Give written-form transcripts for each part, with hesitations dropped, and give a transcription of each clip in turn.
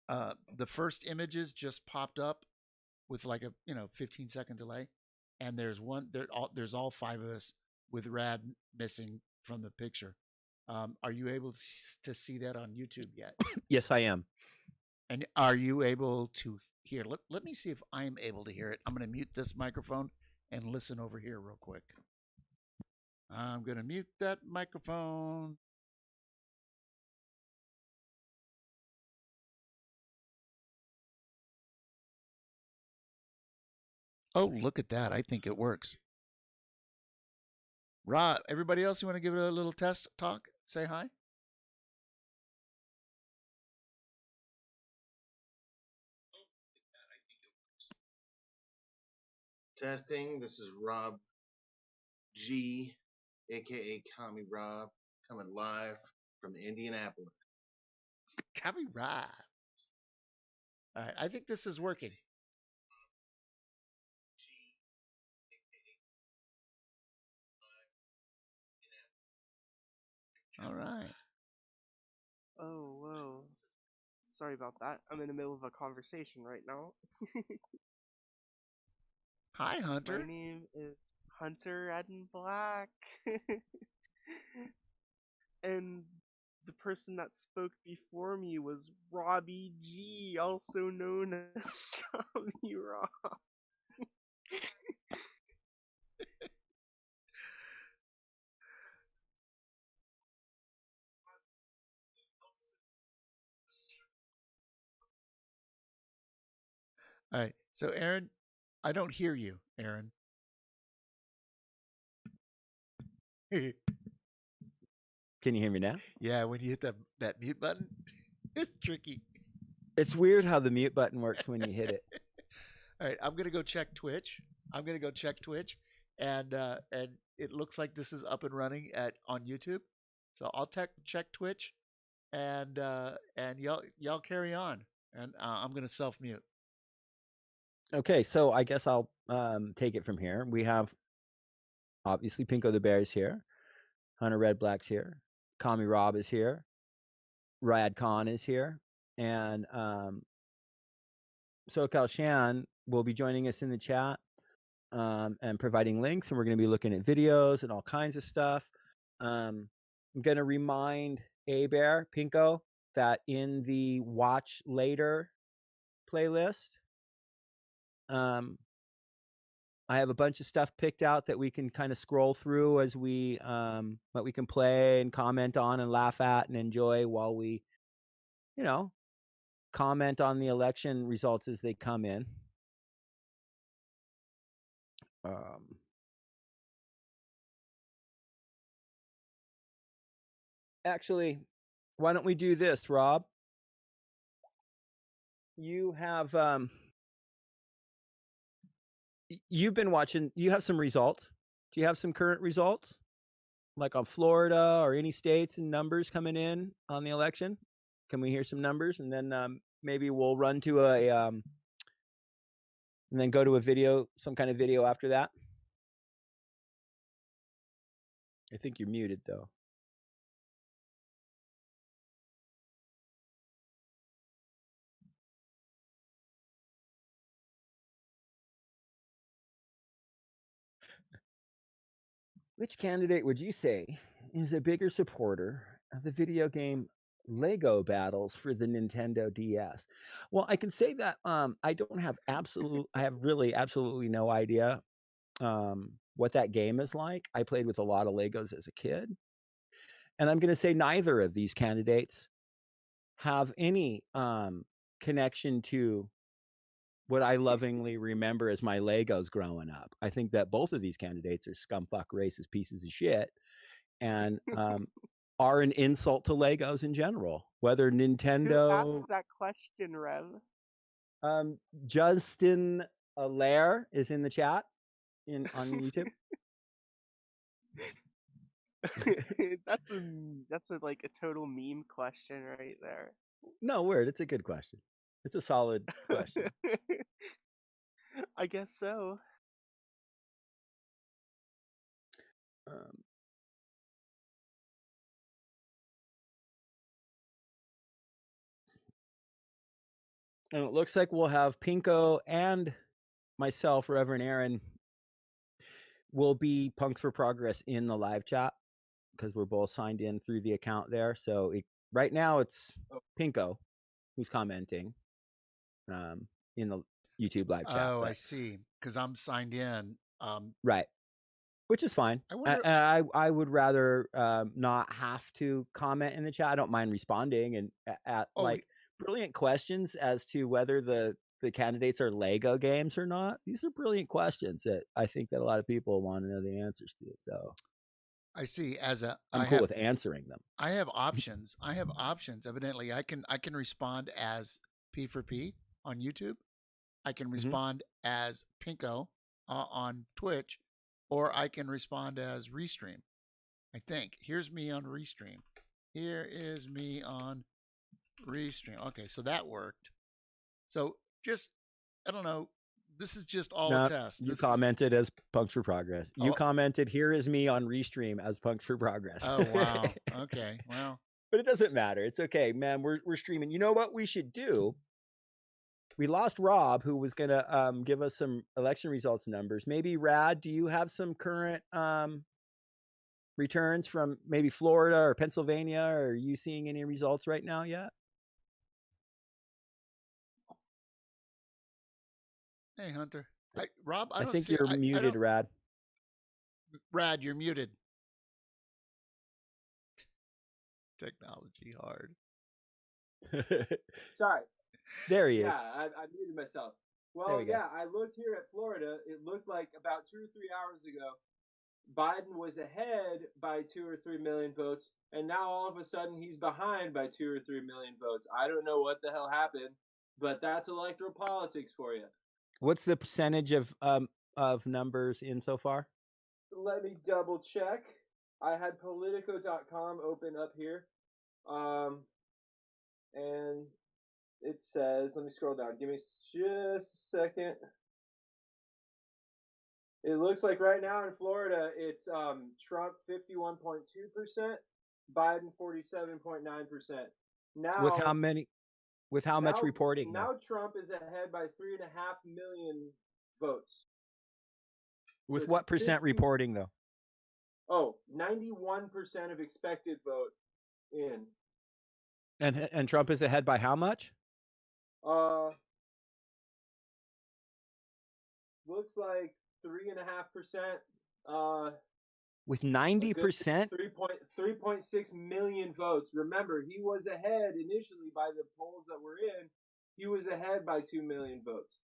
The first images just popped up with like a 15-second delay, and there's all five of us with Rad missing from the picture. Are you able to see that on YouTube yet? Yes, I am. And are you able to hear? Let me see if I'm able to hear it. I'm going to mute this microphone and listen over here real quick. I'm going to mute that microphone. Oh, look at that. I think it works. Rob, everybody else, you want to give it a little test talk? Say hi. Testing. This is Rob G, aka Kami Rob, coming live from Indianapolis. Kami Rob. All right, I think this is working. All right. Oh, whoa. Sorry about that. I'm in the middle of a conversation right now. Hi, Hunter. My name is Hunter Eden Black. And the person that spoke before me was Robbie G, also known as Kami Rob. All right. So, Aaron, I don't hear you, Aaron. Can you hear me now? Yeah, when you hit that mute button, it's tricky. It's weird how the mute button works when you hit it. All right, I'm gonna go check Twitch. And it looks like this is up and running on YouTube. So I'll check Twitch, and y'all carry on, and I'm gonna self mute. Okay, so I guess I'll take it from here. We have obviously Pinko the Bear is here, Hunter Red Black's here, Kami Rob is here, Rad Khan is here, and SoCal Shan will be joining us in the chat and providing links, and we're going to be looking at videos and all kinds of stuff. I'm going to remind A-Bear, Pinko, that in the Watch Later playlist, I have a bunch of stuff picked out that we can kind of scroll through as we what we can play and comment on and laugh at and enjoy while we, comment on the election results as they come in. Actually, why don't we do this, Rob? You have you've been watching. You have some results. Do you have some current results, like on Florida or any states and numbers coming in on the election? Can we hear some numbers, and then maybe we'll run to a and then go to a video, some kind of video after that. I think you're muted though. Which candidate would you say is a bigger supporter of the video game Lego battles for the Nintendo DS? Well, I can say that I have really absolutely no idea what that game is like. I played with a lot of Legos as a kid. And I'm going to say neither of these candidates have any connection to what I lovingly remember as my Legos growing up. I think that both of these candidates are scumfuck racist pieces of shit and are an insult to Legos in general. Whether Nintendo... Who asked that question, Rev? Justin Allaire is in the chat on YouTube. that's like a total meme question right there. No, word. It's a good question. It's a solid question. I guess so. And it looks like we'll have Pinko and myself, Reverend Aaron, will be Punks for Progress in the live chat because we're both signed in through the account there. So right now it's Pinko who's commenting in the YouTube live chat. Oh, I see. Because I'm signed in. Right. Which is fine. I wonder. I would rather not have to comment in the chat. I don't mind responding and at like brilliant questions as to whether the candidates are Lego games or not. These are brilliant questions that I think that a lot of people want to know the answers to. So I see. I'm cool with answering them. I have options. Evidently, I can respond as P for P on YouTube. I can respond as Pinko on Twitch, or I can respond as Restream. I think. Here's me on Restream. Here is me on Restream. Okay, so that worked. So just, I don't know. This is just all a test. You commented as Punks for Progress. You commented, here is me on Restream as Punks for Progress. Oh, wow. Okay, well. But it doesn't matter. It's okay, man. We're streaming. You know what we should do? We lost Rob, who was going to give us some election results numbers. Maybe, Rad, do you have some current returns from maybe Florida or Pennsylvania? Are you seeing any results right now yet? Hey, Hunter. Rob, I think you're muted, Rad. Rad, you're muted. Technology hard. Sorry. There he is. Yeah, I muted myself. Well, yeah, I looked here at Florida. It looked like about 2 or 3 hours ago, Biden was ahead by 2 or 3 million votes, and now all of a sudden he's behind by 2 or 3 million votes. I don't know what the hell happened, but that's electoral politics for you. What's the percentage of numbers in so far? Let me double check. I had Politico.com open up here, and it says, let me scroll down. Give me just a second. It looks like right now in Florida, it's Trump 51.2%, Biden 47.9%. Now, with how much reporting? Now Trump is ahead by 3.5 million votes. With what percent reporting though? Oh, 91% of expected vote in. And Trump is ahead by how much? Looks like 3.5%. With 90%? 3.6 million votes. Remember, he was ahead initially by the polls that were in. He was ahead by 2 million votes.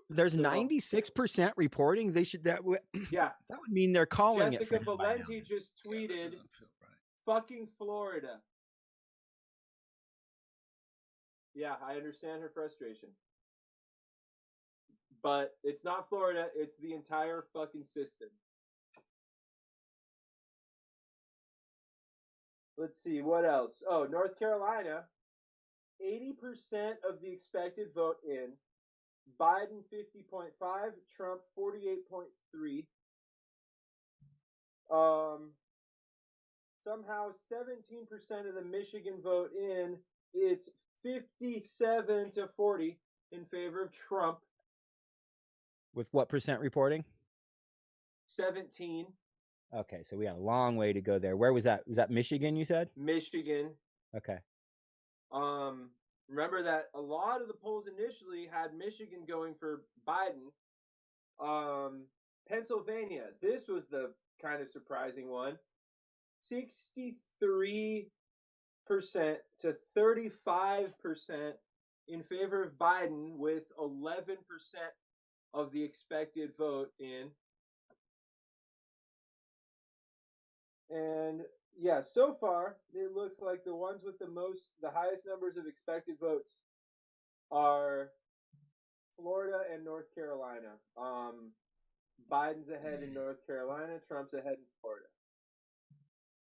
There's 96% reporting. They should that would mean they're calling Jessica it. Jessica Valenti just tweeted, "Fucking Florida." Yeah, I understand her frustration. But it's not Florida, it's the entire fucking system. Let's see, what else? Oh, North Carolina, 80% of the expected vote in. Biden 50.5, Trump 48.3. Somehow 17% of the Michigan vote in. It's 57-40 in favor of Trump. With what percent reporting? 17. Okay, so we got a long way to go there. Where was that? Was that Michigan, you said? Michigan. Okay. Remember that a lot of the polls initially had Michigan going for Biden. Pennsylvania, this was the kind of surprising one. 63% to 35% in favor of Biden, with 11% of the expected vote in. And yeah, so far it looks like the ones with the highest numbers of expected votes are Florida and North Carolina. Biden's ahead in North Carolina, Trump's ahead in Florida.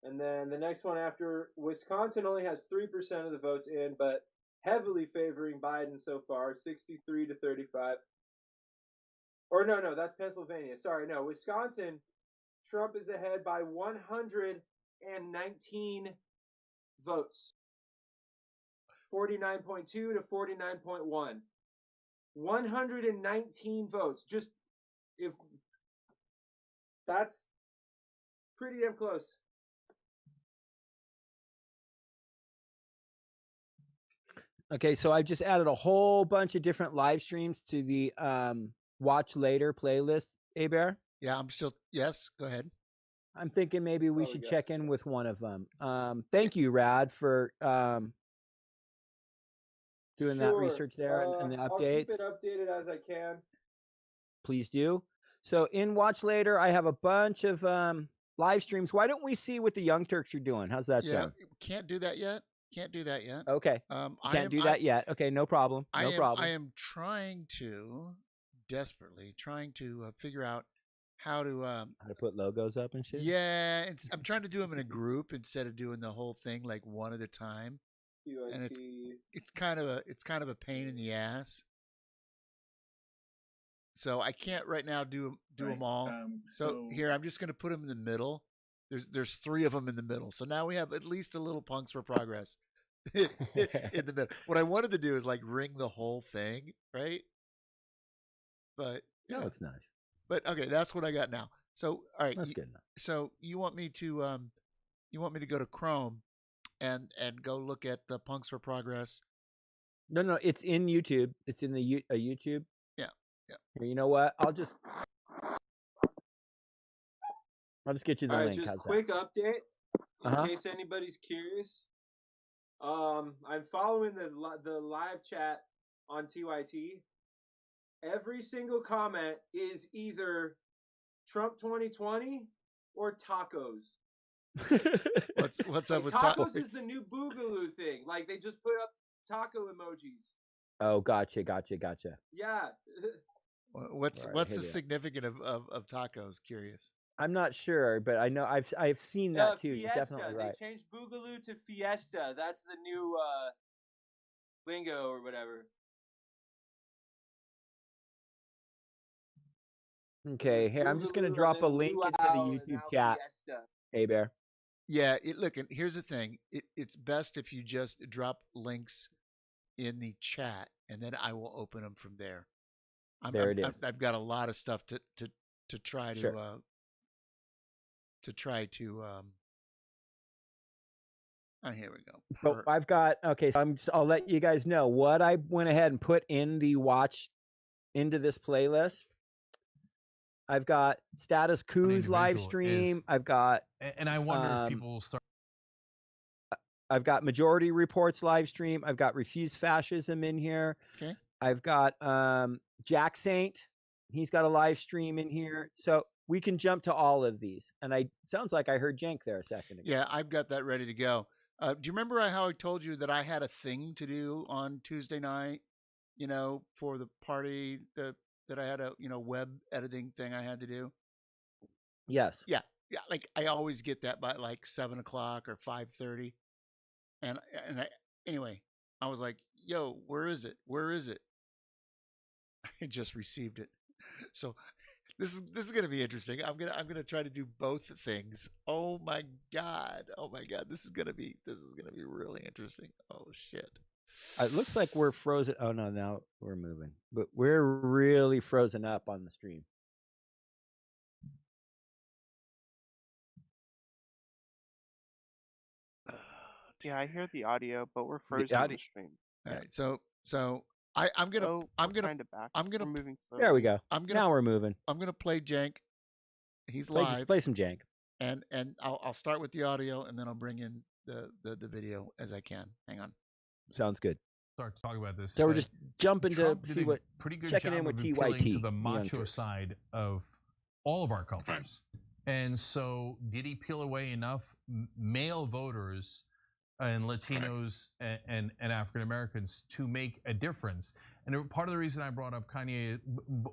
And then the next one after, Wisconsin only has 3% of the votes in, but heavily favoring Biden so far, 63-35. Or no, that's Pennsylvania. Sorry, no, Wisconsin, Trump is ahead by 100 119 votes. 49.2 to 49.1. 119 votes. Just if that's pretty damn close. Okay, so I've just added a whole bunch of different live streams to the watch later playlist, Bear. Yeah, I'm still. Yes, go ahead. I'm thinking maybe we Oh, should yes, check in yes. with one of them. Thank you, Rad, for doing that research there and the I'll keep updates. it updated as I can. Please do. So in Watch Later, I have a bunch of live streams. Why don't we see what the Young Turks are doing? How's that Yeah, sound? can't do that yet. Can't do that yet. Okay. Can't do that yet. Okay, no problem. No problem. I am trying to desperately trying to figure out how to put logos up and shit. Yeah, I'm trying to do them in a group instead of doing the whole thing like one at a time. And it's kind of a pain in the ass. So I can't right now do them all. So here I'm just going to put them in the middle. There's 3 of them in the middle. So now we have at least a little Punks for Progress in the middle. What I wanted to do is like ring the whole thing, right? But no, it's not. But okay, that's what I got now. So all right, that's good enough. So you want me to go to Chrome and go look at the Punks for Progress? No, it's in YouTube. It's in the YouTube. Yeah. Here, you know what? I'll just get you the link. Just how's quick that? update in case anybody's curious. I'm following the live chat on TYT. Every single comment is either Trump 2020 or tacos. What's up with tacos? Is the new boogaloo thing. Like they just put up taco emojis. Oh, gotcha. Yeah. What's the significance of tacos? Curious. I'm not sure, but I know I've seen that too. Fiesta. Definitely right. They changed boogaloo to fiesta. That's the new lingo or whatever. Okay, here I'm just gonna drop a link into the YouTube chat. Hey, Bear. Yeah, look, and here's the thing. It's best if you just drop links in the chat, and then I will open them from there. I've got a lot of stuff to try to Oh, here we go. So I've got So I'll let you guys know what I went ahead and put in the watch into this playlist. I've got Status Quo's live stream. I've got, and I wonder if people will start. I've got Majority Reports live stream. I've got Refuse Fascism in here. Okay. I've got Jack Saint. He's got a live stream in here. So we can jump to all of these. And sounds like I heard Jank there a second ago. Yeah, I've got that ready to go. Do you remember how I told you that I had a thing to do on Tuesday night? For the party that I had a web editing thing I had to do. Yes. Yeah. Like I always get that by like 7 o'clock or 5:30, and anyway, I was like, "Yo, where is it? Where is it?" I just received it, so this is gonna be interesting. I'm gonna try to do both things. Oh my god! This is gonna be really interesting. Oh shit! It looks like we're frozen. Oh no, now we're moving, but we're really frozen up on the stream. Yeah, I hear the audio, but we're frozen on the stream. All right, so I'm gonna moving. There we go. Now we're moving. I'm gonna play Jank. He's live. Just play some Jank. And I'll start with the audio, and then I'll bring in the video as I can. Hang on. Sounds good. Start talking about this. So we're just jumping Trump to see what pretty good checking job in with of TYT appealing to the macho side of all of our cultures. And so, did he peel away enough male voters and Latinos and African Americans to make a difference? And part of the reason I brought up Kanye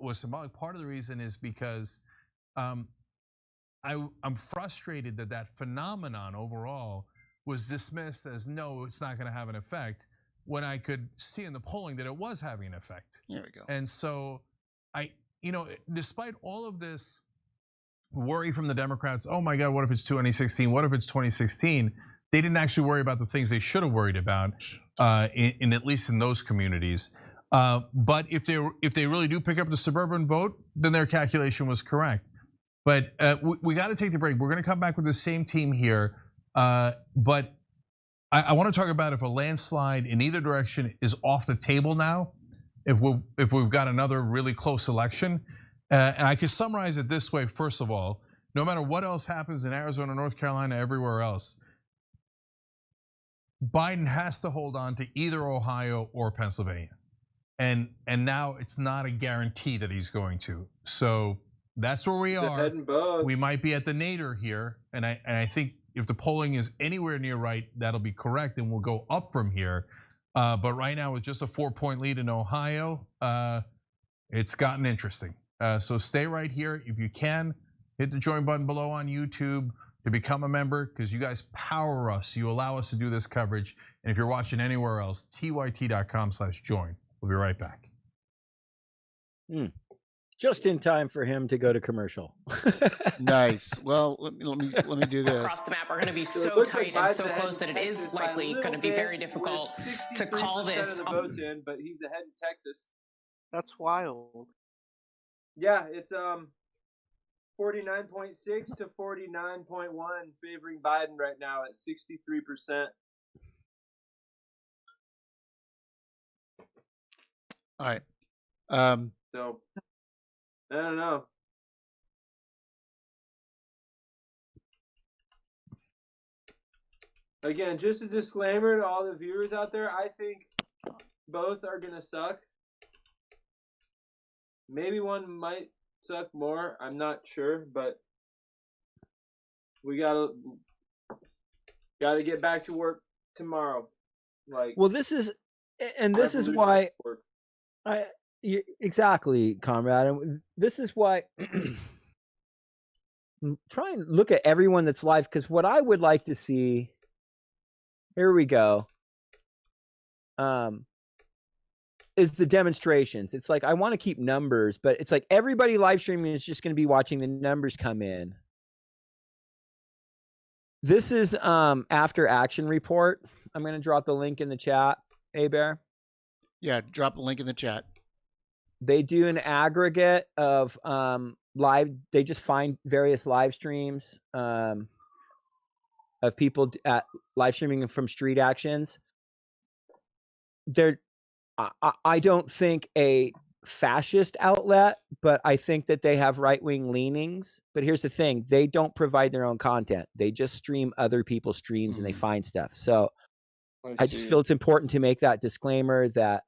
was symbolic. Part of the reason is because I'm frustrated that phenomenon overall was dismissed as no, it's not going to have an effect, when I could see in the polling that it was having an effect. There we go. And so despite all of this worry from the Democrats, oh my God, what if it's 2016? What if it's 2016? They didn't actually worry about the things they should have worried about, in at least in those communities. But if they really do pick up the suburban vote, then their calculation was correct. But we got to take the break. We're going to come back with the same team here, but I want to talk about if a landslide in either direction is off the table now, if we've got another really close election. And I can summarize it this way, first of all, no matter what else happens in Arizona, North Carolina, everywhere else, Biden has to hold on to either Ohio or Pennsylvania. And now it's not a guarantee that he's going to. So that's where we are. We might be at the nadir here. And I think if the polling is anywhere near right, that'll be correct, and we'll go up from here. But right now, with just a 4-point lead in Ohio, it's gotten interesting. So stay right here. If you can, hit the join button below on YouTube to become a member, because you guys power us. You allow us to do this coverage. And if you're watching anywhere else, tyt.com/join. We'll be right back. Just in time for him to go to commercial. Nice. Well, let me do this. Across the map are going to be so tight and so close that it is likely going to be very difficult to call this. Of the votes in, but he's ahead in Texas. That's wild. Yeah, it's 49.6 to 49.1 favoring Biden right now at 63%. All right. So I don't know. Again, just a disclaimer to all the viewers out there. I think both are gonna suck. Maybe one might suck more. I'm not sure, but we gotta get back to work tomorrow. Like, well, this is why exactly, comrade. And this is why try and look at everyone that's live, because what I would like to see. Here we go. Is the demonstrations. It's like I want to keep numbers, but it's like everybody live streaming is just going to be watching the numbers come in. This is after action report. I'm going to drop the link in the chat. Hey, Bear. Yeah, drop the link in the chat. They do an aggregate of live. They just find various live streams of people at live streaming from street actions. I don't think a fascist outlet, but I think that they have right-wing leanings. But here's the thing. They don't provide their own content. They just stream other people's streams and they find stuff. So I just feel it's important to make that disclaimer that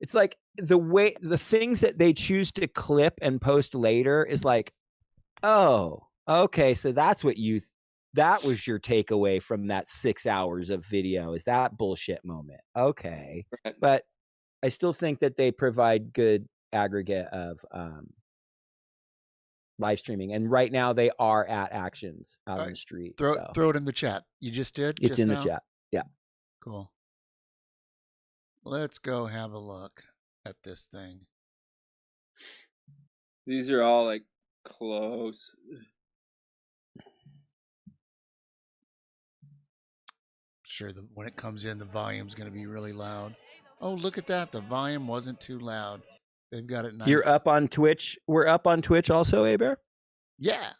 it's like the things that they choose to clip and post later is like, oh, okay, so that was your takeaway from that 6 hours of video, is that bullshit moment. Okay. Right. But I still think that they provide good aggregate of live streaming. And right now they are at actions out on the street. Throw it in the chat. You just did? It's in the chat. Yeah. Cool. Let's go have a look at this thing. These are all like close. Sure, when it comes in, the volume's going to be really loud. Oh, look at that. The volume wasn't too loud. They've got it nice. You're up on Twitch. We're up on Twitch also, Bear? Yeah.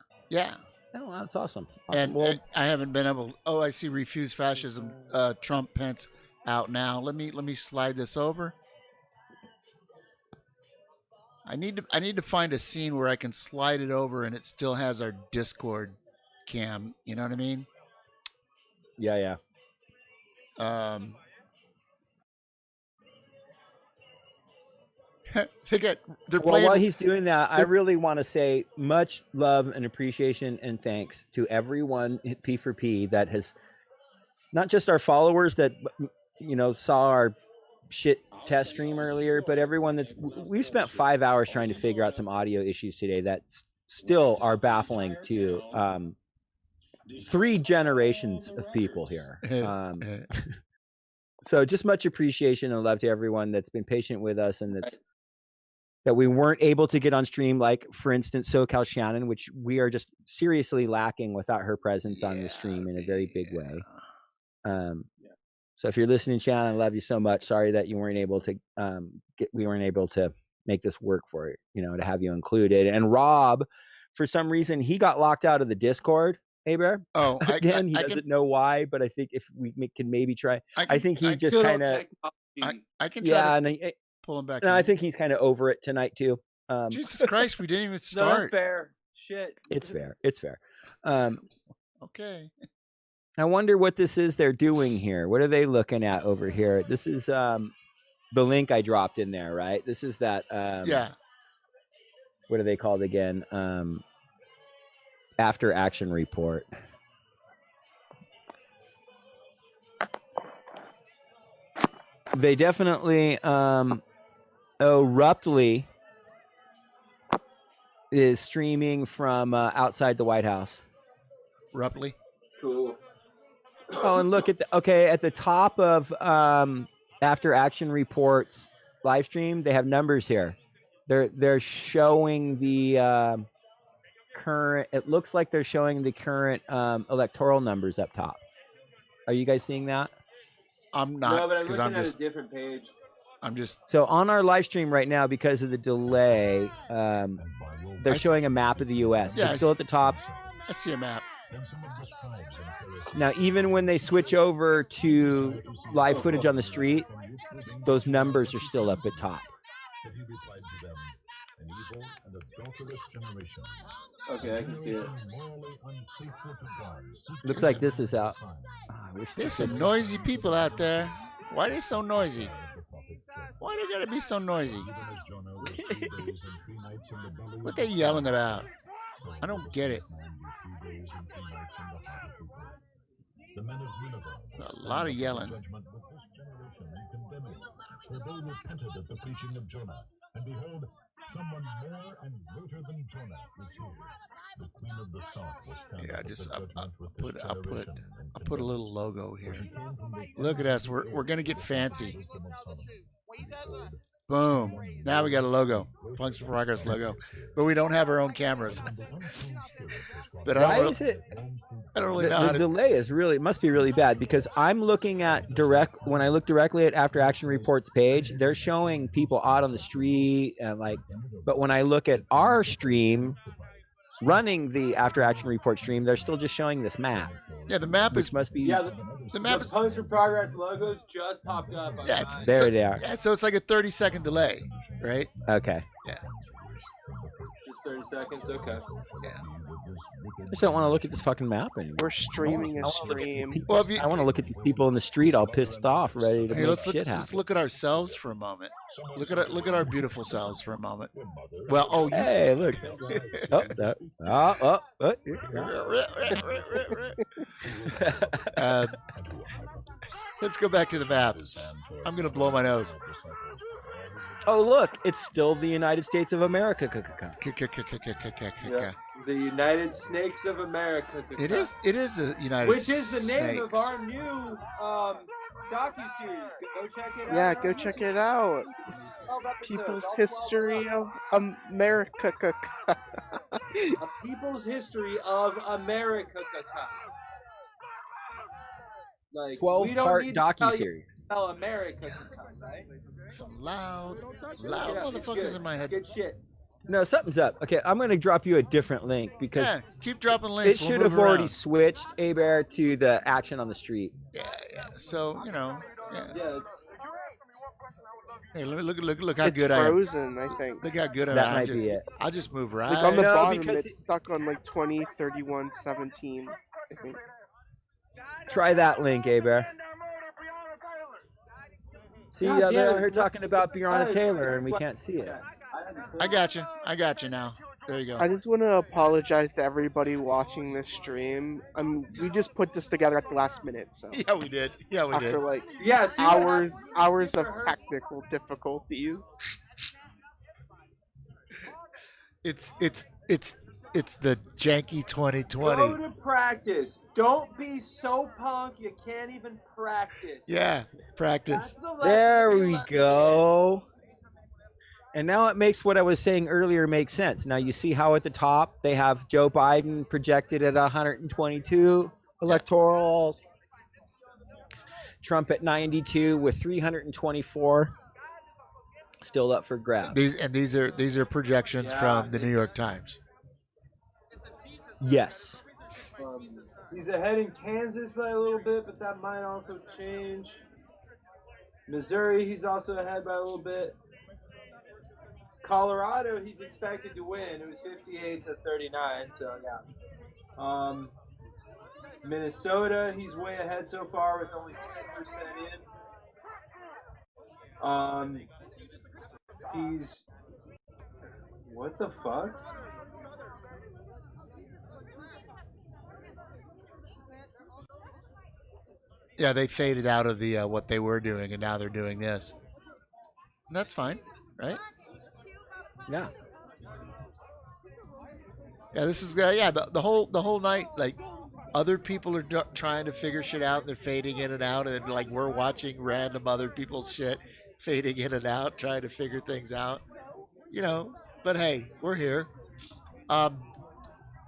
Oh, that's awesome. And I haven't been able. Oh, I see Refuse Fascism, Trump, Pence out now. Let me slide this over. I need to find a scene where I can slide it over and it still has our Discord cam. You know what I mean? Yeah. While he's doing that, I really want to say much love and appreciation and thanks to everyone at P4P that has, not just our followers that saw our shit test stream earlier, but everyone we spent 5 hours trying to figure out some audio issues today that still are baffling to 3 generations of people here. So just much appreciation and love to everyone that's been patient with us and that's that we weren't able to get on stream, like for instance, SoCal Shannon, which we are just seriously lacking without her presence on the stream in a very big way. So if you're listening, Shannon, I love you so much. Sorry that you weren't able to we weren't able to make this work for it, to have you included. And Rob, for some reason, he got locked out of the Discord. Hey, Bear. Oh, again, he doesn't know why, but I think if we can maybe try, I think he just kind of. I can try to pull him back. No, I think he's kind of over it tonight too. Jesus Christ, we didn't even start. No, that's fair. Shit. It's fair. It's fair. Okay. I wonder what this is they're doing here. What are they looking at over here? This is the link I dropped in there, right? This is that. Yeah. What are they called again? After action report. They definitely Ruptly is streaming from outside the White House. Ruptly. Cool. Oh, and look at at the top of After Action Reports live stream, they have numbers here. They're showing the current. It looks like they're showing the current electoral numbers up top. Are you guys seeing that? I'm not. No, but I'm looking at a different page. So on our live stream right now, because of the delay, they're showing a map of the U.S. Yeah, it's still at the top. I see a map. Now, even when they switch over to live footage on the street, those numbers are still up at top. Okay, I can see it. Looks like this is out. There's some noisy people out there. Why are they so noisy? Why they gotta be so noisy? What they yelling about? I don't get it. A lot of yelling. Someone more and greater than Jonah is here. The Queen of the South will stand I'll put a little logo here. Look at us. We're gonna get fancy. Boom. Now we got a logo. Punks for Progress logo. But we don't have our own cameras. But I don't really know the delay is really must be really bad, because I'm looking at when I look directly at After Action Reports page, they're showing people out on the street and but when I look at our stream running the After Action Report stream, they're still just showing this map. Yeah, the map must be the map is Punks for Progress logos just popped up. There they are. Yeah, so it's like a 30-second delay, right? Okay. Yeah. Just 30 seconds. Okay. Yeah. I just don't want to look at this fucking map anymore. We're streaming a stream. Well, I want to look at these people in the street all pissed off, ready to make shit happen. Let's look at ourselves for a moment. Look at our beautiful selves for a moment. Hey, look. Let's go back to the map. I'm gonna blow my nose. Oh, look, it's still the United States of America. Yeah. The United Snakes of America. It is a United Which is the name of our new docu-series. Go check it out. Yeah, go check it out. People's History of America. A People's History of America. Like 12-part docu-series. Tell America, right? Some loud motherfuckers in my head. Good shit. No, something's up. Okay, I'm going to drop you a different link because keep dropping links. It should have already switched, Bear, to the action on the street. Yeah. So Yeah, it's. Hey, look how it's good I am. frozen, I think. Look how good I am. That might be it. I'll just move right. Like on the bottom, it's stuck on like 20, 31, 17, I think. Try that link, Bear. See, they're here talking about Breonna Taylor, and we can't see it. I got you now. There you go. I just want to apologize to everybody watching this stream. We just put this together at the last minute, so. Yeah, we did. After like hours of technical difficulties. It's the janky 2020. Go to practice. Don't be so punk you can't even practice. Yeah, practice. There we go. And now it makes what I was saying earlier make sense. Now you see how at the top they have Joe Biden projected at 122 electorals, Trump at 92 with 324 still up for grabs. These are projections from the New York Times. Yes. He's ahead in Kansas by a little bit, but that might also change. Missouri, he's also ahead by a little bit. Colorado, he's expected to win. It was 58-39, so yeah. Minnesota, he's way ahead so far with only 10% in. He's... What the fuck? Yeah, they faded out of the what they were doing, and now they're doing this. And that's fine, right? Yeah. Yeah, this is the whole night. Like, other people are trying to figure shit out. They're fading in and out, and like we're watching random other people's shit fading in and out, trying to figure things out. You know, but hey, we're here.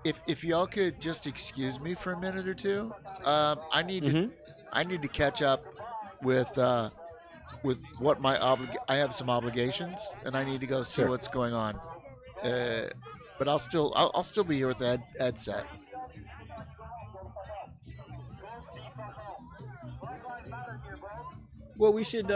If y'all could just excuse me for a minute or two, I need to catch up with what my I have some obligations, and I need to go see what's going on. But I'll still be here with Ed set. Well, we should.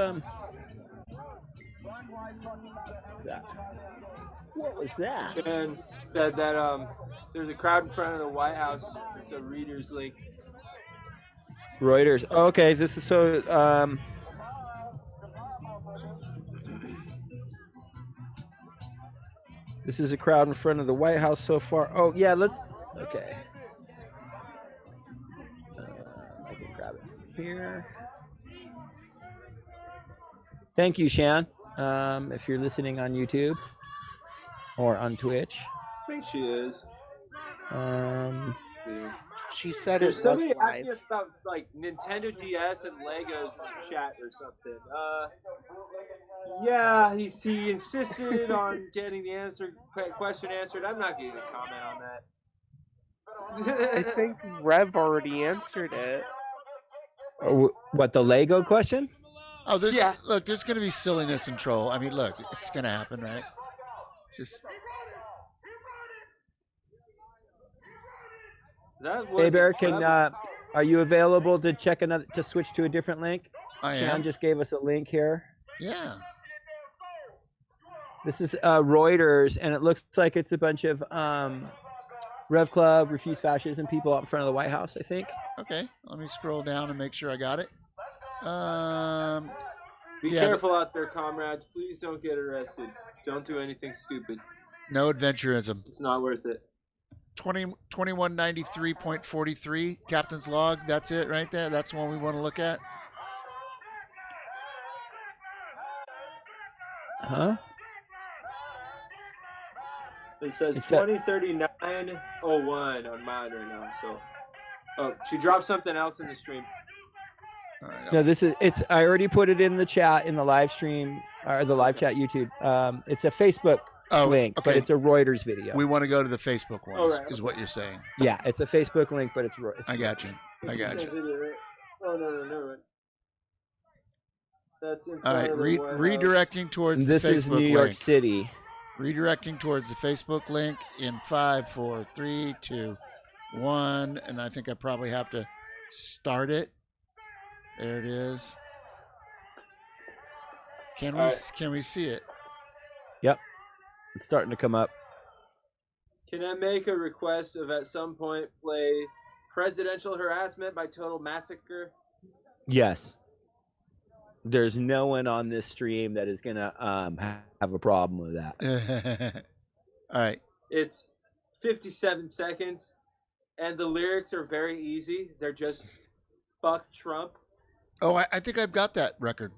What was that? Chen said that there's a crowd in front of the White House. It's a reader's link. Reuters. Okay, this is so. This is a crowd in front of the White House so far. Oh yeah, let's. Okay. I can grab it from here. Thank you, Shan. If you're listening on YouTube or on Twitch. I think she is. She said There's it somebody was asking live. us about like Nintendo DS and Legos in the chat or something. Yeah, he insisted on getting the question answered. I'm not going to comment on that. I think Rev already answered it. What, the Lego question? Oh, look, there's going to be silliness and troll. I mean, look, it's going to happen, right? Just. Hey, Bear, are you available to to switch to a different link? I Shan am. just gave us a link here. Yeah. This is Reuters, and it looks like it's a bunch of Rev Club, Refuse Fascism people out in front of the White House, I think. Okay, let me scroll down and make sure I got it. Be careful out there, comrades. Please don't get arrested. Don't do anything stupid. No adventurism. It's not worth it. 2193.43, Captain's Log. That's it right there. That's the one we want to look at. Huh? It says 2039.01 on mine right now. So, she dropped something else in the stream. All right, no, I already put it in the chat in the live stream or the live chat YouTube. It's a Facebook link, but it's a Reuters video. We want to go to the Facebook ones, is what you're saying. Yeah, it's a Facebook link, but it's Reuters. I got you. I got you. Oh no, never mind. That's in all right. Redirecting towards this the Facebook is New York link. City. Redirecting towards the Facebook link in 5, 4, 3, 2, 1, and I think I probably have to start it. There it is. Can we see it? Yep. It's starting to come up. Can I make a request of at some point play Presidential Harassment by Total Massacre? Yes. There's no one on this stream that is going to have a problem with that. All right. It's 57 seconds, and the lyrics are very easy. They're just fuck Trump. Oh, I think I've got that record.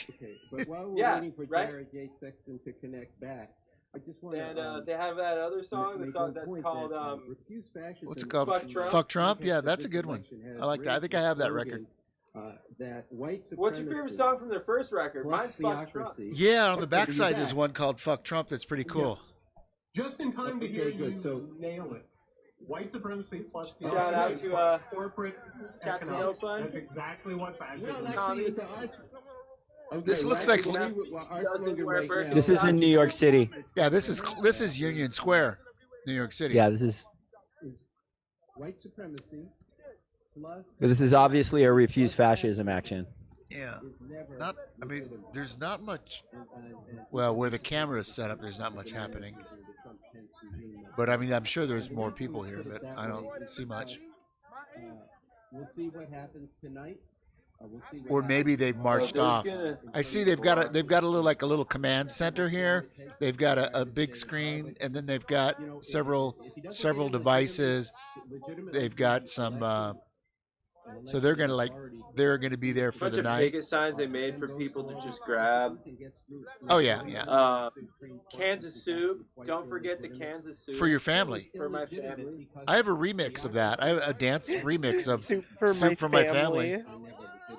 Okay, but while we're waiting for Jared J. Sexton to connect back, I just want to. They have that other song that's called What's it called? Fuck Trump? Yeah, that's a good one. I like that. I think I have that record. That What's your favorite song from their first record? Mine's Fuck Trump. Yeah, on the backside there's one called Fuck Trump that's pretty cool. Yes. Just in time to hear you nail it. White supremacy plus Shout out to corporate Captain economics. Fun. That's exactly what fascism is. Tommy. This looks like This is in New York City. yeah, this is Union Square, New York City. Yeah, this is. White supremacy plus. This is obviously a refuse fascism action. Yeah. Not. I mean, there's not much. Well, where the camera is set up, there's not much happening. But I mean, I'm sure there's more people here, but I don't see much. We'll see what happens tonight. Or maybe they've marched off. I see they've got a little command center here. They've got a big screen, and then they've got several devices. They've got some. So they're gonna be there for the night. Ticket signs they made for people to just grab. Oh yeah. Kansas soup. Don't forget the Kansas soup. For your family. For my family. I have a remix of that. I have a dance remix of Soup for my family.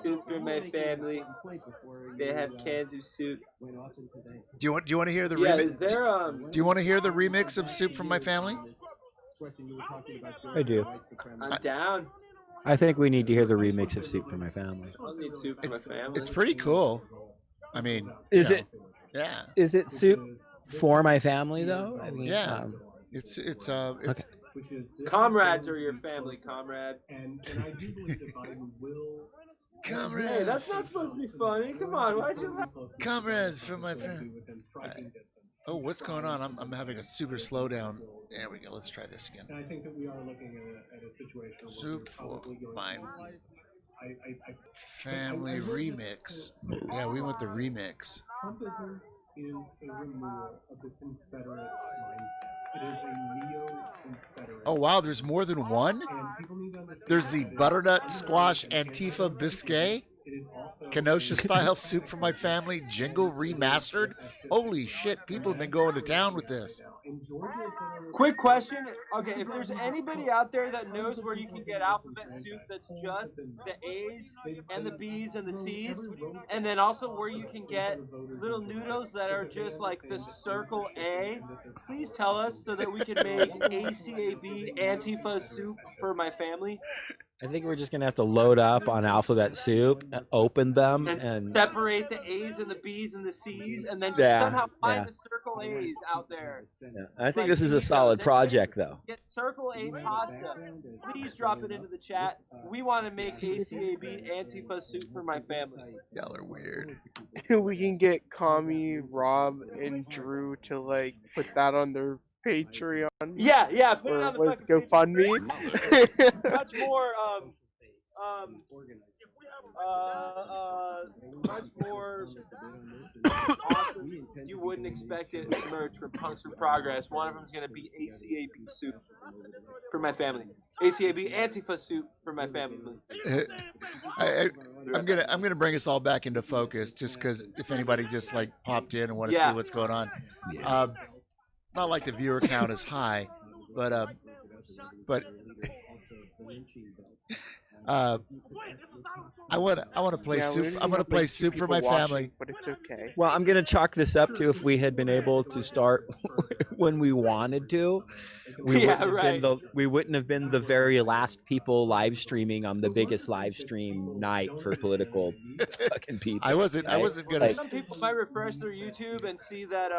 Soup for my family. They have Kansas soup. Do you want to hear the Yeah, remix? is there Do you want to hear the remix of Soup from My Family? I do. I'm down. I think we need to hear the remix of Soup for My Family. I'll need soup for my family. It's pretty cool. I mean, Is it? Yeah. Is it Soup for My Family though? I mean, Yeah. It's Okay. Comrades are your family, comrade. And I do believe that Biden will. Comrades. Hey, that's not supposed to be funny. Come on, why'd you laugh? Comrades from my family. Oh, what's going on? I'm having a super slowdown. There we go. Let's try this again. And I think that we are looking at a situation where Soup for my I family remix. Yeah, we want the remix. Trumpism is a renewal of the Confederate mindset. It is a neo-Confederate. Oh wow, there's more than one? And people need to understand There's the butternut squash Antifa biscuit. Kenosha style soup for my family jingle remastered. Holy shit, people have been going to town with this. Quick question. Okay, if there's anybody out there that knows where you can get alphabet soup that's just the A's and the B's and the C's, and then also where you can get little noodles that are just like the circle A, please tell us so that we can make ACAB Antifa soup for my family. I think we're just gonna have to load up on alphabet soup, open them, and separate the A's and the B's and the C's, and then just somehow find the circle A's out there. Yeah. I think this is a solid project, though. Get circle A pasta. Please drop it into the chat. We want to make ACAB Antifa soup for my family. Y'all are weird. We can get Kami, Rob, and Drew to like put that on their Patreon. Yeah, put it on the let's go fund me. Much more much more awesome. You wouldn't expect it merch from Punks for Progress. One of them is gonna be ACAB soup for my family. ACAB Antifa soup for my family. I'm gonna bring us all back into focus, just because if anybody just like popped in and want to see what's going on. It's not like the viewer count is high, but I want to play soup. I'm gonna play soup for my family. But it's okay. Well, I'm gonna chalk this up to if we had been able to start when we wanted to. We wouldn't have been the very last people live streaming on the biggest live stream night for political fucking people. I wasn't gonna. Some people might refresh their YouTube and see that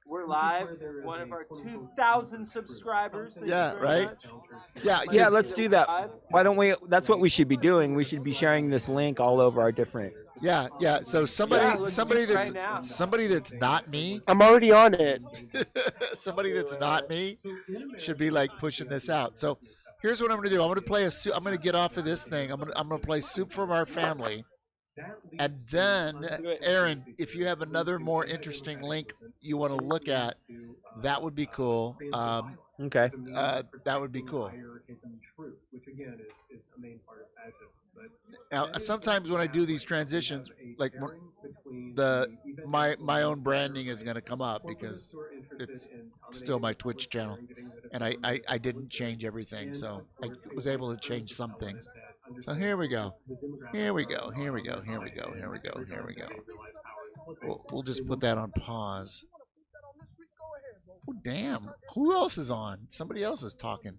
we're live. One of our 2,000 subscribers. Yeah, right. Yeah, let's do that. Why don't we? That's what we should be doing. We should be sharing this link all over our different. Yeah. So somebody that's not me. I'm already on it. Somebody that's not me should be like pushing this out. So here's what I'm gonna do. I'm gonna get off of this thing. I'm gonna play soup from our family. And then, Aaron, if you have another more interesting link you want to look at, that would be cool. Okay. That would be cool. Which again is a main part of fascism. Now, sometimes when I do these transitions, like my own branding is going to come up because it's still my Twitch channel, and I didn't change everything, so I was able to change some things. So here we go. Here we go. Here we go. Here we go. Here we go. Here we go. We'll just put that on pause. Oh, damn. Who else is on? Somebody else is talking.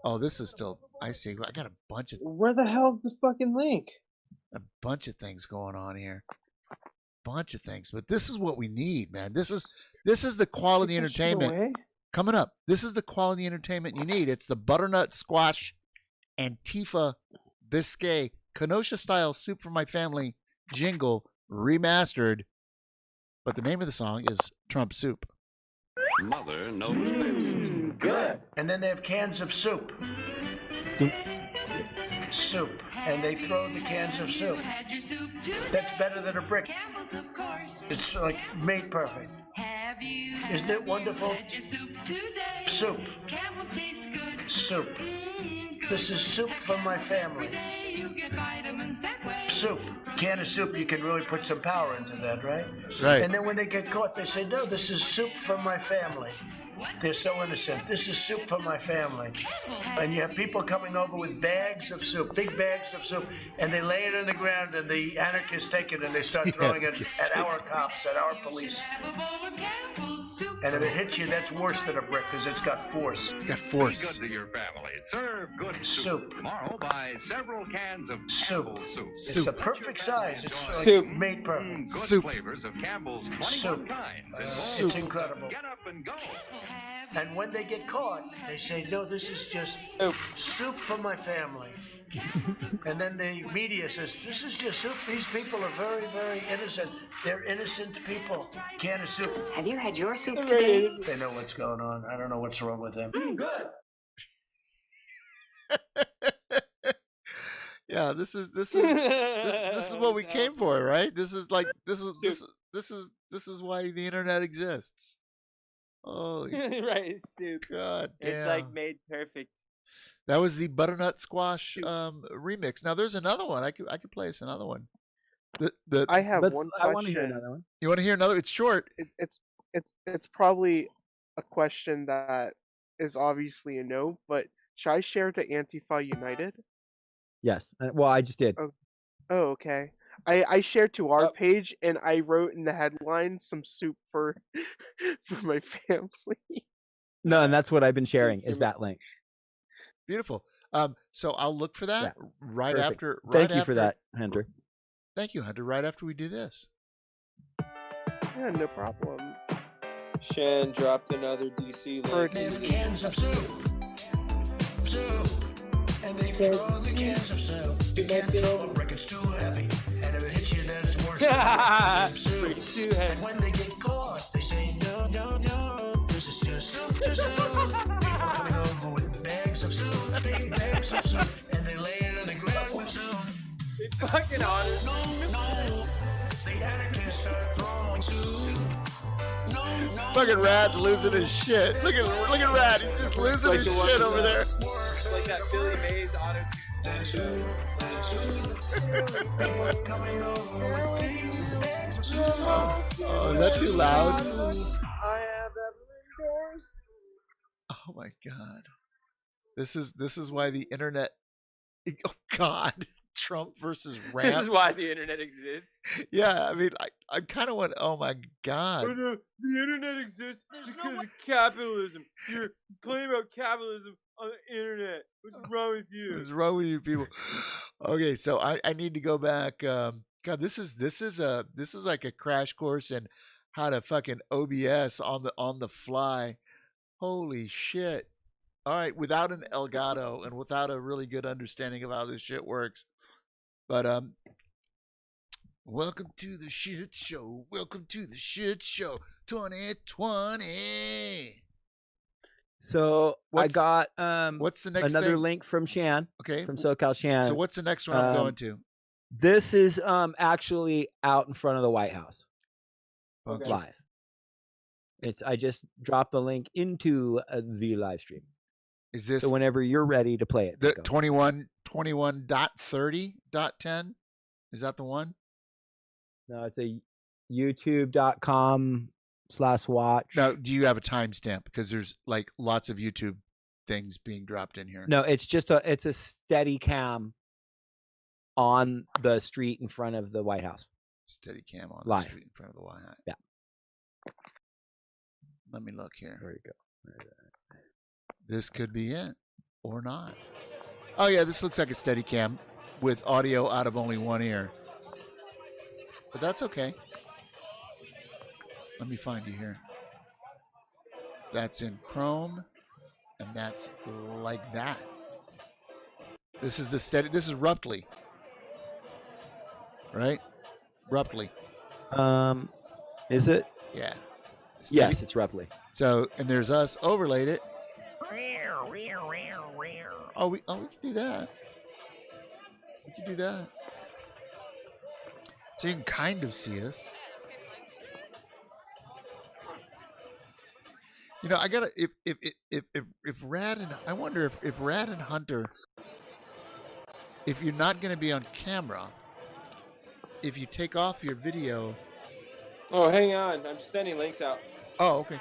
Oh, this is still. I see. I got a bunch of. Where the hell's the fucking link? A bunch of things going on here. Bunch of things, but this is what we need, man. This is the quality entertainment coming up. This is the quality entertainment you need. It's the butternut squash Antifa Biscay Kenosha style soup for my family jingle remastered, but the name of the song is Trump Soup. Mother knows best. Good. And then they have cans of soup. Soup. And they throw the cans of soup. That's better than a brick. It's like made perfect. Isn't it wonderful? Soup. Soup. This is soup for my family. Soup. Can of soup, you can really put some power into that, right? Right. And then when they get caught, they say, no, this is soup for my family. They're so innocent. This is soup for my family. And you have people coming over with bags of soup, big bags of soup, and they lay it on the ground, and the anarchists take it and they start throwing it at our cops, at our police. And if it hits you, that's worse than a brick because it's got force. It's got force. Good to your family. Serve good soup. Tomorrow, buy several cans of soup. Soup. It's the perfect size. It's soup. Like made perfect. Good Soup. flavors of Campbell's 21 Soup. kinds. Soup. It's incredible. Get up and go. And when they get caught, they say, no, this is just soup for my family. And then the media says, this is just soup. These people are very, very innocent. They're innocent people. Can of soup. Have you had your soup today? They know what's going on. I don't know what's wrong with them. Good. Yeah, this is what we came for, right? This is why the internet exists. Holy Right, soup. God damn. It's like made perfect. That was the butternut squash remix. Now there's another one. I could play us another one. I have one question. I want to hear another one. You want to hear another? It's short. It's probably a question that is obviously a no, but should I share to Antifa United? Yes. Well, I just did. Oh, okay. I shared to our page and I wrote in the headline some soup for for my family. No, and that's what I've been sharing is that link. Beautiful. So I'll look for that right Perfect. after. Thank you for that, Hunter. Thank you, Hunter. Right after we do this. Yeah, no problem. Shan dropped another DC link. There's cans of soup. Soup. And they throw the cans of soup. You can't throw a brick, it's too heavy. And if it hits you, that's worse. Brick too heavy. And when they get caught, they say, no, no, no. This is just soup, just soup. People coming over with bags of soup, big bags of soup. And they lay it on the ground with soup. They fucking honest. No. The anarchists are throwing soup. No. Fucking Rad's losing his shit. Look at Rad. He's just losing his shit over there. Like that Billy Mays auto. Oh, is that too loud? I have endorsed. Oh my God. This is why the internet. Oh God. Trump versus Ram. This is why the internet exists. Yeah, I mean, I kind of want. Oh my God. The internet exists because of capitalism. You're playing about capitalism on the internet. What's wrong with you? What's wrong with you people? Okay, so I need to go back. God, this is like a crash course in how to fucking OBS on the fly. Holy shit! All right, without an Elgato and without a really good understanding of how this shit works. But welcome to the shit show. Welcome to the shit show 2020. So I got what's the next another thing? link from Shan. Okay. From SoCal Shan. So what's the next one I'm going to? This is actually out in front of the White House. Okay. Live. I just dropped the link into the live stream. Is this so whenever you're ready to play it? The 21.30.10? Is that the one? No, it's a youtube.com/watch. Now, do you have a timestamp? Because there's like lots of YouTube things being dropped in here. No, it's just it's a steady cam on the street in front of the White House. Steady cam on Live. the street in front of the White House. Yeah. Let me look here. There you go. This could be it or not. Oh yeah, this looks like a steady cam with audio out of only one ear. But that's okay. Let me find you here. That's in Chrome, and that's like that. This is the steady. This is Ruptly, right? Ruptly. Is it? Yeah. Steady. Yes, it's Ruptly. So, and there's us overlaid it. Oh, we can do that. We can do that. So you can kind of see us. You know, I gotta if Rad and I wonder if Rad and Hunter, if you're not gonna be on camera, if you take off your video. Oh, hang on. I'm sending links out. Oh, okay.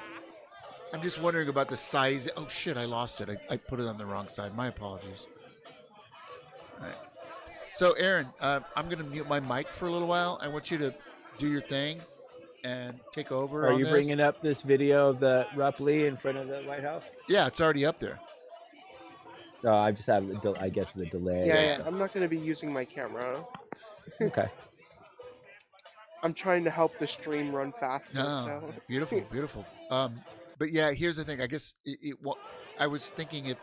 I'm just wondering about the size. Oh shit, I lost it. I put it on the wrong side. My apologies. All right. So Aaron, I'm gonna mute my mic for a little while. I want you to do your thing and take over. Are on you this. bringing up this video of the Ruptly in front of the White House? Yeah, it's already up there. No, I just have, I guess, the delay. Yeah, I'm not going to be using my camera. Okay. I'm trying to help the stream run faster. No, So. beautiful, beautiful. But yeah, here's the thing. I guess I was thinking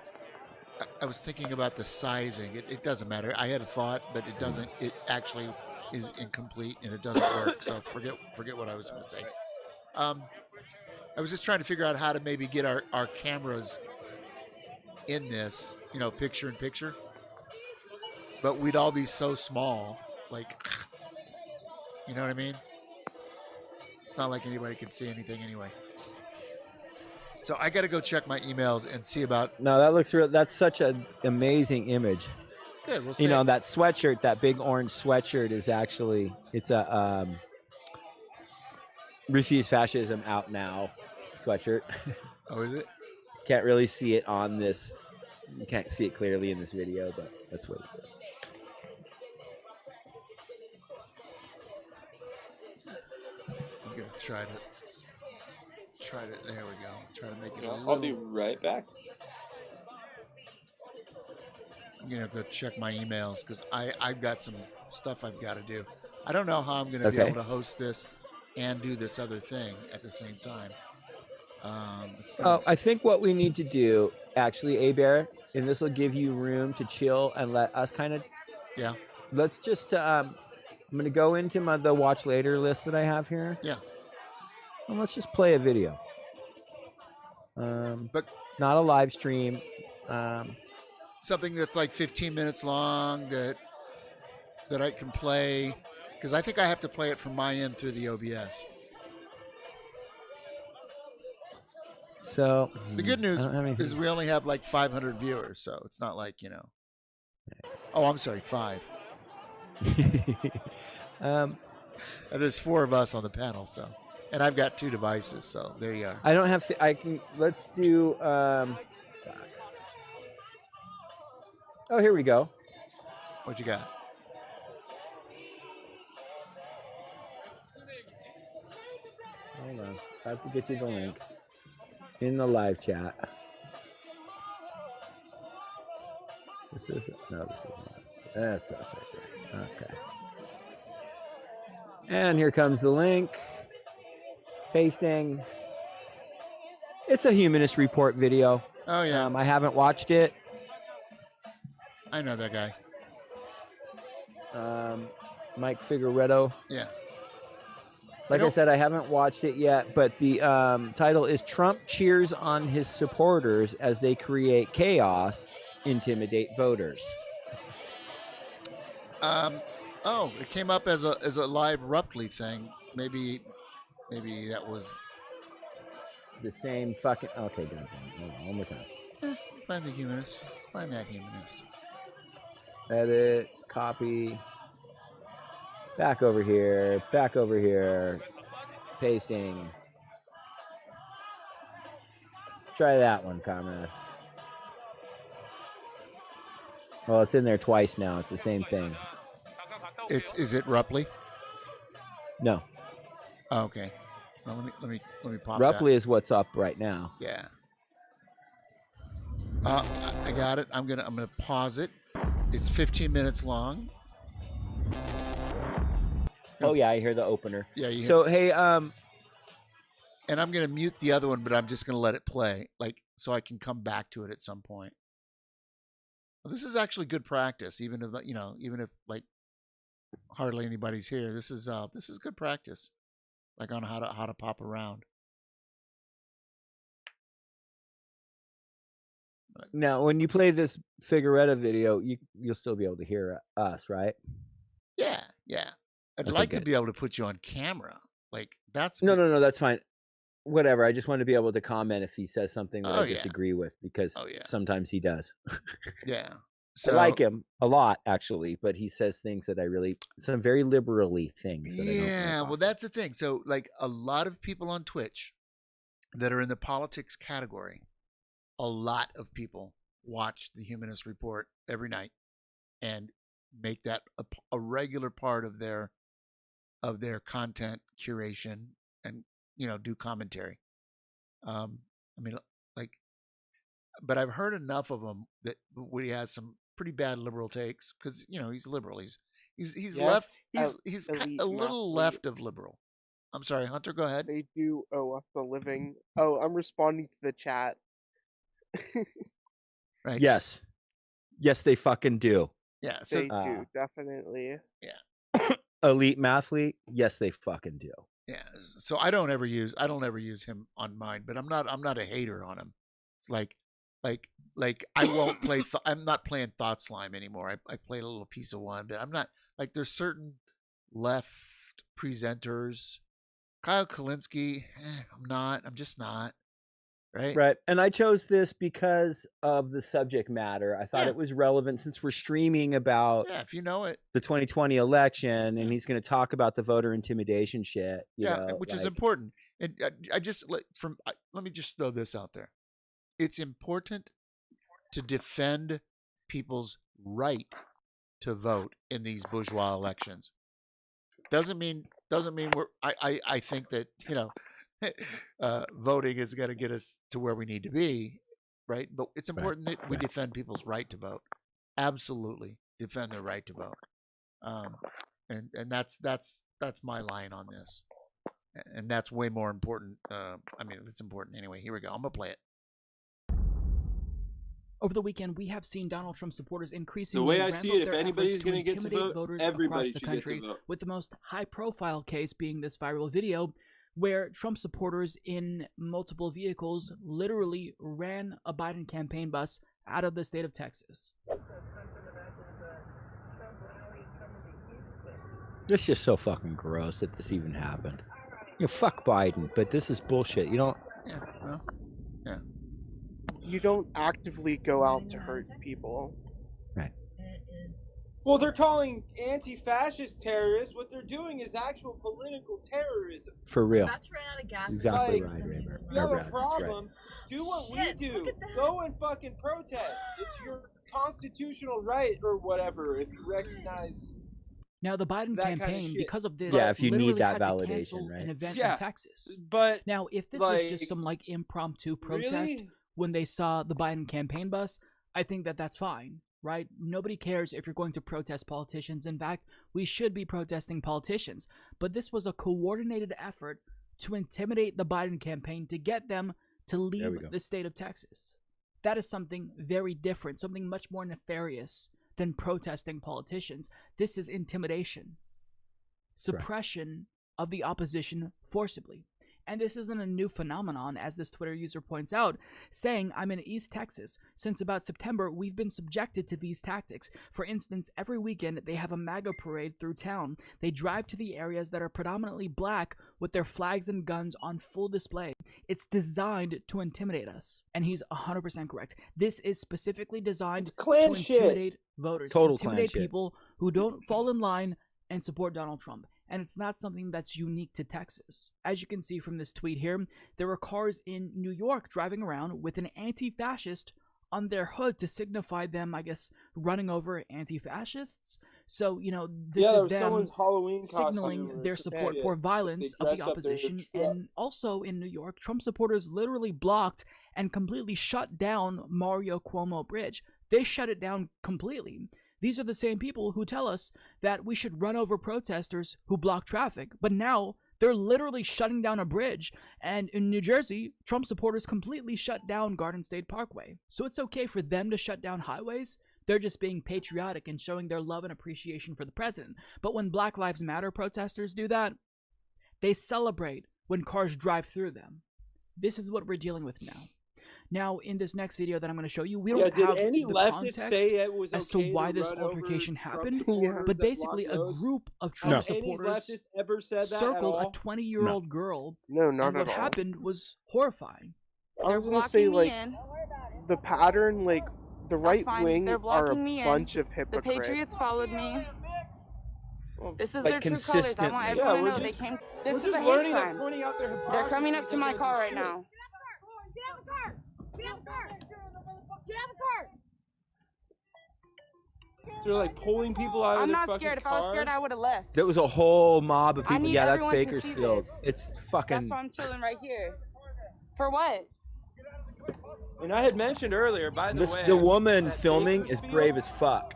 about the sizing. It doesn't matter. I had a thought, but it doesn't. It actually is incomplete and it doesn't work. So forget what I was going to say. I was just trying to figure out how to maybe get our cameras in this, picture in picture. But we'd all be so small, like, you know what I mean? It's not like anybody can see anything anyway. So I got to go check my emails and see about. No, that looks real. That's such an amazing image. Good. We'll see. That sweatshirt, that big orange sweatshirt is actually, it's a Refuse Fascism Out Now sweatshirt. Oh, is it? Can't really see it on this. You can't see it clearly in this video, but that's what it is. I'm going to try to. There we go. Try to make it a little. I'll be right back. I'm gonna go check my emails because I've got some stuff I've got to do. I don't know how I'm gonna be able to host this and do this other thing at the same time. I think what we need to do, actually, A-Bear, and this will give you room to chill and let us kind of. Yeah. Let's just. I'm gonna go into the watch later list that I have here. Yeah. And let's just play a video. But not a live stream. Something that's like 15 minutes long that I can play, because I think I have to play it from my end through the OBS. So the good news is we only have like 500 viewers, so it's not like Oh, I'm sorry, 5. And there's 4 of us on the panel, so. And I've got 2 devices, so there you are. I don't have to. I can. Let's do. Oh, here we go. What you got? Hold on. I have to get you the link in the live chat. This is no. This is not. That's us right there. Okay. And here comes the link. Pasting. It's a Humanist Report video. Oh yeah. I haven't watched it. I know that guy. Mike Figueredo. Yeah. Like I said, I haven't watched it yet, but the title is Trump Cheers on His Supporters as They Create Chaos, Intimidate Voters. Oh, it came up as a live Ruptly thing. Maybe that was the same fucking. Okay, done. One more time. Find the humanist. Find that humanist. Edit. Copy. Back over here. Back over here. Pasting. Try that one, comrade. Well, it's in there twice now. It's the same thing. Is it Rupley? No. Oh, okay. Well, let me pop Rupley that. is what's up right now. Yeah. I got it. I'm gonna pause it. It's 15 minutes long. Oh yeah, I hear the opener. Yeah. You hear so hey, and I'm gonna mute the other one, but I'm just gonna let it play, like, so I can come back to it at some point. Well, this is actually good practice, even if like hardly anybody's here. This is good practice, like on how to pop around. Now, when you play this Figueretta video, you'll still be able to hear us, right? Yeah. I'd like to be able to put you on camera. Like that's no, that's fine. Whatever. I just want to be able to comment if he says something that I yeah. disagree with, because sometimes he does. Yeah. I like him a lot, actually, but he says things that some very liberally things. That Yeah, well, that's the thing. So, like, a lot of people on Twitch that are in the politics category, a lot of people watch the Humanist Report every night and make that a regular part of their content curation, and do commentary. I mean, like, but I've heard enough of them that he has some pretty bad liberal takes, because he's liberal. He's left. He's a little left of liberal. I'm sorry, Hunter. Go ahead. They do owe us a living. Oh, I'm responding to the chat. Right. Yes, they fucking do. Yeah, so they do, definitely. Yeah. Elite mathlete. Yes, they fucking do. Yeah. So I don't ever use him on mine, but I'm not a hater on him. It's like I won't play. I'm not playing Thought Slime anymore. I played a little piece of one, but I'm not, like, there's certain left presenters. Kyle Kalinske, I'm just not. Right. And I chose this because of the subject matter. I thought it was relevant, since we're streaming about if you know it, the 2020 election, and he's going to talk about the voter intimidation shit. Which is important. And let me just throw this out there. It's important to defend people's right to vote in these bourgeois elections. Doesn't mean I think that voting is going to get us to where we need to be, right? But it's important that we defend people's right to vote. Absolutely defend their right to vote. And that's my line on this, and that's way more important. It's important anyway. Here we go. I'm gonna play it. Over the weekend, we have seen Donald Trump supporters increasingly the way I see it, if anybody's going to get to vote, voters everybody across the should country, get to vote. with the most high-profile case being this viral video where Trump supporters in multiple vehicles literally ran a Biden campaign bus out of the state of Texas. It's just so fucking gross that this even happened. Fuck Biden, but this is bullshit. You don't. Yeah. Well, yeah. You don't actively go out to hurt people. Right. Well, they're calling anti-fascist terrorists. What they're doing is actual political terrorism. For real. That's ran out of gas. Exactly Like, right, you have a problem, do what we do. Go and fucking protest. It's your constitutional right or whatever if you recognize. Now, the Biden that campaign, kind of because of this, if you need that had to validation, cancel right? an event Yeah, in Texas. But now, if this was just some impromptu protest really? when they saw the Biden campaign bus, I think that's fine, right? Nobody cares if you're going to protest politicians. In fact, we should be protesting politicians. But this was a coordinated effort to intimidate the Biden campaign to get them to leave the state of Texas. That is something very different, something much more nefarious than protesting politicians. This is intimidation, suppression of the opposition forcibly. And this isn't a new phenomenon, as this Twitter user points out, saying, I'm in East Texas. Since about September, we've been subjected to these tactics. For instance, every weekend, they have a MAGA parade through town. They drive to the areas that are predominantly black with their flags and guns on full display. It's designed to intimidate us. And he's 100% correct. This is specifically designed to intimidate voters. Total intimidate clan people who don't fall in line and support Donald Trump. And it's not something that's unique to Texas. As you can see from this tweet here, there were cars in New York driving around with an anti-fascist on their hood to signify them, I guess, running over anti-fascists. So, you know, this is them someone's Halloween signaling costume their support for violence of the opposition. And also in New York, Trump supporters literally blocked and completely shut down Mario Cuomo Bridge. They shut it down completely. These are the same people who tell us that we should run over protesters who block traffic, but now they're literally shutting down a bridge. And in New Jersey, Trump supporters completely shut down Garden State Parkway. So it's okay for them to shut down highways. They're just being patriotic and showing their love and appreciation for the president. But when Black Lives Matter protesters do that, they celebrate when cars drive through them. This is what we're dealing with now. Now, in this next video that I'm going to show you, we don't have any the leftist context say it was as to okay why to this run altercation over happened, Trump but basically a group of Trump supporters leftist ever said that circled at a all? 20-year-old girl, No, not and what at all. happened was horrifying. I was gonna say, like, the pattern, like, the right wing They're are a blocking me bunch in. of The hypocrites. Patriots followed me. This is Like their true colors. I want everyone to know they came. This is a hate crime. Pointing out their They're coming up hypocrisy to my so car they right do now. Get out of the car! Get out of the car! Get out of the car! They're like pulling people out of I'm their not fucking scared. If I was scared, I would have left. There was a whole mob of I people. need Yeah, that's everyone to see Bakersfield. this. It's fucking. That's why I'm chilling right here. For what? And I had mentioned earlier, by the way, The woman filming is Bakersfield- brave as fuck.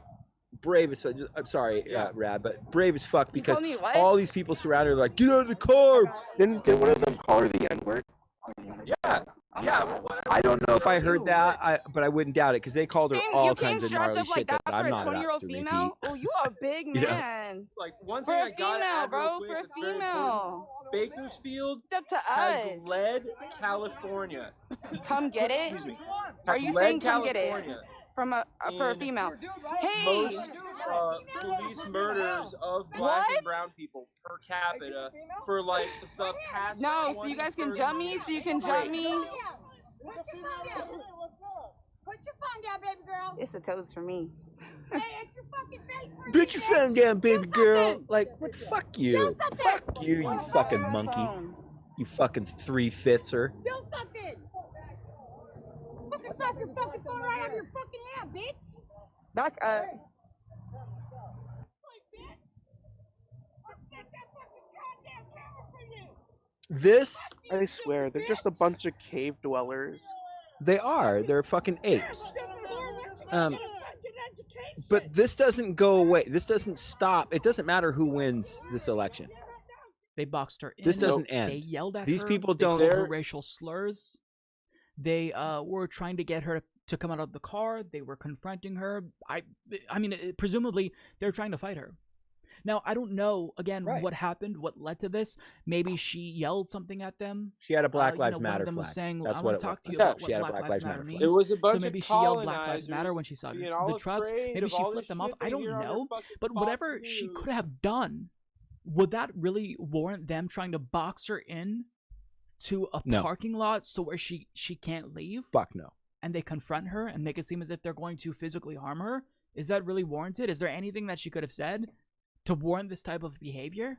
Brave as fuck. I'm sorry, Rad, but brave as fuck because told me what? all these people surrounded her like, get out of the car. Did one of them call her the N-word? Yeah. I don't know if I heard that, but I wouldn't doubt it because they called her all You came kinds of strapped gnarly up shit like that that for I'm a not about 20-year-old to repeat. female? Oh, you are a big You know? man. Like one For thing a I gotta female, add real bro. quick For a that's very female. important. Bakersfield It's up to has us. led California. Come get it? Excuse me. Are Has you led saying come get it? California For a in female. Hey! most police murders of black What? and brown people per capita for like the past. No, so you guys can jump me? So you can jump me? Put your phone down, baby girl. It's a toast for me. Hey, it's your fucking face. Bitch, you phone down, baby girl. something. Like, what? Fuck you. Fuck you, you fucking monkey. You fucking 3/5er. Do something. Fucking stop your fucking phone right out of your fucking hand, bitch. Back up. This, I swear, they're just a bunch of cave dwellers. they are. They're fucking apes. But this doesn't go away. This doesn't stop. It doesn't matter who wins this election. They boxed her in. This doesn't end. They yelled at These her. people They don't. called her racial slurs. They were trying to get her to come out of the car. They were confronting her. I mean, presumably they're trying to fight her. Now, I don't know, again, what happened, what led to this. Maybe she yelled something at them. She had a Black Lives one Matter of them was flag. saying, That's I what want it to talk was. to you Yeah, about she had what a Black Lives Matter means. It was a bunch so maybe of she yelled Black Lives colonizers Matter when she saw being all the trucks. afraid Maybe of she all flipped this them off. shit I they don't hear on their know. fucking But Fox whatever she News. could have done, would that really warrant them trying to box her in to a No. parking lot so where she can't leave? Fuck no. And they confront her and make it seem as if they're going to physically harm her? Is that really warranted? Is there anything that she could have said to warrant this type of behavior?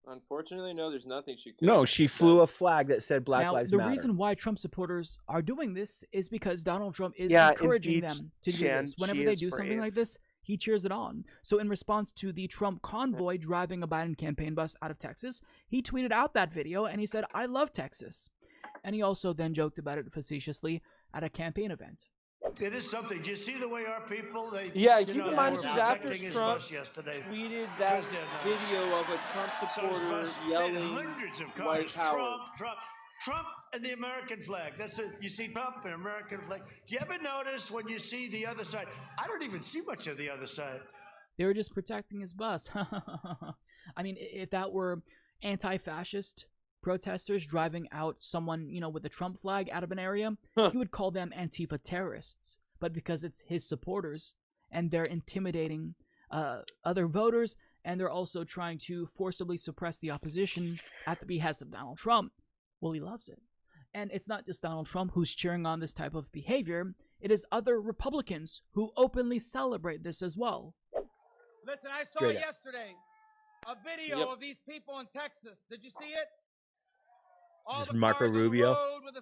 Unfortunately, no. There's nothing she could. No, she flew a flag that said Black Now, Lives the Matter. reason why Trump supporters are doing this is because Donald Trump is Yeah, encouraging indeed, them to do Shan, this. Whenever she they is do something brave. like this, he cheers it on. So in response to the Trump convoy driving a Biden campaign bus out of Texas, he tweeted out that video and he said, "I love Texas." And he also then joked about it facetiously at a campaign event. It is something. Do you see the way our people? Yeah, keep in mind were this was after protecting his Trump bus yesterday. tweeted that Because they're nice. video of a Trump So his supporter bus- yelling and hundreds of white cars. power. Trump, and the American flag. That's it. You see Trump and American flag. Do you ever notice when you see the other side? I don't even see much of the other side. They were just protecting his bus. I mean, if that were anti-fascist protesters driving out someone, with the Trump flag out of an area, he would call them Antifa terrorists. But because it's his supporters and they're intimidating other voters and they're also trying to forcibly suppress the opposition at the behest of Donald Trump, well, he loves it. And it's not just Donald Trump who's cheering on this type of behavior. It is other Republicans who openly celebrate this as well. Listen, I saw Straight up. yesterday a video of these people in Texas. Did you see it? All Just the Marco cars on the Rubio? road with the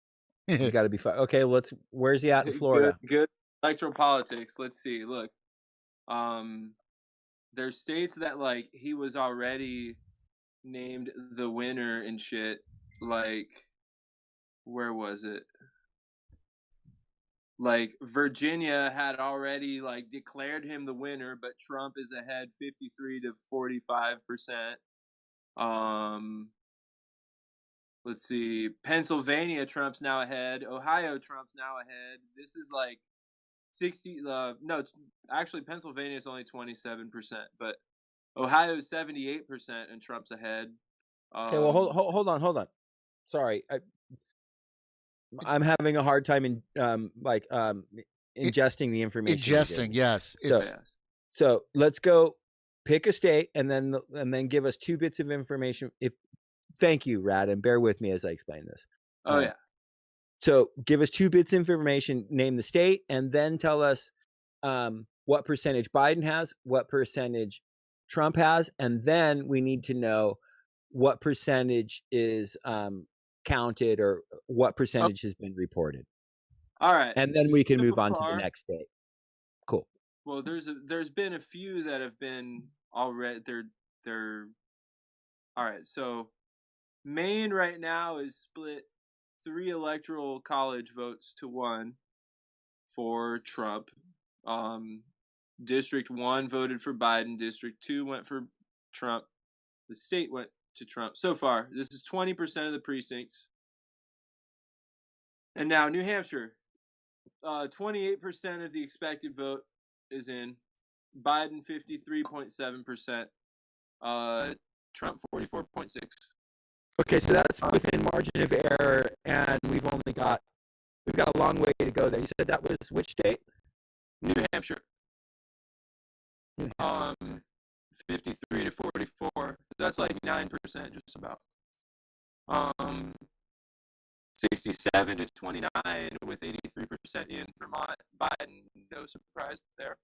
He's got to be fine. Okay, where's he at in Florida? Good electoral politics. Let's see. Look, there's states that like he was already named the winner and shit. Like, where was it? like Virginia had already like declared him the winner, but Trump is ahead 53 to 45%. Let's see, Pennsylvania, Trump's now ahead. Ohio, Trump's now ahead. This is like 60. No, actually, Pennsylvania is only 27%, but Ohio is 78%, and Trump's ahead. Okay, well, hold on. Sorry, I'm having a hard time in ingesting the information. Ingesting, yes. So let's go pick a state and then give us 2 bits of information. Thank you, Rad, and bear with me as I explain this. Oh yeah. So give us 2 bits of information, name the state, and then tell us what percentage Biden has, what percentage Trump has, and then we need to know what percentage is counted or what percentage has been reported. All right. And then we can move on to the next state. Cool. Well, there's been a few that have been already. They're all right. So Maine right now is split 3 electoral college votes to 1 for Trump. District 1 voted for Biden. District 2 went for Trump. The state went to Trump. So far, this is 20% of the precincts. And now New Hampshire, 28% of the expected vote is in. Biden 53.7%. Trump 44.6%. Okay, so that's within margin of error, and we've got a long way to go there. You said that was which state? New Hampshire. 53 to 44. That's like 9%, just about. 67 to 29 with 83% in Vermont. Biden, no surprise there.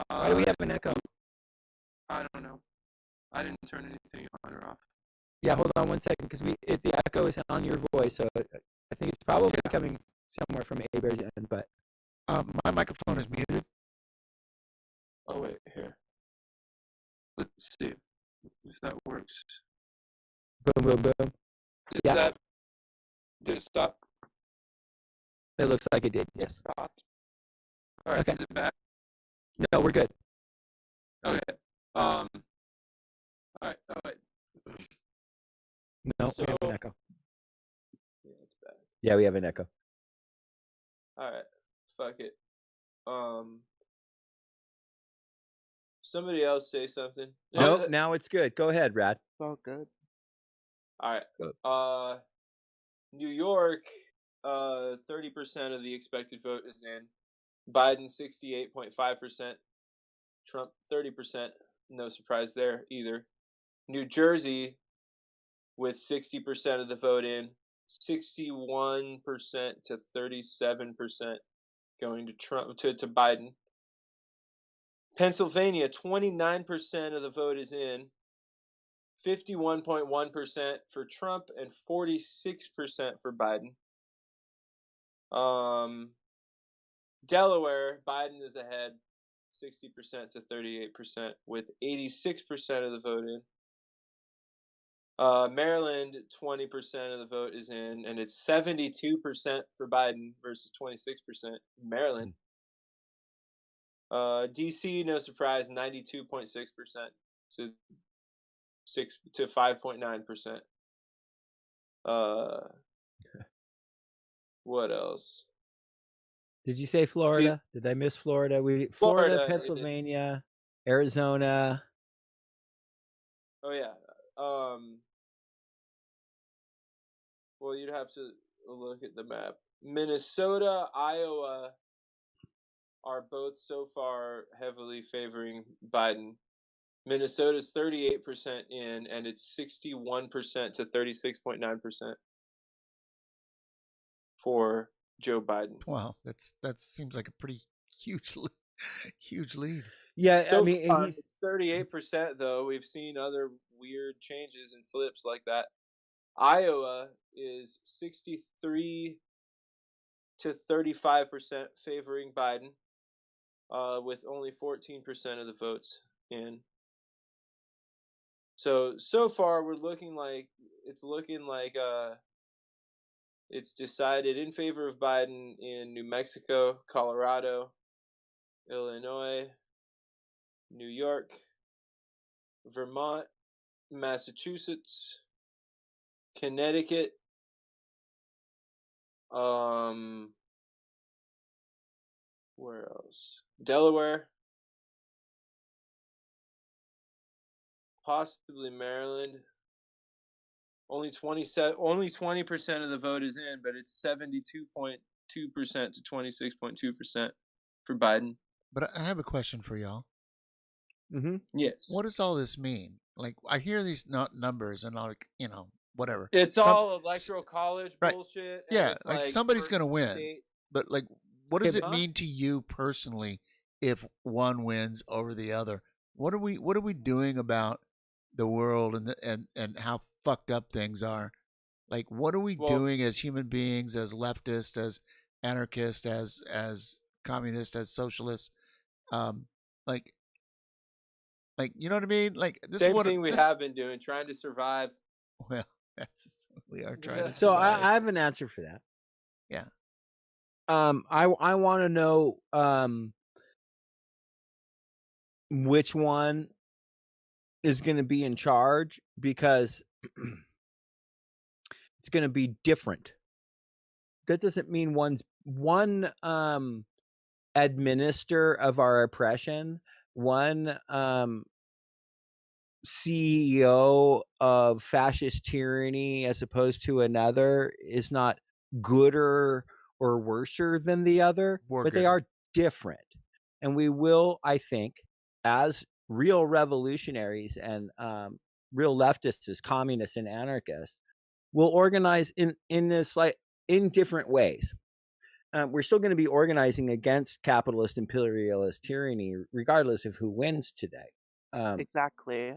Why do we have an echo? I don't know. I didn't turn anything on or off. Yeah, hold on 1 second, because the echo is on your voice, so I think it's probably coming somewhere from A-Bear's end, but my microphone is muted. Oh wait, here. Let's see if that works. Boom, boom, boom. Did it stop? It looks like it did. Yes. Stopped. All right. Okay. Is it back? No, we're good. Okay. All right. Oh wait. No, we have an echo. Yeah, it's bad. Yeah, we have an echo. All right. Fuck it. Somebody else say something. No, now it's good. Go ahead, Rad. Oh, good. All right. New York, 30% of the expected vote is in. Biden 68.5%. Trump 30%. No surprise there either. New Jersey, with 60% of the vote in, 61% to 37% going to Trump to Biden. Pennsylvania, 29% of the vote is in, 51.1% for Trump and 46% for Biden. Delaware, Biden is ahead, 60% to 38% with 86% of the vote in. Maryland, 20% of the vote is in, and it's 72% for Biden versus 26% Maryland. DC, no surprise, 92.6% to 5.9%. What else? Did you say Florida? Did I miss Florida? Florida, Pennsylvania, Arizona. Oh yeah. Well, you'd have to look at the map. Minnesota, Iowa are both so far heavily favoring Biden. Minnesota's 38% in, and it's 61% to 36.9% for Joe Biden. Wow, that seems like a pretty huge lead. Yeah, so I mean, far, it's 38% though. We've seen other weird changes and flips like that. Iowa is 63 to 35% favoring Biden, with only 14% of the votes in. So far, it's looking like It's decided in favor of Biden in New Mexico, Colorado, Illinois, New York, Vermont, Massachusetts, Connecticut, where else? Delaware, possibly Maryland. Only 20% of the vote is in, but it's 72.2% to 26.2% for Biden. But I have a question for y'all. Mm-hmm. Yes. What does all this mean? Like, I hear these numbers and like, whatever. It's all electoral college right. bullshit. Yeah, and it's like somebody's for gonna win. state. But like, what does it Huh? mean to you personally if one wins over the other? What are we doing about the world and how fucked up things are? Like, what are we doing as human beings, as leftists, as anarchists, as communists, as socialists? Like, you know what I mean? Like, this Same is what thing we have been doing, trying to survive. Well, we are trying to. So survive. I have an answer for that. Yeah. I want to know which one is going to be in charge, because it's going to be different. That doesn't mean one administrator of our oppression, one CEO of fascist tyranny as opposed to another is not gooder or worser than the other, but they are different. And we will, I think, as real revolutionaries and real leftists, as communists and anarchists, will organize in different ways. We're still going to be organizing against capitalist imperialist tyranny, regardless of who wins today. Exactly.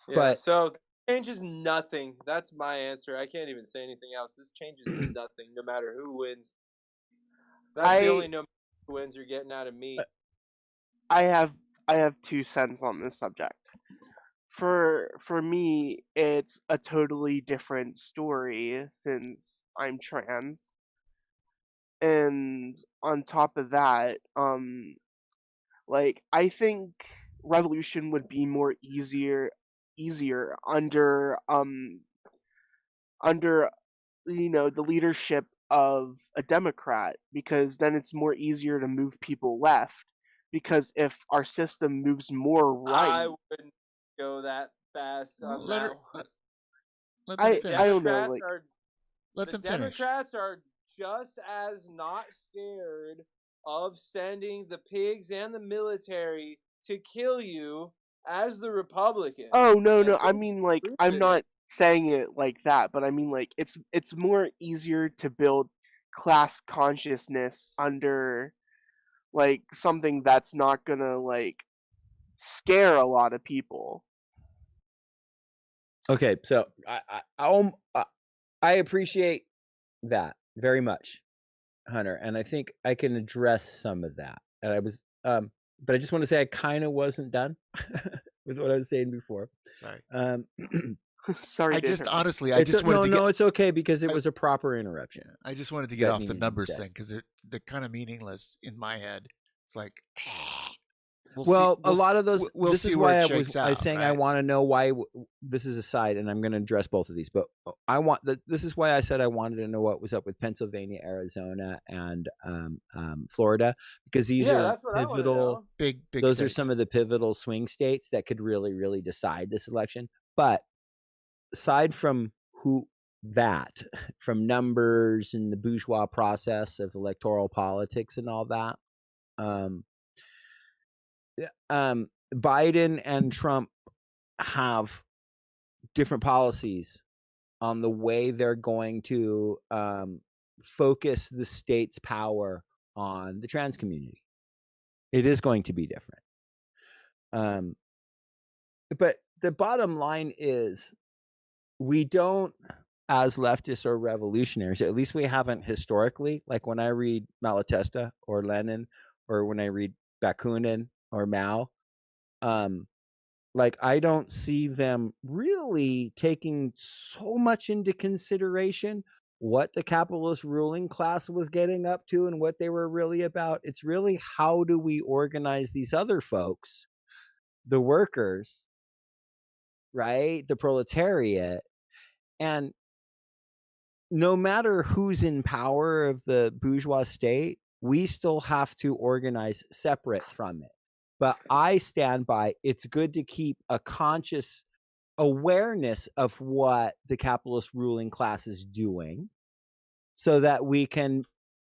Yeah, but so changes nothing. That's my answer. I can't even say anything else. This changes nothing, no matter who wins. That's the only no matter who wins you're getting out of me. I have 2 cents on this subject. For me, it's a totally different story since I'm trans. And on top of that, like, I think revolution would be more easier under the leadership of a Democrat, because then it's more easier to move people left, because if our system moves more right, I wouldn't go that fast on that one. I don't know. Like, let them finish. Democrats are just as not scared of sending the pigs and the military to kill you as the Republicans. Oh no! I mean, like, I'm not saying it like that, but I mean, like, it's more easier to build class consciousness under like something that's not gonna like scare a lot of people. Okay, so I appreciate that very much, Hunter, and I think I can address some of that. And I was, but I just want to say I kind of wasn't done with what I was saying before. Sorry. Sorry. I just honestly, I just wanted to no, it's okay because it was a proper interruption. I just wanted to get off the numbers thing because they're kind of meaningless in my head. It's like, a lot of those. We'll this see is where why it I shakes was out, saying right? I want to know why. This is a side, and I'm going to address both of these. But this is why I said I wanted to know what was up with Pennsylvania, Arizona, and Florida, because these are pivotal. Big. Those states. are some of the pivotal swing states that could really, really decide this election. But aside from from numbers and the bourgeois process of electoral politics and all that, Biden and Trump have different policies on the way they're going to focus the state's power on the trans community. It is going to be different. But the bottom line is, we don't, as leftists or revolutionaries, at least we haven't historically, like when I read Malatesta or Lenin, or when I read Bakunin or Mao, like, I don't see them really taking so much into consideration what the capitalist ruling class was getting up to and what they were really about. It's really, how do we organize these other folks, the workers, right? The proletariat. And no matter who's in power of the bourgeois state, we still have to organize separate from it. But I stand by, it's good to keep a conscious awareness of what the capitalist ruling class is doing, so that we can,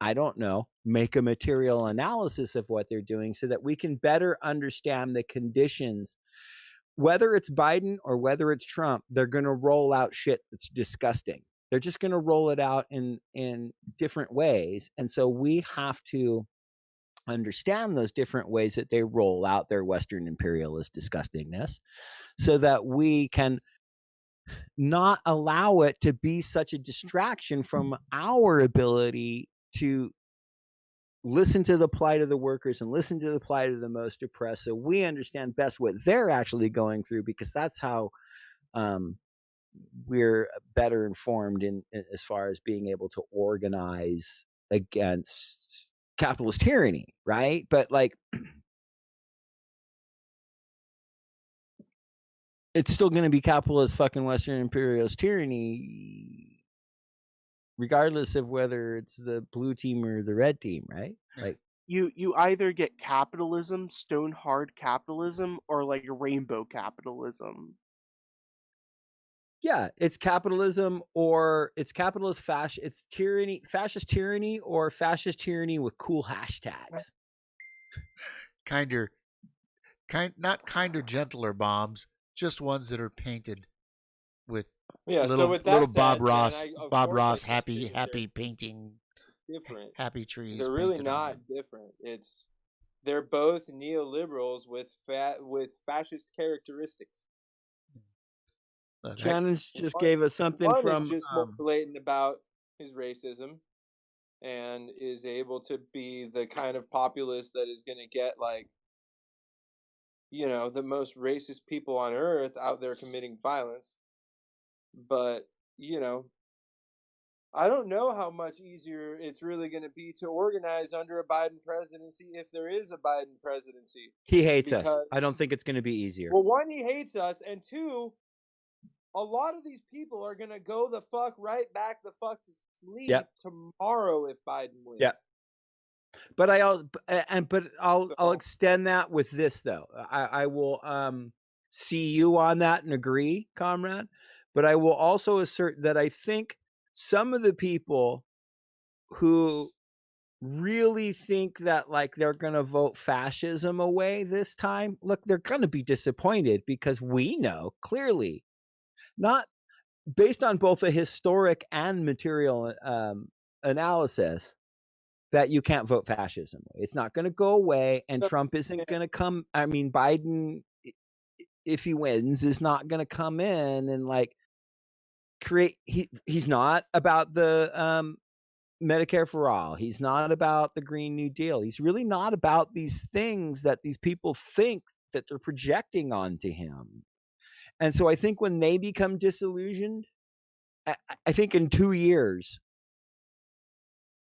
I don't know, make a material analysis of what they're doing, so that we can better understand the conditions. Whether it's Biden or whether it's Trump, they're going to roll out shit that's disgusting. They're just going to roll it out in different ways. And so we have to understand those different ways that they roll out their Western imperialist disgustingness, so that we can not allow it to be such a distraction from our ability to listen to the plight of the workers and listen to the plight of the most oppressed, so we understand best what they're actually going through, because that's how we're better informed in as far as being able to organize against capitalist tyranny, right? But like, it's still going to be capitalist fucking Western imperialist tyranny, regardless of whether it's the blue team or the red team, right? Like, you either get capitalism, stone hard capitalism, or like rainbow capitalism. Yeah, it's capitalism, or it's capitalist it's tyranny, fascist tyranny, or fascist tyranny with cool hashtags. Not kinder, gentler bombs, just ones that are painted with so little with that Bob said, Ross, of Bob course I Ross, think happy painting, different. happy trees. They're really painted on them. not different. They're both neoliberals with fascist characteristics. Shannon's just gave us something One from is just more blatant about his racism, and is able to be the kind of populist that is going to get, like, you know, the most racist people on earth out there committing violence. But, you know, I don't know how much easier it's really going to be to organize under a Biden presidency, if there is a Biden presidency. He hates us. I don't think it's going to be easier. Well, one, he hates us, and two, a lot of these people are going to go the fuck right back the fuck to sleep tomorrow if Biden wins. Yeah. But I'll extend that with this, though. I will see you on that and agree, comrade. But I will also assert that I think some of the people who really think that, like, they're going to vote fascism away this time, look, they're going to be disappointed, because we know clearly, not based on both a historic and material analysis, that you can't vote fascism away. It's not going to go away, and Trump isn't going to come. I mean, Biden, if he wins, is not going to come in and like create. He's not about the Medicare for all. He's not about the Green New Deal. He's really not about these things that these people think that they're projecting onto him. And so I think when they become disillusioned, I think in 2 years,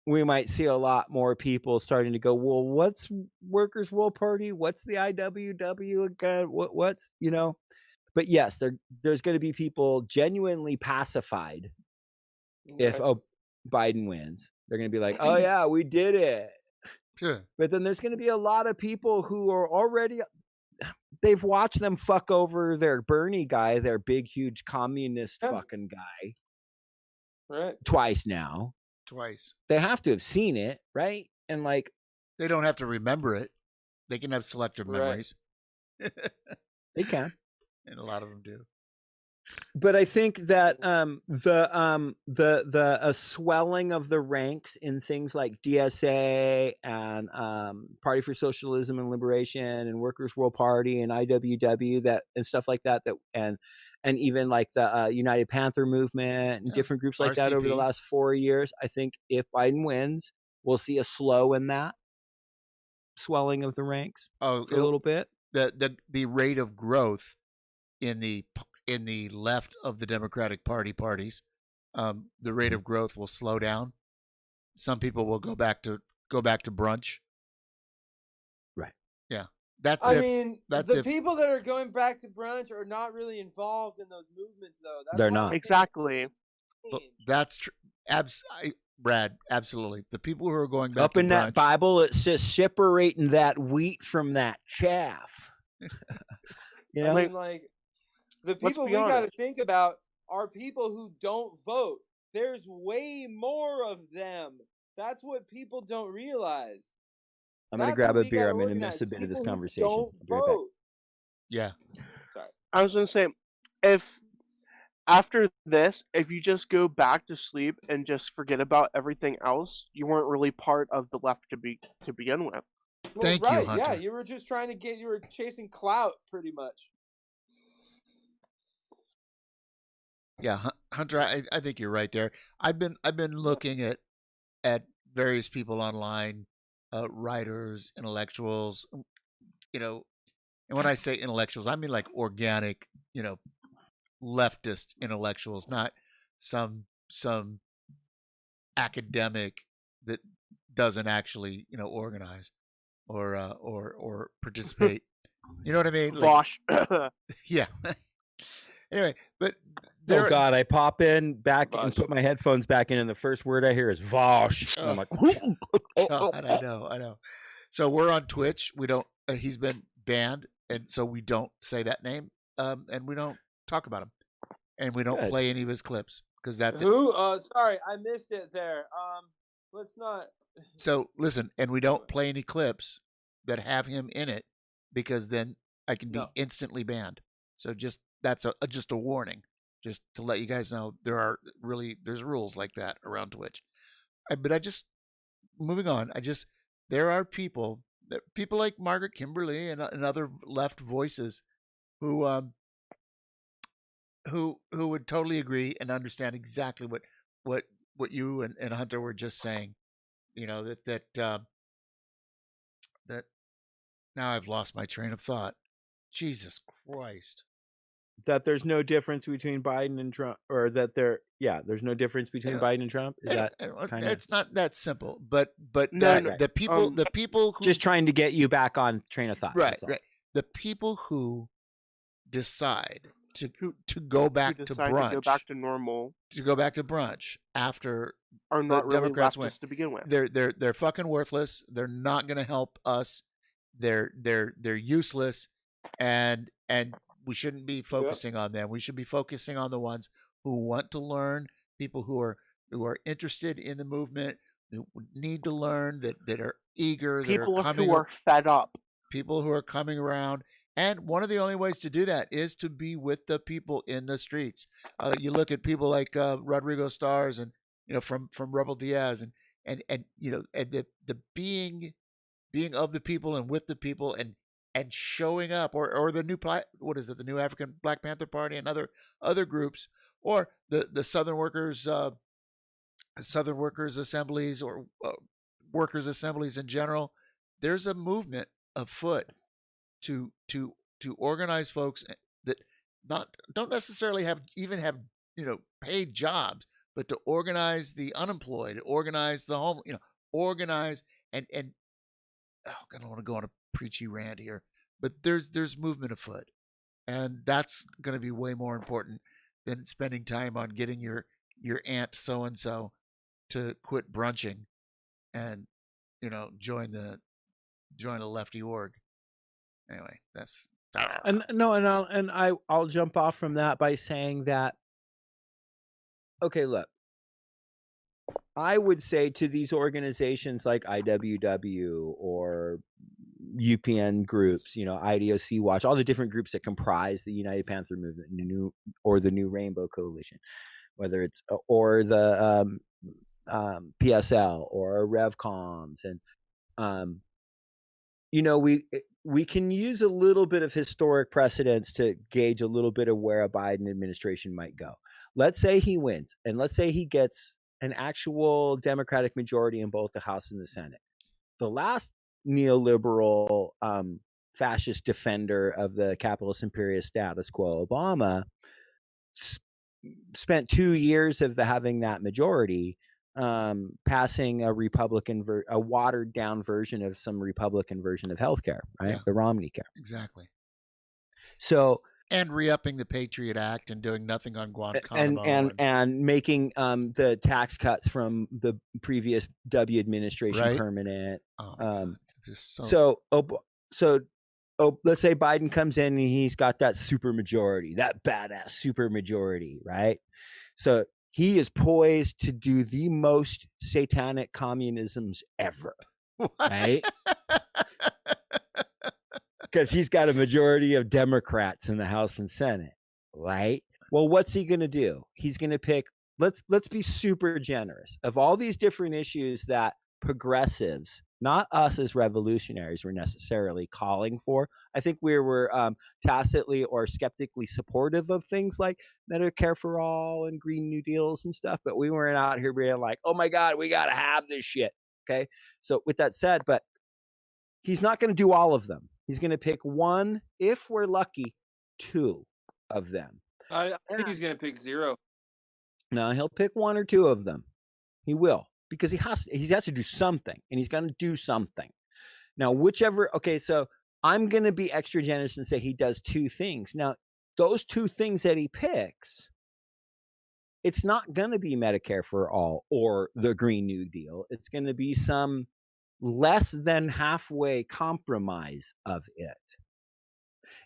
we might see a lot more people starting to go, well, what's Workers' World Party? What's the IWW again? What's, you know? But yes, there's going to be people genuinely pacified if Biden wins. They're going to be like, oh yeah, we did it. Sure. But then there's going to be a lot of people who are already, they've watched them fuck over their Bernie guy, their big, huge communist fucking guy. Right. Twice now. They have to have seen it, right? And like, they don't have to remember it. They can have selective memories. They can. And a lot of them do. But I think that the swelling of the ranks in things like DSA and Party for Socialism and Liberation and Workers' World Party and IWW and stuff like that and even like the United Panther movement and different groups like that over the last 4 years. I think if Biden wins, we'll see a slow in that swelling of the ranks for a little bit. The rate of growth in the left of the Democratic Party parties the rate of growth will slow down. Some people will go back to brunch. Right. Yeah. The people that are going back to brunch are not really involved in those movements, though. They're not. Exactly. That's true. Brad, absolutely. The people who are going back up to in brunch, that Bible, it says separating that wheat from that chaff. You know, I mean, like, the people we got to think about are people who don't vote. There's way more of them. That's what people don't realize. I'm going to grab a beer. I'm going to miss a bit of this conversation. Don't vote. Yeah. Sorry. I was going to say, if after this, if you just go back to sleep and just forget about everything else, you weren't really part of the left to begin with. Well, Thank you, Hunter. Yeah, you were just you were chasing clout, pretty much. Yeah, Hunter, I think you're right there. I've been looking at various people online, writers, intellectuals, and when I say intellectuals, I mean like organic, leftist intellectuals, not some academic that doesn't actually, organize or participate. You know what I mean? Bosh. Yeah. Anyway, but oh God, I pop in back and put my headphones back in, and the first word I hear is Vosh. And I'm like, God, I know. So we're on Twitch. We don't. He's been banned, and so we don't say that name, and we don't talk about him, and we don't play any of his clips because that's who. Sorry, I missed it there. Let's not. So listen, and we don't play any clips that have him in it because then I can be instantly banned. So that's just a warning, just to let you guys know there's rules like that around Twitch. But moving on. There are people like Margaret Kimberly and other left voices who would totally agree and understand exactly what you and Hunter were just saying. That now I've lost my train of thought. Jesus Christ. That there's no difference between Biden and Trump, or that there's no difference between Biden and Trump. Is that kind of? It's not that simple, but No. the people who just trying to get you back on train of thought. Right. The people who decide to go back to brunch, to go back to normal, to go back to brunch after are not the really Democrats leftists to begin with. They're fucking worthless. They're not going to help us. They're useless, and we shouldn't be focusing on them. We should be focusing on the ones who want to learn, people who are interested in the movement, who need to learn, that are eager, people who are fed up, people who are coming around. And one of the only ways to do that is to be with the people in the streets. You look at people like Rodrigo Stars and from Rebel Diaz and the being of the people and with the people and showing up, or the new the New African Black Panther Party and other groups, or the Southern Workers Assemblies, or workers assemblies in general. There's a movement afoot to organize folks that don't necessarily have paid jobs, but to organize the unemployed, organize the home, organize and I don't want to go on a preachy rant here, but there's movement afoot, and that's going to be way more important than spending time on getting your aunt so and so to quit brunching and join a lefty org. Anyway, that's I'll jump off from that by saying that, okay, look, I would say to these organizations like IWW or UPN groups, IDOC Watch, all the different groups that comprise the United Panther Movement, the New Rainbow Coalition, whether it's or the PSL or RevComs, and we can use a little bit of historic precedents to gauge a little bit of where a Biden administration might go. Let's say he wins, and let's say he gets an actual Democratic majority in both the House and the Senate. The last neoliberal fascist defender of the capitalist imperialist status quo, Obama, spent 2 years of having that majority, passing a a watered down version of some Republican version of healthcare, right? Yeah. The Romney care. Exactly. So, and re-upping the Patriot Act and doing nothing on Guantanamo and making the tax cuts from the previous W administration permanent. So let's say Biden comes in and he's got that super majority, that badass super majority, right? So he is poised to do the most satanic communisms ever, right? Because he's got a majority of Democrats in the House and Senate, right? Well, what's he going to do? He's going to pick, let's be super generous. Of all these different issues that progressives, not us as revolutionaries, were necessarily calling for, I think we were tacitly or skeptically supportive of things like Medicare for all and Green New Deals and stuff, but we weren't out here being like, oh my God, we got to have this shit, okay? So with that said, but he's not going to do all of them. He's going to pick one, if we're lucky, 2 of them. I think he's going to pick 0. No, he'll pick 1 or 2 of them. He will, because he has to do something, and he's going to do something. Now, okay, so I'm going to be extra generous and say he does 2 things. Now, those 2 things that he picks, it's not going to be Medicare for all or the Green New Deal. It's going to be some less than halfway compromise of it.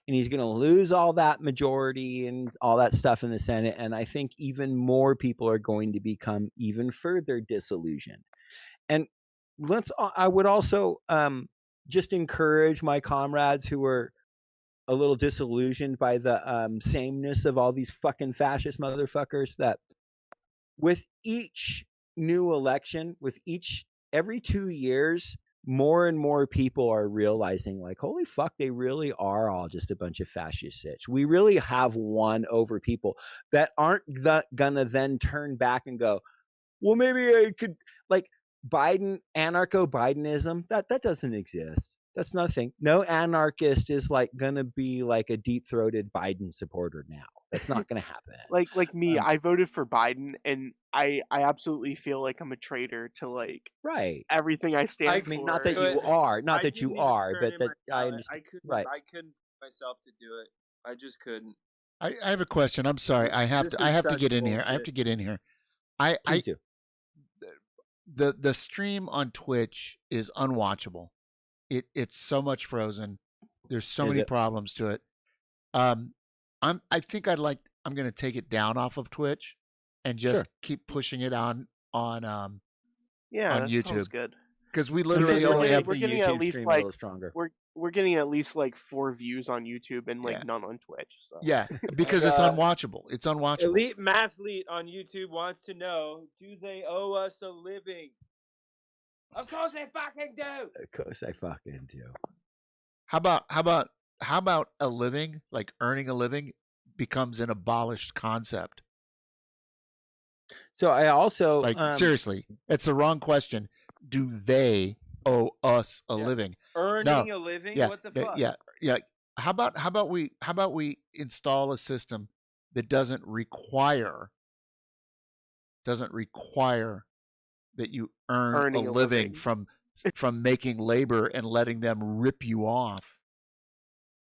And he's going to lose all that majority and all that stuff in the Senate. And I think even more people are going to become even further disillusioned. And I would also just encourage my comrades who are a little disillusioned by the sameness of all these fucking fascist motherfuckers, that with each new election, every 2 years, more and more people are realizing, like, holy fuck, they really are all just a bunch of fascist shits. We really have won over people that aren't gonna then turn back and go, well, maybe I could, like, Biden, anarcho-Bidenism, that doesn't exist. That's not a thing. No anarchist is like gonna be like a deep-throated Biden supporter now. That's not gonna happen. Like me, I voted for Biden, and I absolutely feel like I'm a traitor to like everything I stand for. I mean, not that you are, but that I understand. I couldn't myself to do it. I just couldn't. I have a question. I'm sorry. I have to get in here. I have to get in here. Please do. The stream on Twitch is unwatchable. It's so much frozen. There's so many problems to it. I'm going to take it down off of Twitch and just keep pushing it on YouTube. Sounds good. Because we literally only have we're getting at least like we're getting at least like 4 views on YouTube and like none on Twitch. So. Yeah, because it's unwatchable. It's unwatchable. Elite Mathlete on YouTube wants to know: do they owe us a living? Of course they fucking do. Of course they fucking do. How about a living, like earning a living, becomes an abolished concept? So I also seriously, it's the wrong question. Do they owe us a living? Earning a living? Yeah, what the fuck? Yeah. How about we install a system that doesn't require that you earn a living from making labor and letting them rip you off,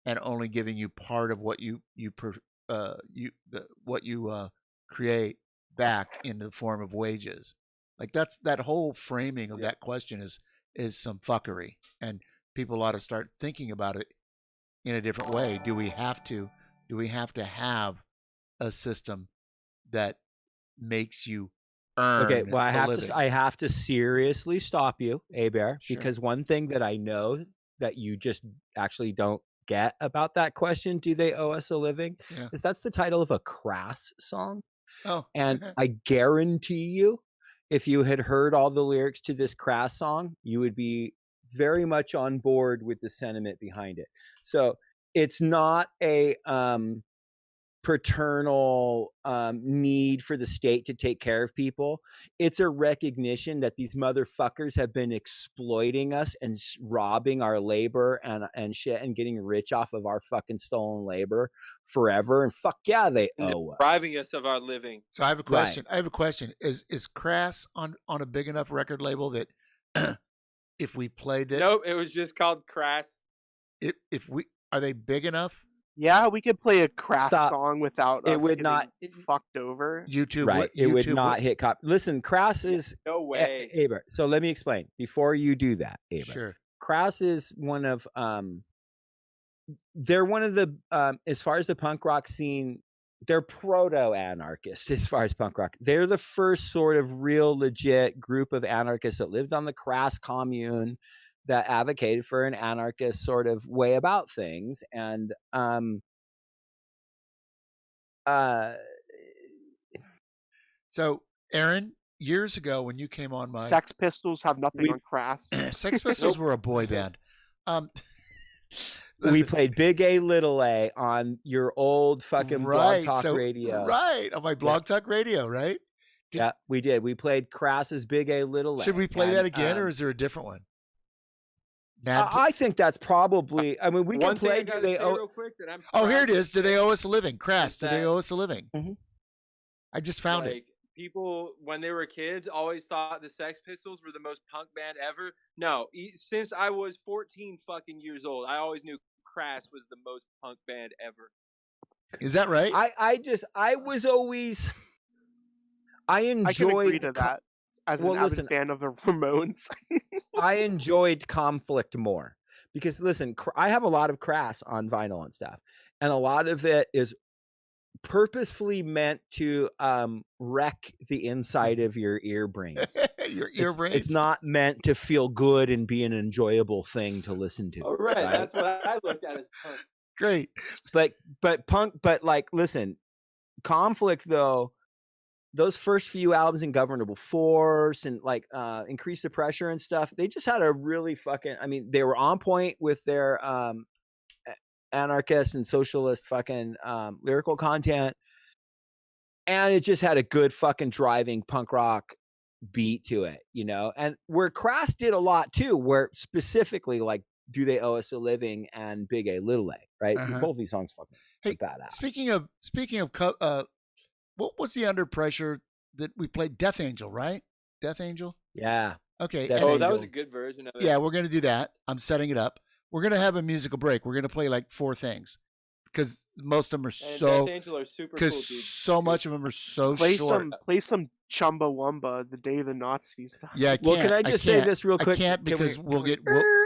and only giving you part of what you create back in the form of wages. Like that whole framing of that question is some fuckery, and people ought to start thinking about it in a different way. Do we have to have a system that makes you earn? Okay, well, I have to seriously stop you, Bear, because one thing that I know that you just actually don't get about that question, do they owe us a living, is that's the title of a Crass song. Oh, and I guarantee you, if you had heard all the lyrics to this Crass song, you would be very much on board with the sentiment behind it. So it's not a paternal need for the state to take care of people. It's a recognition that these motherfuckers have been exploiting us and robbing our labor and shit and getting rich off of our fucking stolen labor forever. And fuck yeah, they owe us. Depriving us of our living. So I have a question. Right. I have a question. Is Crass on a big enough record label that if we played it? Nope, it was just called Crass. Are they big enough? Yeah, we could play a Crass song without it us would not fucked over. YouTube, right? It would not hit cop. Listen, Crass is no way. Aber. So let me explain before you do that. Aber. Sure. Crass is one of they're one of the as far as the punk rock scene, they're proto-anarchists as far as punk rock. They're the first sort of real legit group of anarchists that lived on the Crass commune, that advocated for an anarchist sort of way about things. And so Aaron, years ago when you came on my Sex Pistols have nothing on Crass. Sex Pistols were a boy band. We played Big A Little A on your old fucking Blog Talk Radio. Right, on my Blog Talk Radio, right? Yeah, we did. We played Crass's Big A Little A. Should we play that again, or is there a different one? I think that's probably. I mean, we can play. Real quick that here it is. Do they owe us a living? Crass. Do they owe us a living? Mm-hmm. I just found it. People, when they were kids, always thought the Sex Pistols were the most punk band ever. No, since I was 14 fucking years old, I always knew Crass was the most punk band ever. Is that right? I was always. I enjoyed I can agree to that. As an avid fan of the Ramones. I enjoyed Conflict more because, listen, I have a lot of Crass on vinyl and stuff, and a lot of it is purposefully meant to wreck the inside of your ear brains. Your ear brains? It's not meant to feel good and be an enjoyable thing to listen to. Oh, right. That's what I looked at as punk. Great. But punk, but like, listen, Conflict, though, those first few albums, Ungovernable Force and like Increase the Pressure and stuff, they just had a really fucking, I mean, they were on point with their anarchist and socialist fucking lyrical content. And it just had a good fucking driving punk rock beat to it, you know? And where Crass did a lot too, where specifically like Do They Owe Us a Living and Big A Little A, right? Both these songs fucking badass. Speaking of what was the Under Pressure that we played? Death Angel, right? Death Angel? Yeah. Okay. That was a good version of it. Yeah, we're going to do that. I'm setting it up. We're going to have a musical break. We're going to play like 4 things because most of them are Death Angel are super cool, dude. So much of them are so short. Play some Chumbawamba, The Day the Nazis died. Yeah, well, can I just say this real quick? I can't because we'll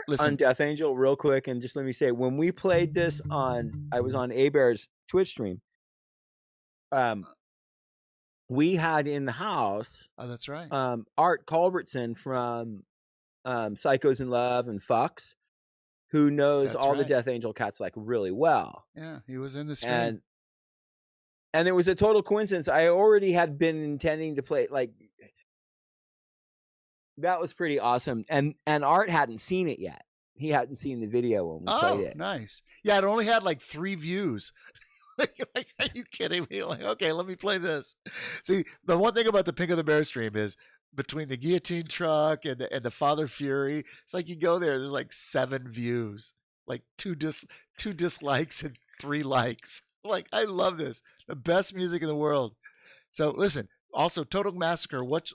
listen. On Death Angel real quick, and just let me say, when we played this I was on A-Bear's Twitch stream, we had in the house. Oh, that's right. Art Culbertson from Psychos in Love and Fucks, who knows all the Death Angel cats like really well. Yeah, he was in the stream. And it was a total coincidence. I already had been intending to play like that was pretty awesome. And Art hadn't seen it yet. He hadn't seen the video when we played it. Oh, nice. Yeah, it only had like 3 views. Like, are you kidding me? Like, okay, let me play this. See, the one thing about the Pink of the Bear stream is between the guillotine truck and the Father Fury, it's like you go there's like 7 views, like 2 dislikes and 3 likes. Like, I love this. The best music in the world. So listen, also Total Massacre, which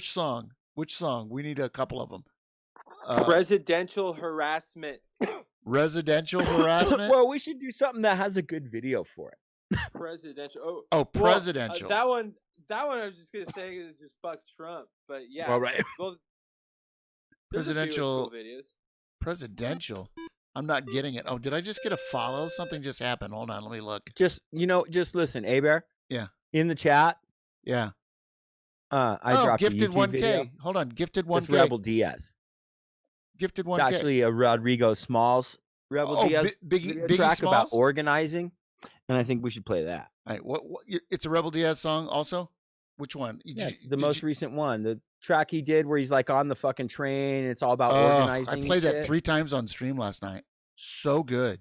song? Which song? We need a couple of them. Residential Harassment. Residential Harassment? Well, we should do something that has a good video for it. Presidential. Presidential. That one I was just gonna say is just fuck Trump, but yeah. All right. Well, presidential cool videos. Presidential. I'm not getting it. Oh, did I just get a follow? Something just happened. Hold on, let me look. Just listen, A-Bear. Yeah. In the chat. Yeah. I dropped Gifted a YouTube 1K. Video. Hold on, Gifted 1K. It's Rebel Diaz. Gifted 1K. It's actually a Rodrigo Smalls Rebel Diaz Biggie track Smalls? about organizing, and I think we should play that. All right, what it's a Rebel Diaz song also? Which one? Yeah, it's the most recent one. The track he did where he's like on the fucking train and it's all about organizing. I played that 3 times on stream last night. So good.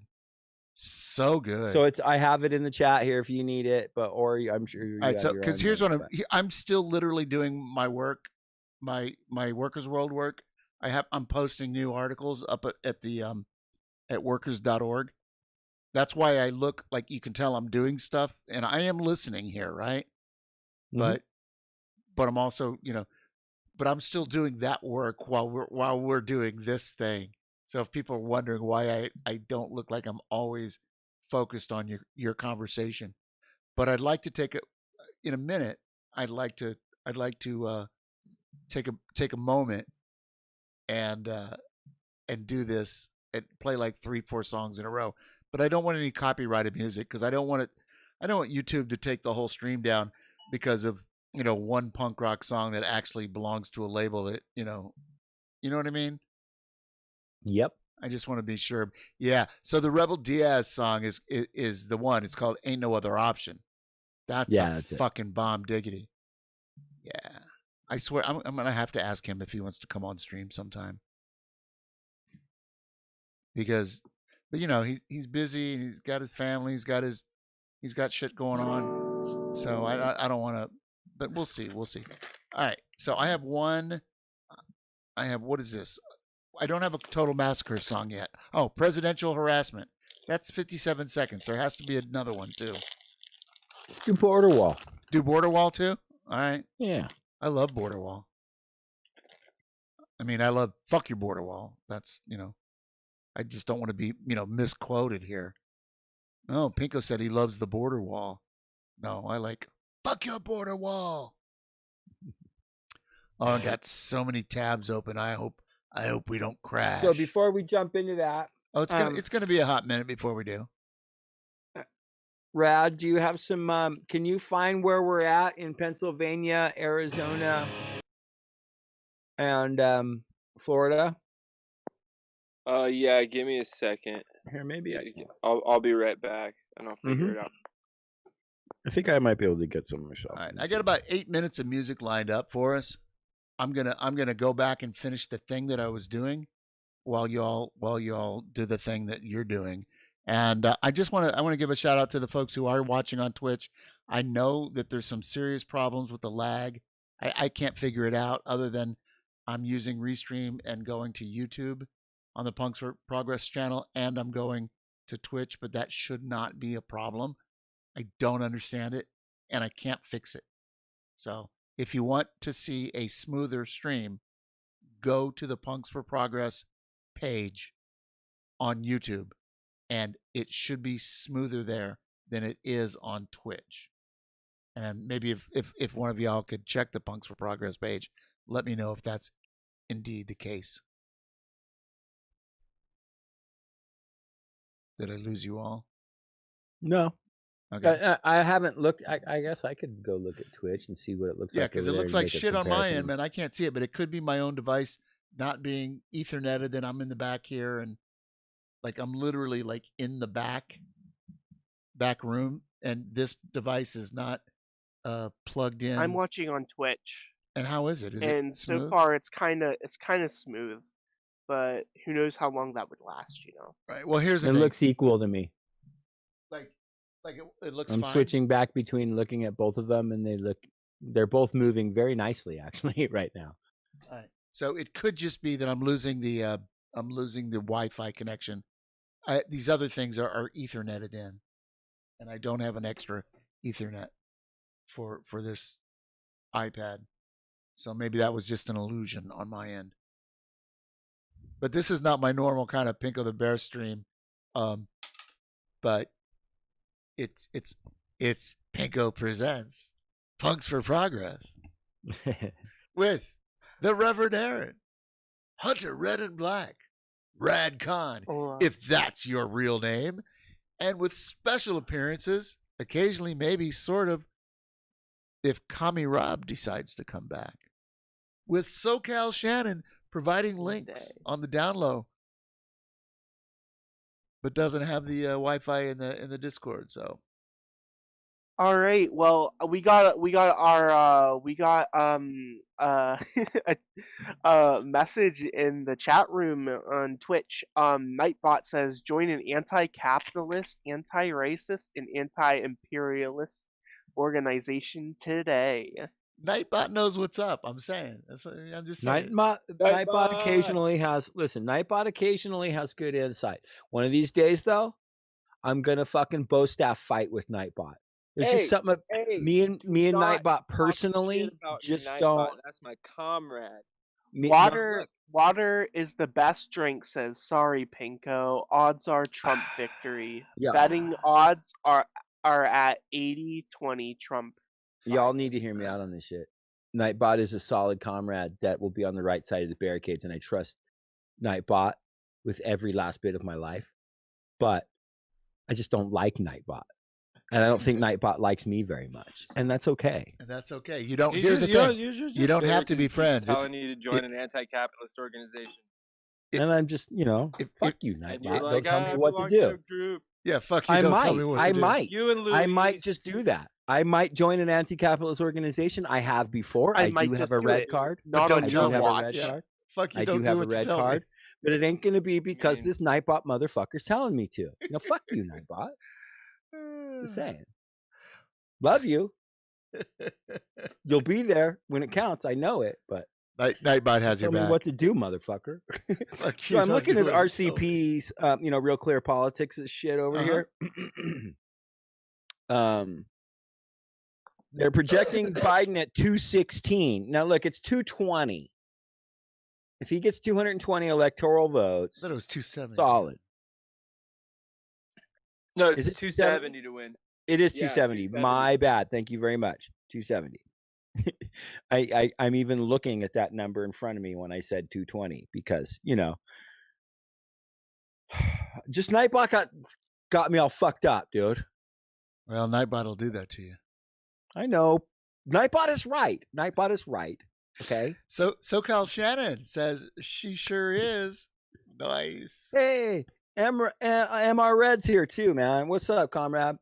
So good. So I have it in the chat here if you need it, but I'm sure you. All right, so because here's what I'm still literally doing my work, my Workers World work. I'm posting new articles up at the at workers.org. That's why I look like you can tell I'm doing stuff, and I am listening here, right? Mm-hmm. But I'm also, but I'm still doing that work while we're doing this thing. So if people are wondering why I don't look like I'm always focused on your conversation, but I'd like to take in a minute. I'd like to take a moment and do this and play like 3-4 songs in a row. But I don't want any copyrighted music because I don't want YouTube to take the whole stream down because of one punk rock song that actually belongs to a label that you know what I mean. Yep. I just want to be sure. Yeah. So the Rebel Diaz song is the one. It's called "Ain't No Other Option." That's fucking bomb diggity. Yeah. I swear I'm gonna have to ask him if he wants to come on stream sometime. Because, but he's busy. He's got his family. He's got shit going on. So I don't want to. But we'll see. We'll see. All right. So I have one. What is this? I don't have a Total Massacre song yet. Oh, Presidential Harassment. That's 57 seconds. There has to be another one too. Let's do Border Wall. Do Border Wall too? All right. Yeah. I love Border Wall. I mean, I love Fuck Your Border Wall. That's, I just don't want to be, misquoted here. No, Pinko said he loves the Border Wall. No, I like Fuck Your Border Wall. Oh, I got so many tabs open. I hope we don't crash. So before we jump into that, it's gonna be a hot minute before we do. Rad, do you have some? Can you find where we're at in Pennsylvania, Arizona, and Florida? Yeah. Give me a second. Here, maybe I'll be right back, and I'll figure it out. I think I might be able to get some myself. All right, I got about 8 minutes of music lined up for us. I'm gonna go back and finish the thing that I was doing while y'all do the thing that you're doing. And I want to give a shout out to the folks who are watching on Twitch. I know that there's some serious problems with the lag. I can't figure it out other than I'm using Restream and going to YouTube on the Punks for Progress channel, and I'm going to Twitch, but that should not be a problem. I don't understand it, and I can't fix it. So if you want to see a smoother stream, go to the Punks for Progress page on YouTube, and it should be smoother there than it is on Twitch. And maybe if one of y'all could check the Punks for Progress page, let me know if that's indeed the case. Did I lose you all? No. Okay. I haven't looked. I guess I could go look at Twitch and see what it looks like. Yeah, because it looks like shit on my end, man. I can't see it, but it could be my own device not being Ethernetted, and I'm in the back here, and like I'm literally like in the back room, and this device is not plugged in. I'm watching on Twitch. And how is it? And so far, it's kind of smooth, but who knows how long that would last? Right. Well, here's the thing. It looks equal to me. Like it looks I'm fine. switching back between looking at both of them, and they're both moving very nicely actually right now. All right. So it could just be that I'm losing the Wi-Fi connection. These other things are Ethernetted in, and I don't have an extra Ethernet for this iPad. So maybe that was just an illusion on my end. But this is not my normal kind of Pinko the Bear stream. But it's Pinko Presents Punks for Progress with the Reverend Aaron, Hunter Red and Black, Rad Khan, if that's your real name, and with special appearances, occasionally maybe sort of, if Kami Rob decides to come back, with SoCal Shannon providing links on the down low, but doesn't have the Wi-Fi in the Discord. So All right. Well, we got a message in the chat room on Twitch. Nightbot says join an anti-capitalist, anti-racist, and anti-imperialist organization today. Nightbot knows what's up. I'm saying. I'm just saying. Nightbot occasionally has. Listen, Nightbot occasionally has good insight. One of these days, though, I'm gonna fucking bow staff fight with Nightbot. There's just something. Me and Nightbot personally just Nightbot. don't. That's my comrade. Water is the best drink, says sorry Pinko. Odds are Trump victory. Yeah. Betting odds are at 80-20 Trump. Y'all need to hear me out on this shit. Nightbot is a solid comrade that will be on the right side of the barricades, and I trust Nightbot with every last bit of my life. But I just don't like Nightbot. And I don't think Nightbot likes me very much. And that's okay. And that's okay. You don't. Here's the thing. You don't have to be friends. Telling you to join an anti-capitalist organization. And I'm just, fuck you, Nightbot. Like, don't tell me what to do. Yeah, fuck you. Don't tell me what to do. I might just do that. I might join an anti-capitalist organization. I have before. I do have a red card. But don't I do have a red watch. card. Fuck you. I Don't do have a what to red tell me. card. But it ain't gonna be because this Nightbot motherfucker's telling me to. Fuck you, Nightbot. Just saying. Love you. You'll be there when it counts. I know it, but Nightbot has your tell me back. what to do, motherfucker. Fuck So you, I'm don't looking do at it. RCP's, Real Clear Politics shit over here. They're projecting Biden at 216. Now look, it's 220. If he gets 220 electoral votes, I thought it was 270. solid. No, Is it's it 270 to win. It is Yeah, 270. 270. My bad. Thank you very much. 270. I'm even looking at that number in front of me when I said 220 because, just Nightbot got me all fucked up, dude. Well, Nightbot will do that to you. I know. Nightbot is right. Nightbot is right. Okay. So SoCal Shannon says she sure is. Nice. Hey, MR Red's here too, man. What's up, comrade?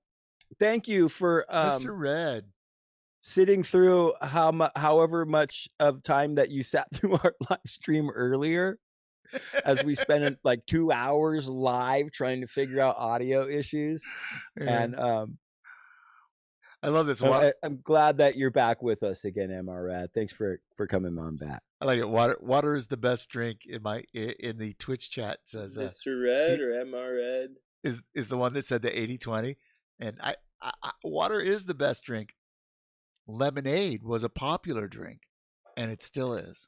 Thank you for Mr. Red sitting through however much of time that you sat through our live stream earlier, as we spent like 2 hours live trying to figure out audio issues. Yeah. And I love this. I'm glad that you're back with us again, MR Rad. Thanks for coming on back. I like it. Water is the best drink in the Twitch chat. Says Mr. Red or MR Red is the one that said the 80-20, and I water is the best drink. Lemonade was a popular drink, and it still is.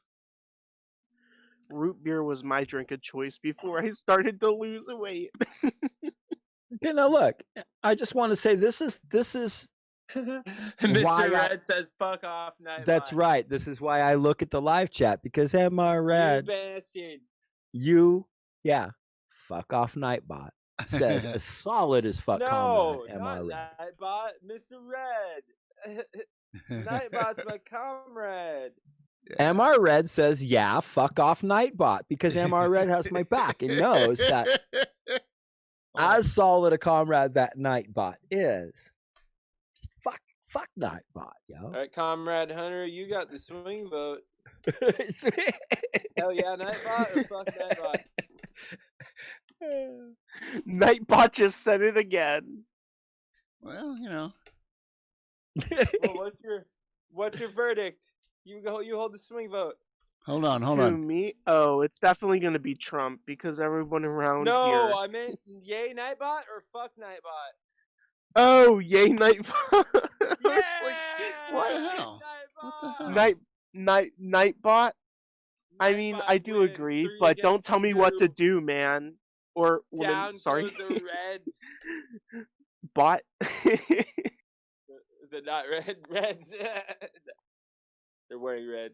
Root beer was my drink of choice before I started to lose weight. Okay, now look, I just want to say this is Mr. Red says fuck off Nightbot. That's right. This is why I look at the live chat, because MR Red, you bastard. fuck off Nightbot says as solid as fuck. No, comrade, not MR Red. Nightbot, Mr. Red. Nightbot's my comrade. MR Red says, yeah, fuck off Nightbot, because MR Red has my back and knows that as solid a comrade that Nightbot is. Just fuck Nightbot, yo. All right, Comrade Hunter, you got the swing vote. Hell yeah, Nightbot or fuck Nightbot? Nightbot just said it again. Well, Well, what's your verdict? You hold the swing vote. Hold on. Me? Oh, it's definitely going to be Trump because everyone around here. No, I meant yay Nightbot or fuck Nightbot. Oh, yay Nightbot. Yeah! What the hell? Nightbot? I mean, I do agree, but don't tell me what to do, man. Or down sorry. goes the Reds. Bot? the not Reds. They're wearing red.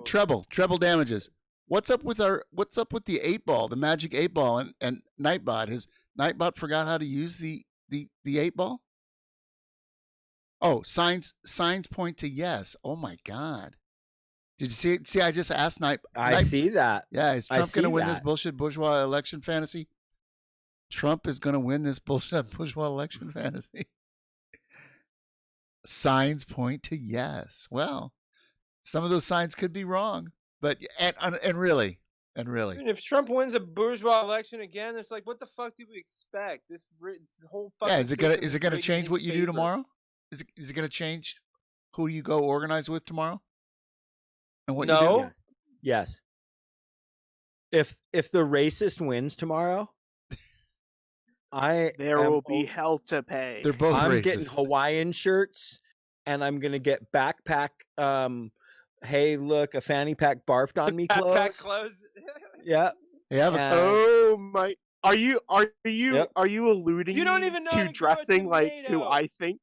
Treble damages? What's up with the 8-ball, the magic 8-ball, and Nightbot? Has Nightbot forgot how to use the 8-ball? Oh, signs point to yes. Oh my God. Did you see? I just asked I see that. Yeah, is Trump going to win this bullshit bourgeois election fantasy? Trump is going to win this bullshit bourgeois election fantasy. Signs point to yes. Well, some of those signs could be wrong, but and really. And if Trump wins a bourgeois election again, it's like, what the fuck do we expect? This whole fucking is it gonna rigged in change his what you do favor. tomorrow? Is it gonna change who you go organize with tomorrow? And what you do? Yes. If the racist wins tomorrow, there will be hell to pay. They're both I'm racist. getting Hawaiian shirts, and I'm gonna get backpack. Hey, look, a fanny pack barfed on me clothes. Backpack clothes. Yeah. Oh my! Are you alluding You don't even know to dressing like who I think?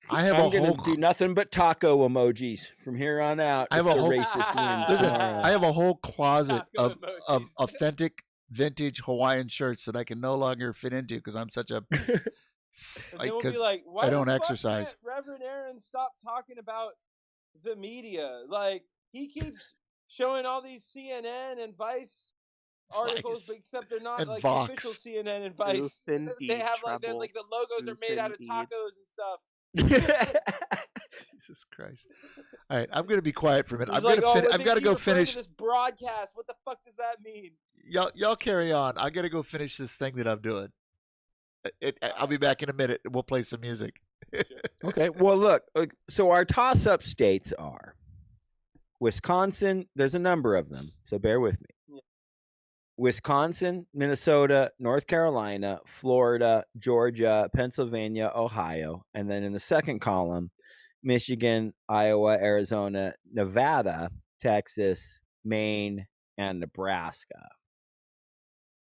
I'm gonna do nothing but taco emojis from here on out. I have a whole racist wins. Listen, tomorrow. I have a whole closet of authentic vintage Hawaiian shirts that I can no longer fit into because I'm such a because I don't exercise. Reverend Aaron, stop talking about the media. Like, he keeps showing all these CNN and Vice articles, but except they're not like the official CNN and Vice. They have like the logos are made out of tacos and stuff. Jesus Christ! All right, I'm going to be quiet for a minute. He's I've got to go referring finish to this broadcast. What the fuck does that mean? Y'all carry on. I got to go finish this thing that I'm doing. I'll be back in a minute. We'll play some music. Okay. Well, look. So our toss-up states are Wisconsin. There's a number of them, so bear with me. Yeah. Wisconsin, Minnesota, North Carolina, Florida, Georgia, Pennsylvania, Ohio, and then in the second column, Michigan, Iowa, Arizona, Nevada, Texas, Maine, and Nebraska.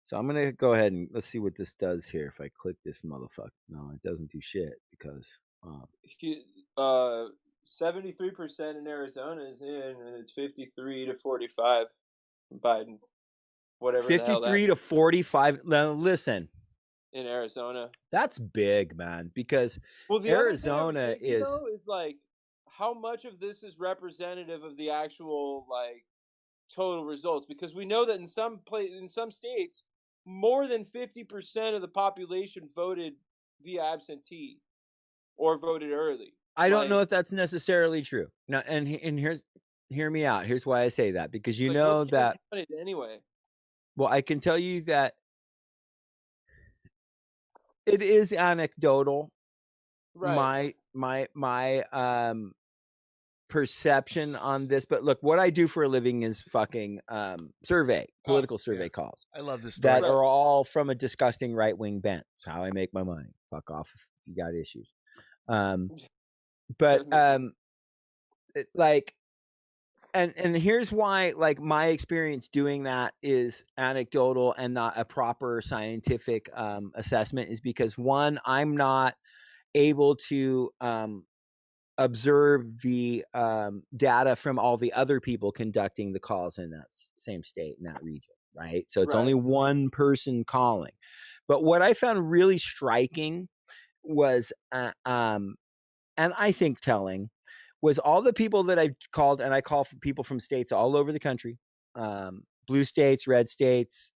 So I'm going to go ahead and let's see what this does here. If I click this motherfucker. No, it doesn't do shit because 73% in Arizona is in, and it's 53 to 45 Biden. Whatever 53 to 45. Now listen. In Arizona. That's big, man, because Arizona is like, how much of this is representative of the actual like total results? Because we know that in some states, more than 50% of the population voted via absentee or voted early. I don't know if that's necessarily true. Now, and hear me out. Here's why I say that, because you know that anyway. Well, I can tell you that it is anecdotal. Right. My perception on this, but look, what I do for a living is fucking political survey calls. I love this story. That are all from a disgusting right-wing bent. It's how I make my money. Fuck off if you got issues. And here's why, like, my experience doing that is anecdotal and not a proper scientific assessment is because, one, I'm not able to observe the data from all the other people conducting the calls in that same state, in that region, right? So it's only one person calling. But what I found really striking was, and I think telling, was all the people that I called, and I call for people from states all over the country, blue states, red states,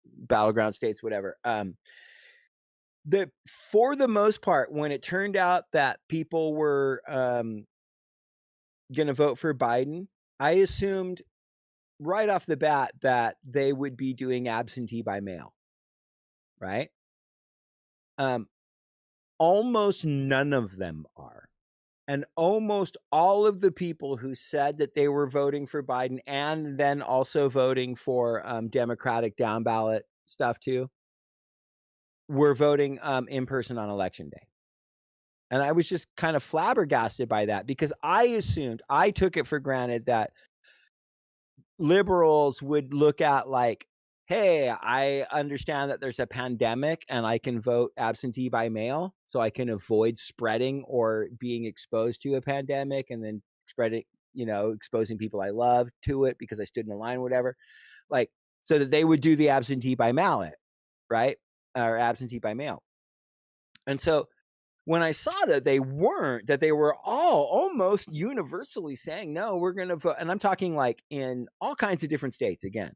battleground states, whatever. That for the most part, when it turned out that people were going to vote for Biden, I assumed right off the bat that they would be doing absentee by mail, right? Almost none of them are. And almost all of the people who said that they were voting for Biden and then also voting for Democratic down ballot stuff too, were voting in person on election day. And I was just kind of flabbergasted by that because I took it for granted that liberals would look at like, hey, I understand that there's a pandemic and I can vote absentee by mail so I can avoid spreading or being exposed to a pandemic and then exposing people I love to it because I stood in a line, whatever. Like, so that they would do the absentee by ballot, right? Or absentee by mail. And so when I saw that they weren't, that they were all almost universally saying, no, we're going to vote. And I'm talking like in all kinds of different states again.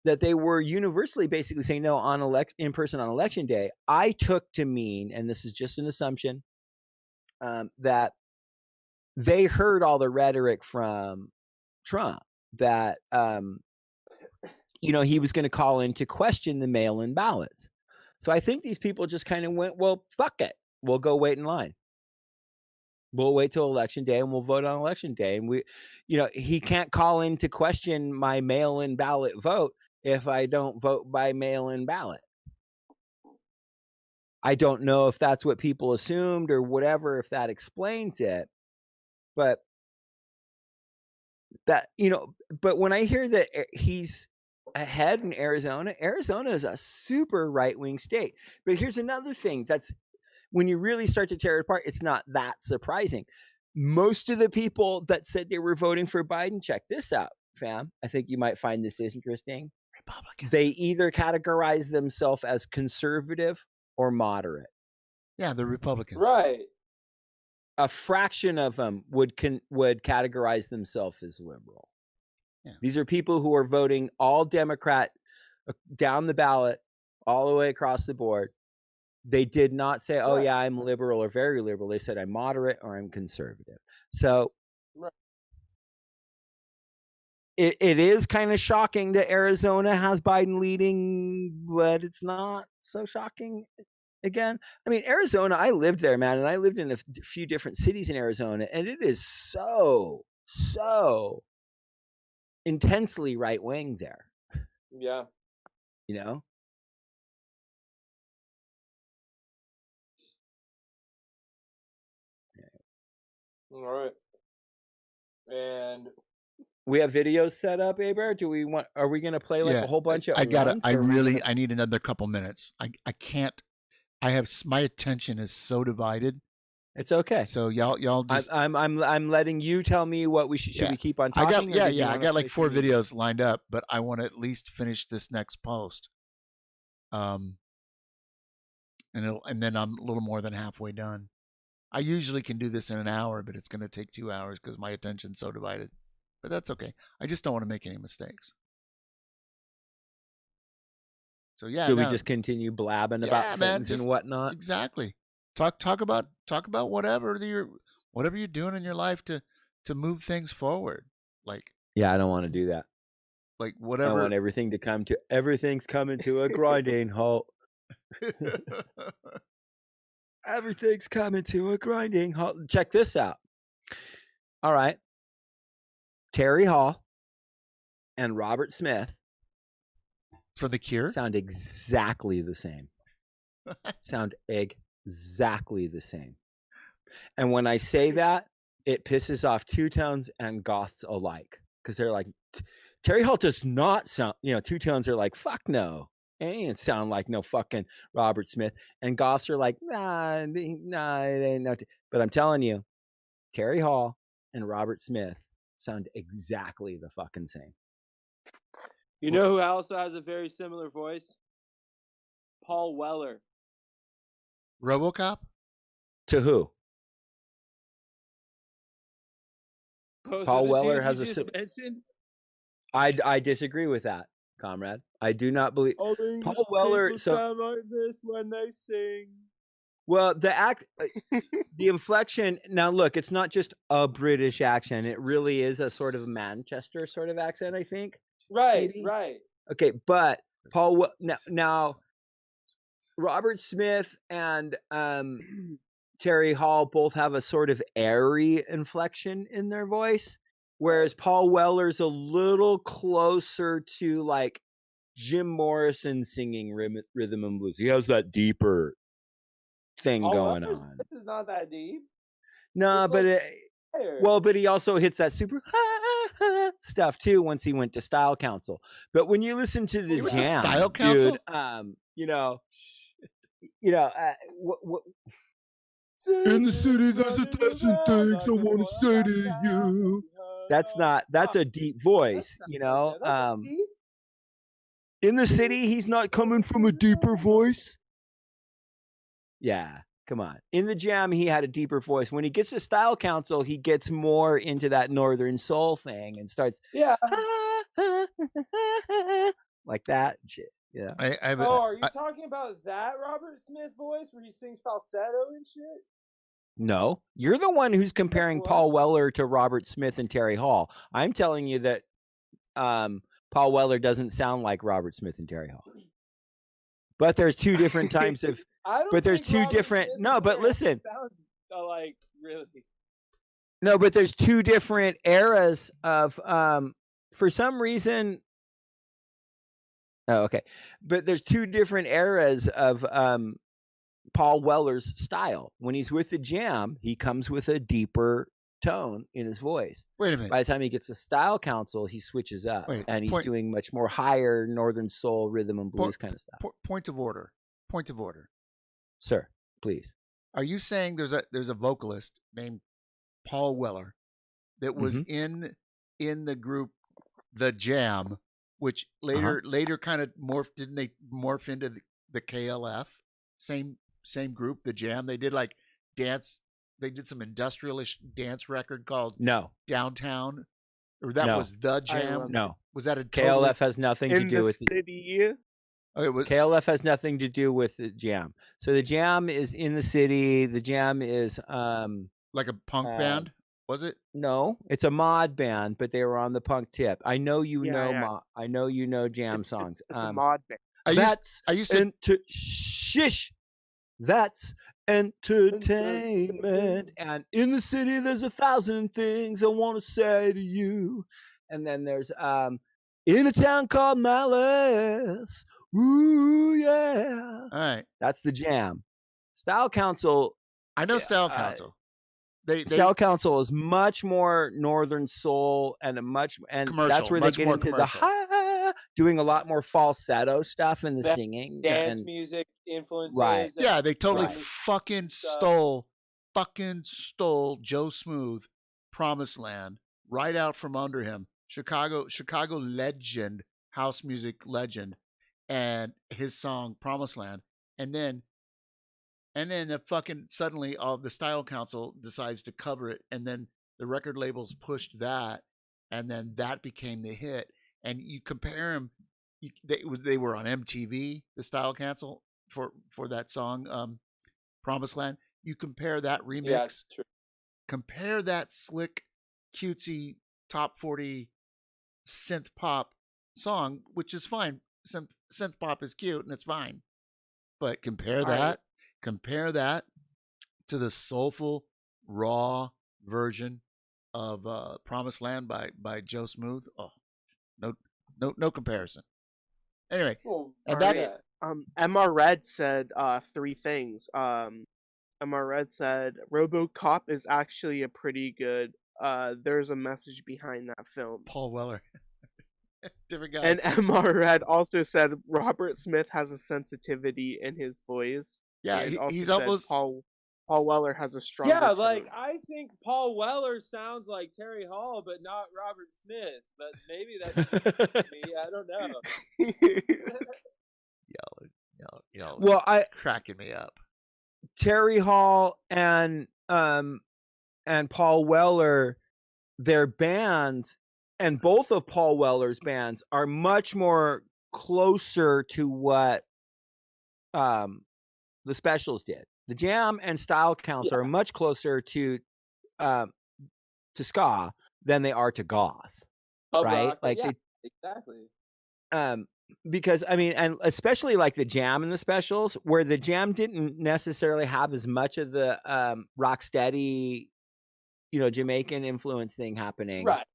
that they were universally basically saying no on in person on election day, I took to mean, and this is just an assumption, that they heard all the rhetoric from Trump that he was going to call in to question the mail-in ballots. So I think these people just kind of went, well, fuck it, we'll go wait in line. We'll wait till election day and we'll vote on election day. And he can't call in to question my mail-in ballot vote if I don't vote by mail-in ballot. I don't know if that's what people assumed or whatever, if that explains it. But but when I hear that he's ahead in Arizona is a super right-wing state. But here's another thing that's, when you really start to tear it apart, it's not that surprising. Most of the people that said they were voting for Biden, check this out, fam. I think you might find this interesting. Republicans. They either categorize themselves as conservative or moderate. Yeah, the Republicans. Right. A fraction of them would categorize themselves as liberal. Yeah. These are people who are voting all Democrat down the ballot, all the way across the board. They did not say, oh, yeah, I'm liberal or very liberal. They said I'm moderate or I'm conservative. So it is kind of shocking that Arizona has Biden leading, but it's not so shocking. Again, I mean, Arizona, I lived there, man, and I lived in a few different cities in Arizona, and it is so intensely right-wing there. Yeah. All right. And we have videos set up, Aber. Are we going to play a whole bunch of I need another couple minutes. I can't. My attention is so divided. It's okay. So y'all just. I'm letting you tell me what we should we keep on talking. I got like 4 videos lined up, but I want to at least finish this next post. And then I'm a little more than halfway done. I usually can do this in an hour, but it's going to take 2 hours because my attention's so divided. But that's okay. I just don't want to make any mistakes. So we just continue blabbing about things and whatnot. Exactly. Talk about whatever you're doing in your life to move things forward. Like, yeah, I don't want to do that. Like whatever. I want everything's coming to a grinding halt. Everything's coming to a grinding halt. Check this out. All right. Terry Hall and Robert Smith for The Cure sound exactly the same. And when I say that, it pisses off two-tones and goths alike, because they're like, Terry Hall does not sound, two-tones are like, fuck no. It ain't sound like no fucking Robert Smith. And goths are like, nah, it ain't no. But I'm telling you, Terry Hall and Robert Smith sound exactly the fucking same. You know who also has a very similar voice? Paul Weller. RoboCop? To who? Paul Weller has I disagree with that, comrade. I do not believe Paul Weller sound like this when they sing. Well, the inflection. Now, look, it's not just a British accent. It really is a sort of Manchester sort of accent, I think. Right, maybe? right. Okay, but now, Robert Smith and Terry Hall both have a sort of airy inflection in their voice, whereas Paul Weller's a little closer to like Jim Morrison singing rhythm and blues. He has that deeper thing going on. This is not that deep. No, but but he also hits that super stuff too once he went to Style Council. But when you listen to the jam, Style Council, in the city, there's 1,000 things I want to say to you. That's a deep voice, in the city, he's not coming from a deeper voice. Yeah, come on. In the jam, he had a deeper voice. When he gets to Style Council, he gets more into that Northern Soul thing and starts. Yeah. like that and shit. Yeah. Are you talking about that Robert Smith voice where he sings falsetto and shit? No, you're the one who's comparing Paul Weller to Robert Smith and Terry Hall. I'm telling you that Paul Weller doesn't sound like Robert Smith and Terry Hall. But there's two different types of. But there's two different. No, but listen. Like really. No, but there's two different eras of. For some reason. Oh, okay. But there's two different eras of Paul Weller's style. When he's with the Jam, he comes with a deeper tone in his voice. Wait a minute. By the time he gets to Style Council, he switches up, and he's doing much more higher Northern Soul, rhythm and blues kind of stuff. Point of order. Point of order. Sir, please. Are you saying there's a vocalist named Paul Weller that was in the group The Jam, which later kind of morphed? Didn't they morph into the KLF? Same group, The Jam. They did like dance. They did some industrialish dance record called Downtown, or that was The Jam. No, was that a KLF has nothing to do with city? Oh, it was KLF has nothing to do with the Jam. So the Jam is in the city. The Jam is like a punk band. Was it? No, it's a mod band, but they were on the punk tip. I know you know. I know you know Jam songs. It's a mod band. I used to shush. That's entertainment. And in the city, there's 1,000 things I want to say to you. And then there's in a town called Malice. Ooh yeah. All right, that's the Jam. Style Council. I know Style Council. Style Council is much more Northern Soul and that's where they get into the doing a lot more falsetto stuff in the singing, dance music influences. Right? Yeah, they totally fucking stole Joe Smooth, Promised Land, right out from under him. Chicago legend, house music legend, and his song Promised Land, and then the fucking suddenly all the Style Council decides to cover it, and then the record labels pushed that, and then that became the hit. And you compare them, they were on MTV, the Style Council for that song, Promised Land. You compare that remix, compare that slick, cutesy top 40 synth pop song, which is fine. Synth pop is cute and it's fine, but compare that to the soulful, raw version of Promised Land by Joe Smooth. Oh, no comparison. Anyway, and that's MR Red said 3 things. MR Red said RoboCop is actually a pretty good. There's a message behind that film. Paul Weller. Different guy. And MR Red also said Robert Smith has a sensitivity in his voice. Yeah, he's almost Paul Weller has a strong. Yeah, like I think Paul Weller sounds like Terry Hall, but not Robert Smith. But maybe that's me. I don't know. Yo, well, cracking me up. Terry Hall and Paul Weller, their bands, and both of Paul Weller's bands are much more closer to what the Specials did. The Jam and Style Council are much closer to ska than they are to goth, right? Rock, like exactly. Because I mean, and especially like the Jam and the Specials, where the Jam didn't necessarily have as much of the rocksteady, Jamaican influence thing happening. Right.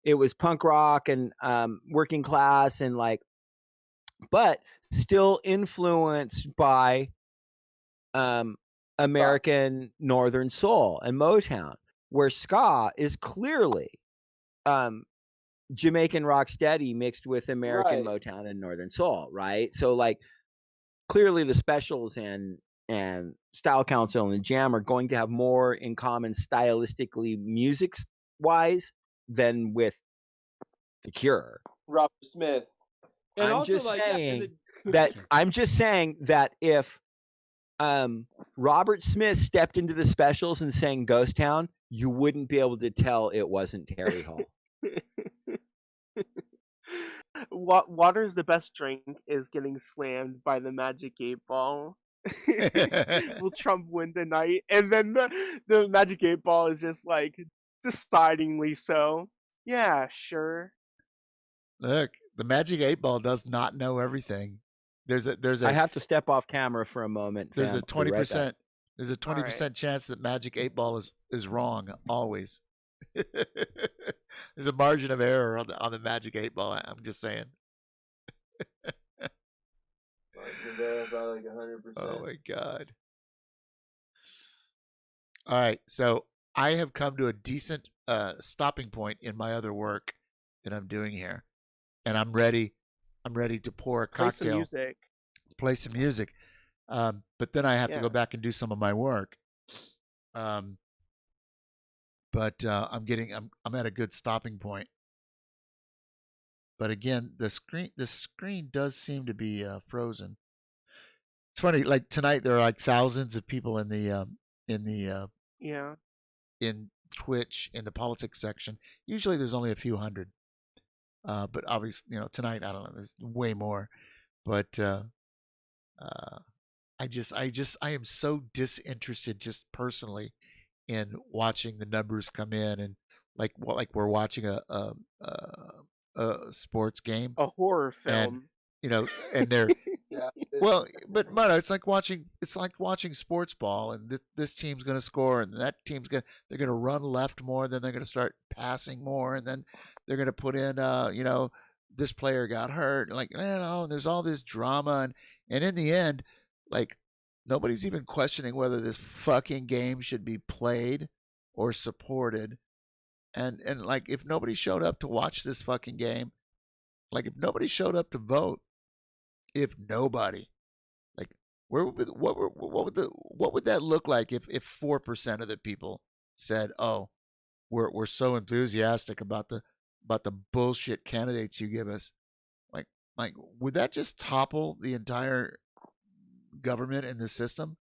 It was punk rock and working class and but still influenced by American Northern Soul and Motown, where ska is clearly Jamaican rocksteady mixed with American Motown and Northern Soul, right? So clearly the Specials and Style Council and the Jam are going to have more in common stylistically, music wise, than with the Cure. Robert Smith. And I'm just saying that if Robert Smith stepped into the Specials and sang Ghost Town, you wouldn't be able to tell it wasn't Terry Hall. Water's the best drink is getting slammed by the Magic 8 Ball. Will Trump win tonight? And then the Magic 8 Ball is just like decidingly so. Yeah, sure. Look, the Magic 8 Ball does not know everything. I have to step off camera for a moment. There's fam. a I'll be right back. 20%. There's a 20% chance that Magic 8 Ball is wrong always. There's a margin of error on the Magic 8 Ball. I'm just saying. About like 100%. Oh my God. All right, so I have come to a decent stopping point in my other work that I'm doing here, and I'm ready. I'm ready to pour a cocktail. Play some music. But then I have to go back and do some of my work. But I'm at a good stopping point. But again, the screen does seem to be frozen. It's funny, like tonight there are like thousands of people in Twitch in the politics section. Usually there's only a few hundred. But obviously, tonight I don't know, there's way more. But I am so disinterested just personally in watching the numbers come in, and like we're watching a sports game, a horror film, and they're well, but Mano, it's like watching sports ball, and this team's going to score, and that team's they're going to run left more, then they're going to start passing more, and then they're going to put in this player got hurt, like there's all this drama, and in the end, like nobody's even questioning whether this fucking game should be played or supported. And like if nobody showed up to watch this fucking game, like if nobody showed up to vote, if nobody, like what would that look like if 4% of the people said, "Oh, we're so enthusiastic about the bullshit candidates you give us," like would that just topple the entire government in the system?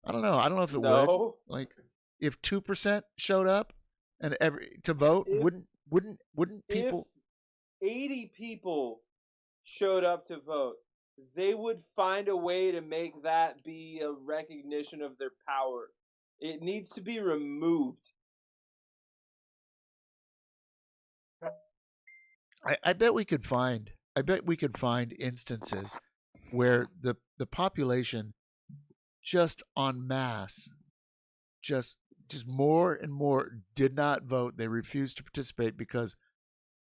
I don't know. I don't know if it would. Like if 2% showed up and to vote, wouldn't people? If 80 people showed up to vote, they would find a way to make that be a recognition of their power. It needs to be removed. I bet we could find instances where the population just en masse just more and more did not vote. They refused to participate because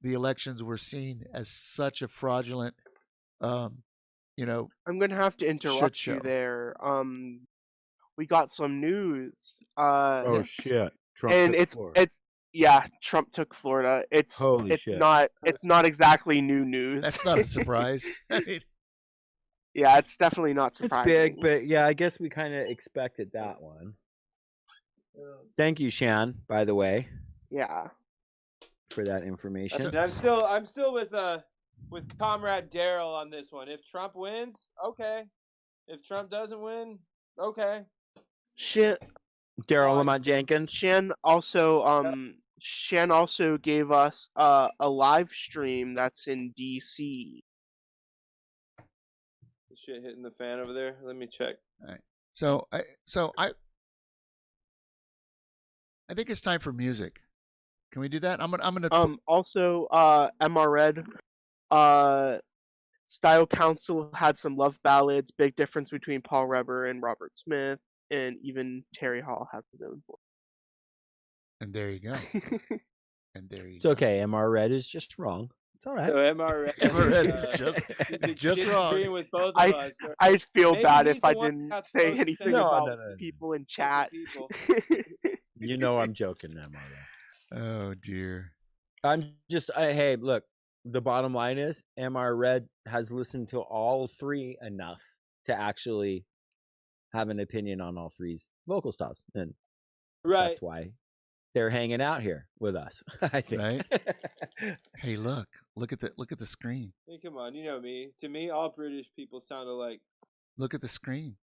the elections were seen as such a fraudulent I'm going to have to interrupt you there. We got some news. Shit. Trump took Florida. Trump took Florida. It's not exactly new news. That's not a surprise. I mean, yeah, it's definitely not surprising. It's big, but yeah, I guess we kind of expected that one. Thank you, Shan, by the way. Yeah. For that information. I'm still with Comrade Daryl on this one. If Trump wins, okay. If Trump doesn't win, okay. Shit. Daryl Lamont Jenkins. Shan also gave us a live stream that's in DC. Shit hitting the fan over there. Let me check. All right. So I think it's time for music. Can we do that? I'm gonna. Also, MR Red, Style Council had some love ballads. Big difference between Paul Reber and Robert Smith, and even Terry Hall has his own voice. And there you go. It's okay. MR Red is just wrong. It's all right. So MR Red is just wrong. With both of us. I'd feel bad if I didn't say anything about people in chat. You know I'm joking, MR Red. Oh dear. Hey, look, the bottom line is MR Red has listened to all three enough to actually have an opinion on all three's vocal styles. And that's why they're hanging out here with us, I think. Right? Hey, look at the screen. Hey, come on, you know me. To me, all British people sound alike. Look at the screen.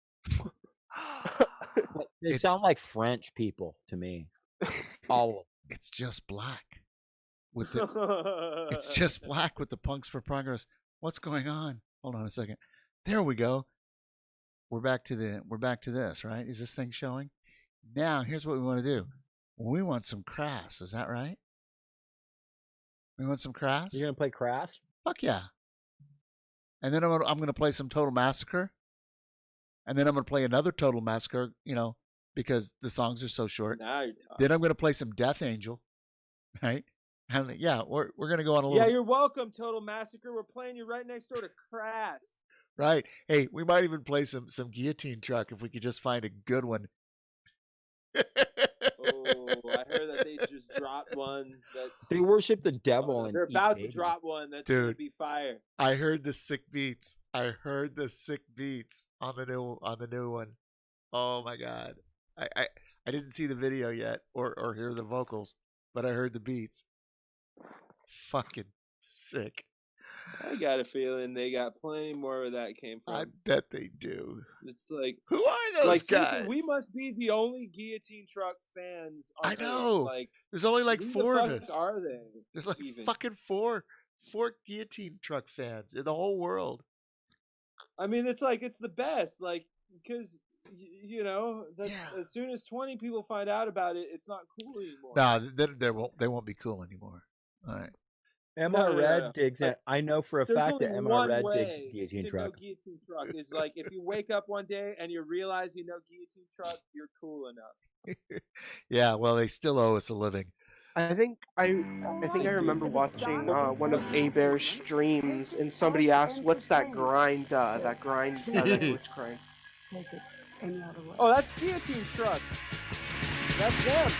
They sound like French people to me. All of them. It's just black. with the it's just black with the Punks for Progress. What's going on? Hold on a second. There we go. We're back to this, right? Is this thing showing? Now, here's what we want to do. We want some Crass. Is that right? We want some Crass? You're going to play Crass? Fuck yeah. And then I'm going to play some Total Massacre. And then I'm going to play another Total Massacre, because the songs are so short. Now you're talking. Then I'm going to play some Death Angel, right? And yeah, we're going to go on a little. Yeah, you're welcome, Total Massacre. We're playing you right next door to Crass. Right. Hey, we might even play some Guillotine Truck if we could just find a good one. Oh, I heard that they just dropped one. They worship the devil. They're about to drop one that's going to be fire. I heard the sick beats. on the new one. Oh my god. I didn't see the video yet or hear the vocals, but I heard the beats. Fucking sick. I got a feeling they got plenty more where that came from. I bet they do. It's like, who are those guys? Seriously, we must be the only Guillotine Truck fans. I know. There's only like 4 of us. Are they? There's like fucking four Guillotine Truck fans in the whole world. I mean, it's the best. Because as soon as 20 people find out about it, it's not cool anymore. No, they won't be cool anymore. All right. MR Red digs it. I know for a fact that MR Red digs Guillotine Truck. Know Guillotine Truck is if you wake up one day and you realize you know Guillotine Truck, you're cool enough. Yeah, well, they still owe us a living. I think I remember watching one of A-Bear's streams, and somebody asked, "What's that grind? That which grinds?" Oh, that's Guillotine Truck. That's them.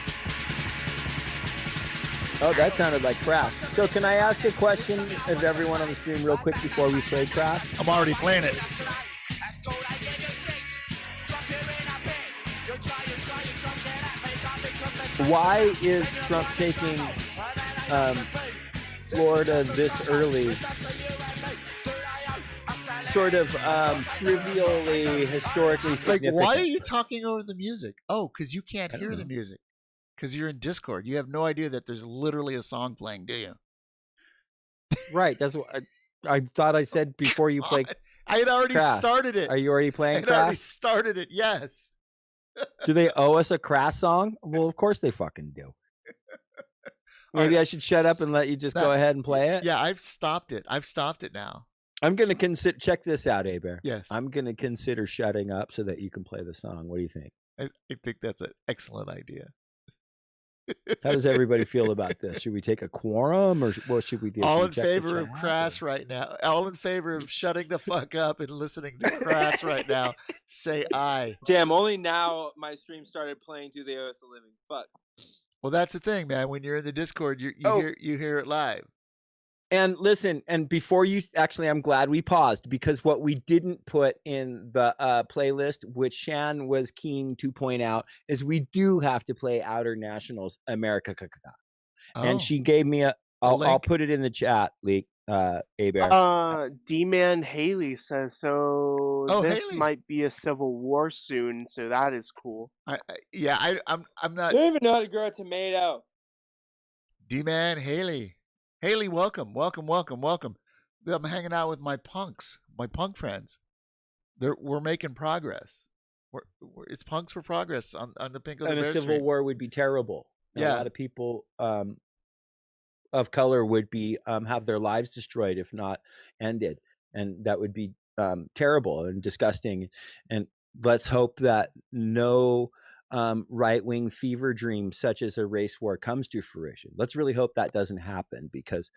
Oh, that sounded like Crass. So can I ask a question of everyone on the stream real quick before we play Crass? I'm already playing it. Why is Trump taking Florida this early? Sort of trivially, historically significant. Why are you talking over the music? Oh, because you can't hear the music. Because you're in Discord. You have no idea that there's literally a song playing, do you? Right. That's what I thought I said before you played. I had already started it. Are you already playing I had already started it, yes. Do they owe us a Crass song? Well, of course they fucking do. Maybe I should shut up and let you just go ahead and play it? Yeah, I've stopped it. I've stopped it now. I'm going to consider, check this out, A-Bear. Yes. I'm going to consider shutting up so that you can play the song. What do you think? I think that's an excellent idea. How does everybody feel about this? Should we take a quorum or what should we do? All in favor of Crass right now. All in favor of shutting the fuck up and listening to Crass right now. Say aye. Damn, only now my stream started playing Do They Owe Us a Living. Fuck. Well, that's the thing, man. When you're in the Discord, you hear it live. And listen, and before you actually, I'm glad we paused because what we didn't put in the playlist, which Shan was keen to point out, is we do have to play Outer Nationals America. And she gave me I'll put it in the chat, Leak, A-Bear. D-Man Haley says, so this Haley. might be a civil war soon, so that is cool. I'm not. I don't even know how to grow a tomato. D-Man Haley. Haley, welcome. I'm hanging out with my punk friends. We're making progress. It's punks for progress on the Pink of the Bear And a civil war would be terrible. Yeah. A lot of people of color would be have their lives destroyed if not ended, and that would be terrible and disgusting. And let's hope that no right-wing fever dream such as a race war comes to fruition. Let's really hope that doesn't happen because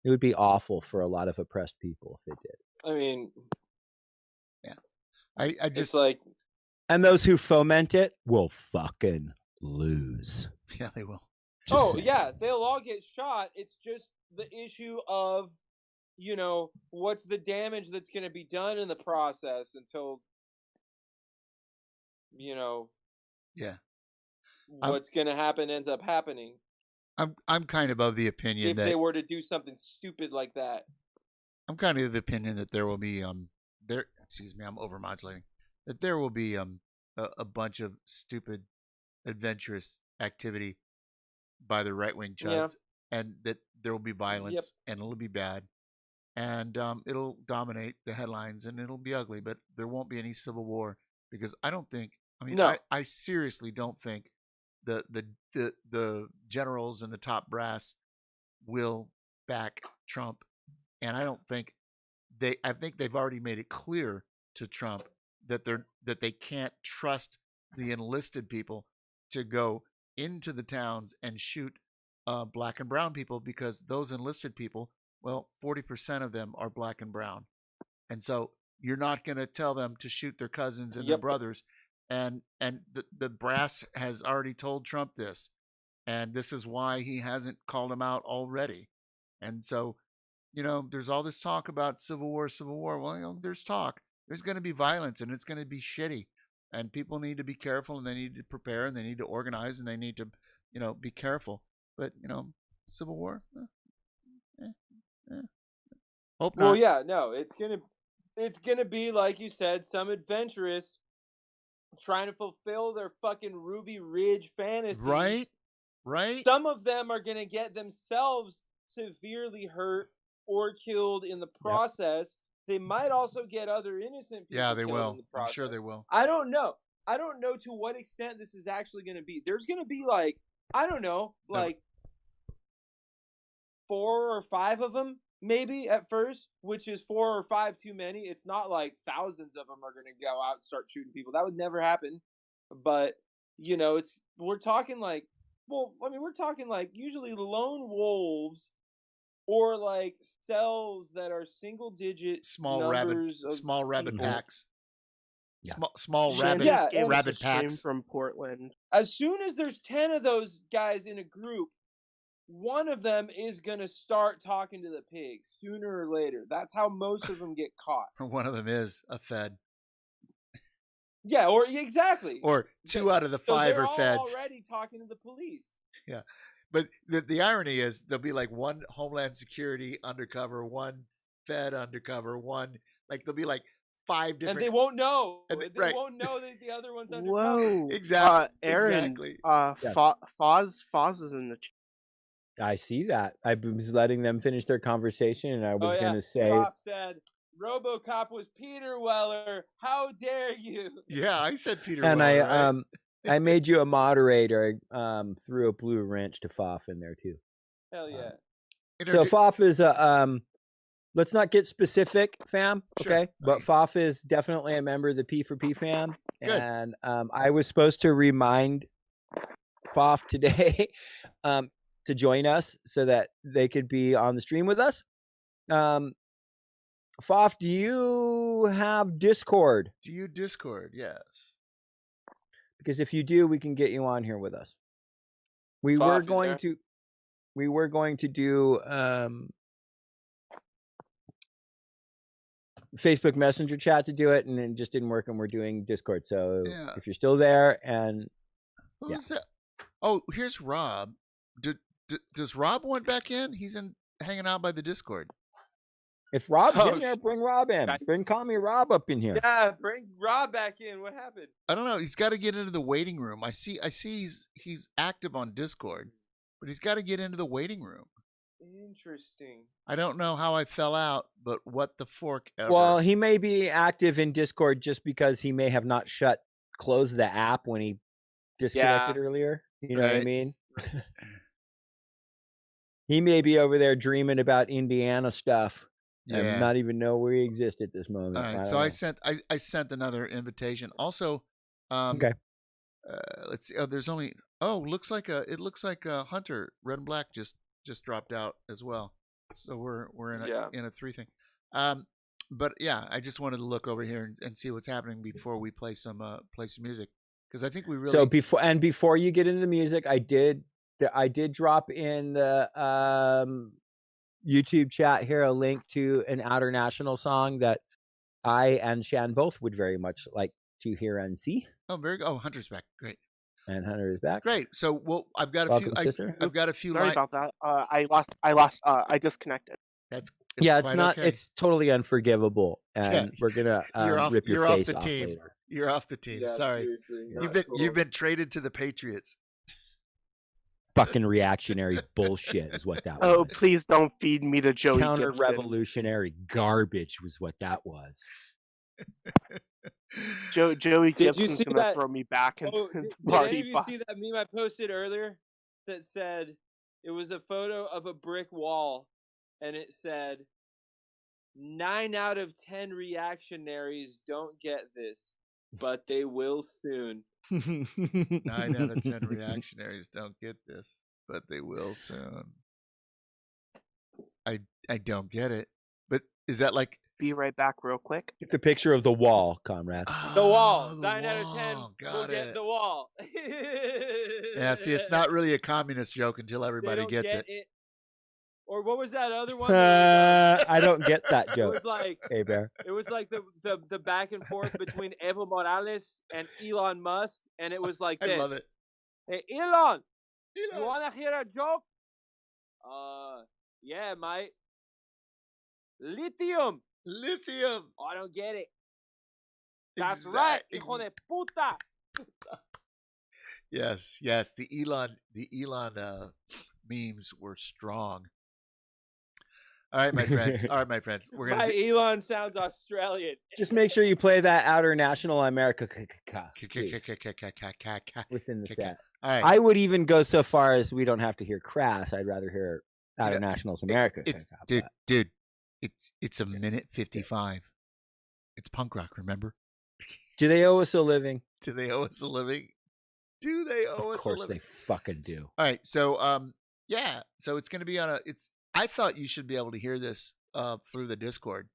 it would be awful for a lot of oppressed people if it did. I mean, yeah, I just and those who foment it will fucking lose. Yeah, they will. Yeah, they'll all get shot. It's just the issue of, what's the damage that's going to be done in the process until, yeah, what's going to happen ends up happening. I'm kind of the opinion if that they were to do something stupid like that. I'm kind of the opinion that there will be excuse me, I'm overmodulating. That there will be a bunch of stupid adventurous activity by the right-wing chuds and that there will be violence and it'll be bad, and it'll dominate the headlines and it'll be ugly, but there won't be any civil war because I don't think. I mean, No. I seriously don't think the generals and the top brass will back Trump, and I don't think I think they've already made it clear to Trump that they can't trust the enlisted people to go into the towns and shoot black and brown people, because those enlisted people, well, 40% of them are black and brown, and so you're not going to tell them to shoot their cousins and their brothers, and the brass has already told Trump this, and this is why he hasn't called him out already, and so. There's all this talk about civil war. Well, there's talk. There's going to be violence, and it's going to be shitty. And people need to be careful, and they need to prepare, and they need to organize, and they need to, be careful. But civil war. Hope not. Well, yeah, no, it's gonna be like you said, some adventurous trying to fulfill their fucking Ruby Ridge fantasies. Right. Some of them are gonna get themselves severely hurt or killed in the process. They might also get other innocent people they killed will. in the process. I'm sure they will. I don't know to what extent this is actually going to be. There's going to be like 4 or 5 of them maybe at first, which is 4 or 5 too many. It's not like thousands of them are going to go out and start shooting people. That would never happen. But we're talking like usually lone wolves. Or like cells that are single digit small rabid packs. Yeah. Small rabid packs from Portland. As soon as there's 10 of those guys in a group, one of them is gonna start talking to the pigs sooner or later. That's how most of them get caught. One of them is a Fed. Yeah, or exactly. Or 2 out of the 5 are Feds. They're already talking to the police. Yeah. But the irony is there'll be like 1 Homeland Security undercover, 1 Fed undercover, 1 there'll be like 5 different. And they won't know. They won't know that the other one's undercover. Whoa. Exactly. Aaron, exactly. Foz is in the chat. I see that. I was letting them finish their conversation, and I was going to say. Prof said, RoboCop was Peter Weller. How dare you? Yeah, I said Peter and Weller. And I made you a moderator. I threw a blue wrench to Foff in there too. Hell yeah. So Foff is let's not get specific, fam. Sure. Okay. But Foff is definitely a member of the P4P fam. Good. And I was supposed to remind Foff today to join us so that they could be on the stream with us. Foff, do you have Discord? Do you Discord? Yes. Because if you do, we can get you on here with us. We were going to do Facebook Messenger chat to do it, and it just didn't work, and we're doing Discord. So if you're still there, and who's that? Oh, here's Rob. Does Rob want back in? He's hanging out by the Discord. If Rob's in there, bring Rob in. Bring Call Me Rob up in here. Yeah, bring Rob back in. What happened? I don't know. He's got to get into the waiting room. I see he's active on Discord, but he's got to get into the waiting room. Interesting. I don't know how I fell out, but what the fork ever. Well, he may be active in Discord just because he may have not closed the app when he disconnected earlier. You know what I mean? He may be over there dreaming about Indiana stuff. And not even know we exist at this moment. All right, so I sent another invitation. Also, okay. Let's see. Oh, there's only. Oh, it looks like a Hunter Red and Black just dropped out as well. So we're in a 3 thing. But yeah, I just wanted to look over here and see what's happening before we play some music, because I think we really. So before you get into the music, I did drop in the YouTube chat here a link to an Outer National song that I and Shan both would very much like to hear and see. Oh, very good. Oh, Hunter's back. Great. And Hunter is back. Great. So, I've got Welcome, a few. sister. I've got a few. Sorry about that. I disconnected. It's it's not. Okay. It's totally unforgivable, and we're gonna rip your face off later. You're off the team. Yeah, Sorry. seriously, You've been traded to the Patriots. fucking reactionary bullshit is what that Oh, was. please don't feed me to Joey Gibson. Counter-revolutionary garbage was what that was. Joey Did you Gibson's see gonna that? throw me back in Oh, the did party any of you bus. see that meme I posted earlier that said it was a photo of a brick wall and it said 9 out of 10 reactionaries don't get this, but they will soon. 9 out of 10 reactionaries don't get this, but they will soon. I don't get it. But is that like... Be right back real quick. It's a picture of the wall, comrade. The wall. the 9 out of 10 wall. will Got get it. the wall. Yeah, see, it's not really a communist joke until They everybody don't gets get it. Or what was that other one? I don't get that It joke. was like Hey, Bear. it was like the back and forth between Evo Morales and Elon Musk, and it was like this. I love it. Hey, Elon, you wanna hear a joke? Yeah, mate. Lithium. Lithium. I don't get it. That's right, hijo de puta. Yes. The Elon memes were strong. All right, my friends. We're gonna. My Elon sounds Australian. Just make sure you play that Outer National America within the set. All right. I would even go so far as we don't have to hear crass. I'd rather hear Outer Nationals America. Dude, it's a minute 55. It's punk rock, remember? Do they owe us a living? Do they owe us a living? Do they owe us a living? Of course they fucking do. All right, so yeah, so it's going to be on a. I thought you should be able to hear this through the Discord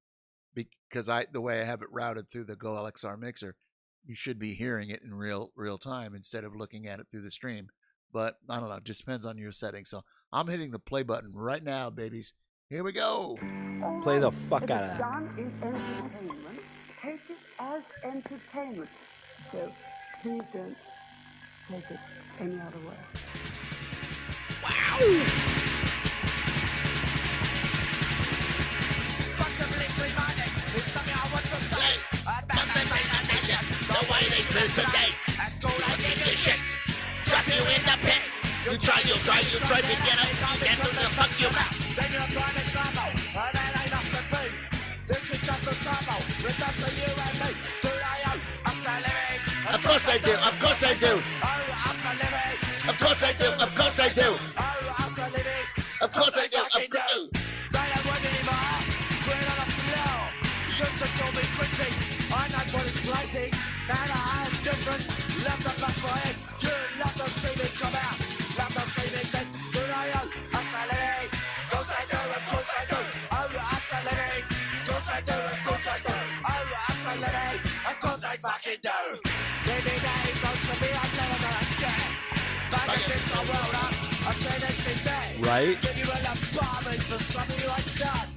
because the way I have it routed through the Go LXR mixer, you should be hearing it in real time instead of looking at it through the stream. But I don't know, it just depends on your settings. So I'm hitting the play button right now, babies. Here we go. Play the fuck out of that. Done is entertainment. Take it as entertainment. So please don't take it any other way. Wow! Fuck the military money. It's something I want to say. About the nation. The way they spend today. At school I give you shit. Drop you in the pit. You try to get up. Get to the fuck you out. Then you're a prime example. And that ain't us to be. This is just a sample. It's up to you and me. Do I owe us a living? Of course I do. Of course I do. Oh, us a living. Of course I do. Of course I do. Oh, us a living. Of course I do. Of course I do. They don't want anymore. Quit on the floor. You used to call me sweetie. I know what it's plating. Now that I'm different. Left the bus for it. You love to see me come out. Love to see me think. Do I owe us a living? Of course I do. Of course I do. Oh, us a living. Of course I do. Of course I do. Oh, us a living. Of course I fucking do. Living days on to me. I'm never gonna get. Back at this I world up. I'm next day. Right? Give you an apartment for something you ain't done.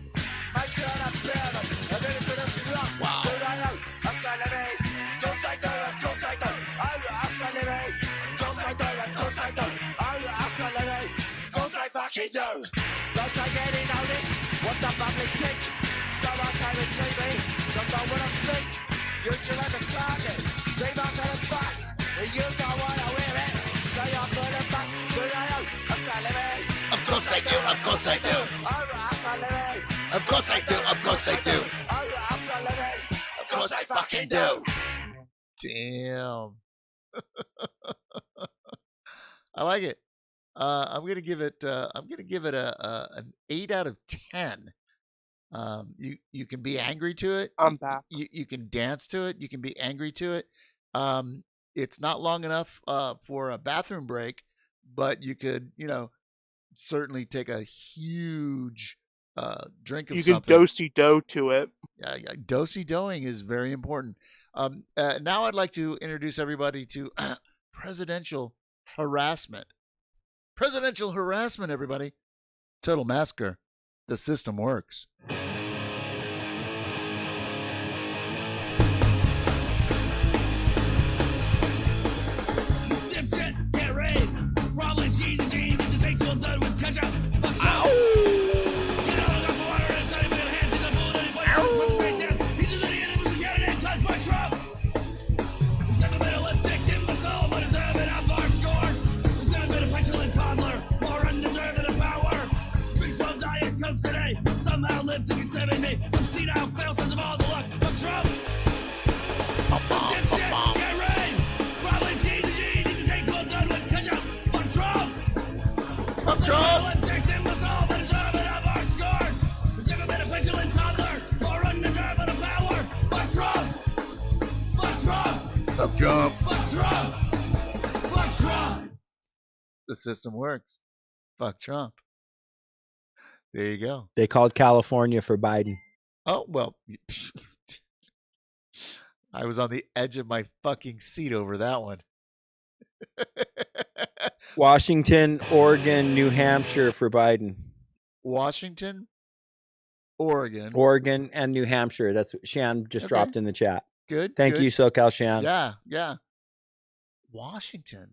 Make sure I'm better. And then if it's wrong. Wow. Do I know? Us a living. Of course I do. Of course I do. Oh, us a living. Of course I do. Of course I do. Oh, us a living. Of course I fucking do. Don't take any notice what the public think. So much time in TV, just don't wanna think. You two as a target, they mount on a bus. And you don't wanna wear it, so you're full of fuss. Good I know, a salary. Of course I do. Of course I do. Oh, a salary. Of course I do. Of course I do. Oh, a salary. Of course I fucking do. Damn. I like it. I'm gonna give it an 8 out of 10. You can be angry to it. I'm back. You can dance to it. You can be angry to it. It's not long enough for a bathroom break, but you could, certainly take a huge drink of You something. can do-si-do to it. Yeah, do-si-doing is very important. Now I'd like to introduce everybody to presidential harassment. Presidential harassment, everybody. Total Massacre. The system works. Dipshit, get ready. Probably skis and jeans. This is takes well done with catch up. Ow! You know, I got some water and tiny bit of hands in the pool. And he plays with great chance. He's just an idiot. It was a candidate. Touch my shrub. He's never been a lip dick in the soul, but he's never been a bar score. He's never been a petulant toddler. live to be 70. Some senile fail sense of all the luck. But Trump, the dipshit, get ready. Probably skis and G need to take well done with catch up. But Trump, Fuck Trump. victim was all but deserving of our scorn. There's never been a petulant toddler or undeserving of power. Fuck Trump. Fuck Trump. Fuck Trump. Fuck Trump. Fuck Trump. The system works. Fuck Trump. There you go. They called California for Biden. Oh, well. I was on the edge of my fucking seat over that one. Washington, Oregon, New Hampshire for Biden. Washington, Oregon, and New Hampshire. That's what Shan just dropped in the chat. Good. Thank you, SoCal Shan. Yeah. Washington.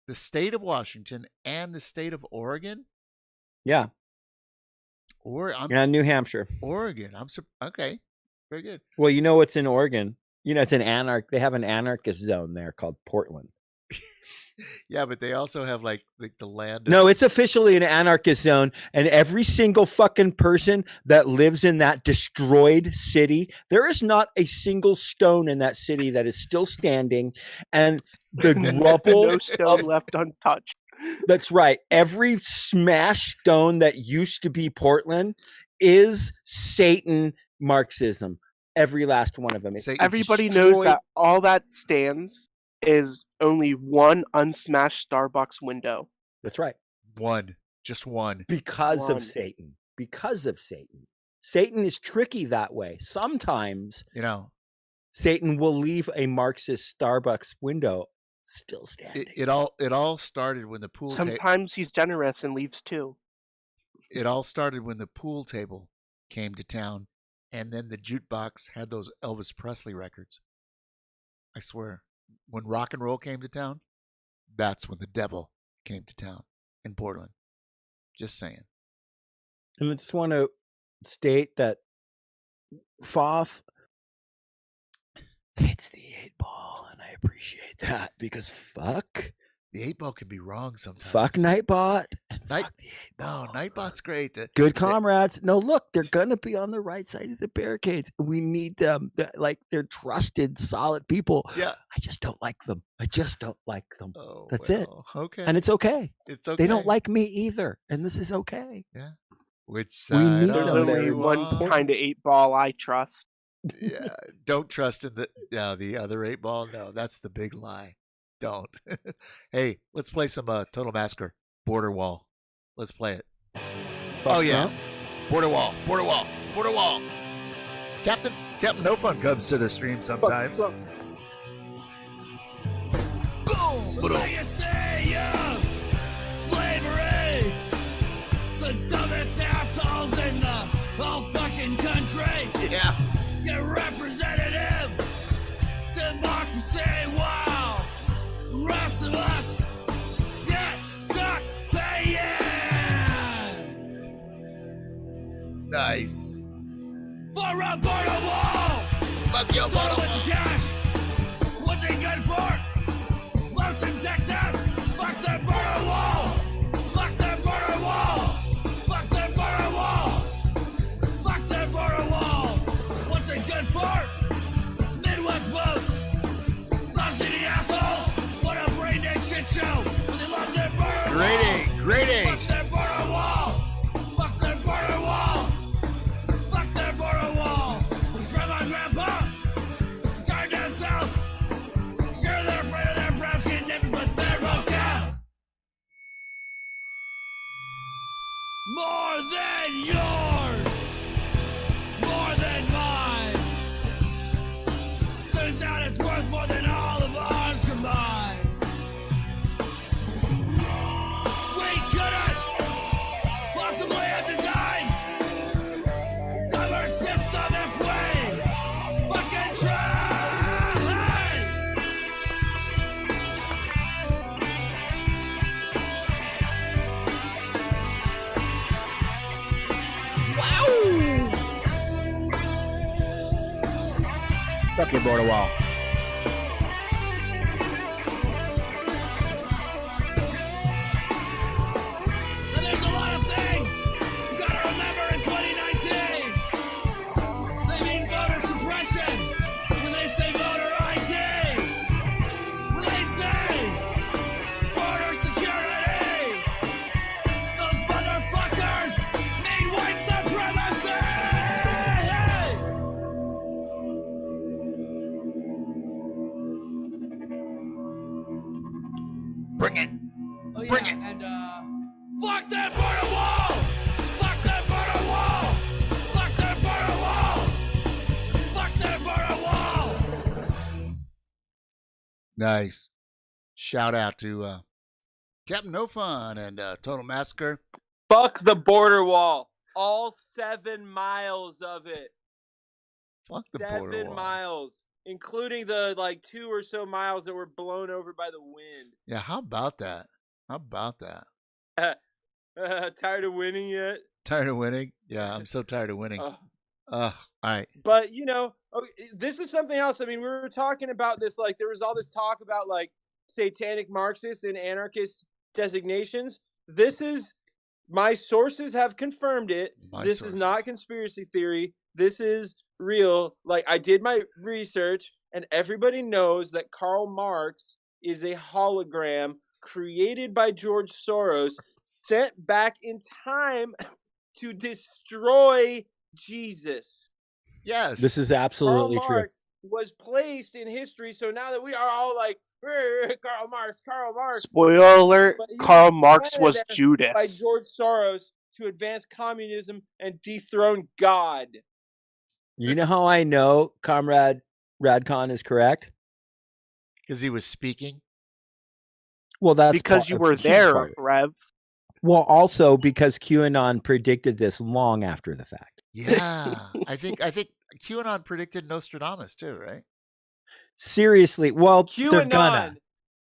The state of Washington and the state of Oregon? Yeah. And New Hampshire. Oregon. Okay. Very good. Well, you know what's in Oregon? You know, it's an they have an anarchist zone there called Portland. Yeah, but they also have like the land. No, it's officially an anarchist zone. And every single fucking person that lives in that destroyed city, there is not a single stone in that city that is still standing. And the rubble no stone left untouched. That's right. Every smashed stone that used to be Portland is Satan Marxism. Every last one of them. Everybody knows that all that stands is only one unsmashed Starbucks window. That's right. Just one. Because of Satan. Because of Satan. Satan is tricky that way. Sometimes, Satan will leave a Marxist Starbucks window still standing. It all started when the pool table. Sometimes he's generous and leaves two. It all started when the pool table came to town, and then the jukebox had those Elvis Presley records. I swear, when rock and roll came to town, that's when the devil came to town in Portland. Just saying. And I just want to state that Foff hits the 8-ball, and I appreciate that because fuck. The 8-ball can be wrong sometimes. Fuck Nightbot. And fuck the 8-ball. No, Nightbot's great. Good comrades. No, look, they're going to be on the right side of the barricades. We need them. They're trusted, solid people. Yeah. I just don't like them. Oh, That's it. Okay. And it's okay. It's okay. They don't like me either. And this is okay. Yeah. Which we side? need There's them. only one kind of 8-ball I trust. Yeah. Don't trust in the other 8-ball. No, that's the big lie. Don't. Hey, let's play some Total Massacre. Border Wall. Let's play it. Oh yeah. Border Wall. Captain No Fun comes to the stream sometimes. Boom. Legacy of slavery. The dumbest assholes in the whole fucking country. Yeah. Get representative. Democracy. Wow. Rest of us get stuck paying. Nice. For a border wall. Fuck your border wall. What's cash? What's it good for? Votes in Texas. Fuck the border wall. Fuck the border wall. Fuck the border wall. Fuck the border wall. What's it good for? Midwest votes. Some shitty assholes. What a brain dead shit show. They love their border wall. Greeting. Fuck their border wall. Fuck their border wall. Fuck their border wall. Grandma and grandpa. Turn down south. Sure they're afraid of their brown skin neighbors, but they're okay. More than yours. More than mine. Turns out it's worth more than all of ours combined. We couldn't possibly have designed diverse system if we fucking tried. Wow. Fuck your border wall. And there's a lot of things you gotta remember in 2019. Bring it. Oh yeah, Bring it. and Fuck that border wall! Fuck that border wall! Fuck that border wall! Fuck that border wall! Nice. Shout out to Captain No Fun and Total Massacre. Fuck the border wall. All 7 miles of it. Fuck the border 7 wall. miles, including the 2 or so miles that were blown over by the wind. Yeah, how about that? How about that? Tired of winning yet? Tired of winning? Yeah, I'm so tired of winning. All right. But this is something else. I mean, we were talking about this. There was all this talk about satanic Marxist and anarchist designations. This is, my sources have confirmed it. This is not conspiracy theory. This is real. I did my research, and everybody knows that Karl Marx is a hologram created by George Soros, sent back in time to destroy Jesus. Yes. This is absolutely Karl Marx was placed in history, so now that we are all Karl Marx. Spoiler alert, But he Karl was Marx planted was there by Judas. George Soros to advance communism and dethrone God. You know how I know Comrade Radcon is correct? Because he was speaking? Well, that's because you were there, Rev. Well, also because QAnon predicted this long after the fact. Yeah. I think QAnon predicted Nostradamus too, right? Seriously. Well, they're gonna.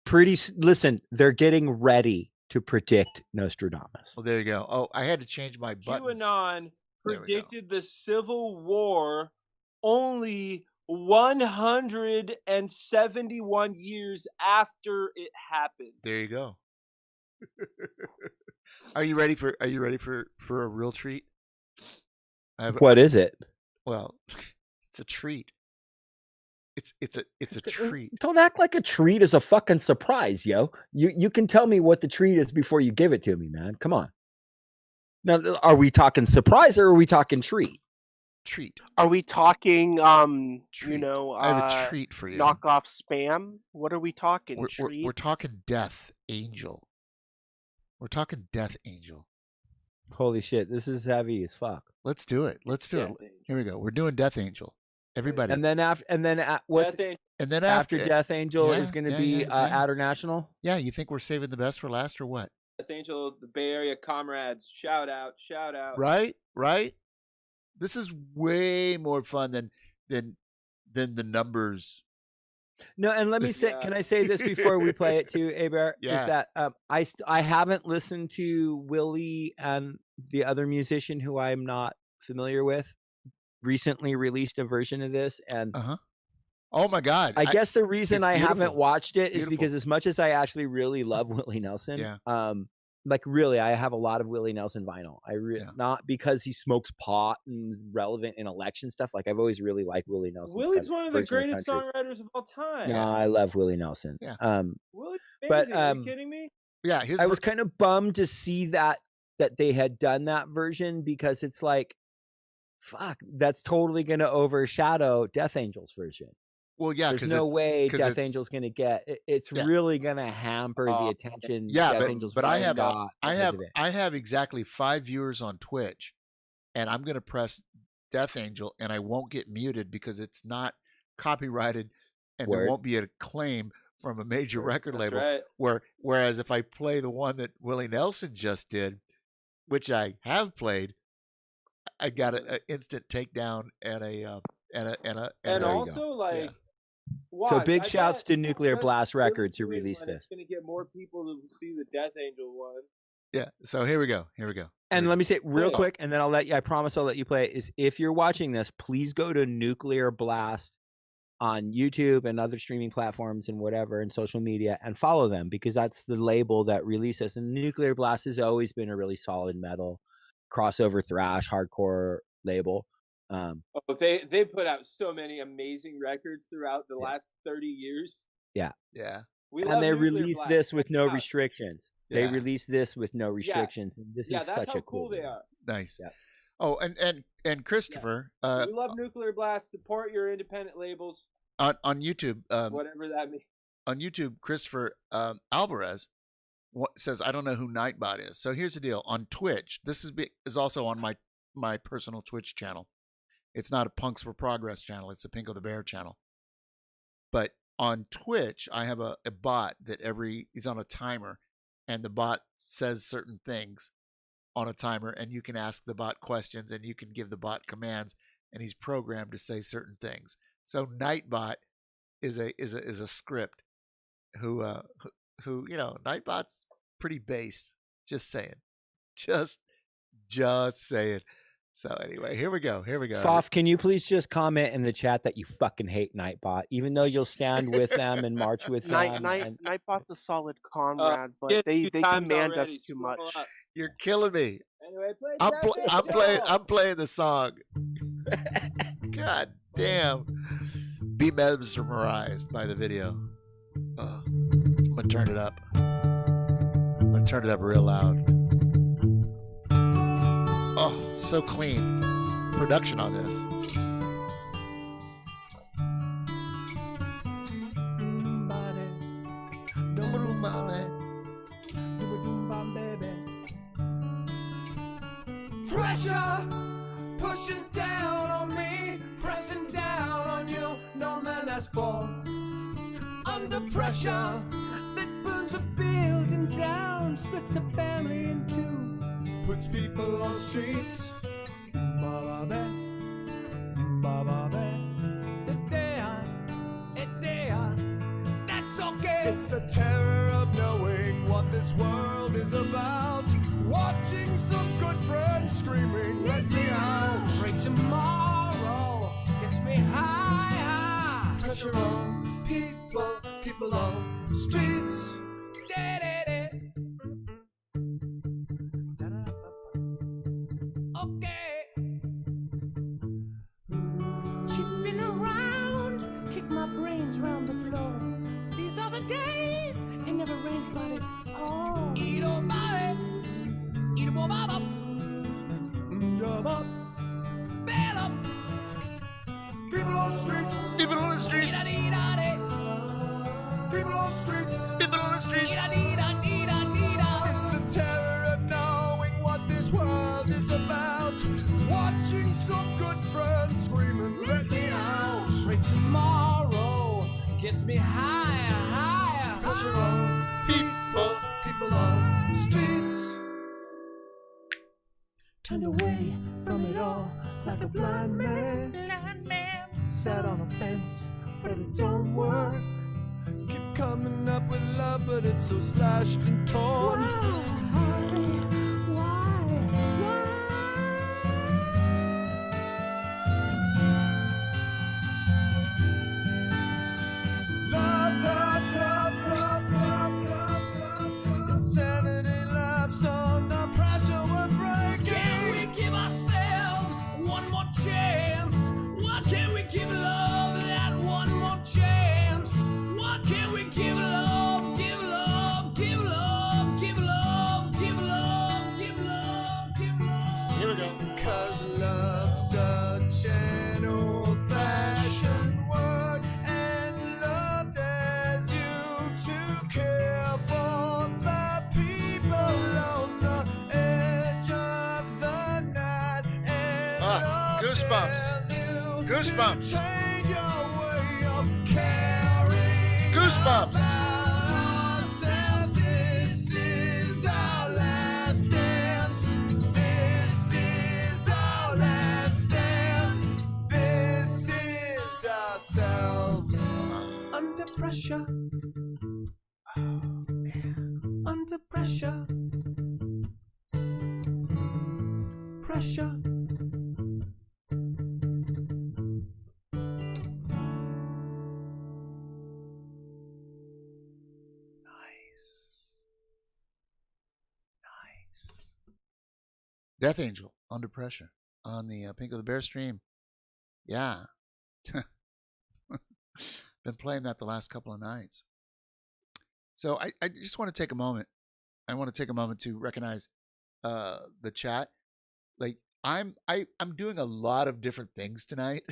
QAnon. Listen, they're getting ready to predict Nostradamus. Well, there you go. Oh, I had to change my buttons. QAnon predicted the Civil War only 171 years after it happened. There you go. Are you ready for a real treat? What is it? Well, it's a treat. It's a treat. Don't act like a treat is a fucking surprise, yo. You can tell me what the treat is before you give it to me, man. Come on. Now, are we talking surprise or are we talking treat? Treat. Are we talking treat. I have a treat for you. Knockoff spam? What are we talking? We're talking Death Angel. We're talking Death Angel. Holy shit, this is heavy as fuck. Let's do it. Let's do it. Here we go. We're doing Death Angel. Everybody. And then after Death Angel is going to be Outer National. Yeah, you think we're saving the best for last or what? Death Angel, the Bay Area comrades, shout out. Right. This is way more fun than the numbers. No, and let me say, can I say this before we play it too, Aber? Yeah. Is that I haven't listened to Willie and the other musician who I'm not familiar with recently released a version of this, and oh my god, I guess the reason I haven't watched it is Beautiful. because as much as I actually really love Willie Nelson, really I have a lot of Willie Nelson vinyl. Not because he smokes pot and is relevant in election stuff. I've always really liked Willie Nelson. Willie's one of the greatest songwriters of all time. No, I love Willie Nelson. Yeah. Willie's amazing. Are you kidding me? Yeah, I was kind of bummed to see that they had done that version, because it's fuck, that's totally going to overshadow Death Angel's version. Well, yeah, there's no way Death Angel's going to get it. It's really going to hamper the attention. Yeah, Death Angel's but I have have exactly 5 viewers on Twitch, and I'm going to press Death Angel, and I won't get muted because it's not copyrighted, and there won't be a claim from a major record label. Right. Whereas if I play the one that Willie Nelson just did, which I have played, I got an instant takedown and also watch, so big shouts to Nuclear Blast Records who released this. It's going to get more people to see the Death Angel one. Yeah. So here we go. And let me say real quick, and then I promise I'll let you play it, is if you're watching this, please go to Nuclear Blast on YouTube and other streaming platforms and whatever, and social media, and follow them, because that's the label that released this. And Nuclear Blast has always been a really solid metal, crossover thrash, hardcore label. They put out so many amazing records throughout the last 30 years. Yeah. And they released this with no restrictions. Yeah. They released this with no restrictions. And this is that's such how a cool they are. Nice. Yeah. Oh, and Christopher, we love Nuclear Blast. Support your independent labels on YouTube. Whatever that means. On YouTube, Christopher Alvarez says, I don't know who Nightbot is. So here's the deal. On Twitch, this is also on my personal Twitch channel. It's not a Punks for Progress channel. It's a Pinko the Bear channel. But on Twitch, I have a bot that he's on a timer, and the bot says certain things on a timer, and you can ask the bot questions, and you can give the bot commands, and he's programmed to say certain things. So Nightbot is a script who Nightbot's pretty based. Just saying. Just saying. So anyway, here we go. Foff, can you please just comment in the chat that you fucking hate Nightbot, even though you'll stand with them and march with them? Nightbot's a solid comrade, but they command us too much. You're killing me. Anyway, I'm playing the song. God damn. Be mesmerized by the video. I'm gonna turn it up. I'm gonna turn it up real loud. Oh, so clean. Production on this. Pressure pushing down on me, pressing down on you. No man has fall under pressure that burns a building down, splits a family in two, puts people on streets. That's okay. It's the terror of knowing what this world is about. Watching some good friends screaming, let me out. Pray tomorrow gets me higher. Pressure on people on streets. Okay. Chipping around, kick my brains round the floor. These are the days, it never rains but it pours. Eat on my eat em up, jump up, bail up. People on the streets, people on the streets, people on the streets, people on the streets. It's the terror of knowing what this world is about. Watching some good friends screaming, let me out. Pray tomorrow gets me higher. Pressure on people on the streets. Turned away from it all like a blind man. Sat on a fence, but it don't work. Keep coming up with love, but it's so slashed and torn. Love. Insanity laughs under pressure, we're breaking. Can we give ourselves one more chance? Why can't we give love that one more chance? Why can't we give love, give love, give love, give love, give love, give love, give love? Here we go. 'Cause love's such an old-fashioned word, and love dares you to care for the people on the edge of the night. And love goosebumps. dares you Goosebumps. to change your way of caring. Goosebumps. Ourselves. This is our last dance. This is our last dance. This is ourselves. Under pressure. Under pressure. Pressure. Nice. Death Angel, Under Pressure, on the Pinko the Bear stream. Yeah. Been playing that the last couple of nights. So I just want to take a moment. I want to take a moment to recognize the chat. Like I'm doing a lot of different things tonight.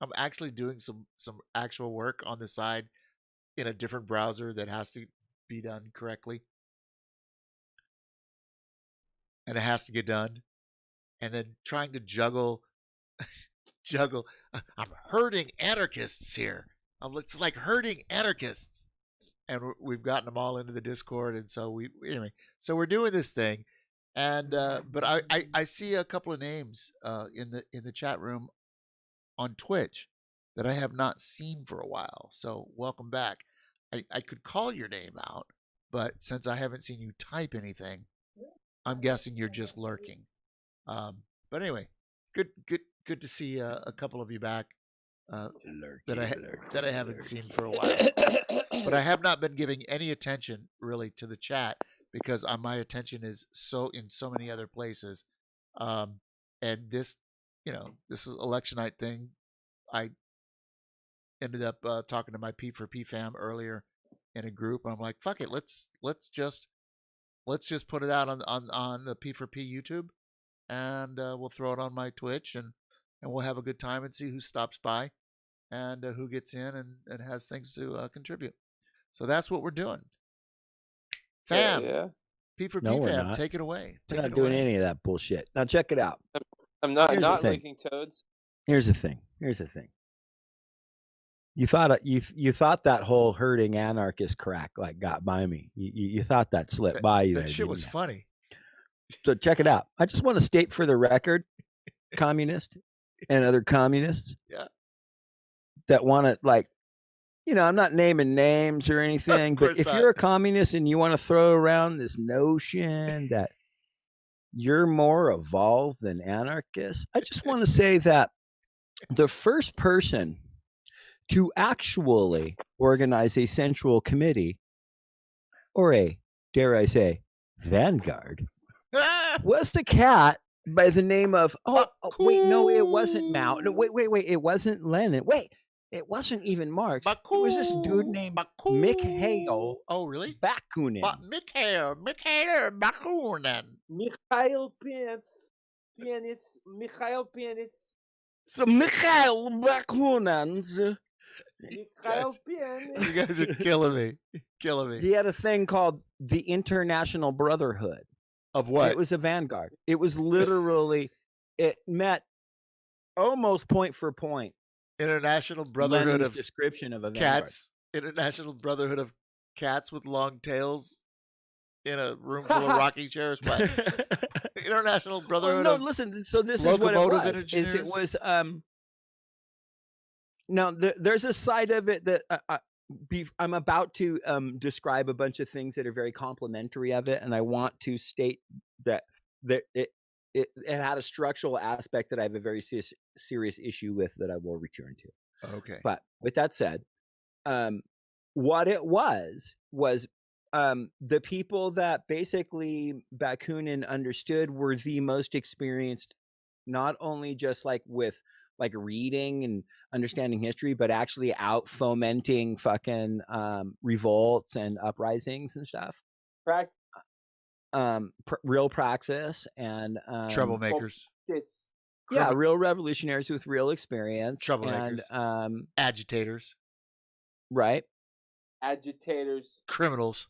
I'm actually doing some actual work on the side in a different browser that has to be done correctly. and it has to get done, and then trying to juggle. I'm herding anarchists here. It's like herding anarchists, and we've gotten them all into the Discord, and so so we're doing this thing, and but I see a couple of names in the chat room on Twitch that I have not seen for a while. So welcome back. I could call your name out, but since I haven't seen you type anything, I'm guessing you're just lurking. But anyway, good to see a couple of you back that I haven't seen for a while. But I have not been giving any attention really to the chat because my attention is in so many other places. And this, this is election night thing. I ended up talking to my P4P fam earlier in a group. I'm like, fuck it, let's just put it out on the P4P YouTube, and we'll throw it on my Twitch, and we'll have a good time and see who stops by and who gets in and has things to contribute. So that's what we're doing. Fam, yeah. P4P fam, take it away. We're not doing any of that bullshit. Now check it out. I'm not licking toads. Here's the thing. You thought that whole herding anarchist crack got by me. You thought that slipped by you. That shit was funny. So check it out. I just want to state for the record, communist and other communists, that want to I'm not naming names or anything, but if you're a communist and you want to throw around this notion that you're more evolved than anarchists, I just want to say that the first person to actually organize a central committee, or dare I say, vanguard, was the cat by the name of, wait, no, it wasn't Mao. No, wait, it wasn't Lenin. Wait, it wasn't even Marx. It was this dude named Mikhail. Oh, really? Bakunin. Mikhail Bakunin. Mikhail Pianist. Mikhail Pianist. So Mikhail Bakunin. Mikhail Pianist. You guys are killing me. He had a thing called the International Brotherhood. Of what? It was a vanguard. It was literally, it met almost point for point International Brotherhood Lenin's of description of a cats. International Brotherhood of cats with long tails in a room full of rocking chairs. What? International Brotherhood of listen. So this is what it was. Engineers? It was now there's a side of it that I'm about to describe a bunch of things that are very complimentary of it, and I want to state that it had a structural aspect that I have a very serious issue with that I will return to. Okay. But with that said, what it was the people that basically Bakunin understood were the most experienced, not only just with reading and understanding history, but actually out fomenting fucking revolts and uprisings and stuff. Real praxis and troublemakers. Yeah, real revolutionaries with real experience. Troublemakers. And agitators. Right. Agitators. Criminals.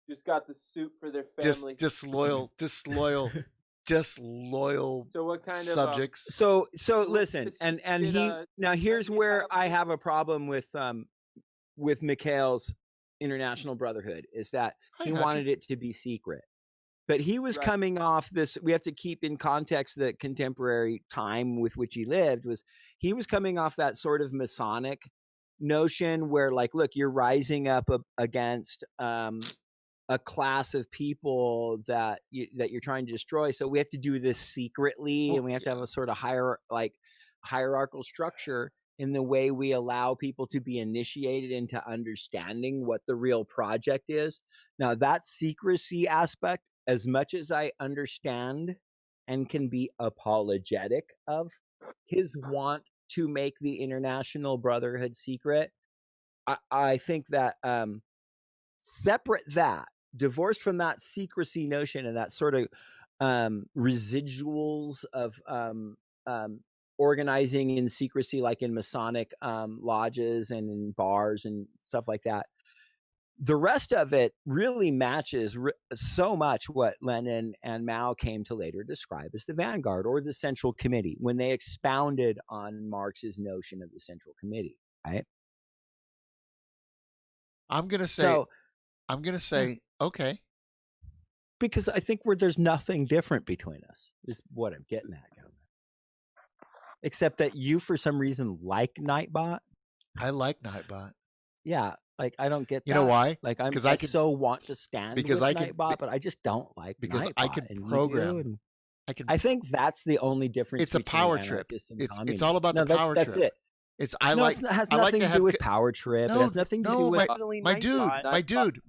Just got the soup for their family. Disloyal. So what kind subjects? of So listen, and now here's where I have a problem with Mikhail's International Brotherhood is that he wanted it to be secret. But he was coming off this, we have to keep in context the contemporary time with which he lived, he was coming off that sort of Masonic notion where look, you're rising up against a class of people that you're trying to destroy. So we have to do this secretly, and we have to have a sort of hierarchical structure in the way we allow people to be initiated into understanding what the real project is. Now that secrecy aspect, as much as I understand and can be apologetic of his want to make the International Brotherhood secret, I think that separate that, divorced from that secrecy notion and that sort of residuals of organizing in secrecy, like in Masonic lodges and in bars and stuff like that, The rest of it really matches so much what Lenin and Mao came to later describe as the vanguard or the Central Committee when they expounded on Marx's notion of the Central Committee, right? I'm gonna say, okay. Because I think there's nothing different between us, is what I'm getting at. Except that you, for some reason, like Nightbot. I like Nightbot. Yeah, like I don't get that. You know why? Like I so want to stand with Nightbot, but I just don't like because Nightbot, I can program. I think that's the only difference. It's a power trip. It's all about the power trip. That's it. It has nothing to do with power trip. No, it has nothing to do with my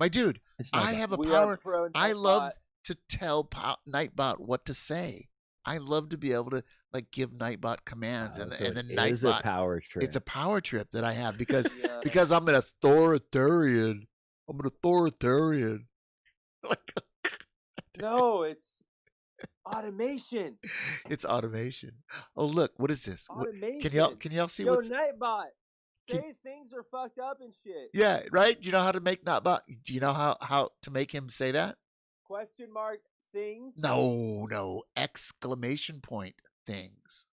dude. I have a power. I love to tell Nightbot what to say. I love to be able to like give Nightbot commands, and then Nightbot is a power trip. It's a power trip that I have because because I'm an authoritarian. Like, no, it's automation. It's automation. Oh look, what is this? Automation. Can y'all see what's Nightbot? Say things are fucked up and shit. Yeah, right. Do you know how to make Nightbot? Do you know how to make him say that? Question mark things. No, exclamation point things.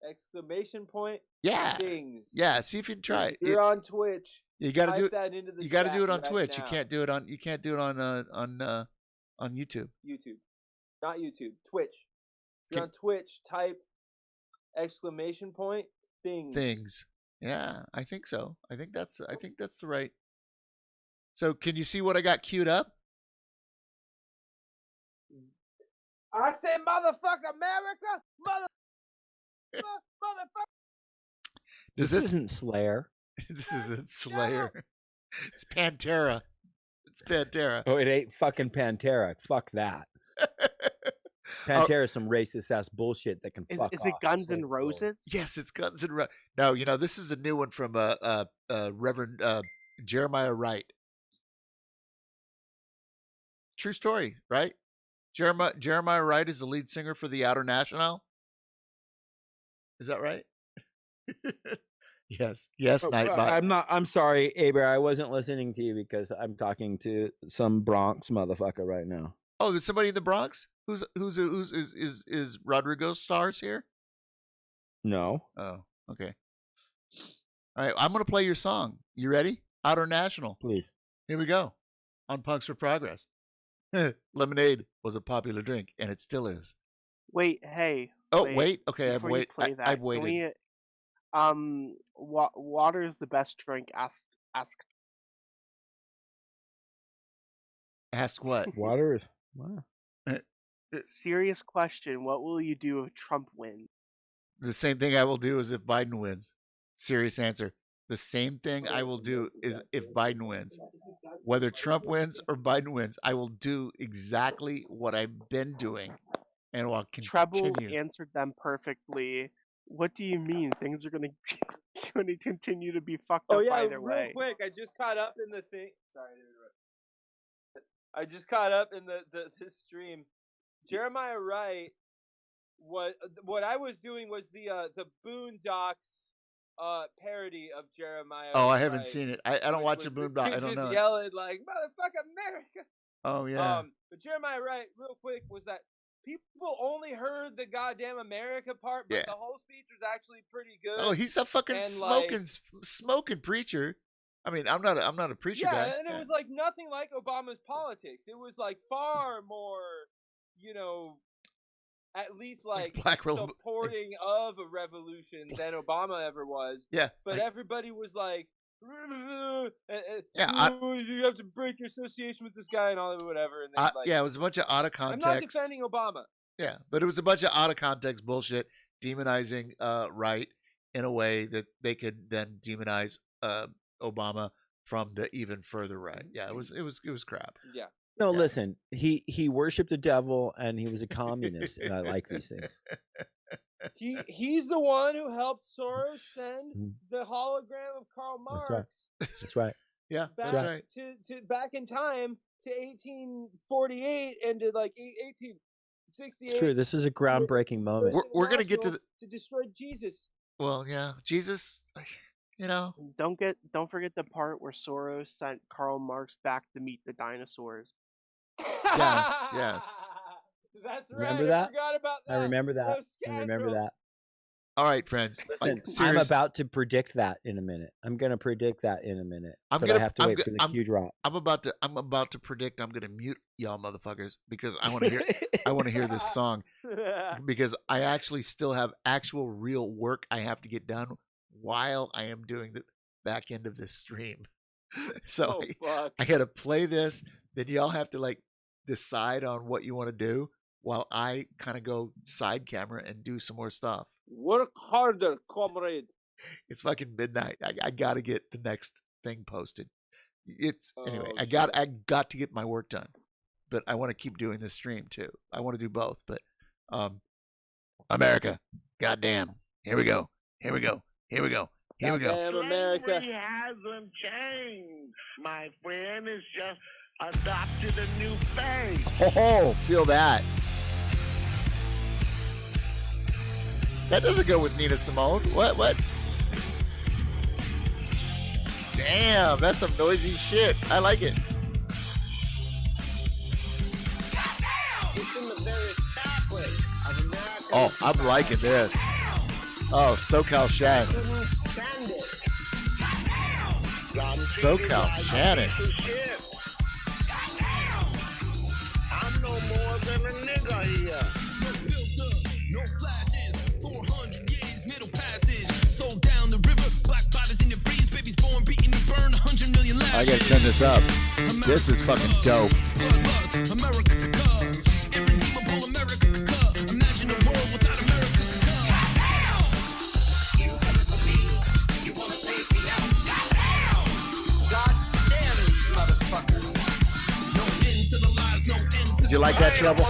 Exclamation point. Yeah. Things. Yeah. See if you can try it. You're on Twitch. You got to do that into the. You got to do it on right Twitch. Now. You can't do it on. You can't do it on YouTube. YouTube, not YouTube. Twitch. If you're on Twitch, type exclamation point things. Things. Yeah, I think so. I think that's the right. So can you see what I got queued up? I say, motherfucker, America, motherfucker. This isn't Slayer. This isn't Slayer. It's Pantera. It's Pantera. Oh, it ain't fucking Pantera. Fuck that. Pantera is some racist ass bullshit that can fuck off. Is it Guns N' Roses? Yes, it's Guns N' Roses. No, this is a new one from Reverend Jeremiah Wright. True story, right? Jeremiah Wright is the lead singer for the Outer National. Is that right? Yes, Nightbot. I'm sorry, Aber. I wasn't listening to you because I'm talking to some Bronx motherfucker right now. Oh, there's somebody in the Bronx. Who's is Rodrigo Stars here? No. Oh, okay. All right, I'm gonna play your song. You ready? Outer National. Please. Here we go. On Punks for Progress. Lemonade was a popular drink, and it still is. Wait, hey. Oh, wait. Okay, I've We, waited. water is the best drink. Ask. Ask what? Water is. Wow. Serious question. What will you do if Trump wins? The same thing I will do as if Biden wins. Serious answer. The same thing I will do is if Biden wins. Whether Trump wins or Biden wins, I will do exactly what I've been doing and will continue. Treble answered them perfectly. What do you mean? Things are going to continue to be fucked up either way. Real quick, I just caught up in the thing. Sorry to interrupt. I just caught up in this stream. Jeremiah Wright. What I was doing was the Boondocks parody of Jeremiah. Oh, I haven't seen it. I don't watch a Boondock. I don't know. Just yelling like "Motherfucker, America!" Oh yeah. But Jeremiah Wright, real quick, was that people only heard the goddamn America part, but the whole speech was actually pretty good. Oh, he's a fucking smoking preacher. I mean, I'm not a preacher guy. Yeah, and it was like nothing like Obama's politics. It was like far more, at least like supporting of a revolution than Obama ever was. Yeah. But everybody was like, you have to break your association with this guy and all of whatever. And then, it was a bunch of out of context. I'm not defending Obama. Yeah, but it was a bunch of out of context bullshit, demonizing Wright in a way that they could then demonize Obama from the even further right. Yeah, it was crap. Yeah. No, listen. He worshipped the devil and he was a communist, and I like these things. He's the one who helped Soros send the hologram of Karl Marx. That's right. Yeah, that's right. To back in time to 1848 and to like 1868. It's true. This is a groundbreaking moment. We're gonna get to destroy Jesus. Well, yeah, Jesus. You know. Don't forget the part where Soros sent Karl Marx back to meet the dinosaurs. Yes, yes. That's right. Remember that? I forgot about that. I remember that. Those I remember that. All right, friends. Listen, like, I'm about to predict that in a minute. I'm going to predict that in a minute. I have to wait for the cue drop. I'm about to predict. I'm going to mute y'all motherfuckers because I want to hear. I want to hear this song because I actually still have actual real work I have to get done while I am doing the back end of this stream. So I got to play this. Then y'all have to like decide on what you want to do while I kind of go side camera and do some more stuff. Work harder, comrade. It's fucking midnight. I got to get the next thing posted. Anyway. I got to get my work done, but I want to keep doing this stream too. I want to do both, but America, goddamn, here we go. Here we go. Goddamn America. Slavery hasn't changed, my friend. It's just adopted a new face. Oh, feel that. That doesn't go with Nina Simone. What? Damn, that's some noisy shit. I like it. Oh, I'm liking this. Oh, SoCal Shannon. SoCal Shannon. I'm no more than a nigga here. No flashes, 400 years, middle passage. Sold down the river, black bodies in the breeze, babies born, beaten and burned, 100 million lashes. I gotta turn this up. This is fucking dope. Bloodlust, America, irredeemable America, imagine a world without America. Goddamn! You coming for me? You wanna take me out? Goddamn! Goddamn, motherfucker! No end to the lies, no end to. Did you like that, Trouble?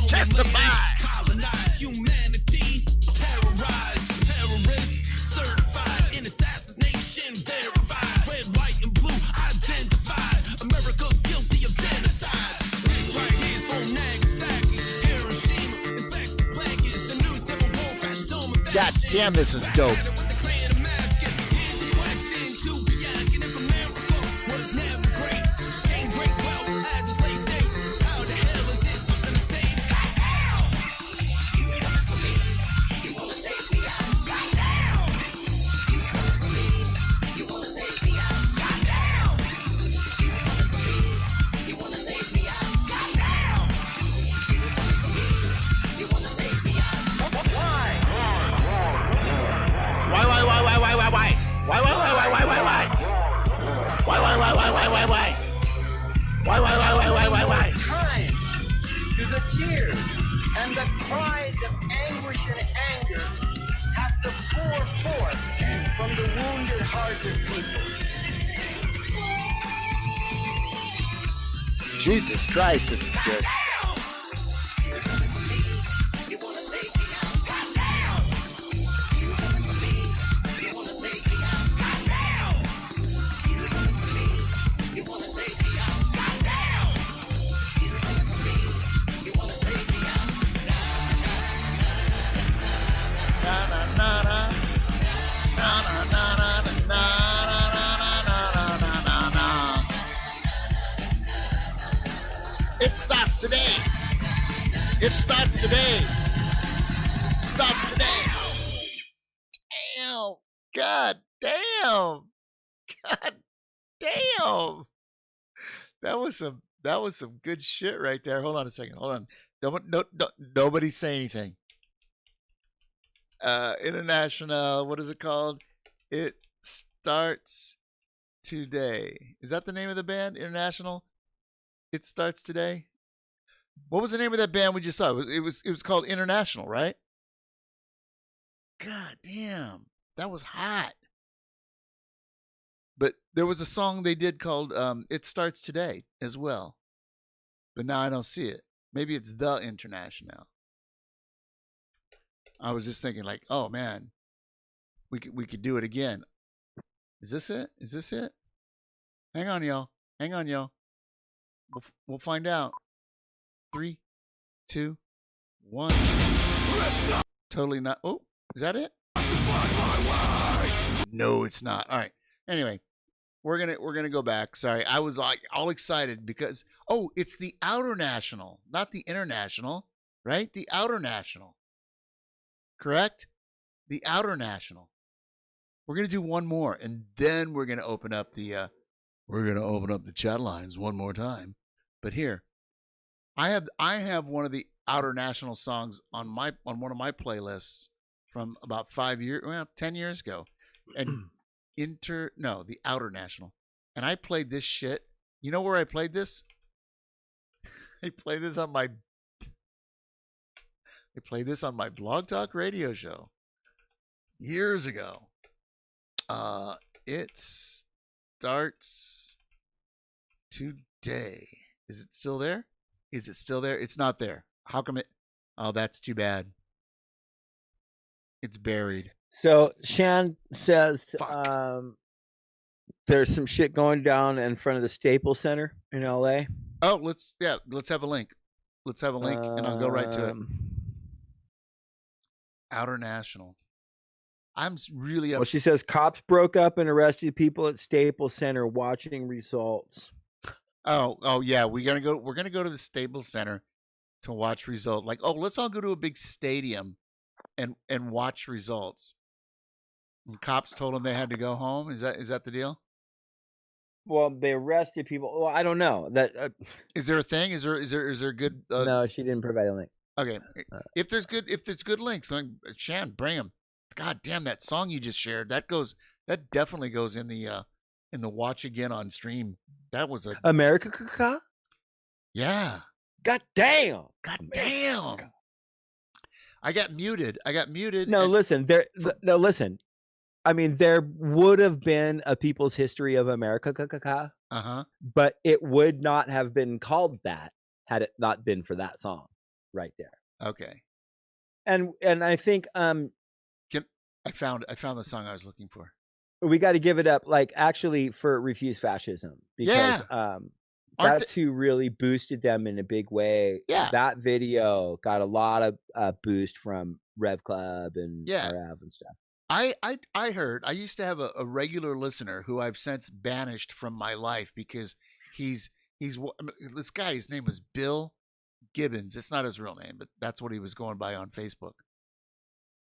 Testify. Colonize humanity, terrorize terrorists, certified in assassination, verified. Red, white, and blue, identified. America guilty of genocide. This right here is from Nagasaki, Hiroshima. In fact, the plague is the new civil war, fascism. God damn, this is dope. Why? Time to the tears and the cries of anguish and anger have to pour forth from the wounded hearts of people. Jesus Christ, this is good. It starts today. It starts today. It starts today. Damn. God damn. God damn. That was some good shit right there. Hold on a second. Hold on. Nobody say anything. International, what is it called? It starts today. Is that the name of the band? International? It starts today. What was the name of that band we just saw? It was called International, right? God damn, that was hot. But there was a song they did called It Starts Today as well. But now I don't see it. Maybe it's The International. I was just thinking like, oh man, we could do it again. Is this it? Is this it? Hang on, y'all. Hang on, y'all. We'll find out. 3, 2, 1. Totally not. Oh, is that it? No, it's not. All right. Anyway, we're gonna go back. Sorry, I was like all excited because it's the Outer National, not the International, right? The Outer National, correct? The Outer National. We're gonna do one more, and then we're gonna open up the chat lines one more time. But here, I have one of the Outer National songs on one of my playlists from about 10 years ago, and the Outer National, and I played this shit. You know where I played this? I played this on my Blog Talk radio show years ago. It starts today. Is it still there? Is it still there? It's not there. How come it? Oh, that's too bad. It's buried. So Shan says there's some shit going down in front of the Staples Center in LA. Oh, let's have a link. Let's have a link, and I'll go right to it. Outer National. I'm really upset. Well, she says cops broke up and arrested people at Staples Center watching results. Oh yeah, we're gonna go to the Staples Center to watch results. Like, let's all go to a big stadium and watch results. And cops told them they had to go home. Is that the deal? Well, they arrested people. Well, I don't know. That is there a thing? Is there good? No, she didn't provide a link. Okay, if there's good links, Shan, bring them. God damn, that song you just shared, that definitely goes in the watch again on stream. That was a America. Yeah. God damn. I got muted. No, listen. Listen. I mean, there would have been a People's History of America, but it would not have been called that had it not been for that song right there. Okay. And I think I found the song I was looking for. We got to give it up, like, actually, for Refuse Fascism, because that's who really boosted them in a big way. Yeah, that video got a lot of boost from Rev Club and RF and stuff. I heard. I used to have a regular listener who I've since banished from my life because he's this guy. His name was Bill Gibbons. It's not his real name, but that's what he was going by on Facebook.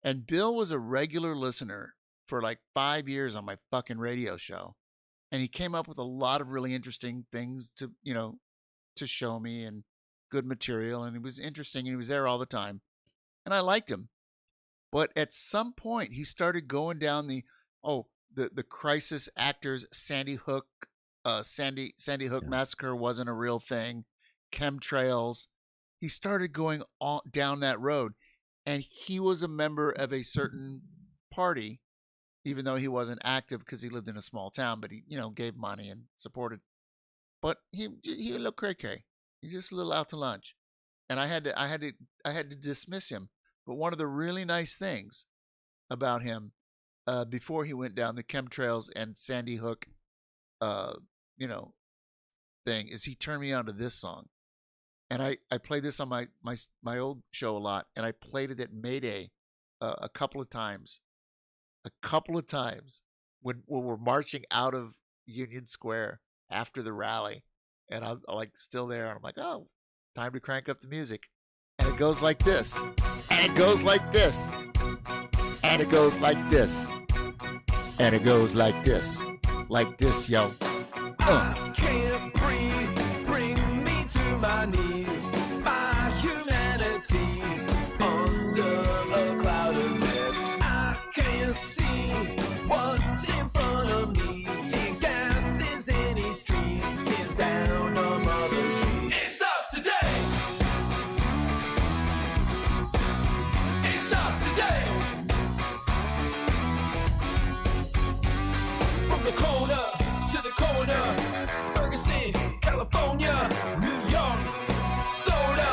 And Bill was a regular listener for like 5 years on my fucking radio show. And he came up with a lot of really interesting things to show me, and good material. And it was interesting, and he was there all the time. And I liked him. But at some point he started going down the crisis actors, Sandy Hook massacre wasn't a real thing, chemtrails. He started going down that road. And he was a member of a certain party, even though he wasn't active because he lived in a small town, but he, gave money and supported. But he looked cray-cray. He's just a little out to lunch. And I had to dismiss him. But one of the really nice things about him, before he went down the chemtrails and Sandy Hook, thing, is he turned me on to this song. And I played this on my old show a lot, and I played it at Mayday a couple of times when we're marching out of Union Square after the rally, and I'm like still there, and I'm like, oh, time to crank up the music. And it goes like this, and it goes like this, and it goes like this, and it goes like this, yo. I can't breathe, bring me to my knees, my humanity under a cloud of death. I can't see what's in front of me. Tear gases in these streets, tears down on Mother Street. It stops today. It stops today. From the corner to the corner, Ferguson, California, New York, Florida.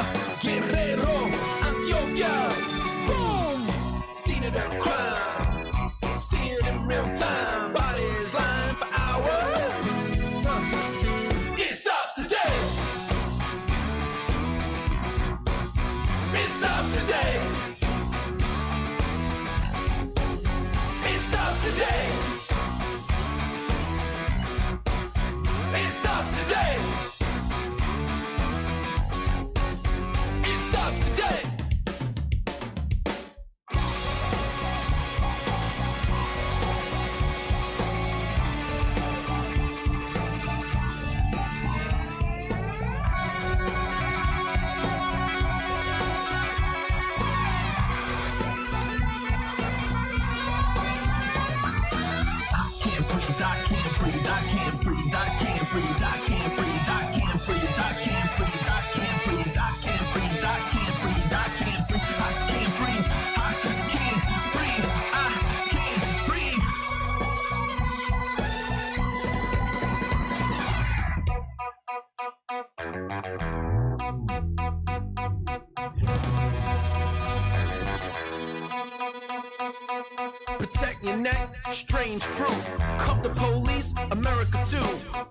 breathe, I can't breathe, I can't breathe, I can't breathe, I can't breathe, I can't breathe, I can't breathe, I can't breathe, I can't breathe, I can't breathe, I can't breathe. Protect your neck, strange fruit. Cuff the police, America too.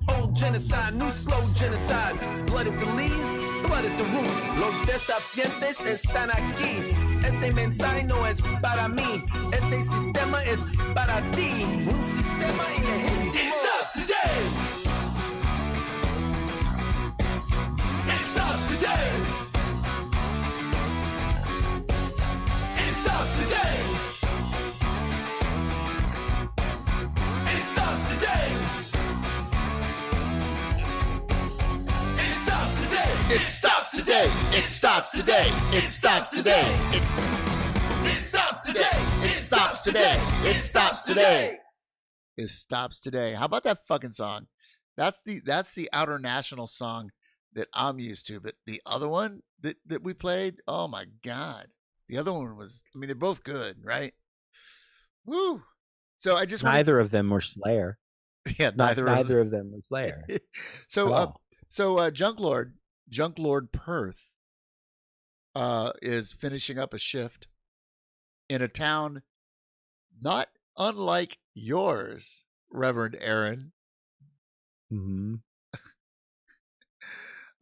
Old genocide, new slow genocide. Blood at the leaves, blood at the root. Los desafiantes están aquí. Este mensaje no es para mí. Este sistema es para ti. Un sistema ilegítimo. It stops today. It stops today. It stops today. It stops today. It stops today. It stops today. It stops today. It stops today. It stops today. It stops today. It stops today. It stops today. How about that fucking song? That's the outer national song that I'm used to. But the other one that we played, oh my God. The other one was, I mean, they're both good, right? Woo. So I just neither of them were Slayer. Yeah, neither of them were Slayer. So Junk Lord Perth is finishing up a shift in a town not unlike yours, Reverend Aaron. Mm-hmm.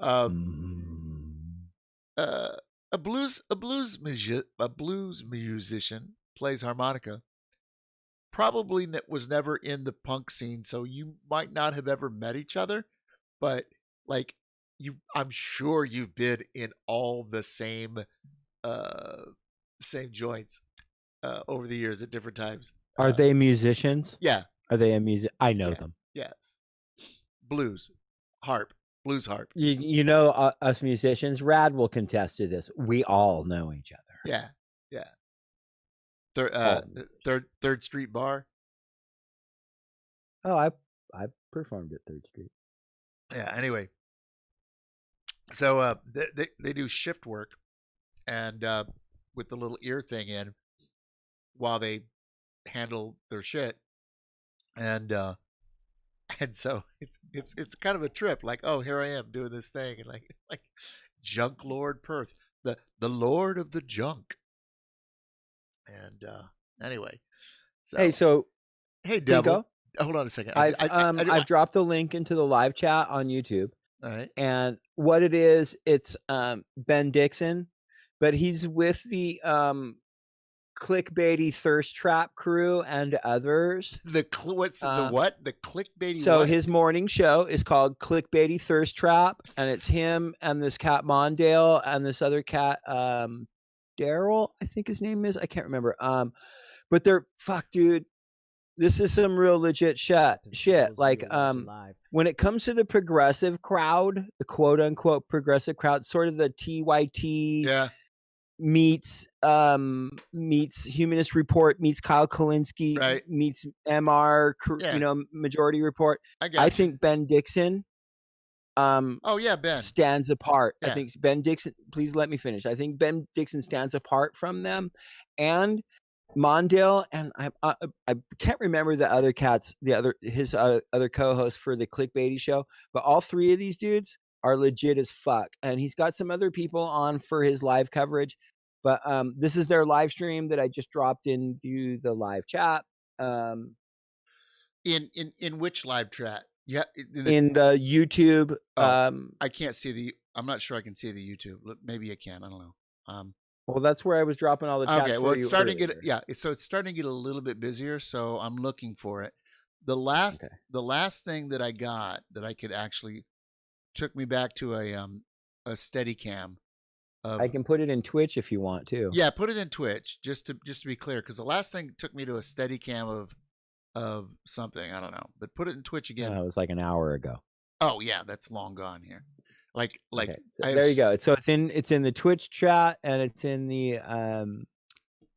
A blues musician plays harmonica. Probably was never in the punk scene, so you might not have ever met each other, but like I'm sure you've been in all the same joints over the years at different times. Are they musicians? Yeah. Are they a music? I know them. Yes. Blues harp. You know us musicians. Rad will contest to this. We all know each other. Yeah. Third Street Bar. Oh, I performed at Third Street. Yeah. Anyway, so they do shift work, and with the little ear thing in, while they handle their shit, and so it's kind of a trip. Like, oh, here I am doing this thing, and like Junk Lord Perth, the Lord of the Junk. And anyway, hey, Devil, hold on a second. I've dropped a link into the live chat on YouTube. All right. And what it is, it's Ben Dixon, but he's with the clickbaity Thirst Trap crew and others. The clickbaity. So what? His morning show is called Clickbaity Thirst Trap, and it's him and this cat Mondale and this other cat Daryl, I think his name is. I can't remember. But they're dude. This is some real legit shit. Like when it comes to the progressive crowd, the quote unquote progressive crowd, sort of the TYT meets Humanist Report meets Kyle Kalinske meets MR, Majority Report. I think Ben Dixon Ben stands apart. Yeah. I think Ben Dixon, please let me finish. I think Ben Dixon stands apart from them, and Mondale, and I can't remember the other cats, his other co-hosts for the clickbaity show, but all three of these dudes are legit as fuck. And he's got some other people on for his live coverage, but this is their live stream that I just dropped into the live chat. In which live chat? Yeah, in the YouTube. I can't see I'm not sure I can see the YouTube. Maybe I can. I don't know. Well, that's where I was dropping all the chats. Okay, well, it's starting to get so it's starting to get a little bit busier. So I'm looking for it. The last thing that I got that I could actually took me back to a steady cam. I can put it in Twitch if you want to. Yeah, put it in Twitch just to be clear, because the last thing took me to a steady cam of something, I don't know, but put it in Twitch again. It was like an hour ago. Oh yeah, that's long gone here. Like okay. There you go. So it's in the Twitch chat, and it's in the All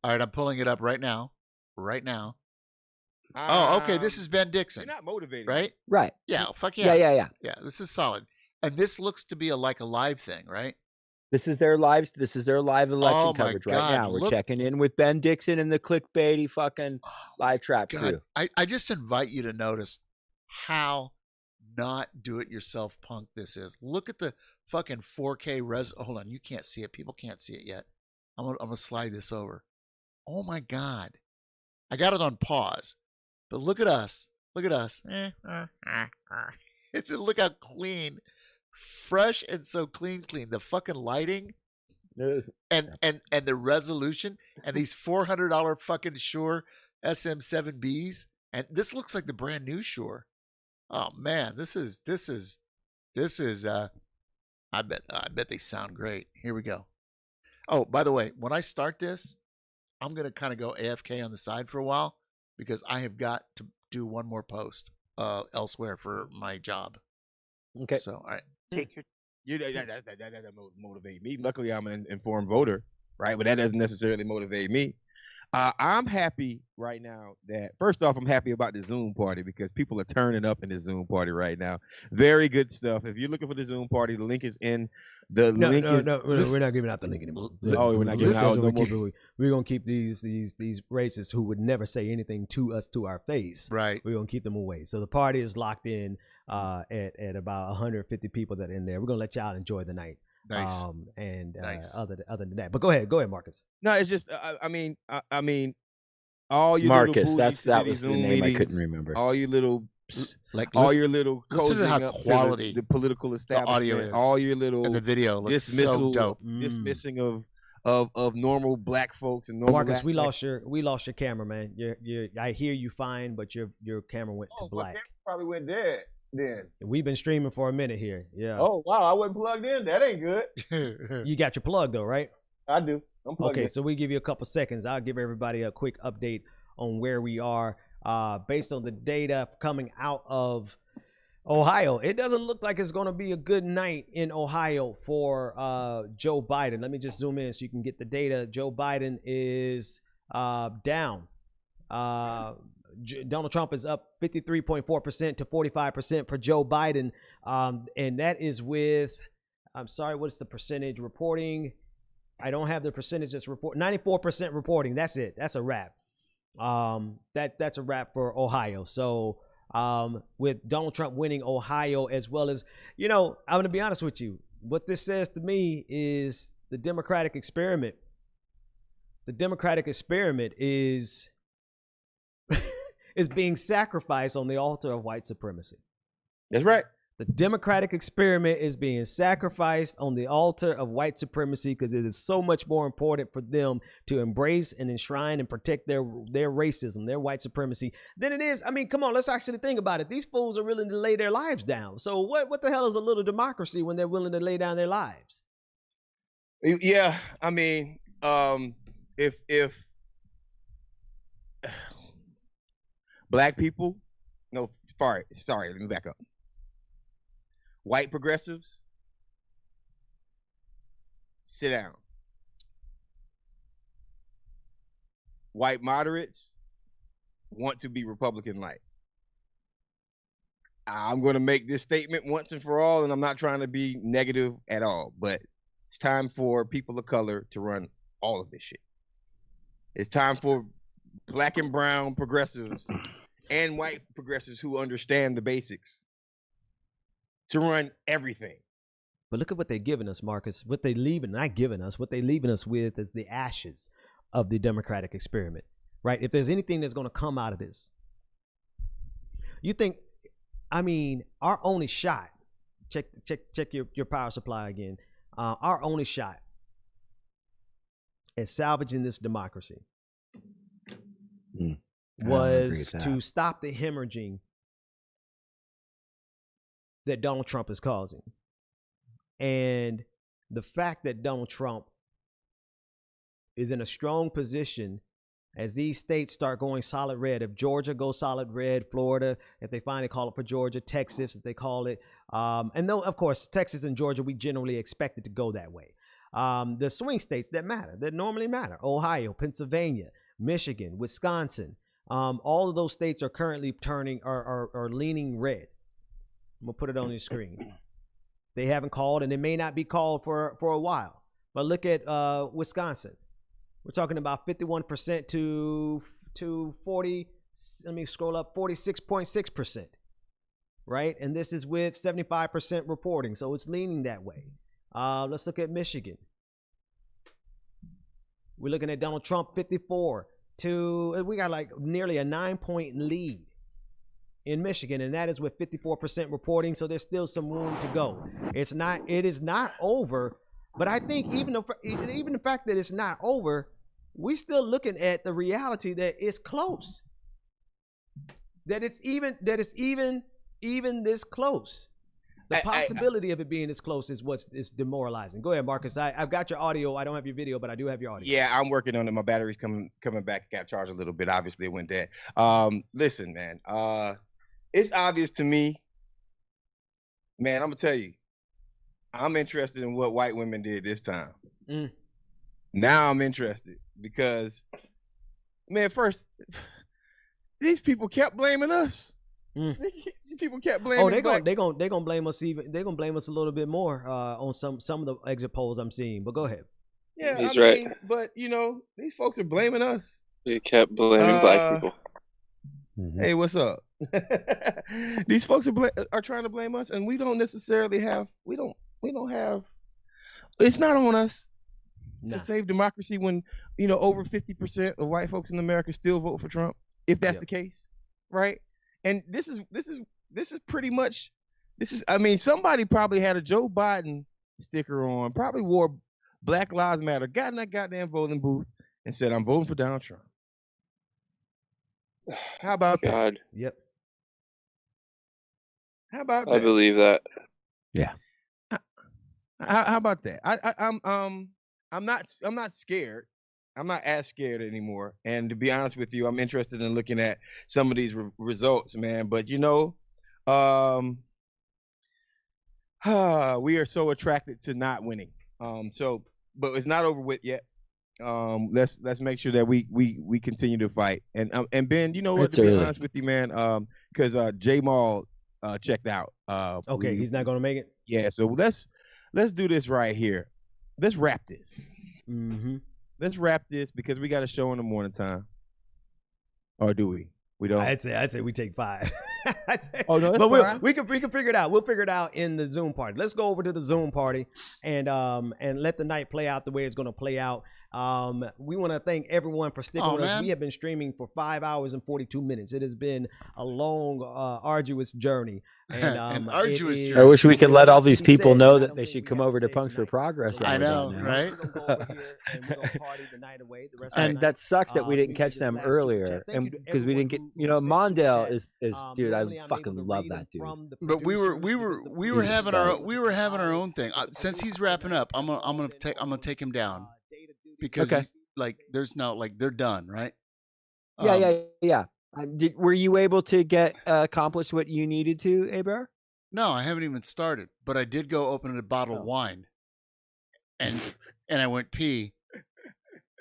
right, I'm pulling it up right now. Oh, okay. This is Ben Dixon. You're not motivated, right? Right. Yeah. Fuck yeah. Yeah. This is solid. And this looks to be like a live thing, right? This is their live. This is their live election coverage right now. We're checking in with Ben Dixon and the clickbaity fucking live trap crew. I just invite you to notice how not do-it-yourself punk this is. Look at the fucking 4K res. Hold on, you can't see it. People can't see it yet. I'm gonna slide this over. Oh my God, I got it on pause, but look at us. Look at us. Look how clean. Fresh and so clean. The fucking lighting and the resolution and these $400 fucking Shure SM7Bs, and this looks like the brand new Shure. Oh man, this is I bet they sound great. Here we go. Oh, by the way, when I start this, I'm gonna kind of go AFK on the side for a while because I have got to do one more post elsewhere for my job. Okay. So all right. Take your that doesn't motivate me. Luckily, I'm an informed voter, right? But that doesn't necessarily motivate me. I'm happy right now that, first off, I'm happy about the Zoom party because people are turning up in the Zoom party right now. Very good stuff. If you're looking for the Zoom party, the link is in the link. We're not giving out the link anymore. We're not giving out no more. We're gonna keep these racists who would never say anything to us to our face. Right. We're gonna keep them away. So the party is locked in at about 150 people that are in there. We're gonna let y'all enjoy the night. Nice. Nice. Other than that, but go ahead, Marcus. No, it's just I mean, all you Marcus. little That was Zoom the name meetings, I couldn't remember. All you little listen, little listen to how cozying up quality to the political establishment, the audio is. all your little and the video looks dismissal, so dope. dismissing of normal black folks and normal. Marcus, we lost your camera, man. I hear you fine, but your camera went to black. Probably went dead. Then we've been streaming for a minute here. Yeah. Oh wow, I wasn't plugged in. That ain't good. You got your plug though, right? I do. I'm plugged in. Okay, so we give you a couple seconds. I'll give everybody a quick update on where we are based on the data coming out of Ohio. It doesn't look like it's going to be a good night in Ohio for Joe Biden. Let me just zoom in so you can get the data. Joe Biden is down. Donald Trump is up 53.4% to 45% for Joe Biden. And that is with, I'm sorry, what's the percentage reporting? I don't have the percentage that's 94% reporting. That's it. That's a wrap. That's a wrap for Ohio. So with Donald Trump winning Ohio, as well as, I'm going to be honest with you. What this says to me is the Democratic experiment. The Democratic experiment is being sacrificed on the altar of white supremacy. That's right. The Democratic experiment is being sacrificed on the altar of white supremacy because it is so much more important for them to embrace and enshrine and protect their racism, their white supremacy, than it is. I mean, come on, let's actually think about it. These fools are willing to lay their lives down. So what the hell is a little democracy when they're willing to lay down their lives? Yeah, I mean, if black people, no, sorry, let me back up. White progressives, sit down. White moderates want to be Republican-like. I'm going to make this statement once and for all, and I'm not trying to be negative at all, but it's time for people of color to run all of this shit. It's time for black and brown progressives and white progressives who understand the basics to run everything. But look at what they're giving us, Marcus. What they leaving, not giving us, what they leaving us with is the ashes of the Democratic experiment, right? If there's anything that's going to come out of this, you think, I mean, our only shot, check your power supply again. Our only shot at salvaging this democracy was to stop the hemorrhaging that Donald Trump is causing. And the fact that Donald Trump is in a strong position as these states start going solid red. If Georgia goes solid red, Florida, if they finally call it for Georgia, Texas, if they call it. And though, of course, Texas and Georgia, we generally expect it to go that way. The swing states that matter, that normally matter, Ohio, Pennsylvania, Michigan, Wisconsin, All of those states are currently are leaning red. I'm gonna put it on your screen. They haven't called, and it may not be called for a while. But look at Wisconsin. We're talking about 51% to 40. Let me scroll up. 46.6%. Right, and this is with 75% reporting, so it's leaning that way. Let's look at Michigan. We're looking at Donald Trump 54 to, we got like nearly a 9-point lead in Michigan, and that is with 54% reporting, so there's still some room to go. It is not over, but I think even the fact that it's not over, we're still looking at the reality that it's close. That it's even this close. The possibility of it being this close is what's demoralizing. Go ahead, Marcus. I've got your audio. I don't have your video, but I do have your audio. Yeah, I'm working on it. My battery's coming back. Got charged a little bit. Obviously, it went dead. Listen, man. It's obvious to me. Man, I'm gonna tell you. I'm interested in what white women did this time. Now I'm interested because, man, first these people kept blaming us. These people kept blaming. Oh, they gonna blame us even. They're gonna blame us a little bit more on some of the exit polls I'm seeing. But go ahead. Yeah, He's right. right. But you know, these folks are blaming us. They kept blaming black people. Hey, what's up? These folks are trying to blame us, and we don't necessarily have. We don't have. It's not on us to save democracy when over 50% of white folks in America still vote for Trump. If that's the case, right? And this is pretty much I mean, somebody probably had a Joe Biden sticker on, probably wore Black Lives Matter, got in that goddamn voting booth and said, I'm voting for Donald Trump. How about that? Yep. How about that? I believe that. Yeah. How about that? I'm not scared. I'm not as scared anymore. And to be honest with you, I'm interested in looking at some of these results, man. But we are so attracted to not winning. But it's not over with yet. Let's make sure that we continue to fight. And Ben, you know what? To be honest with you, man, because J Maul checked out. Okay, he's not gonna make it. Yeah. So let's do this right here. Let's wrap this. Let's wrap this because we got a show in the morning time. Or do we? We don't. I'd say we take 5. Oh no, but we can figure it out. We'll figure it out in the Zoom party. Let's go over to the Zoom party and let the night play out the way it's going to play out. We want to thank everyone for sticking with us. We have been streaming for 5 hours and 42 minutes. It has been a long, arduous journey. And arduous journey. I wish we could let all these people know that they should come over to Punks for Progress. I know, right? And that sucks that we didn't catch them earlier, and because we didn't get, Mondale is dude. I fucking love that dude. But we were having our own thing. Since he's wrapping up, I'm gonna take him down because there's no they're done, right? Yeah. Were you able to accomplish what you needed to, Aber? No, I haven't even started, but I did go open a bottle of wine, and I went pee,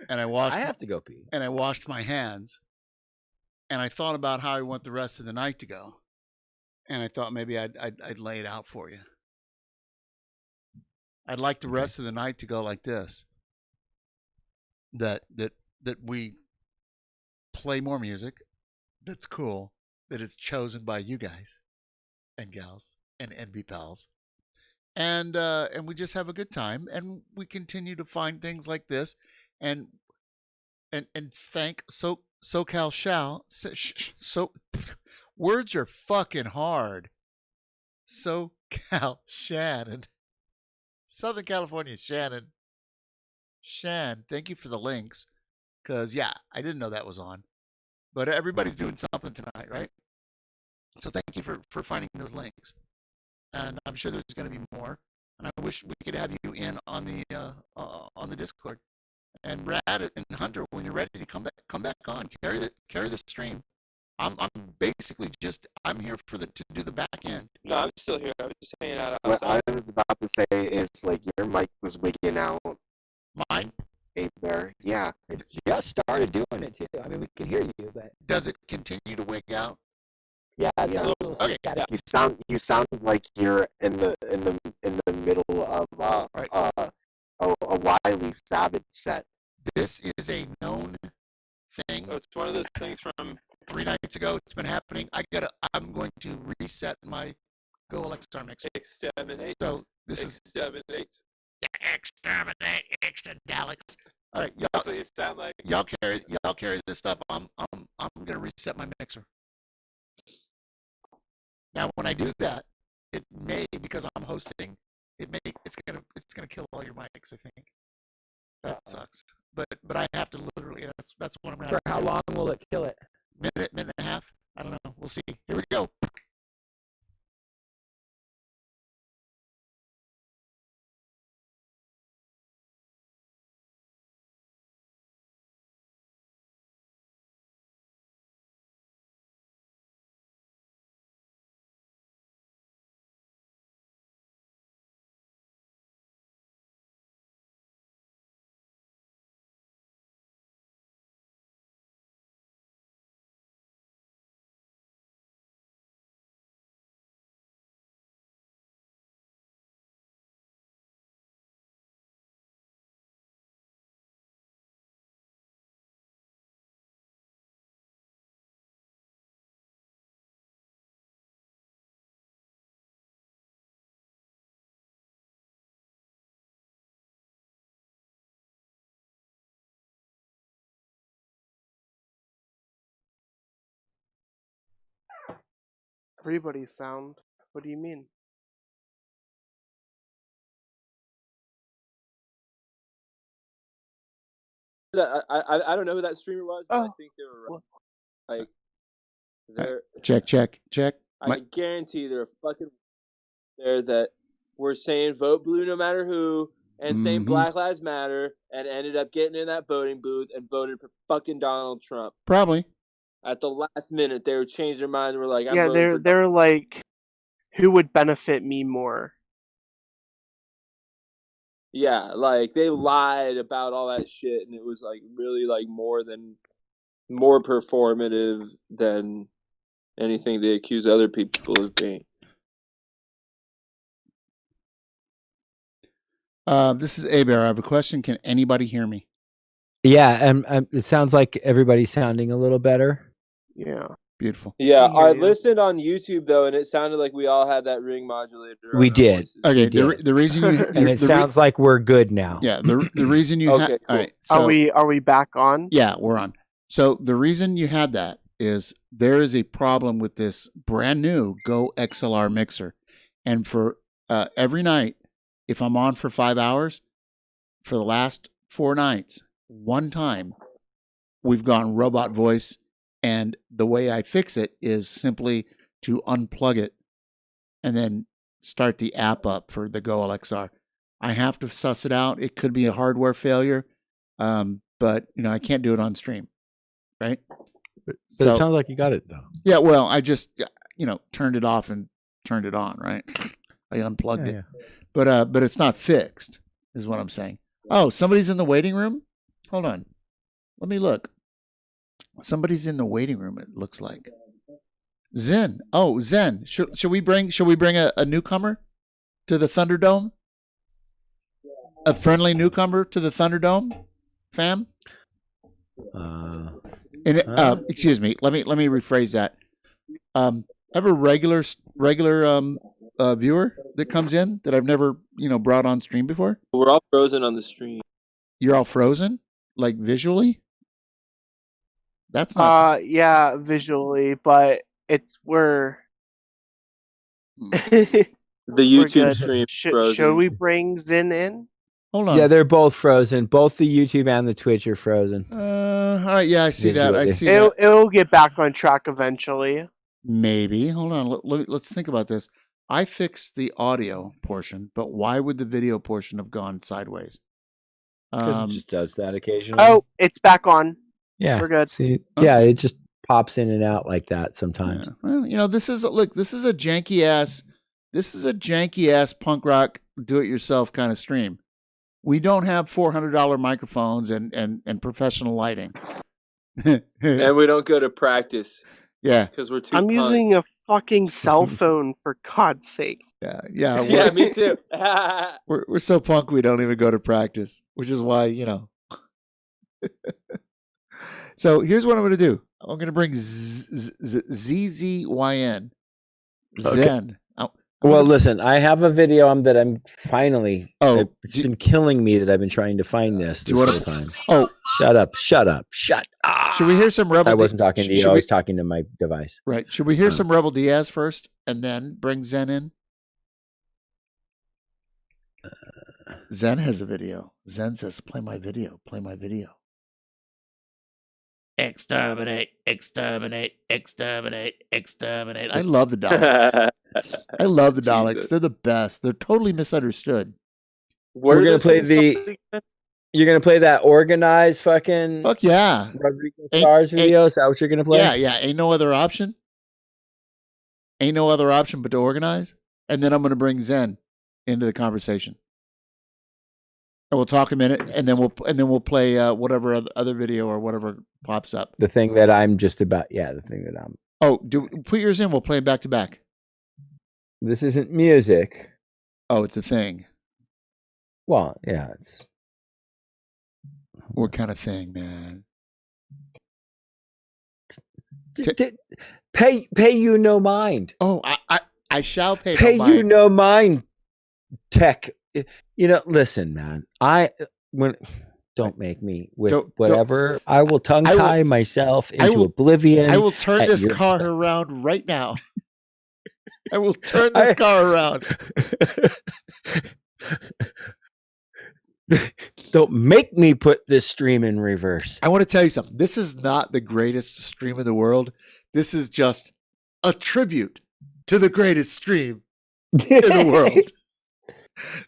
and I washed. I have to go pee, and I washed my hands, and I thought about how I want the rest of the night to go, and I thought maybe I'd lay it out for you. I'd like the rest of the night to go like this. That we play more music. That's cool. That is chosen by you guys and gals and NB pals, and we just have a good time, and we continue to find things like this, and thank SoCal Shall so words are fucking hard. SoCal Shannon, Southern California Shannon, thank you for the links, because I didn't know that was on. But everybody's doing something tonight, right? So thank you for finding those links. And I'm sure there's going to be more. And I wish we could have you in on the Discord. And Brad and Hunter, when you're ready to come back on, carry the stream. I'm basically I'm here to do the back end. No, I'm still here. I was just hanging out What outside. I was about to say is your mic was wigging out. Mine? Hey Bear, yeah, it just started doing it too. I mean, we can hear you, but does it continue to wing out? Yeah, it sounds a little okay. static. You sound like you're in the middle of a Wiley Savage set. This is a known thing. Oh, it's one of those things from 3 nights ago. It's been happening. I'm going to reset my Go Alexa mixer. Exterminate. So this is exterminate. Exterminate, extradalex. All right, y'all. That's what you sound like. Y'all carry this stuff. I'm gonna reset my mixer. Now, when I do that, it may, because I'm hosting, it's gonna kill all your mics. I think that sucks. But I have to literally. That's what I'm gonna. For how long will it kill it? Minute and a half. I don't know. We'll see. Here we go. Everybody's sound. What do you mean? I don't know who that streamer was, but I think they were right. Like they're Check. I can guarantee there are fucking there that were saying vote blue no matter who and saying Black Lives Matter and ended up getting in that voting booth and voted for fucking Donald Trump. Probably. At the last minute, they would change their minds and were like, they're like, who would benefit me more? Yeah, like they lied about all that shit, and it was like really like more performative than anything they accuse other people of being. This is Abear. I have a question. Can anybody hear me? Yeah, and it sounds like everybody's sounding a little better. Yeah. Beautiful. Yeah, I listened on YouTube though, and it sounded like we all had that ring modulator. We did. Okay, We did. the reason you and it sounds like we're good now. Yeah, the reason you okay, cool. all right, so, are we back on? Yeah, we're on. So the reason you had that is there is a problem with this brand new Go XLR mixer, and for every night, if I'm on for 5 hours, for the last 4 nights, one time we've gone robot voice. And the way I fix it is simply to unplug it and then start the app up for the Go LXR. I have to suss it out. It could be a hardware failure, but I can't do it on stream, right? But it sounds like you got it though. Yeah, well, I just turned it off and turned it on, right? I unplugged it, but it's not fixed, is what I'm saying. Oh, somebody's in the waiting room. Hold on, let me look. Somebody's in the waiting room. It looks like Zen. Oh, Zen. Should we bring a newcomer to the Thunderdome? A friendly newcomer to the Thunderdome, fam. Excuse me. Let me rephrase that. I have a regular viewer that comes in that I've never brought on stream before. We're all frozen on the stream. You're all frozen, like visually. That's not. Yeah, visually, but we're the YouTube stream frozen. Should we bring Zen in? Hold on. Yeah, they're both frozen. Both the YouTube and the Twitch are frozen. All right. Yeah, I see that. I see that. It'll It'll get back on track eventually. Maybe. Hold on. Let's think about this. I fixed the audio portion, but why would the video portion have gone sideways? Because it just does that occasionally. Oh, it's back on. Yeah, we're good. See, yeah, it just pops in and out like that sometimes. Yeah. Well, this is a janky ass punk rock do it yourself kind of stream. We don't have $400 microphones and professional lighting. And we don't go to practice. Yeah. Because we're too I'm punks. using a fucking cell phone, for God's sake. Yeah. Yeah, me too. We're so punk we don't even go to practice, which is why, So here's what I'm going to do. I'm going to bring ZZYN. Zen. Well, listen, I have a video that I'm finally. It's been killing me that I've been trying to find this whole time. Oh, shut up! Should we hear some Rebel? I wasn't talking to you. I was talking to my device. Right. Should we hear some Rebel Diaz first, and then bring Zen in? Zen has a video. Zen says, "Play my video. Play my video." Exterminate, exterminate, exterminate, exterminate. I love the Daleks. I love the Daleks. They're the best. They're totally misunderstood. We're gonna play the. You're gonna play that organized fucking. Fuck yeah. Rodrigo Stars video. Is that what you're gonna play? Yeah. Ain't no other option. Ain't no other option but to organize. And then I'm gonna bring Zen into the conversation. And we'll talk a minute, and then we'll play whatever other video or whatever pops up. The thing that I'm just about. Yeah, the thing that I'm. Oh, put yours in. We'll play them back to back. This isn't music. Oh, it's a thing. Well, yeah, it's. What kind of thing, man? Pay you no mind. Oh, I shall pay. Pay no you mind. no mind. Tech. Listen, man. Don't make me with whatever. I will tongue tie myself into oblivion. I will turn this car around right now. I will turn this car around. Don't make me put this stream in reverse. I want to tell you something. This is not the greatest stream in the world. This is just a tribute to the greatest stream in the world.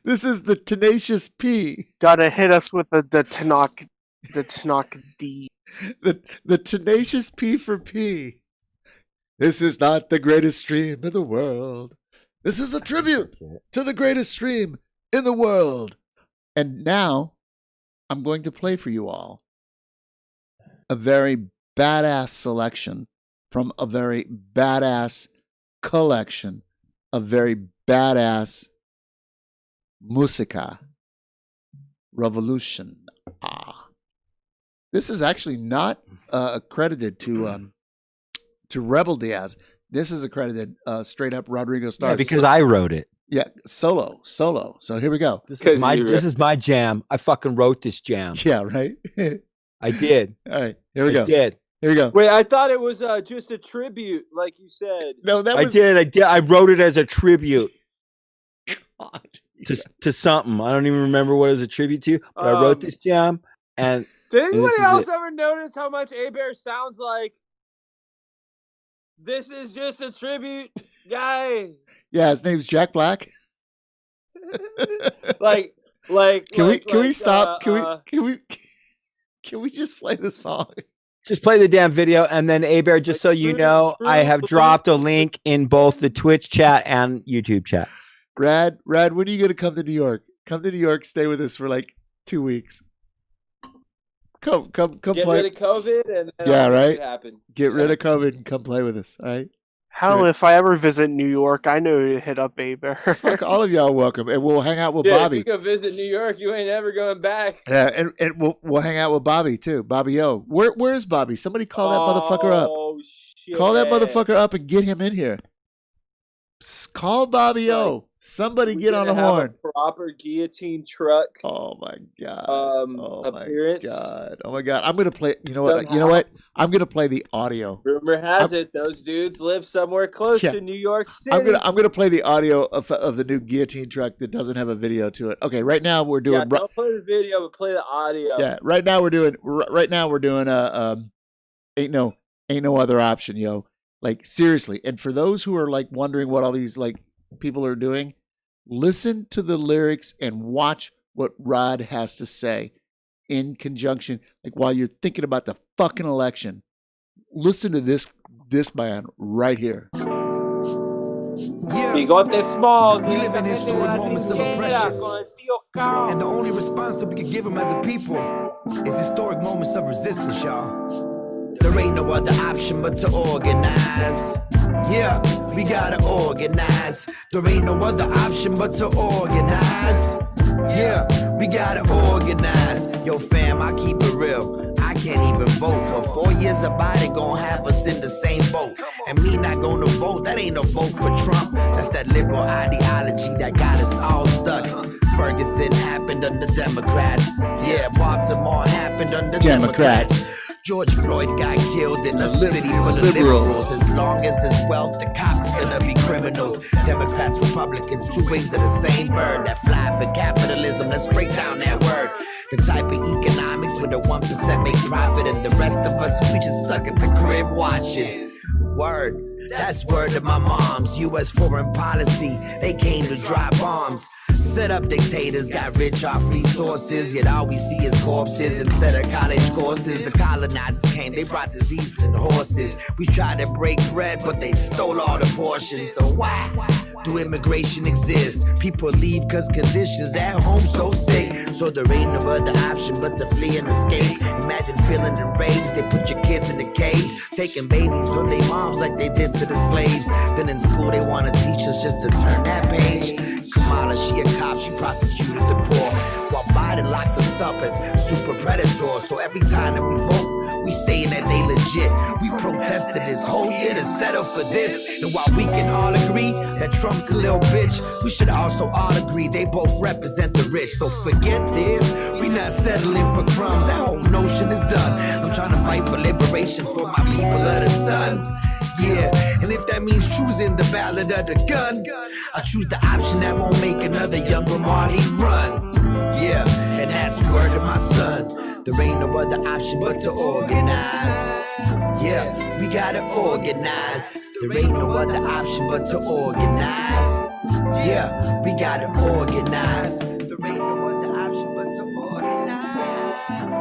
This is the Tenacious P. Gotta hit us with the Tanakh D. The Tenacious P for P. This is not the greatest stream in the world. This is a tribute to the greatest stream in the world. And now I'm going to play for you all a very badass selection from a very badass collection of very badass musica. Revolution. This is actually not accredited to Rebel Diaz. This is accredited straight up Rodrigo Stars. Yeah, because I wrote it. Yeah, solo. So here we go. This is my jam. I fucking wrote this jam. Yeah, right? I did. All right, here we go. Did. Here we go. Wait, I thought it was just a tribute, like you said. No, that was... I did. I wrote it as a tribute. God, to something. I don't even remember what it was a tribute to, but I wrote this jam. And did anybody else ever notice how much A-Bear sounds like? This is just a tribute, guy. Yeah, his name's Jack Black. Can we stop? Can we just play the song? Just play the damn video, and then A-Bear, just so you know, I have dropped a link in both the Twitch chat and YouTube chat. Rad, when are you going to come to New York? Come to New York, stay with us for like 2 weeks. Come Get play. rid of COVID, and then yeah, right. Happen. Get rid of COVID and come play with us. All right. Hell, Sure. if I ever visit New York, I know to hit up A-Bear. Fuck, all of y'all welcome, and we'll hang out with Bobby. If you go visit New York, you ain't ever going back. Yeah, and we'll hang out with Bobby too. Bobby O. Where's Bobby? Somebody call that motherfucker up. Shit. Call that motherfucker up and get him in here. Call Bobby O. Somebody get on the horn. A proper guillotine truck. Oh my god. Appearance. Oh my god. I'm gonna play. You know what? I'm gonna play the audio. Rumor has it those dudes live somewhere close to New York City. I'm gonna play the audio of the new guillotine truck that doesn't have a video to it. Okay, right now we're doing. Yeah, don't play the video, but play the audio. Yeah, right now we're doing ain't no other option, yo. Like seriously. And for those who are like wondering what all these like people are doing, listen to the lyrics and watch what Rod has to say in conjunction, like while you're thinking about the fucking election. Listen to this man right here. Bigote Smalls. We live in historic moments of oppression, and the only response that we can give them as a people is historic moments of resistance, y'all. There ain't no other option but to organize. Yeah, we gotta organize. There ain't no other option but to organize. Yeah, we gotta organize. Yo, fam, I keep it real. I can't even vote, but 4 years about it gon' have us in the same boat. And me not gonna vote, that ain't a vote for Trump. That's that liberal ideology that got us all stuck. Ferguson happened under Democrats. Yeah, Baltimore happened under Democrats. George Floyd got killed in a city full of liberals. As long as there's wealth, the cops gonna be criminals. Democrats, Republicans, two wings of the same bird that fly for capitalism. Let's break down that word. The type of economics where the 1% make profit and the rest of us, we just stuck at the crib watching. Word, that's word to my moms. U.S. foreign policy, they came to drop bombs. Set up dictators, got rich off resources, yet all we see is corpses instead of college courses. The colonizers came, they brought disease and horses. We tried to break bread, but they stole all the portions. So why do immigration exist? People leave cause conditions at home so sick. So there ain't no other option but to flee and escape. Imagine feeling enraged, they put your kids in the cage, taking babies from their moms like they did to the slaves. Then in school they wanna teach us just to turn that page. Kamala, she a cop, she prosecuted the poor, while Biden locked us up as super predators. So every time that we vote, we saying that they legit. We protested this whole year to settle for this. And while we can all agree that Trump's a little bitch, we should also all agree they both represent the rich. So forget this, we not settling for crumbs. That whole notion is done. I'm trying to fight for liberation for my people of the sun. Yeah, and if that means choosing the ballot of the gun, I choose the option that won't make another younger Marty run. Yeah, and that's word to my son. There ain't no other option but to organize. Yeah, we gotta organize. There ain't no other option but to organize. Yeah, we gotta organize. There ain't no other option but to organize.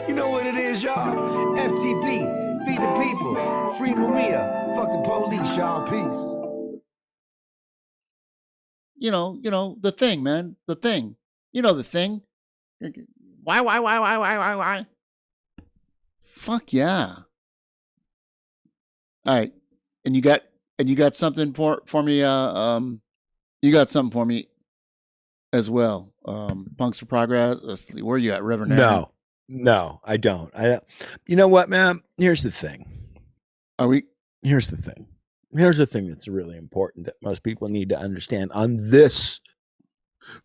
You know what it is, y'all? FTP. Feed the people, free Mumia, fuck the police, y'all, peace. You know, the thing, man, the thing. You know the thing. Why? Fuck yeah. All right, and you got something for me. You got something for me as well. Punks for Progress. Let's see, where are you at, Reverend? No, I don't. You know what, man? Here's the thing. Here's the thing. Here's the thing that's really important that most people need to understand on this,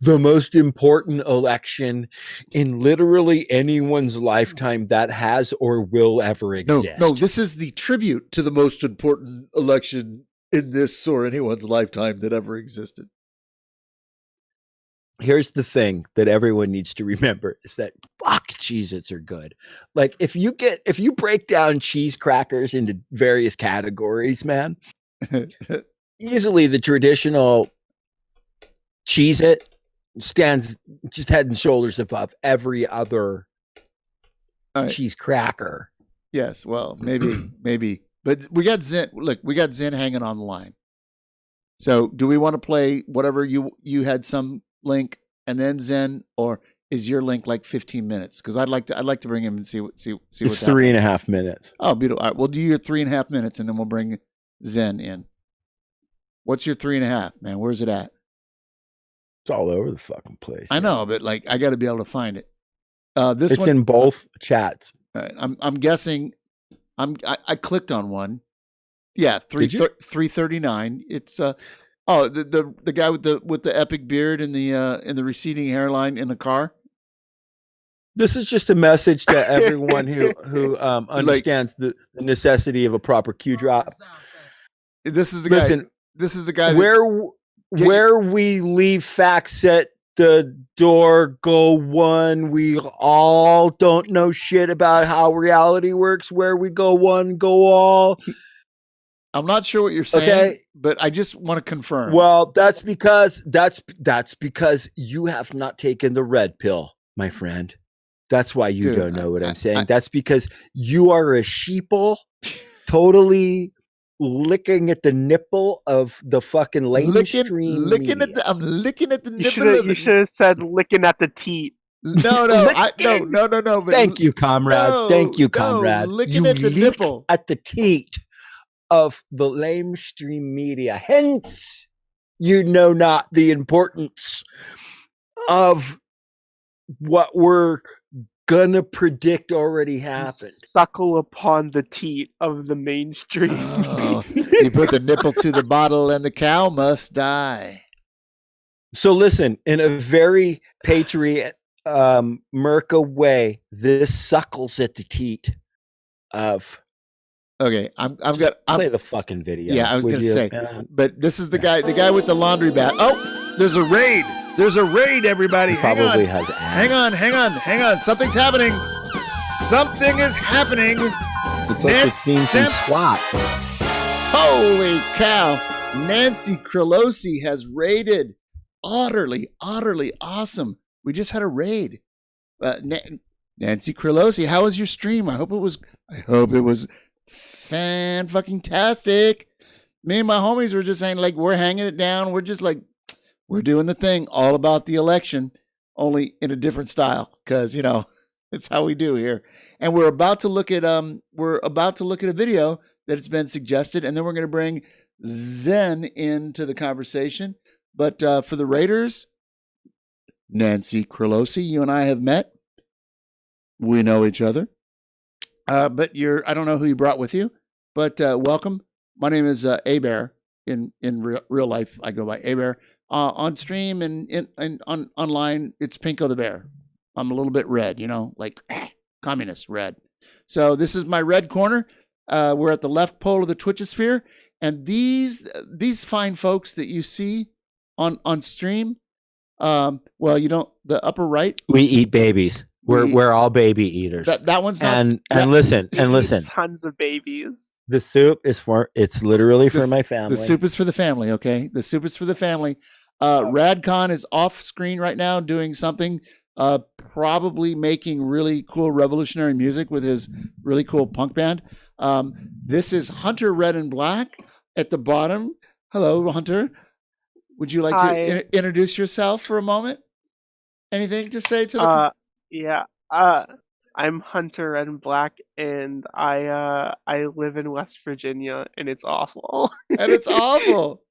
the most important election in literally anyone's lifetime that has or will ever exist. No, this is the tribute to the most important election in this or anyone's lifetime that ever existed. Here's the thing that everyone needs to remember is that fuck Cheez-Its are good. Like if you break down cheese crackers into various categories, man, easily the traditional Cheez-It stands just head and shoulders above every other cheese cracker. Yes, well, maybe. But we got Zen. Look, we got Zen hanging on the line. So do we want to play whatever you had some link and then Zen, or is your link like 15 minutes? Because I'd like to bring him and see what's it's 3.5 minutes. Oh, beautiful. All right, we'll do your 3.5 minutes and then we'll bring Zen in. What's your 3.5, man? Where's it at? It's all over the fucking place. I know, but like I got to be able to find it. It's in both chats. All right, I'm guessing. I clicked on one. Yeah, 339. It's the guy with the epic beard and the receding hairline in the car. This is just a message to everyone who understands the necessity of a proper cue drop. This is the guy. This is the guy. Where we leave facts at the door, go one. We all don't know shit about how reality works. Where we go one, go all. I'm not sure what you're saying, but I just want to confirm. Well, that's because you have not taken the red pill, my friend. That's why you don't know what I'm saying. That's because you are a sheeple, totally licking at the nipple of the fucking lamestream media. I'm licking at the You nipple of you should have said licking at the teat. No. But Thank you, comrade. Thank you, no, comrade. licking You at the leak nipple. at the teat of the lamestream media. Hence, you know not the importance of what we're gonna predict already happened. Suckle upon the teat of the mainstream. Oh, you put the nipple to the bottle and the cow must die. So listen, in a very patriot Merca way, this suckles at the teat of. Okay, I'm gonna play the fucking video. Yeah, I was would gonna you? say, but this is the guy with the laundry bat. Oh, there's a raid. There's a raid, everybody. He probably has ads. Hang on. Something's happening. Something is happening. It's like it's being some SWAT. Holy cow! Nancy Krolosi has raided. Utterly awesome. We just had a raid. Nancy Krolosi, how was your stream? I hope it was fan fucking tastic. Me and my homies were just saying, like, we're hanging it down. We're just like, we're doing the thing all about the election, only in a different style, because it's how we do here. And we're about to look at a video that has been suggested, and then we're going to bring Zen into the conversation. But for the Raiders, Nancy Krolosi, you and I have met. We know each other. But I don't know who you brought with you, but welcome. My name is A-Bear. In real life, I go by A-Bear. On stream and online, it's Pinko the Bear. I'm a little bit red, like communist red. So this is my red corner. We're at the left pole of the Twitchosphere. And these fine folks that you see on stream, the upper right. We eat babies. We're all baby eaters. That one's not. And listen. Tons of babies. The soup is it's literally for my family. The soup is for the family. Okay, the soup is for the family. Radcon is off screen right now doing something. Probably making really cool revolutionary music with his really cool punk band. This is Hunter Red and Black at the bottom. Hello, Hunter. Would you like to introduce yourself for a moment? Anything to say to the? Yeah. I'm Hunter Red and Black, and I live in West Virginia, and it's awful. And it's awful.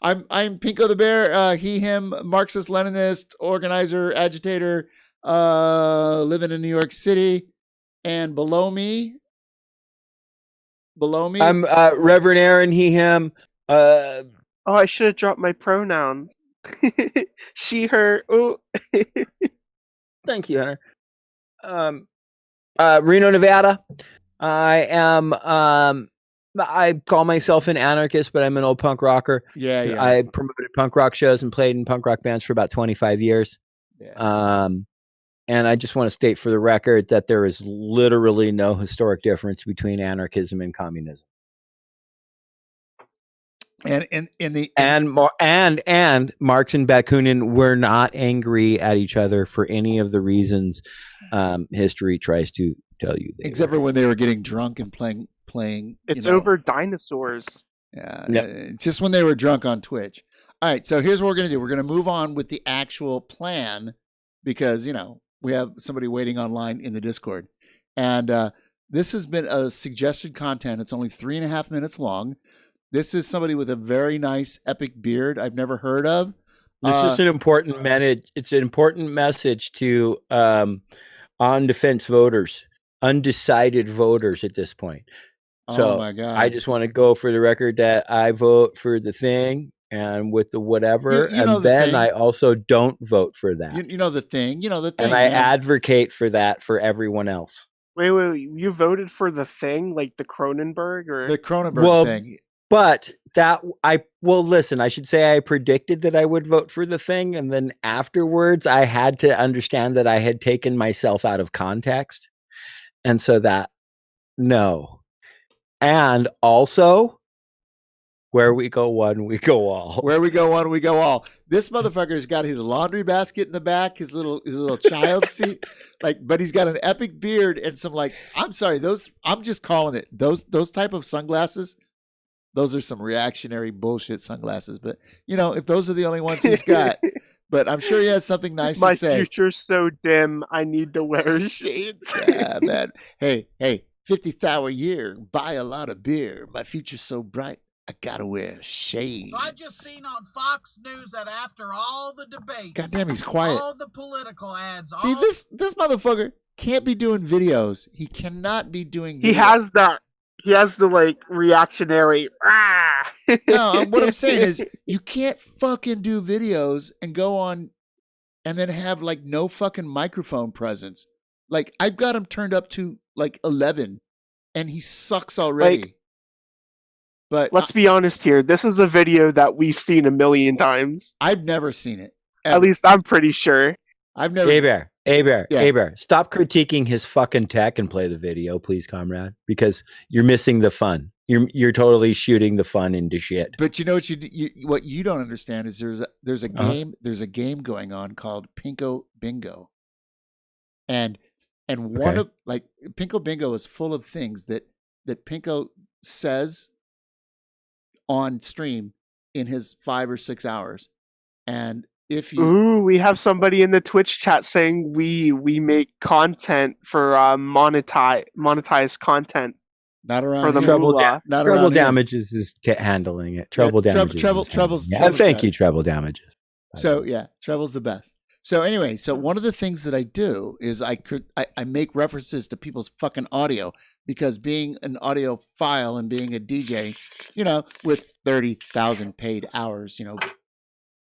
I'm Pinko the Bear. He, him, Marxist-Leninist, organizer, agitator, living in New York City. And below me. I'm Reverend Aaron. He, him. Oh, I should have dropped my pronouns. She, her. Oh. Thank you, Hunter. Reno, Nevada. I am. I call myself an anarchist, but I'm an old punk rocker. Yeah. I promoted punk rock shows and played in punk rock bands for about 25 years. Yeah. And I just want to state for the record that there is literally no historic difference between anarchism and communism. And Marx and Bakunin were not angry at each other for any of the reasons history tries to tell you. Except for when they were getting drunk and playing. It's over dinosaurs. Yeah, just when they were drunk on Twitch. All right, so here's what we're gonna do. We're gonna move on with the actual plan because we have somebody waiting online in the Discord, and this has been a suggested content. It's only 3.5 minutes long. This is somebody with a very nice epic beard I've never heard of. This is an important message. It's an important message to on defense voters, undecided voters at this point. So oh my God. I just want to go for the record that I vote for the thing and with the whatever, and then I also don't vote for that. You know the thing. And I advocate for that for everyone else. Wait, you voted for the thing, like the Cronenberg or the Cronenberg thing? But listen, I should say I predicted that I would vote for the thing. And then afterwards, I had to understand that I had taken myself out of context. And so no. And also, where we go one, we go all. Where we go one, we go all. This motherfucker's got his laundry basket in the back, his little child seat, but he's got an epic beard and some I'm sorry, I'm just calling it those type of sunglasses. those are some reactionary bullshit sunglasses. But you know, if those are the only ones he's got, but I'm sure he has something nice My to say. future's so dim, I need to wear shades. Yeah, man. Hey, 50th hour year, buy a lot of beer. My future's so bright, I gotta wear shades. So I just seen on Fox News that after all the debates, Goddamn, he's quiet. all the political ads, See, this motherfucker can't be doing videos. He cannot be doing. He has that. He has the like reactionary. No, what I'm saying is, you can't fucking do videos and go on, and then have like no fucking microphone presence. Like I've got him turned up to like 11, and he sucks already. Like, but let's be honest here. This is a video that we've seen a million times. I've never seen it. At least I'm pretty sure. I've never. A-Bear, stop critiquing his fucking tech and play the video, please, comrade, because you're missing the fun. You're totally shooting the fun into shit. But you know what you don't understand is there's a game going on called Pinko Bingo, and one of like Pinko Bingo is full of things that Pinko says on stream in his 5 or 6 hours, and if you we have somebody in the Twitch chat saying we make content for monetized content. Not around for the Treble, moolah. Not treble around here. damages is handling it. Treble damages. Treble's Thank you, treble damages. So yeah, Treble's the best. So anyway, one of the things that I do is I make references to people's fucking audio, because being an audiophile and being a DJ, you know, with 30,000 paid hours, you know,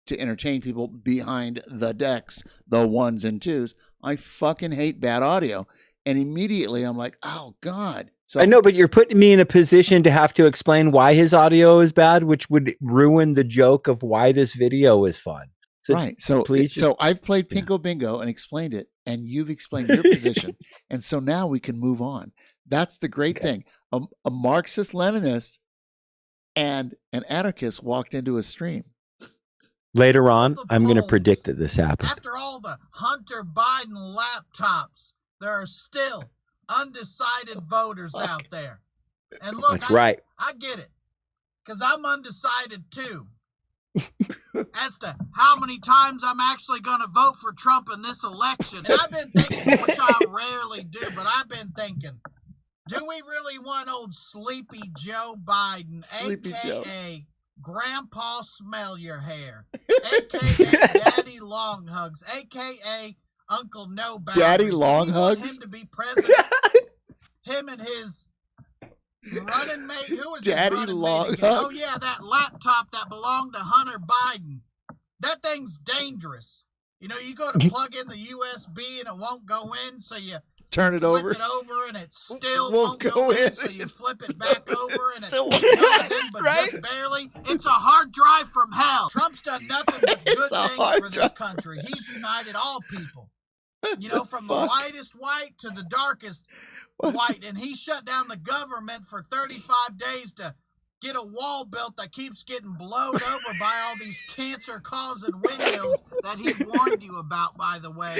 to entertain people behind the decks, the ones and twos, I fucking hate bad audio. And immediately I'm like, oh God. So I know, but you're putting me in a position to have to explain why his audio is bad, which would ruin the joke of why this video is fun. So right. So please, so I've played Pinko Bingo and explained it, and you've explained your position. And so now we can move on. That's the great thing. A Marxist Leninist and an anarchist walked into a stream. Later on, I'm going to predict that this happens. After all the Hunter Biden laptops, there are still undecided voters out there. And look, right. I get it, because I'm undecided too. As to how many times I'm actually going to vote for Trump in this election. And I've been thinking, which I rarely do, but I've been thinking, do we really want old Sleepy Joe Biden, a.k.a. Grandpa Smell Your Hair, a.k.a. Daddy Long Hugs, a.k.a. Uncle No Boundaries? Daddy Long Hugs? Him to be president? Him and his running mate, who was Daddy his running Long mate again? Oh Hugs? yeah, that laptop that belonged to Hunter Biden. That thing's dangerous. You know, you go to plug in the USB and it won't go in, so you turn it over. Flip it over and it still won't go in, so you flip it back over and it goes in, but just barely. It's a hard drive from hell. Trump's done nothing but good things for this country. He's united all people. You know, from the whitest white to the darkest white. And he shut down the government for 35 days to get a wall built that keeps getting blown over by all these cancer-causing windmills that he warned you about, by the way.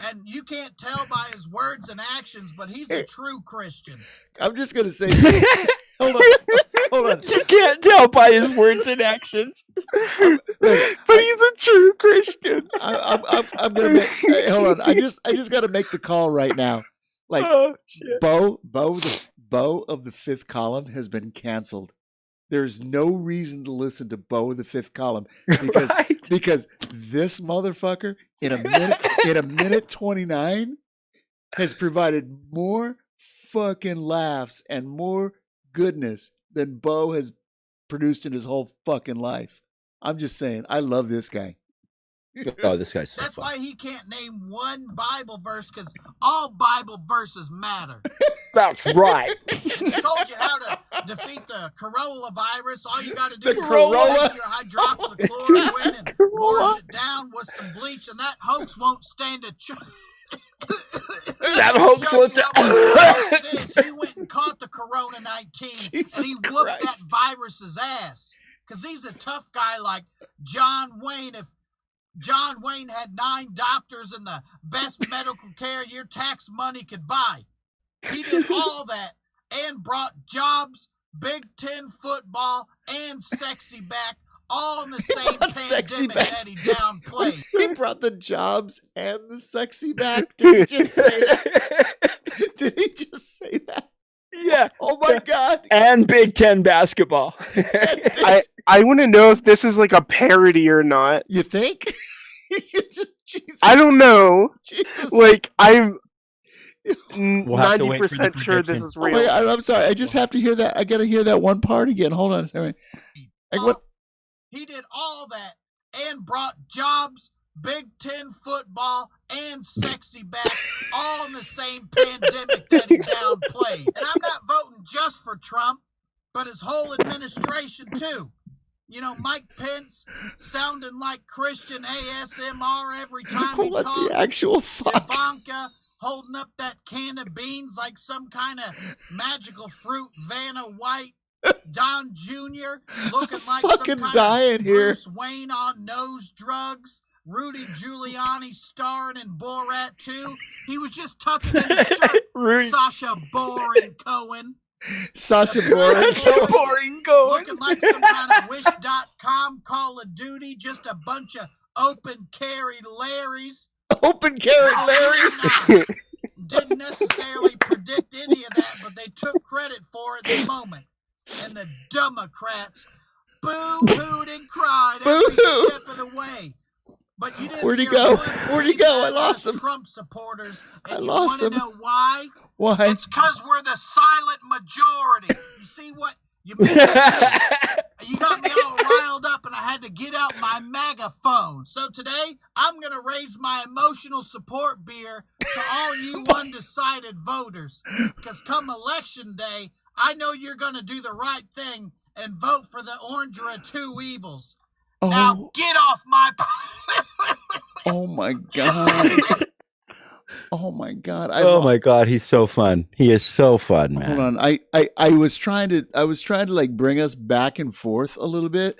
And you can't tell by his words and actions, but he's a true Christian. I'm just going to say, hold on. You can't tell by his words and actions. But he's a true Christian. I'm going to make, hold on. I just got to make the call right now. Like, Bo of the Fifth Column has been canceled. There's no reason to listen to Bo of the Fifth Column because this motherfucker in a minute 29 has provided more fucking laughs and more goodness than Bo has produced in his whole fucking life. I'm just saying, I love this guy. Oh, this guy's so That's fun. why he can't name one Bible verse, because all Bible verses matter. That's right. He told you how to defeat the coronavirus. All you got to do is take your hydroxychloroquine and wash it down with some bleach, and that hoax won't stand a chance. That hoax won't stand. He went and caught the Corona-19, and he whooped that virus's ass. Because he's a tough guy like John Wayne. If John Wayne had 9 doctors and the best medical care your tax money could buy. He did all that and brought jobs, Big Ten football, and sexy back, all in the same pandemic that he downplayed. He brought the jobs and the sexy back. Did he just say that? Did he just say that? Yeah. Oh my God. And Big Ten basketball. I want to know if this is like a parody or not. You think? Jesus. I don't know. Jesus. Like, I'm We'll have to wait for the 90% sure this prediction. is Oh real. my God, I'm sorry. I just have to hear that. I got to hear that one part again. Hold on a second. Like what? He did all that and brought jobs, Big Ten football, and sexy back, all in the same pandemic that he downplayed. And I'm not voting just for Trump, but his whole administration too. You know, Mike Pence sounding like Christian ASMR every time he What talks. the actual fuck? Ivanka holding up that can of beans like some kind of magical fruit, Vanna White. Don Jr. looking like some fucking kind dying of here. Bruce Wayne on nose drugs. Rudy Giuliani starring in Borat 2. He was just tucking in his shirt. Sasha Boring Cohen. Sasha Boring. Boring Cohen. Looking like some kind of Wish.com Call of Duty. Just a bunch of open carry Larrys. Open carry Larrys. Didn't necessarily predict any of that, but they took credit for it in the moment. And the Democrats boo-hooed and cried every step of the way. But you didn't Where'd he hear go? one Where'd he go? I peep lost out of him. Trump supporters. And I you lost want him. to know why? Why? It's because we're the silent majority. You see what you mean? You got me all riled up and I had to get out my MAGA phone. So today, I'm going to raise my emotional support beer to all you undecided voters. Because come election day, I know you're going to do the right thing and vote for the oranger of two evils. Oh. Now, get off my... Oh my God. Oh my God. Oh my God, he's so fun. He is so fun, man. Hold on. I was trying to like bring us back and forth a little bit,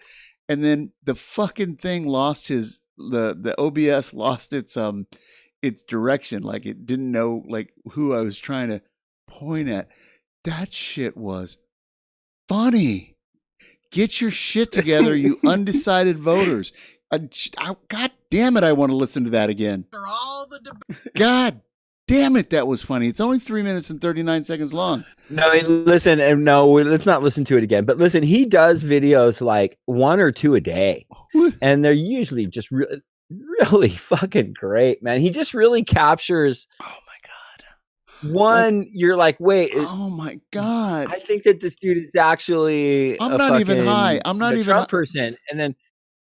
and then the fucking thing lost the OBS lost its direction. Like it didn't know like who I was trying to point at. That shit was funny. Get your shit together, you undecided voters. God damn it, I want to listen to that again. God damn it, that was funny. It's only 3 minutes and 39 seconds long. No, listen, and no, let's not listen to it again. But listen, he does videos like 1 or 2 a day, and they're usually just really fucking great, man. He just really captures. Oh my God! One, you're like, wait. Oh my God! I think that this dude is actually. I'm not even high. I'm not even a Trump person, and then.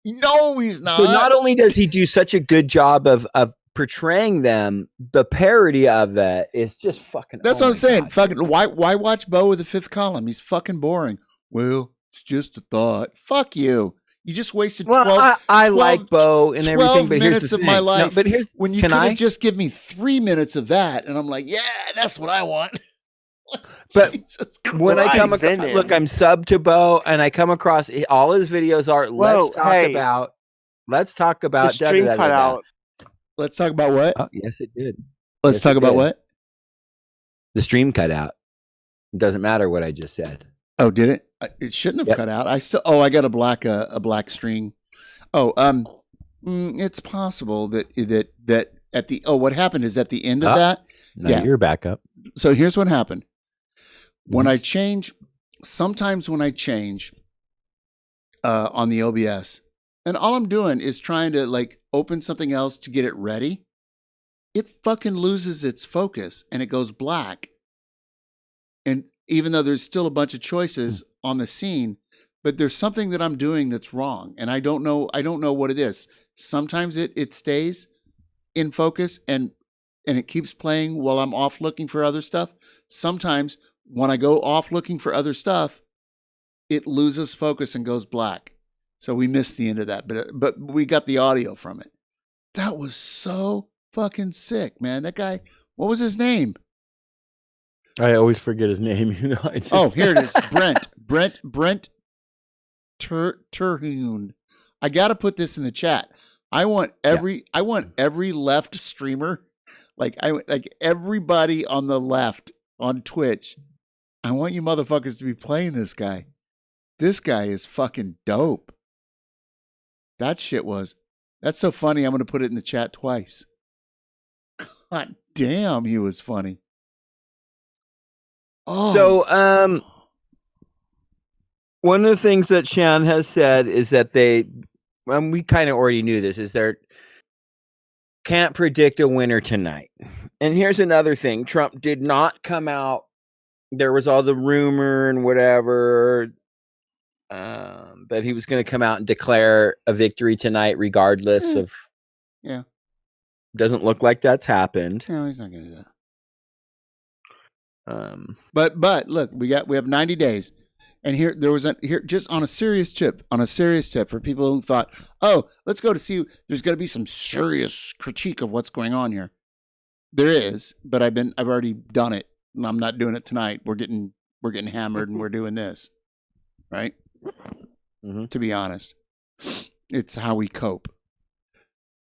No, he's not. So not only does he do such a good job of portraying them, the parody of that is just fucking. That's what I'm saying. God, fucking why watch Bo with the fifth column? He's fucking boring. Well, it's just a thought. Fuck you. You just wasted 12. I like Bo and everything, but minutes of my life. No, but here's when you could have just give me 3 minutes of that, and I'm like, yeah, that's what I want. But when I come across, look, I'm sub to Bo, and I come across all his videos are let's talk about the stream cut out. Let's talk about what? Oh, yes, it did. Let's talk about what? The stream cut out. It doesn't matter what I just said. Oh, did it? It shouldn't have cut out. I got a black string. Oh, it's possible that at the what happened is at the end of that. No, you're back up. So here's what happened. When I change, sometimes when I change on the OBS, and all I'm doing is trying to like open something else to get it ready, it fucking loses its focus and it goes black. And even though there's still a bunch of choices on the scene, but there's something that I'm doing that's wrong. And I don't know what it is. Sometimes it stays in focus and it keeps playing while I'm off looking for other stuff. Sometimes when I go off looking for other stuff, it loses focus and goes black. So we missed the end of that, but we got the audio from it. That was so fucking sick, man. That guy, what was his name? I always forget his name. Oh, here it is. Brent Terhune. I got to put this in the chat. I want every left streamer, like everybody on the left on Twitch. I want you motherfuckers to be playing this guy. This guy is fucking dope. That shit was. That's so funny. I'm going to put it in the chat twice. God damn, he was funny. Oh. So, one of the things that Shan has said is that we kind of already knew this, is they can't predict a winner tonight. And here's another thing. Trump did not come out. There was all the rumor and whatever that he was going to come out and declare a victory tonight, regardless of. Yeah. Doesn't look like that's happened. No, he's not going to do that. But look, we have 90 days. And here just on a serious tip for people who thought, oh, let's go to see, there's going to be some serious critique of what's going on here. There is, but I've already done it, and I'm not doing it tonight. We're getting hammered, and we're doing this, right? Mm-hmm. To be honest, it's how we cope.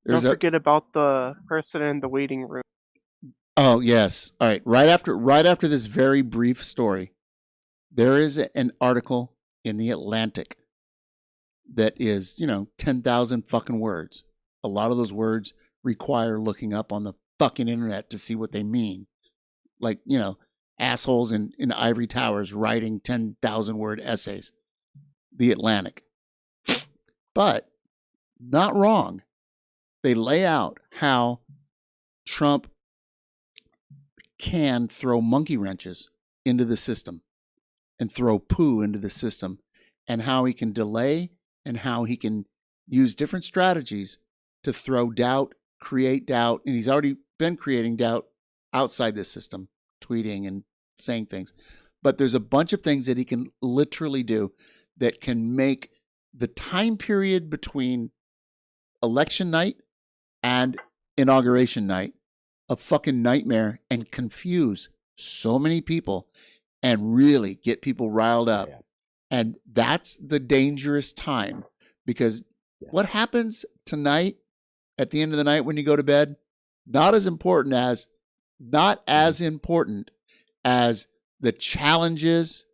Don't forget about the person in the waiting room. Oh yes, all right. Right after this very brief story. There is an article in the Atlantic that is, 10,000 fucking words. A lot of those words require looking up on the fucking internet to see what they mean. Like, assholes in ivory towers writing 10,000 word essays. The Atlantic. But not wrong. They lay out how Trump can throw monkey wrenches into the system. And throw poo into the system, and how he can delay and how he can use different strategies to throw doubt, create doubt. And he's already been creating doubt outside the system, tweeting and saying things. But there's a bunch of things that he can literally do that can make the time period between election night and inauguration night a fucking nightmare and confuse so many people. And really get people riled up. Yeah. And that's the dangerous time, because what happens tonight at the end of the night when you go to bed, not as important as the challenges,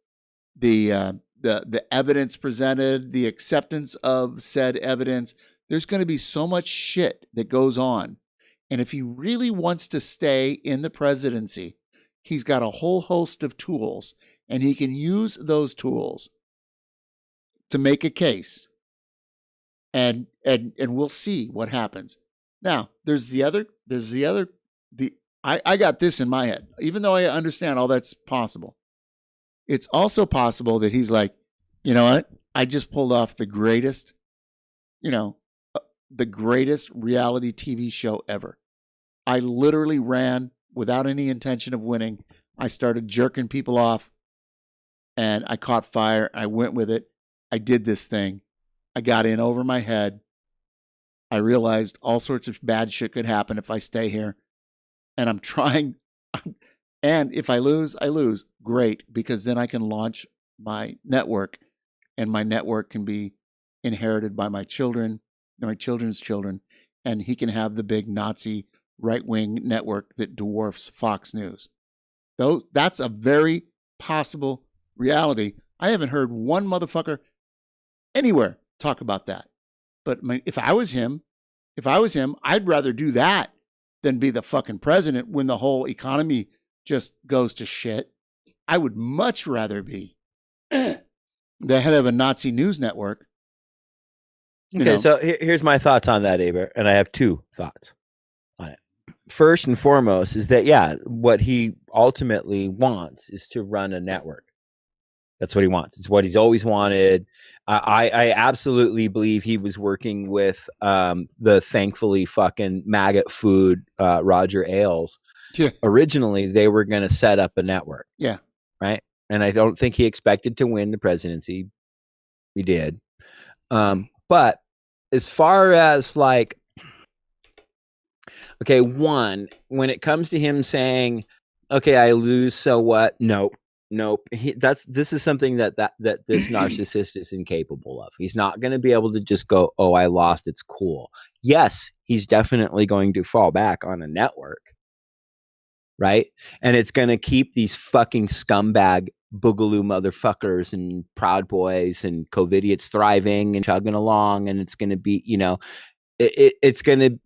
the evidence presented, the acceptance of said evidence. There's going to be so much shit that goes on. And if he really wants to stay in the presidency, he's got a whole host of tools, and he can use those tools to make a case. And we'll see what happens. Now, I got this in my head, even though I understand all that's possible. It's also possible that he's like, you know what? I just pulled off the greatest reality TV show ever. I literally ran without any intention of winning. I started jerking people off, and I caught fire. I went with it. I did this thing. I got in over my head. I realized all sorts of bad shit could happen if I stay here. And I'm trying. And if I lose, I lose. Great, because then I can launch my network, and my network can be inherited by my children, my children's children, and he can have the big Nazi right-wing network that dwarfs Fox News. Though that's a very possible reality. I haven't heard one motherfucker anywhere talk about that. But if I was him, I'd rather do that than be the fucking president when the whole economy just goes to shit. I would much rather be the head of a Nazi news network. Okay, so here's my thoughts on that, Aber, and I have two thoughts on it. First and foremost is that, what he ultimately wants is to run a network. That's what he wants. It's what he's always wanted. I absolutely believe he was working with the thankfully fucking maggot food Roger Ailes. Yeah. Originally, they were going to set up a network. Yeah. Right? And I don't think he expected to win the presidency. He did. But as far as when it comes to him saying, okay, I lose, so what? Nope. This is something that this narcissist is incapable of. He's not going to be able to just go, oh, I lost, it's cool. Yes, he's definitely going to fall back on a network, right? And it's going to keep these fucking scumbag boogaloo motherfuckers and Proud Boys and COVIDiots thriving and chugging along, and it's going to be, it's going to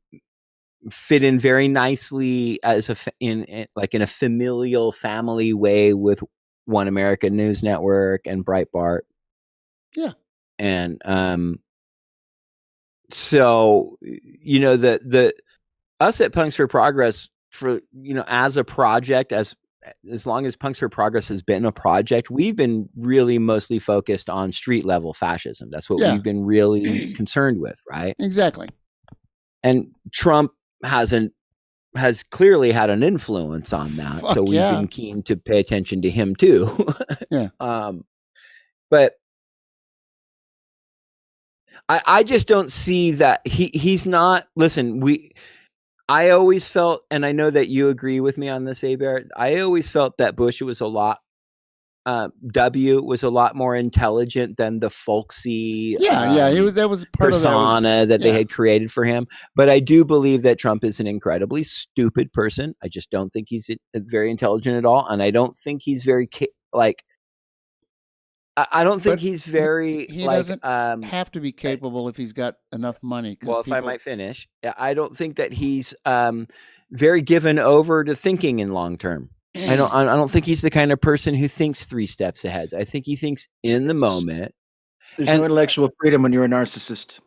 fit in very nicely as in a familial family way with One American News Network and Breitbart. Yeah. And so the us at Punks for Progress, for as a project, as long as Punks for Progress has been a project, we've been really mostly focused on street level fascism. That's what we've been really concerned with, right? Exactly. And Trump has clearly had an influence on that. So we've been keen to pay attention to him too. Yeah. But I just don't see that he's not. Listen, I always felt, and I know that you agree with me on this, Bear. I always felt that Bush was a lot. W was a lot more intelligent than the folksy. That was part persona that they had created for him. But I do believe that Trump is an incredibly stupid person. I just don't think he's very intelligent at all, and I don't think he's very I don't think he's very. He doesn't have to be capable if he's got enough money. Well, if I might finish, I don't think that he's very given over to thinking in long term. I don't think he's the kind of person who thinks 3 steps ahead. I think he thinks in the moment. There's no intellectual freedom when you're a narcissist.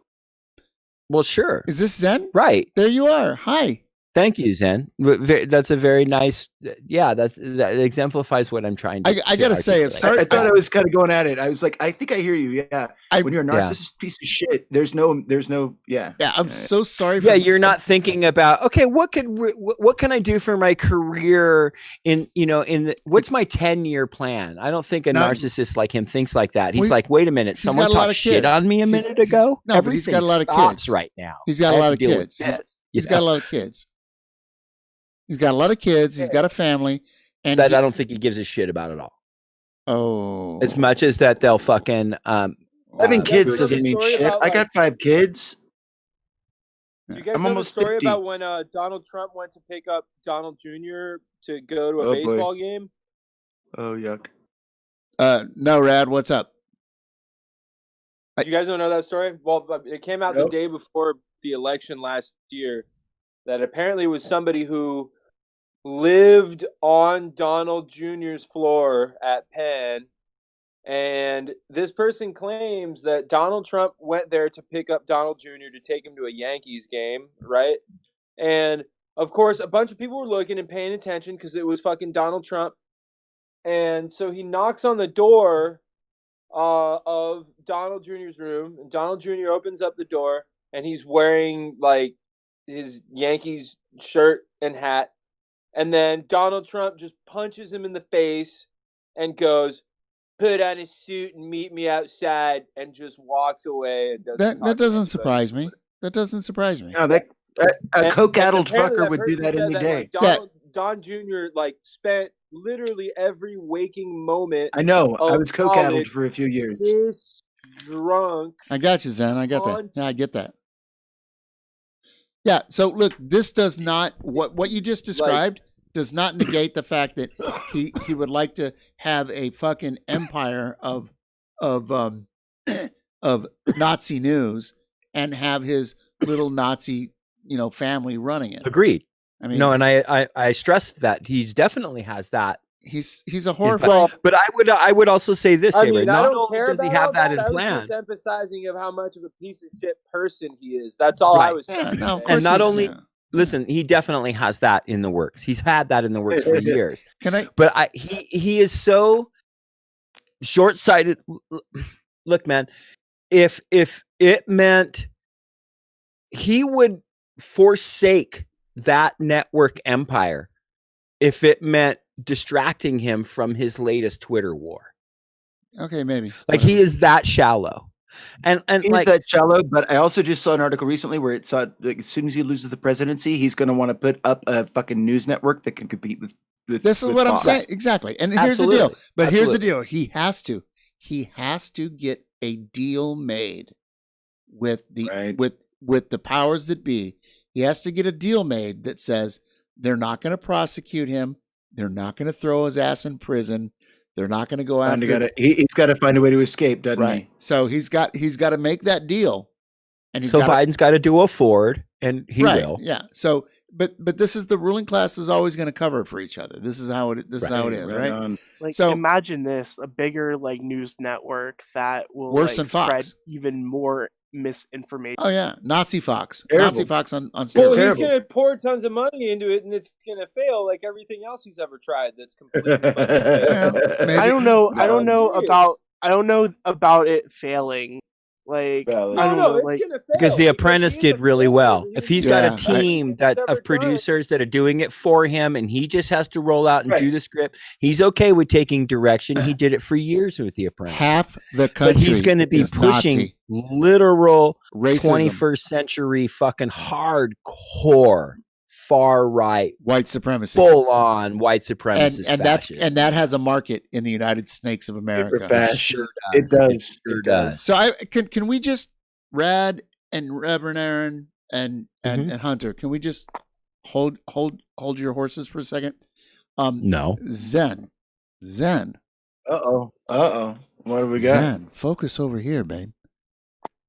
Well, sure. Is this Zen? Right. There you are. Hi. Thank you, Zen. That's a very nice. Yeah, that exemplifies what I'm trying to. I gotta say, I thought I was kind of going at it. I was like, I think I hear you. Yeah. When you're a narcissist piece of shit, there's no. Yeah. Yeah. I'm so sorry. Yeah, you're not thinking about, okay, what can I do for my career what's my 10-year plan? I don't think a narcissist like him thinks like that. He's like, wait a minute, someone talked shit on me a minute ago. No, but he's got a lot of kids right now. He's got a lot of kids. He's got a lot of kids. He's got a lot of kids. He's got a family, and that I don't think he gives a shit about at all. Oh, as much as that they'll fucking having kids doesn't mean shit. I got 5 kids. Do you guys know the story about when Donald Trump went to pick up Donald Jr. to go to a baseball game? Oh, yuck. No, Rad, what's up? You guys don't know that story? Well, it came out the day before the election last year that apparently it was somebody who lived on Donald Jr.'s floor at Penn, and this person claims that Donald Trump went there to pick up Donald Jr. to take him to a Yankees game, right? And of course, a bunch of people were looking and paying attention because it was fucking Donald Trump. And so he knocks on the door of Donald Jr.'s room, and Donald Jr. opens up the door, and he's wearing like his Yankees shirt and hat. And then Donald Trump just punches him in the face and goes, "Put on a suit and meet me outside," and just walks away. And that doesn't surprise me. That doesn't surprise me. No, a coke-addled fucker would do that any day. Don Jr. spent literally every waking moment. I know. I was coke-addled for a few years. Piss drunk. I got you, Zen. I got that. Yeah, I get that. Yeah. So look, this does not what you just described does not negate the fact that he would like to have a fucking empire of Nazi news and have his little Nazi family running it. Agreed. I mean, no, and I stressed that he definitely has that. He's a horrifying. But I would also say this. I mean, I don't care about he have that in I was plan. just emphasizing of how much of a piece of shit person he is. That's all I was saying. No, and not only listen, he definitely has that in the works. He's had that in the works for years. But he is so short-sighted. Look, man, if it meant he would forsake that network empire if it meant distracting him from his latest Twitter war. Okay, maybe. Like he is that shallow. And he's like that shallow, but I also just saw an article recently where it saw as soon as he loses the presidency, he's going to want to put up a fucking news network that can compete with this is what Fox. I'm saying. Exactly. And here's the deal. But here's the deal. He has to get a deal made with the with the powers that be. He has to get a deal made that says they're not going to prosecute him. They're not going to throw his ass in prison. They're not going to go after. He's got to find a way to escape, doesn't he? So he's got to make that deal, and Biden's got to do a Ford, and he will. Yeah. So, but this is the ruling class is always going to cover for each other. This is how it. This is how it is, right? Like, so imagine this: a bigger like news network that will worse like, than spread Fox. even more misinformation. Oh yeah, Nazi Fox. Terrible. Nazi Fox on steroids. Well, he's going to pour tons of money into it, and it's going to fail like everything else he's ever tried. That's completely fucking failed. I don't know. I don't know about. I don't know about it failing. Like, I don't know. It's Like, going to fail Because The Apprentice did really well. If he's got a Yeah, team of producers that are doing it for him, and he just has to roll out and do the script, he's okay with taking direction. He did it for years with The Apprentice. Half the country, but he's going to be is pushing Nazi. literal Racism. 21st century fucking hardcore far right white supremacy, full on white supremacist, and that has a market in the United Snakes of America. It sure does. It does. It sure does. So can we just Rad and Reverend Aaron and Hunter? Can we just hold your horses for a second? No. Zen. Uh-oh. What do we got? Zen, focus over here, babe.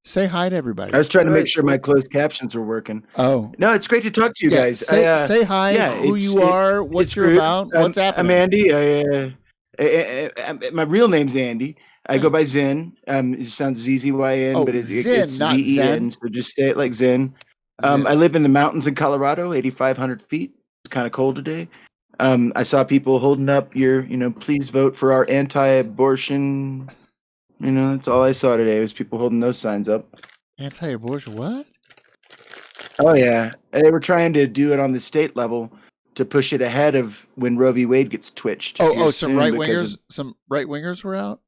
Say hi to everybody. I was trying to make sure my closed captions were working. Oh. No, it's great to talk to you guys. Say hi, who you are, what you're about, what's happening. I'm Andy. My real name's Andy. I go by Zen. It sounds ZZYN, but it's not Z-E-N, Zen. so just say it like Zen. I live in the mountains in Colorado, 8,500 feet. It's kind of cold today. I saw people holding up your, please vote for our anti-abortion. That's all I saw today was people holding those signs up. Anti-abortion, what? Oh, yeah. They were trying to do it on the state level to push it ahead of when Roe v. Wade gets twitched. Some right-wingers were out?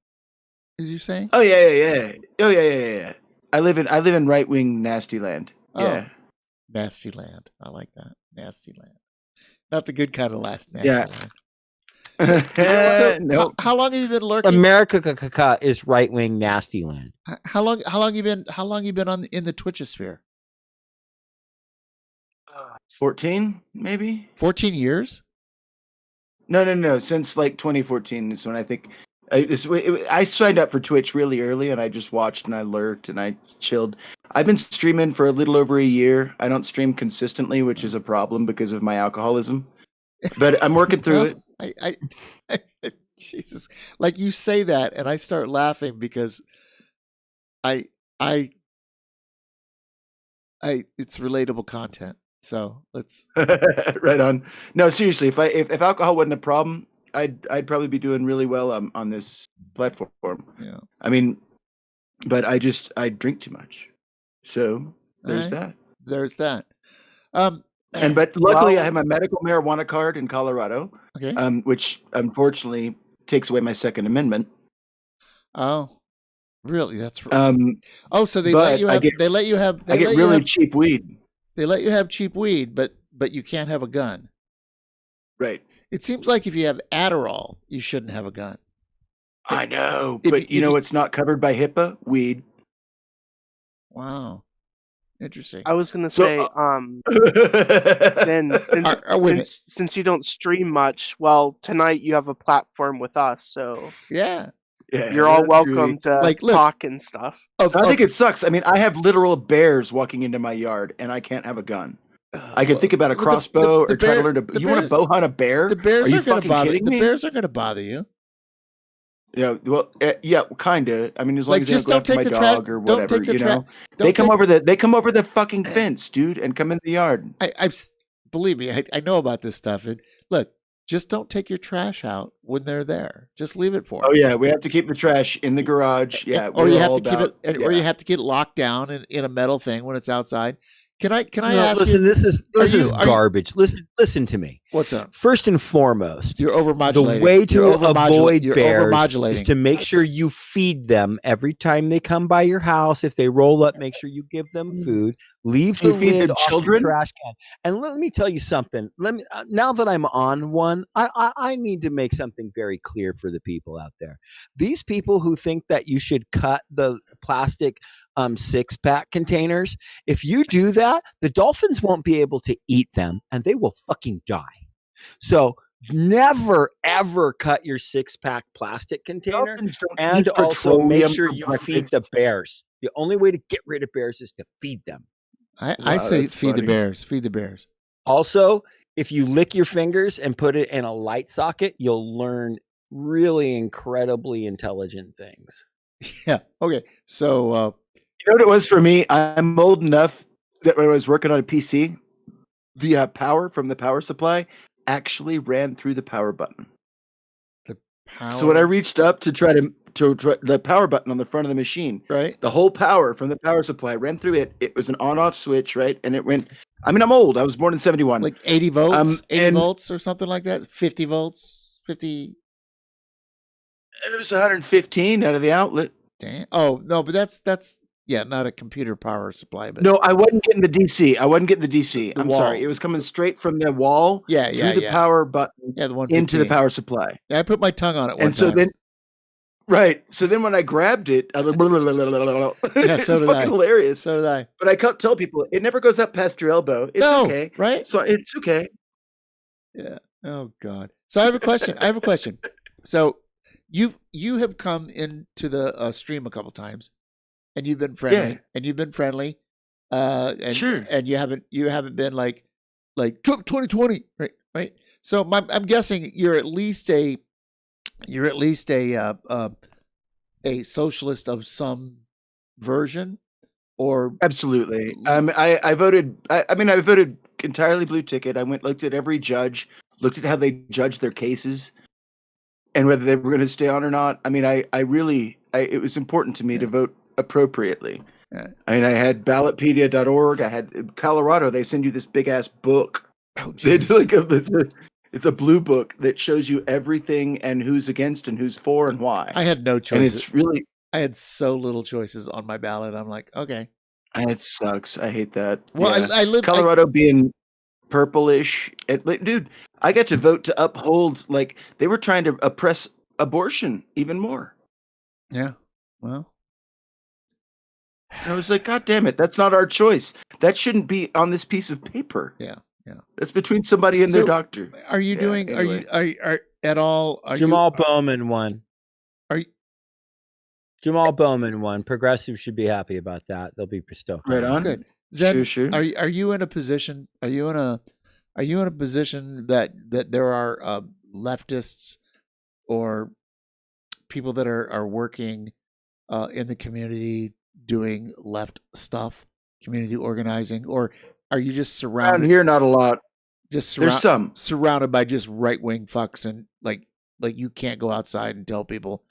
Did you say? Oh, yeah. Oh, yeah. I live in right-wing nasty land. Yeah. Oh, nasty land. I like that. Nasty land. Not the good kind of nasty land. No. How long have you been lurking? America is right wing nasty land. How long you been in the Twitchosphere? 14, maybe. 14 years? No. Since like 2014 is when I think I signed up for Twitch really early, and I just watched and I lurked and I chilled. I've been streaming for a little over a year. I don't stream consistently, which is a problem because of my alcoholism. But I'm working through it. I Jesus, like you say that, and I start laughing because it's relatable content. So let's right on. No, seriously, if alcohol wasn't a problem, I'd probably be doing really well on this platform. Yeah. I mean, but I drink too much. So there's that. There's that. But luckily I have my medical marijuana card in Colorado. Okay. Which unfortunately takes away my Second Amendment. Oh, really? That's right. So they let you have. I get really cheap weed. They let you have cheap weed, but you can't have a gun. Right. It seems like if you have Adderall, you shouldn't have a gun. I know, but it's not covered by HIPAA. Weed. Wow. Interesting. I was gonna say, since you don't stream much, well, tonight you have a platform with us, so yeah, you're all welcome to talk and stuff. I think it sucks. I mean, I have literal bears walking into my yard, and I can't have a gun. I can think about a crossbow or try to learn to. You want to bow hunt a bear? The bears are going to bother me? The bears are going to bother you. Yeah, well, yeah, kind of. I mean, as long as just they don't go after my dog or whatever, they come over the fucking fence, dude, and come in the yard. I believe me, I know about this stuff. And look, just don't take your trash out when they're there. Just leave it for them. Oh yeah, we have to keep the trash in the garage. Yeah, or you have to keep it, or you have to get it locked down in a metal thing when it's outside. Can I ask listen, you? This is garbage. Listen to me. What's up? First and foremost, you're overmodulating. The way to avoid bears is to make Okay. sure you feed them every time they come by your house. If they roll up, make sure you give them food. Leave the You feed lid them off the children? trash can. And let me tell you something. Now that I'm on one, I need to make something very clear for the people out there. These people who think that you should cut the plastic 6-pack containers, if you do that, the dolphins won't be able to eat them and they will fucking die. So never ever cut your 6-pack plastic container, Dolphins don't and eat also make petroleum sure for you feed breakfast. the bears. The only way to get rid of bears is to feed them. I Wow, say that's feed the funny. bears. Feed the bears. Also, if you lick your fingers and put it in a light socket, you'll learn really incredibly intelligent things. Yeah. Okay. So You know what it was for me? I'm old enough that when I was working on a PC, the power from the power supply actually ran through the power button. power. So when I reached up to try the power button on the front of the machine, right, the whole power from the power supply ran through it. It was an on-off switch, right? And it went. I mean, I'm old. I was born in '71. like 80 volts, 80 and volts or something like that. 50 volts, 50. it was 115 out of the outlet. Damn. Oh no, but that's yeah, not a computer power supply, but No, I wasn't getting the DC. I wasn't getting the DC. The I'm sorry. wall. It was coming straight from the wall Yeah, through the yeah. power button Yeah, the into the 115. power supply. Yeah, I put my tongue on it one And so time. then, right. So then when I grabbed it, I was like, blah, blah, blah, blah, blah, blah. Yeah, It's so did fucking I. hilarious. So did I. But I tell people it never goes up past your elbow. It's No, okay. right? So it's okay. Yeah. Oh God. So I have a question. So you have come into the stream a couple times, and you've been friendly. Yeah. And you've been friendly. And Sure. And you haven't been like Trump 2020, right? So I'm guessing you're at least a socialist of some version, or Absolutely. I voted. I mean, I voted entirely blue ticket. I looked at every judge, looked at how they judged their cases, and whether they were going to stay on or not. I mean, it was important to me to vote appropriately. Yeah. I mean, I had ballotpedia.org. I had Colorado. They send you this big ass book. Oh, They do it's a blue book that shows you everything and who's against and who's for and why. I had no And choices. it's really, I had so little choices on my ballot. I'm like, okay. it sucks. I hate that. Well, Yeah. I live Colorado being purplish. Dude, I got to vote to uphold, like, they were trying to oppress abortion even more. Yeah. Well, And I was like, God damn it, that's not our choice. That shouldn't be on this piece of paper. Yeah. That's between somebody and their So, doctor. Are you Yeah, doing? anyway. Are you at all? Are Jamal you, Bowman won. Are you? Jamal Bowman won. Progressives should be happy about that. They'll be stoked. Right on. Good. Zen, Sure. Are you in a position? Are you in a position that there are leftists or people that are working in the community doing left stuff, community organizing, or are you just Around surrounded? here, not a lot. Just There's some. surrounded by just right wing fucks, and like you can't go outside and tell people,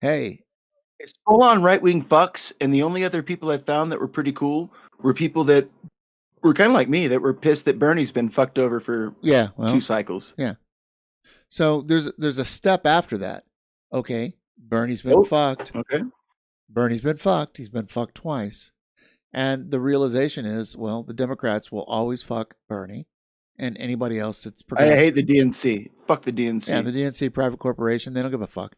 hey. It's full on right wing fucks, and the only other people I found that were pretty cool were people that were kind of like me, that were pissed that Bernie's been fucked over for 2 cycles. Yeah. So there's a step after that. Okay, Bernie's been fucked. Okay. Bernie's been fucked. He's been fucked twice. And the realization is, well, the Democrats will always fuck Bernie and anybody else that's I progressive. hate the DNC. Fuck the DNC. Yeah, the DNC, private corporation, they don't give a fuck.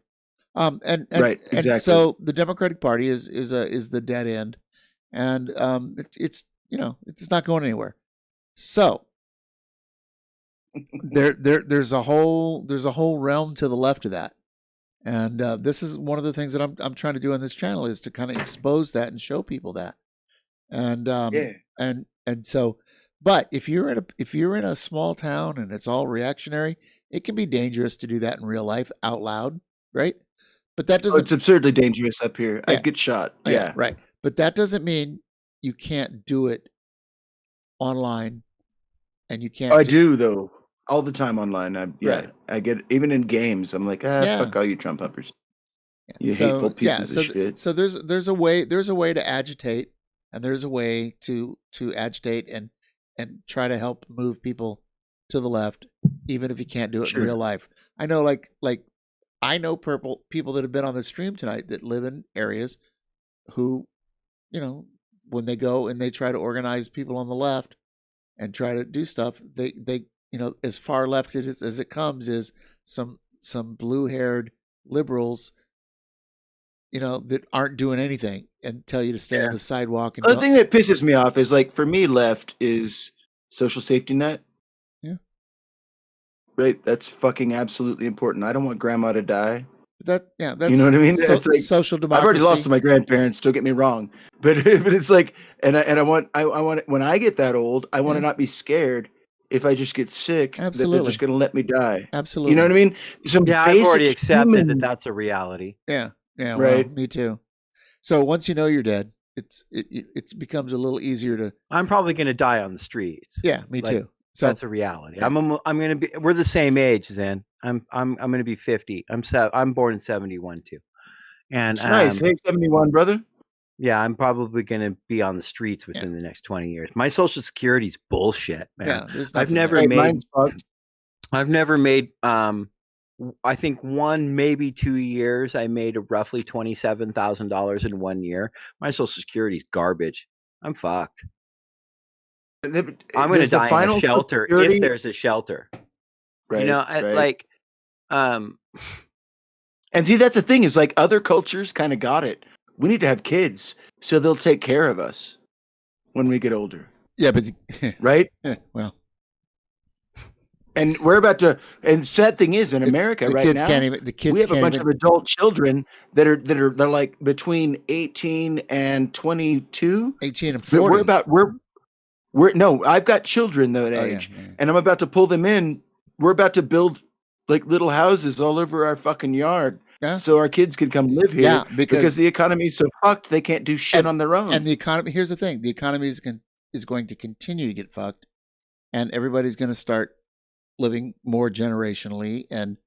And Right, exactly. And so the Democratic Party is the dead end, and it's not going anywhere. So there's a whole realm to the left of that, and this is one of the things that I'm trying to do on this channel, is to kind of expose that and show people that, and and so, but if you're in a small town and it's all reactionary, it can be dangerous to do that in real life out loud, right? But that doesn't. It's absurdly dangerous up here. Yeah. I'd get shot. Oh, Yeah. right. But that doesn't mean you can't do it online, and you can't. I do though, all the time online. Right. I get, even in games. I'm like, fuck all you Trump uppers. You hateful pieces of shit. So there's a way to agitate, and there's a way to agitate and try to help move people to the left, even if you can't do it in real life. I know, I know people that have been on the stream tonight that live in areas who, when they go and they try to organize people on the left and try to do stuff, they as far left as it comes is some blue-haired liberals, that aren't doing anything and tell you to stay on the sidewalk. And The thing that pisses me off is, like, for me, left is social safety net. Yeah. Right? That's fucking absolutely important. I don't want grandma to die. That's You know what I mean? It's like social democracy. I've already lost to my grandparents. Don't get me wrong, but it's like, and I want when I get that old, I want to not be scared if I just get sick that they're Absolutely. just going to let me die. Absolutely. You know what I mean? Some Yeah, I've basic already accepted human- that that's a reality. Yeah. Yeah. Right. Well, me too. So once you know you're dead, it becomes a little easier to. I'm probably going to die on the streets. Yeah, me Like, too. So that's a reality. I'm going to be. We're the same age, Zen. I'm going to be 50. I'm born in 71 too. And It's nice. Hey, 71, brother. yeah, I'm probably going to be on the streets within the next 20 years. My social security's bullshit, man. Yeah, there's I've nothing never there. made. Mine's fucked. I've never made. I think 1, maybe 2 years, I made roughly $27,000 in 1 year. My social security's garbage. I'm fucked. I'm going to There's the die in final a shelter security- if there's a shelter. Right, You know, right. like, And see, that's the thing is like other cultures kind of got it. We need to have kids so they'll take care of us when we get older. Yeah, but right? Well, and we're about to. And sad thing is, in America the right kids now, can't even- the kids we have a can't bunch even- of adult children they're like between 18 and 22. 18 and But 40. we're no. I've got children that Oh, yeah, age, and I'm about to pull them in. We're about to build like little houses all over our fucking yard. Yeah. So our kids can come live here. Yeah, because the economy is so fucked they can't do shit on their own. And the economy. Here's the thing: the economy is going to continue to get fucked, and everybody's going to start living more generationally, and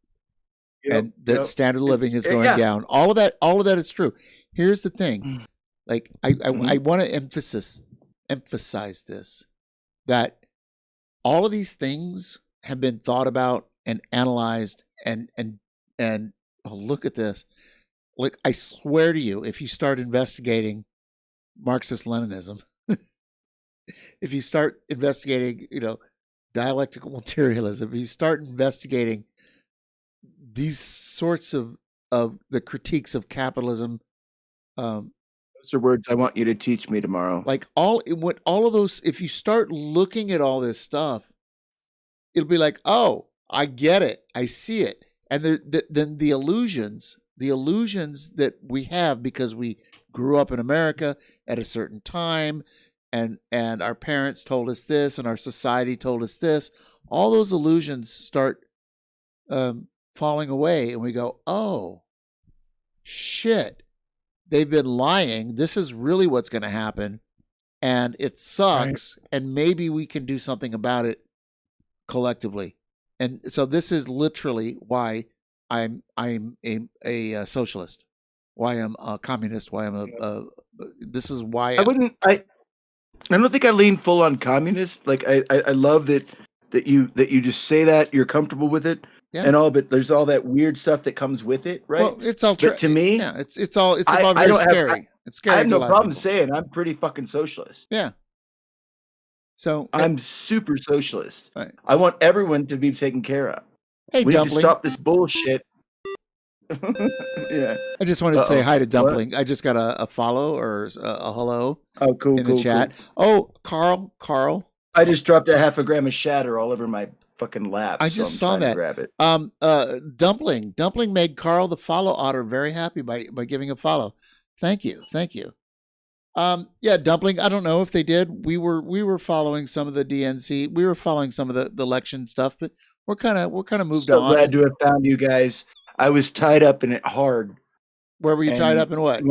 the standard of living is going down. All of that is true. Here's the thing: like I want to emphasize this, that all of these things have been thought about and analyzed, and oh, look at this. Like, I swear to you, if you start investigating Marxist-Leninism, if you start investigating, dialectical materialism, if you start investigating these sorts of the critiques of capitalism, those are words I want you to teach me tomorrow. Like all of those, if you start looking at all this stuff, it'll be like, oh, I get it, I see it, and then the illusions that we have because we grew up in America at a certain time, and our parents told us this, and our society told us this. All those illusions start falling away, and we go, oh, shit, they've been lying. This is really what's going to happen, and it sucks, and maybe we can do something about it collectively. And so this is literally why I'm a socialist, why I'm a communist, why I'm this is why I don't think I lean full on communist. Like I love that you just say that you're comfortable with it and all, but there's all that weird stuff that comes with it, right? Well, it's all but to me, it's all very scary. It's scary. I have to a no lot of problem people. saying I'm pretty fucking socialist. Yeah. So I'm super socialist. Right. I want everyone to be taken care of. Hey, we need to Dumpling. stop this bullshit. Yeah. I just wanted to say hi to What? Dumpling. I just got a follow or a hello. Oh, cool, in the cool, chat. cool. Oh, Carl. I just dropped a half a gram of shatter all over my fucking lap. I so just I'm saw trying to that. grab it. Dumpling made Carl the follow otter very happy by giving a follow. Thank you. Yeah, Dumpling. I don't know if they did. We were following some of the DNC. We were following some of the election stuff, but we're kind of moved So on. glad to have found you guys. I was tied up in it hard. Where were you tied And up in what?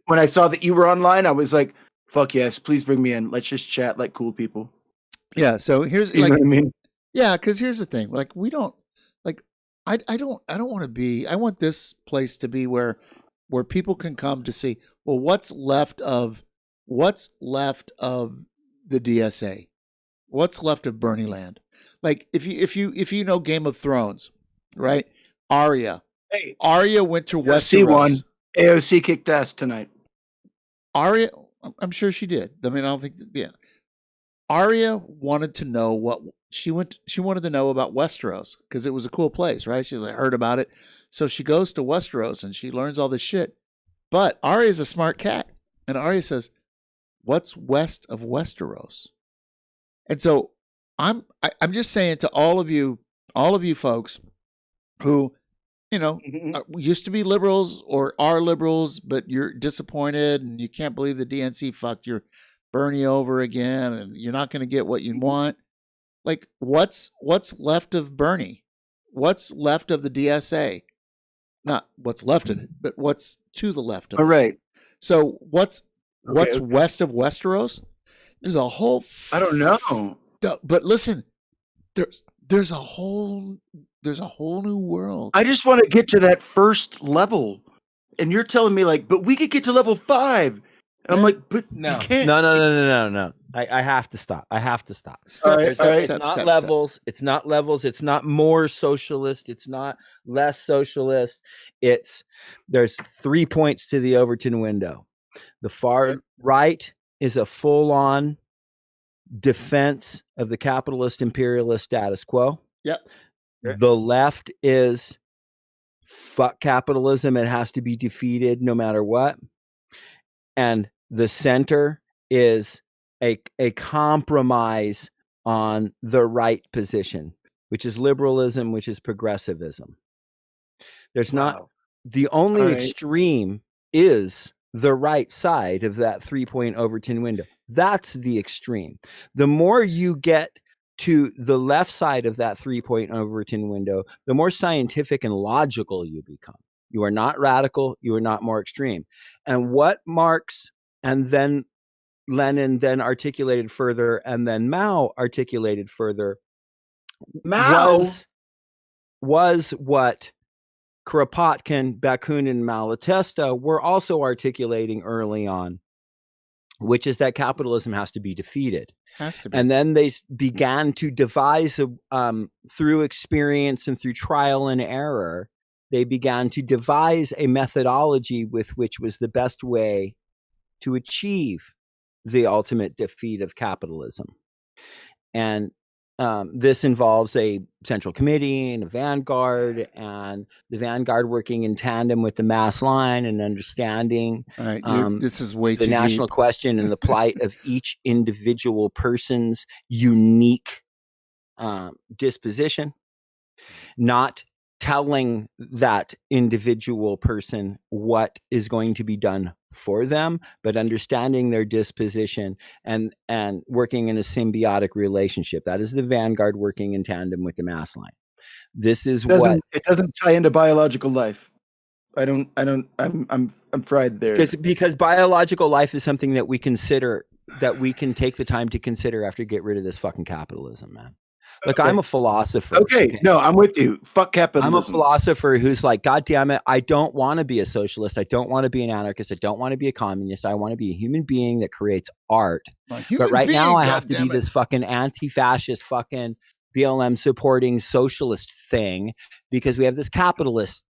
When I saw that you were online, I was like, "Fuck yes, please bring me in. Let's just chat like cool people." Yeah. So here's You know what I mean? Yeah, because here's the thing. Like, we don't like. I don't want to be. I want this place to be where people can come to see. Well, what's left of the DSA? What's left of Bernie Land? Like, if you know Game of Thrones, right? Arya went to AOC Westeros. won. AOC kicked ass tonight. Arya, I'm sure she did. I mean, I don't think. Yeah, Arya wanted to know what she wanted to know about Westeros because it was a cool place, right? She heard about it, so she goes to Westeros and she learns all this shit. But Arya's a smart cat, and Arya says, "What's west of Westeros?" And so I'm just saying to all of you all of you folks who, used to be liberals or are liberals, but you're disappointed and you can't believe the DNC fucked your Bernie over again, and you're not going to get what you want. Like, what's left of Bernie? What's left of the DSA? Not what's left of it, but what's to the left of it. All right. So what's west of Westeros? There's a whole. I don't know. But listen, there's a whole new world. I just want to get to that first level, and you're telling me like, but we could get to level 5. And I'm like, but No, you can't. No. I have to stop. Steps, It's not levels. It's not levels. It's not more socialist. It's not less socialist. There's 3 points to the Overton window. The far right is a full-on defense of the capitalist imperialist status quo. Yep. The left is fuck capitalism. It has to be defeated no matter what. And the center is a compromise on the right position, which is liberalism, which is progressivism. There's not the only extreme is the right side of that 3-point Overton window. That's the extreme. The more you get to the left side of that 3-point Overton window, the more scientific and logical you become. You are not radical. You are not more extreme. And what Marx and then Lenin then articulated further, and then Mao articulated further, was what Kropotkin, Bakunin, and Malatesta were also articulating early on, which is that capitalism has to be defeated. Has to be. And then they began to devise, through experience and through trial and error, they began to devise a methodology with which was the best way to achieve the ultimate defeat of capitalism. And this involves a central committee and a vanguard, and the vanguard working in tandem with the mass line and understanding All right, this is way the too national deep. question and the plight of each individual person's unique disposition, not telling that individual person what is going to be done for them, but understanding their disposition and working in a symbiotic relationship. That is the vanguard working in tandem with the mass line. This is it doesn't tie into biological life. I'm fried there. Because biological life is something that we consider, that we can take the time to consider after get rid of this fucking capitalism, man. Look, Okay. I'm a philosopher. Okay, no, I'm with you. Fuck capitalism. I'm a philosopher who's like, God damn it, I don't want to be a socialist. I don't want to be an anarchist. I don't want to be a communist. I want to be a human being that creates art. But right now I have to be this fucking anti-fascist fucking BLM supporting socialist thing because we have this capitalist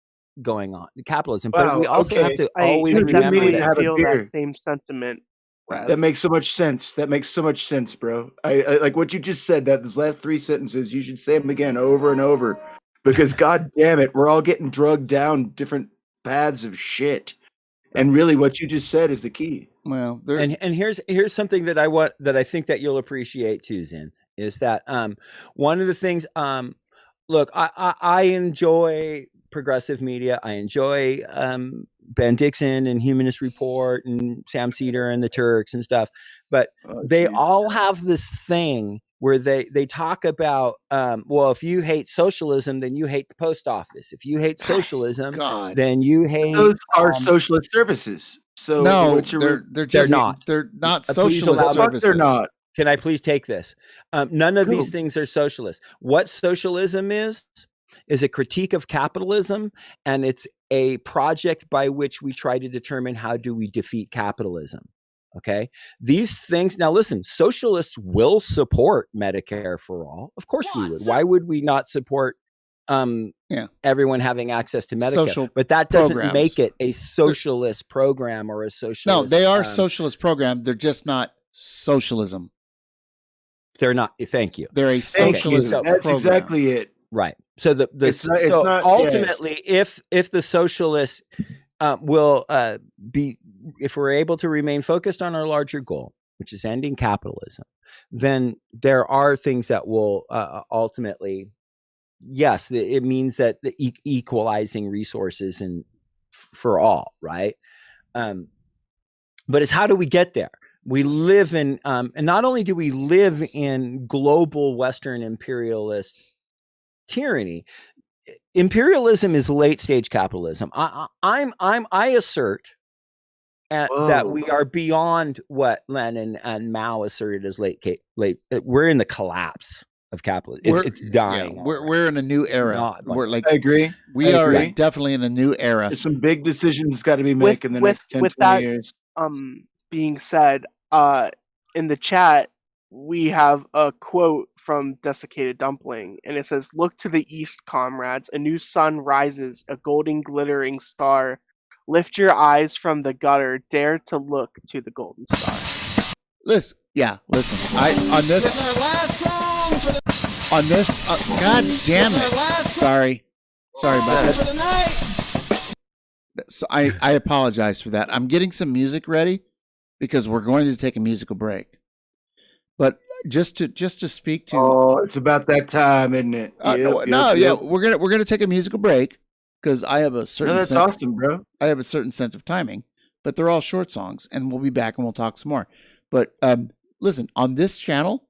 going on, the capitalism. But we also have to always remember I feel that same sentiment. That makes so much sense. That makes so much sense, bro. I like what you just said. That those last 3 sentences, you should say them again over and over, because God damn it, we're all getting drugged down different paths of shit. And really, what you just said is the key. Well, and here's something that I think that you'll appreciate too, Zin, is that one of the things look, I enjoy progressive media. I enjoy Ben Dixon and Humanist Report and Sam Cedar and the Turks and stuff, but they all have this thing where they talk about well, if you hate socialism, then you hate the post office. If you hate socialism, then you hate those are socialist services. So no, what's your they're not socialist services. They're not. Can I please take this? None of these things are socialist. What socialism is a critique of capitalism, and it's a project by which we try to determine how do we defeat capitalism. Okay, these things. Now, listen, socialists will support Medicare for all. Of course we would. Why would we not support everyone having access to Medicare? But that doesn't make it a socialist program or a socialist. No, they are socialist program. They're just not socialism. They're not. Thank you. They're a socialist program. That's exactly it. Right. So It's not- ultimately, if the socialists will be, if we're able to remain focused on our larger goal, which is ending capitalism, then there are things that will ultimately yes, it means that the equalizing resources and for all, right? But it's how do we get there? We live in, and not only do we live in global Western imperialist tyranny, imperialism is late stage capitalism. I assert that we are beyond what Lenin and Mao asserted as late. We're in the collapse of capitalism. It's dying. Yeah, we're in a new era. We're like, I agree. We I are agree. definitely in a new era. There's some big decisions got to be made in the next 10, 20 years. Being said, in the chat we have a quote from Desiccated Dumpling, and it says, "Look to the east, comrades. A new sun rises, a golden glittering star. Lift your eyes from the gutter. Dare to look to the golden star." Listen. On this. God damn it! Sorry about that. So I apologize for that. I'm getting some music ready because we're going to take a musical break. But just to speak to, oh, it's about that time, isn't it? Yep. We're gonna take a musical break because I have a certain. No, that's awesome, bro. I have a certain sense of timing, but they're all short songs, and we'll be back and we'll talk some more. But listen, on this channel,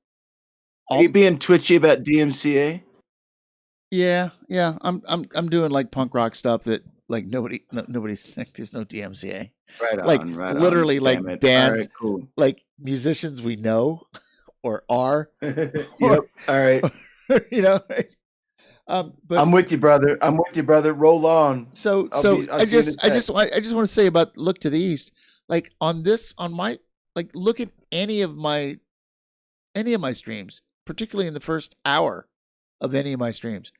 are you being twitchy about DMCA? Yeah. I'm doing like punk rock stuff that like nobody's like, there's no DMCA. Right on. Like right literally on. like bands, right, cool. like musicians we know or are. Yep. All right. You know. But I'm with you, brother. Roll on. I just want to say about Look to the East. Like on my like look at any of my streams, particularly in the first hour of any of my streams,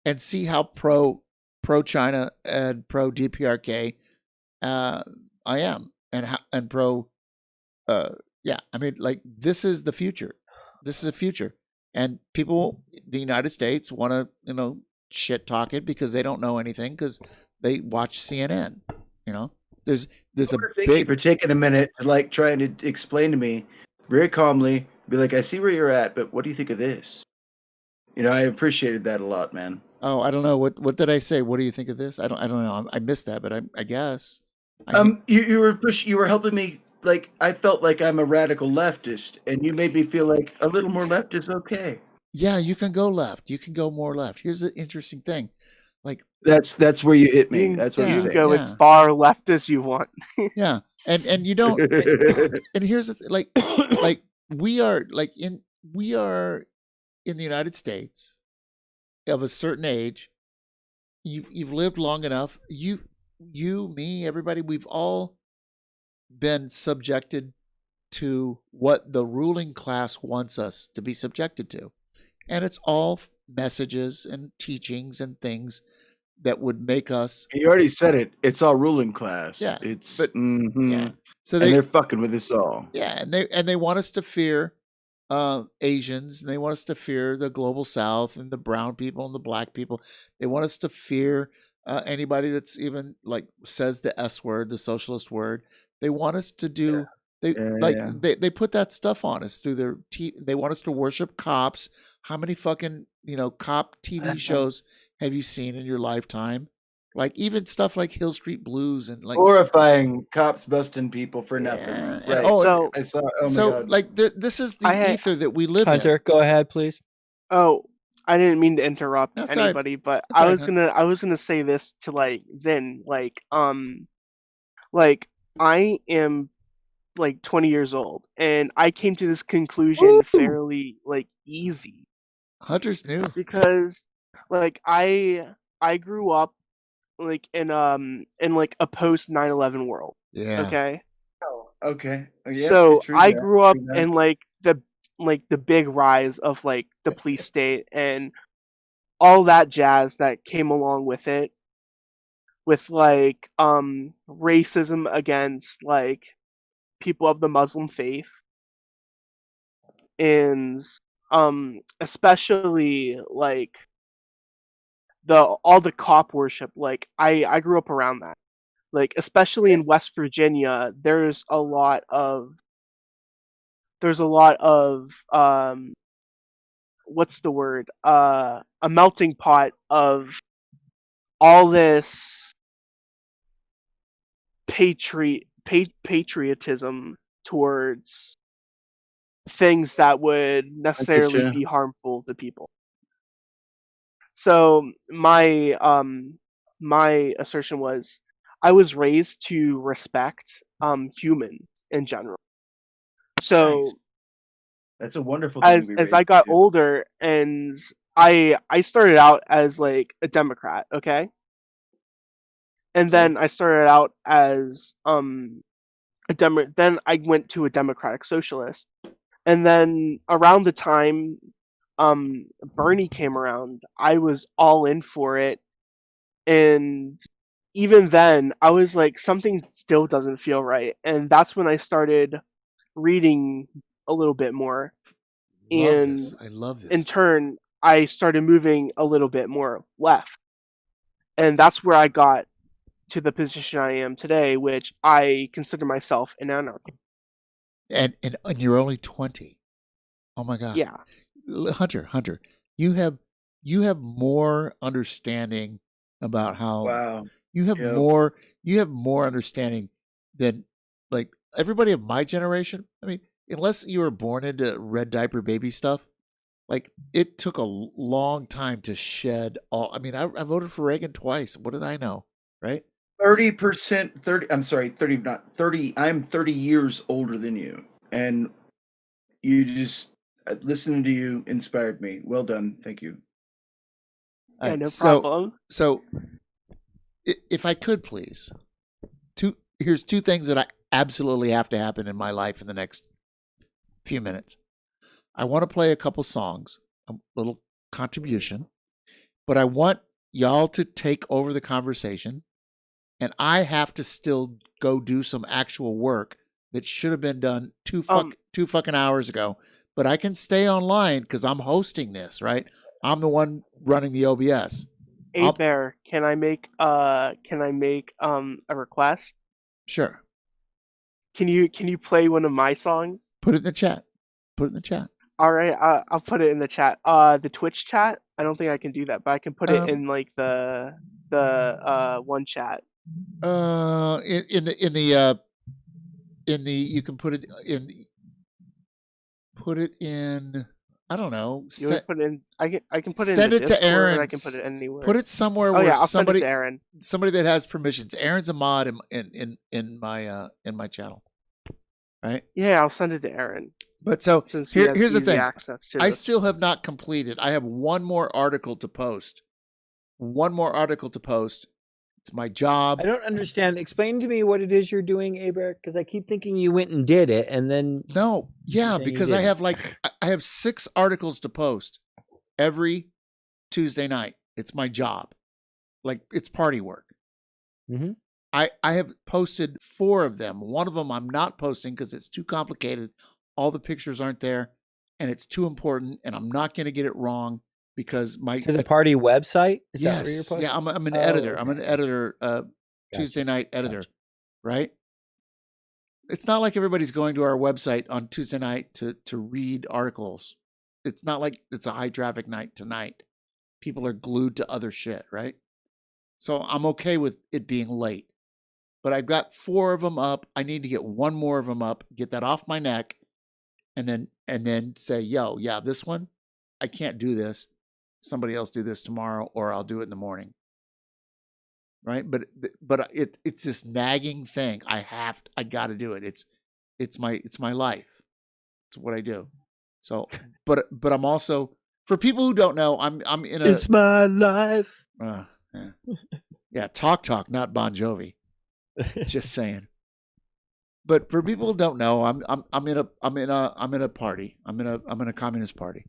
and see how pro China and pro DPRK I am, and pro I mean, like, this is the future. This is a future, and people, the United States, want to shit talk it because they don't know anything because they watch CNN. There's Thank you for taking a minute to like trying to explain to me very calmly. Be like, I see where you're at, but what do you think of this? I appreciated that a lot, man. Oh, I don't know. What did I say? What do you think of this? I don't know. I missed that, but I guess. You were helping me. Like, I felt like I'm a radical leftist, and you made me feel like a little more left is okay. Yeah, you can go left. You can go more left. Here's the interesting thing. Like, that's where you hit me. That's what you can go as far left as you want. Yeah, and you don't. And here's the thing, like we are in the United States of a certain age. You've lived long enough. You, me, everybody. We've all been subjected to what the ruling class wants us to be subjected to, and it's all messages and teachings and things that would make us. You already said it. It's all ruling class. Yeah, it's yeah. So they're fucking with us all. Yeah, and they want us to fear Asians, and they want us to fear the global South and the brown people and the black people. They want us to fear anybody that's even like says the S word, the socialist word. They want us to do. They put that stuff on us through their. They want us to worship cops. How many fucking cop TV shows have you seen in your lifetime? Like even stuff like Hill Street Blues and like horrifying cops busting people for nothing. Right. So I saw. Oh so my God. like this is the ether that we live in. Hunter, go ahead, please. Oh, I didn't mean to interrupt That's all right. anybody, but That's all I right, was gonna say this to like Zin, like I am like 20 years old, and I came to this conclusion fairly like easy. Hunter's new because like I grew up like in like a post 9/11 world. Yeah. Okay. Okay. Yeah, So true I that, grew up true that. in like the big rise of like the police state and all that jazz that came along with it, with like racism against like people of the Muslim faith, and especially like all the cop worship. Like I grew up around that. Like especially in West Virginia, there's a lot of what's the word? A melting pot of all this patriotism towards things that would necessarily you. be harmful to people. So my assertion was I was raised to respect humans in general. So Nice. That's a wonderful thing to be as raised I got to. older and I started out as like a Democrat, okay? And then I started out as then I went to a Democratic Socialist. And then around the time Bernie came around, I was all in for it. And even then, I was like, something still doesn't feel right. And that's when I started reading a little bit more. And I love this. in turn, I started moving a little bit more left. And that's where I got to the position I am today, which I consider myself an anarchist. And you're only 20. Oh my God. Yeah. Hunter, you have more understanding about how Wow. you have more understanding than like everybody of my generation. I mean, unless you were born into red diaper baby stuff, like it took a long time to shed all. I mean, I voted for Reagan twice. What did I know, right? 30%, 30, I'm sorry, 30, not 30. I'm 30 years older than you. And you just, listening to you inspired me. Well done. Thank you. Yeah, no problem. So, if I could please, here's two things that I absolutely have to happen in my life in the next few minutes. I want to play a couple songs, a little contribution, but I want y'all to take over the conversation, and I have to still go do some actual work that should have been done two fucking hours ago. But I can stay online because I'm hosting this, right? I'm the one running the OBS. Hey Bear, can I make a request? Sure. Can you play one of my songs? Put it in the chat. All right, I'll put it in the chat. The Twitch chat. I don't think I can do that, but I can put it in like the one chat. In the you can put it in. Put it in. I don't know. Put it in. I can put it. Send in the it to Discord, Aaron. I can put it anywhere. Put it somewhere Oh where yeah, I'll somebody, send it to Aaron. Somebody that has permissions. Aaron's a mod in my channel, right? Yeah, I'll send it to Aaron. But so since here's the thing. I this. still have not completed. I have one more article to post. It's my job. I don't understand. Explain to me what it is you're doing, Aber, because I keep thinking you went and did it, and then because I have 6 articles to post every Tuesday night. It's my job, like it's party work. Mm-hmm. I have posted 4 of them. One of them I'm not posting because it's too complicated. All the pictures aren't there, and it's too important, and I'm not going to get it wrong because to the party website. Is yes, that where you're posting? yeah, I'm an editor. Okay. I'm an editor, Tuesday night editor, right? It's not like everybody's going to our website on Tuesday night to read articles. It's not like it's a high traffic night tonight. People are glued to other shit, right? So I'm okay with it being late. But I've got 4 of them up. I need to get 1 more of them up, get that off my neck, and then say, yo, yeah, this one, I can't do this. Somebody else do this tomorrow, or I'll do it in the morning. Right? But it's this nagging thing. I got to do it. It's my life. It's what I do. So, but I'm also, for people who don't know, I'm in a. It's my life. Yeah, talk, not Bon Jovi. Just saying. But for people who don't know, I'm in a party. I'm in a communist party,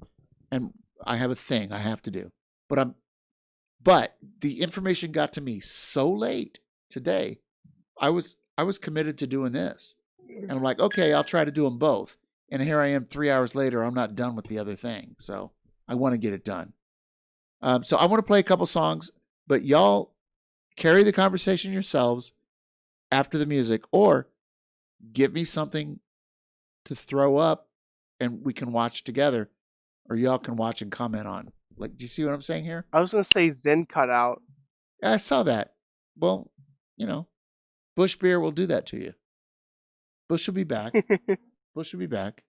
and I have a thing I have to do. But the information got to me so late today. I was committed to doing this, and I'm like, okay, I'll try to do them both. And here I am 3 hours later. I'm not done with the other thing, so I want to get it done. So I want to play a couple songs, but y'all carry the conversation yourselves after the music, or give me something to throw up and we can watch together. or y'all can watch and comment on. Like, do you see what I'm saying here? I was gonna say Zen cut out. Yeah, I saw that. Well, you know, Bush Beer will do that to you. Bush will be back. Bush will be back.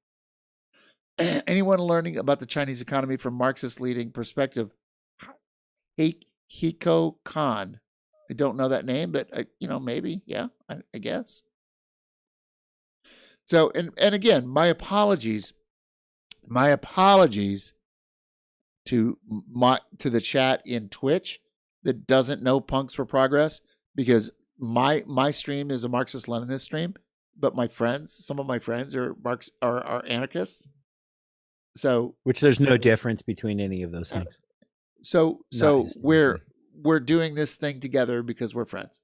Anyone learning about the Chinese economy from Marxist leading perspective? Hiko Khan. I don't know that name, but maybe, yeah, I guess. So, and again, my apologies to the chat in Twitch that doesn't know Punks for Progress, because my stream is a Marxist-Leninist stream, but some of my friends are anarchists. So, which there's no difference between any of those things. So we're doing this thing together because we're friends.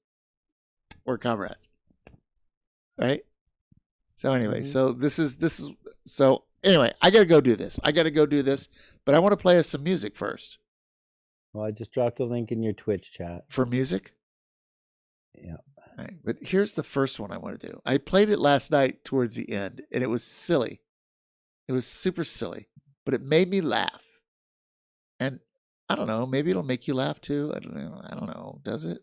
We're comrades. Right? So anyway, so this is so anyway, I got to go do this. But I want to play us some music first. Well, I just dropped a link in your Twitch chat. For music? Yeah. All right, but here's the first one I want to do. I played it last night towards the end, and it was silly. It was super silly, but it made me laugh. And I don't know, maybe it'll make you laugh too. I don't know. Does it?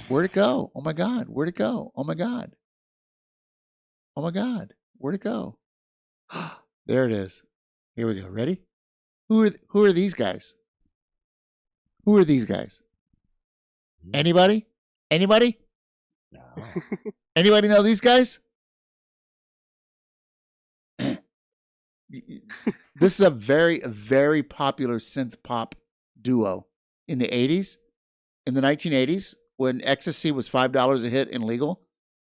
Where'd it go? Oh my God. Where'd it go? Oh my God. Oh my God. Where'd it go? There it is. Here we go. Ready? Who are these guys? Who are these guys? Anybody? Anybody? No. Anybody know these guys? This is a very, very popular synth pop duo in the 80s. In the 1980s, when ecstasy was $5 a hit and legal,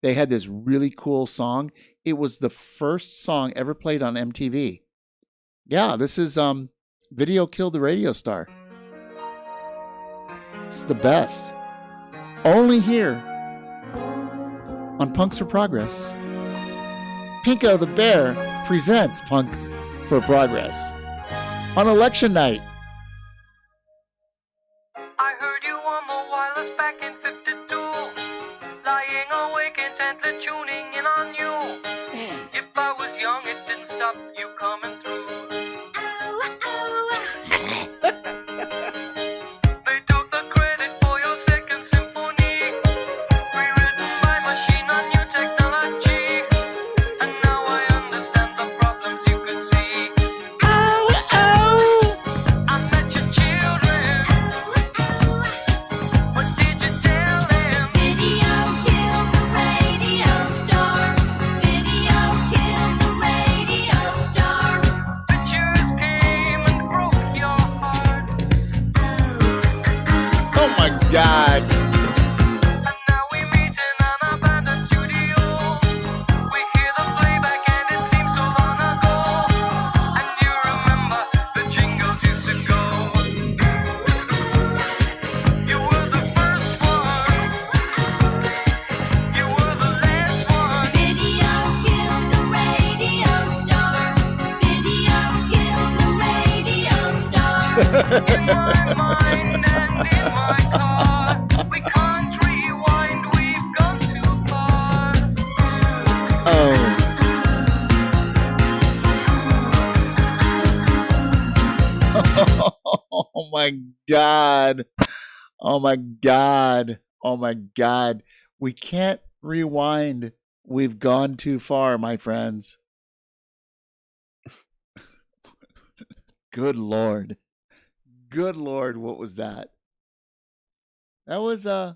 they had this really cool song. It was the first song ever played on MTV. Yeah, this is Video Killed the Radio Star. It's the best. Only here on Punks for Progress. Pinko the Bear presents Punks for Progress on election night. I heard you on the wireless back in 52, lying awake intently tuning in on you. If I was young, it didn't stop you coming through. They took the credit for your second symphony, rewritten by machine on new technology. And now I understand the problems you could see. I met your children. What did you tell them? Video killed the radio star. Video killed the radio star. Pictures came and broke your heart. Oh my God. And now we meet in an abandoned studio. We hear the playback and it seems so long ago. And you remember the jingles used to go. You were the first one. You were the last one. Video killed the radio star. Video killed the radio star. In my mind and in my car, we can't rewind. We've gone too far. Oh my God. Oh my God. Oh my God. We can't rewind. We've gone too far, my friends. Good Lord. Good Lord, what was that? That was a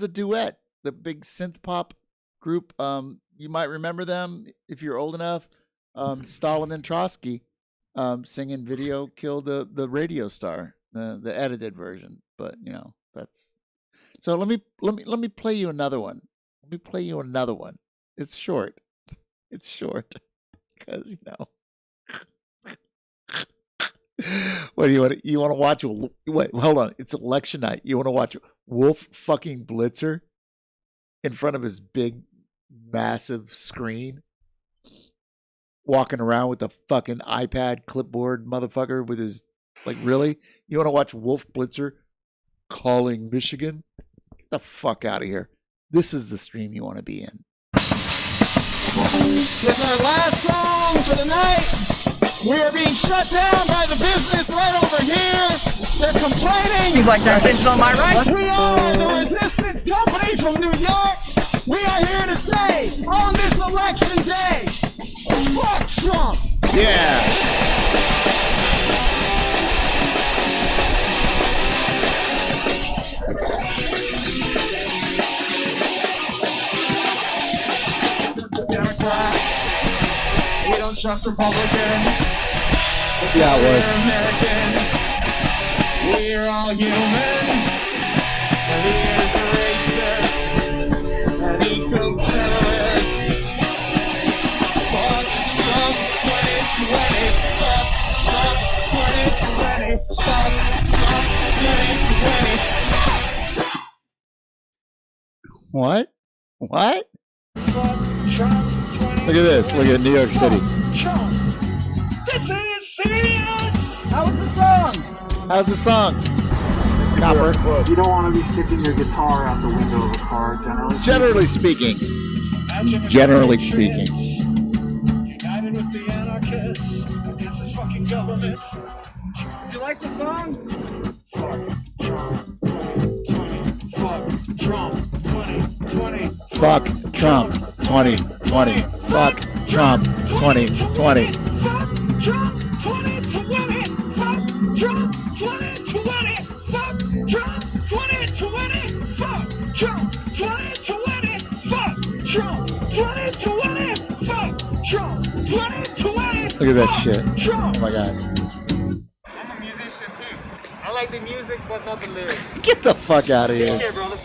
duet. The big synth pop group. You might remember them if you're old enough. Stalin and Trotsky singing "Video Killed the Radio Star," the edited version. But that's. So let me play you another one. Let me play you another one. It's short. It's short because What do you want? You want to watch? Wait, hold on. It's election night. You want to watch Wolf fucking Blitzer in front of his big, massive screen, walking around with a fucking iPad clipboard, motherfucker, with his really? You want to watch Wolf Blitzer calling Michigan? Get the fuck out of here. This is the stream you want to be in. It's our last song for the night. We are being shut down by the business right over here. They're complaining. You'd like to infringe on my rights? We are the Resistance Company from New York. We are here to say, on this election day, fuck Trump. Yeah. Democrats, we don't trust Republicans. Yeah, it was. Americans, we're all human. But he is a racist, an eco-terrorist. Fuck Trump 2020. Fuck Trump 2020. Fuck Trump 2020. What? What? Fuck Trump 2020. Look at this. Look at New York City. Trump. This is serious. How was the song? How's the song? Copper. You don't want to be sticking your guitar out the window of a car, generally. Generally speaking. Generally speaking. United with the anarchists against this fucking government. Do you like the song? Fuck Trump 2020. Fuck Trump 2020. Fuck Trump 2020. Fuck Trump 2020. Fuck Trump 2020. Fuck Trump 2020. Fuck Trump 2020. Fuck Trump 2020. Fuck Trump 2020. Fuck Trump 2020. Look at that shit. Trump. Oh my god. I'm a musician too. I like the music, but not the lyrics. Get the fuck out of here. Take care, brother.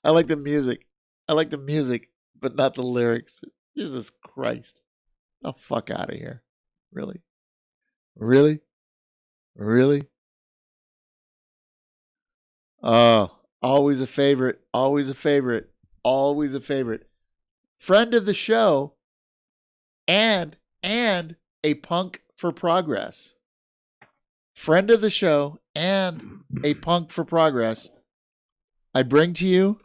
I like the music. I like the music, but not the lyrics. Jesus Christ. The fuck out of here. Really? Really? Really? Oh, always a favorite. Always a favorite. Always a favorite. Friend of the show and a punk for progress. Friend of the show and a punk for progress. I bring to you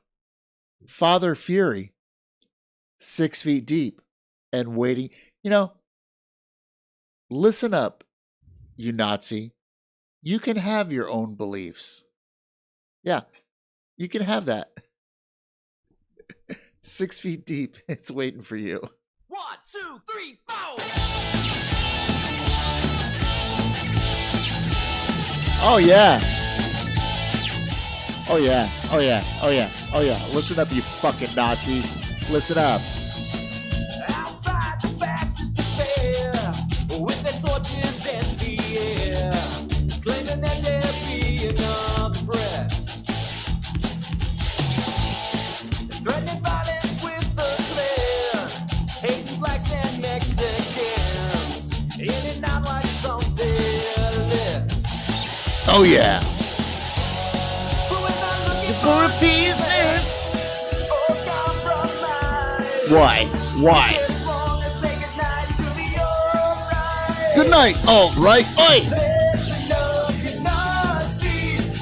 Father Fury, 6 feet deep and waiting. You know, listen up, you Nazi. You can have your own beliefs. Yeah, you can have that. 6 feet deep, it's waiting for you. 1, 2, 3, 4. Oh, yeah. Oh, yeah. Oh, yeah. Oh, yeah. Oh, yeah. Listen up, you fucking Nazis. Listen up. Outside the fascist despair, with their torches in the air, claiming that they're being oppressed, threatening violence with the clear, hating blacks and Mexicans, in and out like some fearless. Oh, yeah. For appeasement. Why? Why? Good night. Oh, right. Oi!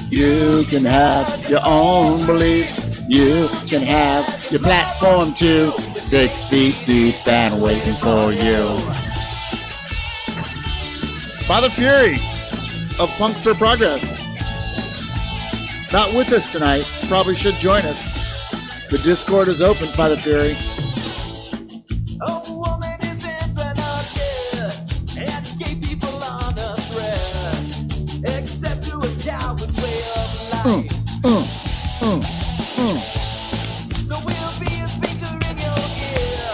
You can have your own beliefs. You can have your platform too. 6 feet deep and waiting for you. Father Fury of Punks for Progress. Not with us tonight. Probably should join us. The Discord is open, Father Fury. A woman isn't an object, and gay people aren't a threat, except to a coward's way of life. So we'll be a speaker in your ear.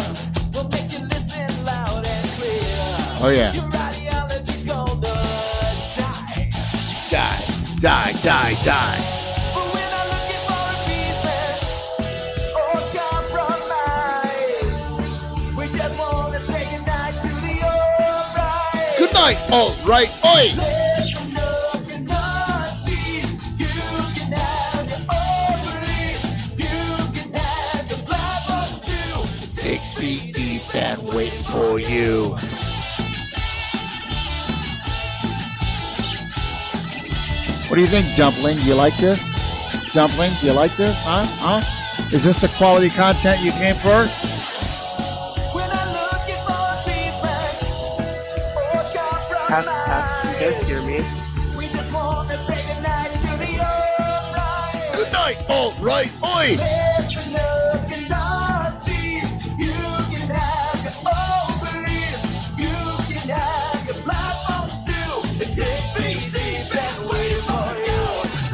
We'll make you listen loud and clear. Oh, yeah. Your ideology's gonna die. Die, die, die, die. But we're not looking for appeasement or compromise. We just wanna say goodnight to the alright. Good night. All right. Oi! Listen up, you Nazis. You can have your own beliefs. You can have your platform too. 6 feet deep and waiting for you. What do you think, Dumpling? Do you like this? Dumpling, do you like this? Huh? Is this the quality content you came for? Pass. You guys hear me? We just want to say goodnight to the alright. Good night, all right, oi! Listen up, you Nazis. You can have your own beliefs. You can have your platform too. It's 6 feet deep and waiting for you.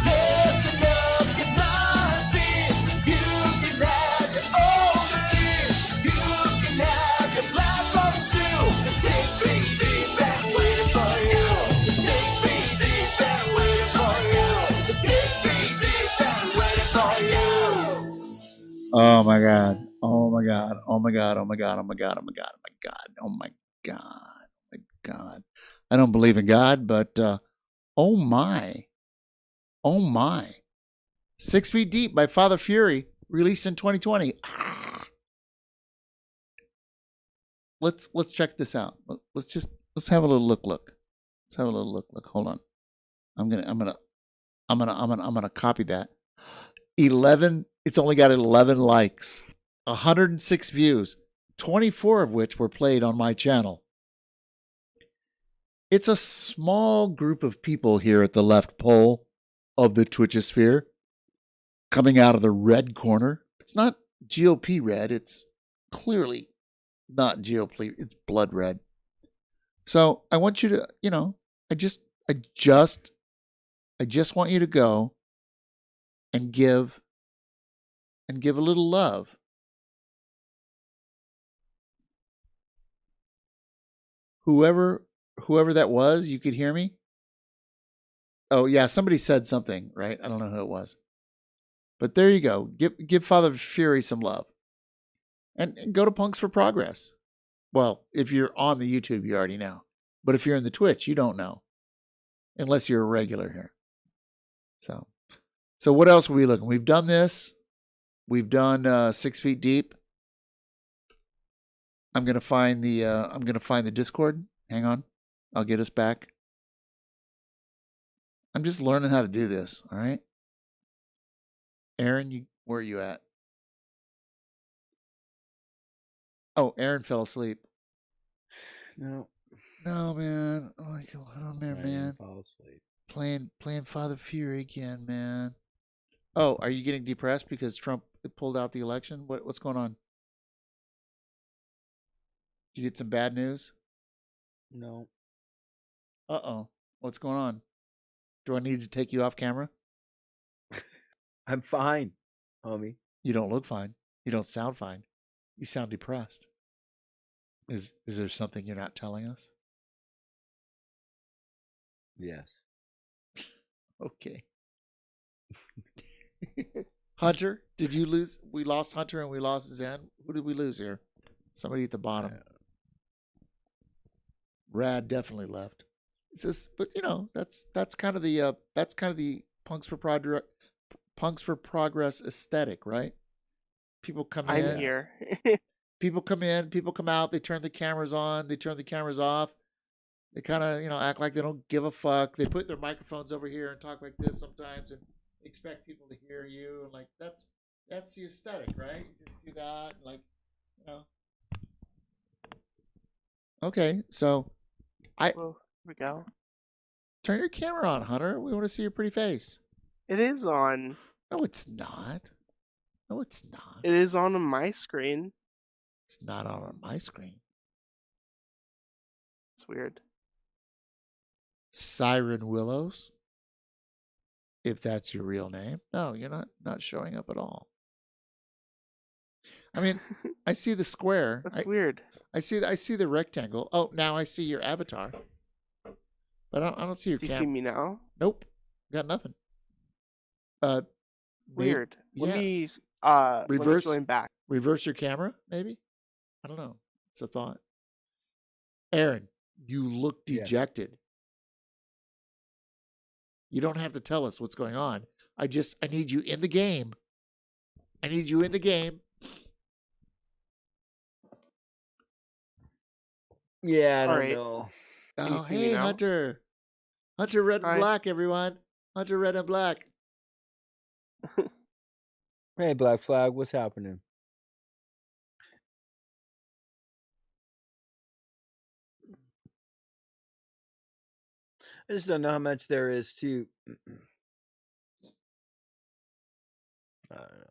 Listen up, you Nazis. You can have your own beliefs. You can have your platform too. It's 6 feet deep and waiting for you. It's 6 feet deep and waiting for you. It's 6 feet deep and waiting for you. Oh my god. Oh my god. Oh my god. Oh my god. Oh my god. Oh my god. Oh my god. Oh my god. Oh my god. I don't believe in God, but oh my. Oh my. 6 Feet Deep by Father Fury, released in 2020. Let's check this out. Let's have a little look. Let's have a little look. Hold on. I'm gonna copy that. 11. It's only got 11 likes, 106 views, 24 of which were played on my channel. It's a small group of people here at the left pole of the Twitchosphere coming out of the red corner. It's not GOP red. It's clearly not GOP. It's blood red. So I want you to, I just want you to go and give a little love. Whoever that was, you could hear me? Oh yeah, somebody said something, right? I don't know who it was. But there you go. Give Father Fury some love. And go to Punks for Progress. Well, if you're on the YouTube, you already know. But if you're in the Twitch, you don't know. Unless you're a regular here. So what else are we looking? We've done this. We've done 6 Feet Deep. I'm gonna find the Discord. Hang on, I'll get us back. I'm just learning how to do this. All right, Aaron, where are you at? Oh, Aaron fell asleep. No, man. Oh, like, what on there, man? Fall asleep. Playing Father Fury again, man. Oh, are you getting depressed because Trump pulled out the election? What's going on? Did you get some bad news? No. Uh-oh. What's going on? Do I need to take you off camera? I'm fine, homie. You don't look fine. You don't sound fine. You sound depressed. Is there something you're not telling us? Yes. Okay. Hunter, did you lose? We lost Hunter and we lost Zen. Who did we lose here? Somebody at the bottom. Rad definitely left. It's just, but that's kind of the Punks for Progress aesthetic, right? People come in. I'm here. People come in. People come out. They turn the cameras on. They turn the cameras off. They kind of act like they don't give a fuck. They put their microphones over here and talk like this sometimes and expect people to hear you. And like that's the aesthetic, right? You just do that, Okay, so Here we go. Turn your camera on, Hunter. We want to see your pretty face. It is on. No, it's not. No, it's not. It is on my screen. It's not on my screen. It's weird. Siren Willows. If that's your real name. No, you're not showing up at all. I mean, I see the square. That's weird. I see the rectangle. Oh, now I see your avatar. But I don't see your Do you see me now? Nope. Got nothing. Weird. Yeah. Let me join back. Reverse your camera, maybe? I don't know. It's a thought. Aaron, you look dejected. You don't have to tell us what's going on. I need you in the game. I need you in the game. Yeah, I All don't right. know. Oh, hey, Hunter. Hunter Red and Black, everyone. Hunter Red and Black. Hey, Black Flag, what's happening? I just don't know how much there is to. I don't know.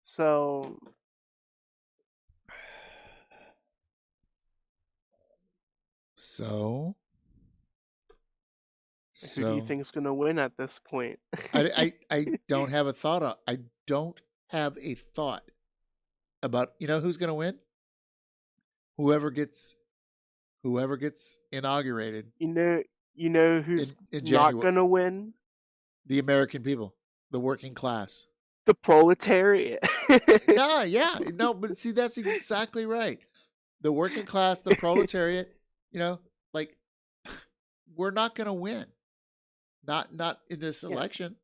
So So who do you think's gonna win at this point? I don't have a thought. I don't have a thought about who's going to win. Whoever gets inaugurated. You know who's in not January. gonna win? The American people, the working class. The proletariat. Yeah. No, but see, that's exactly right. The working class, the proletariat, like we're not going to win. Not in this election.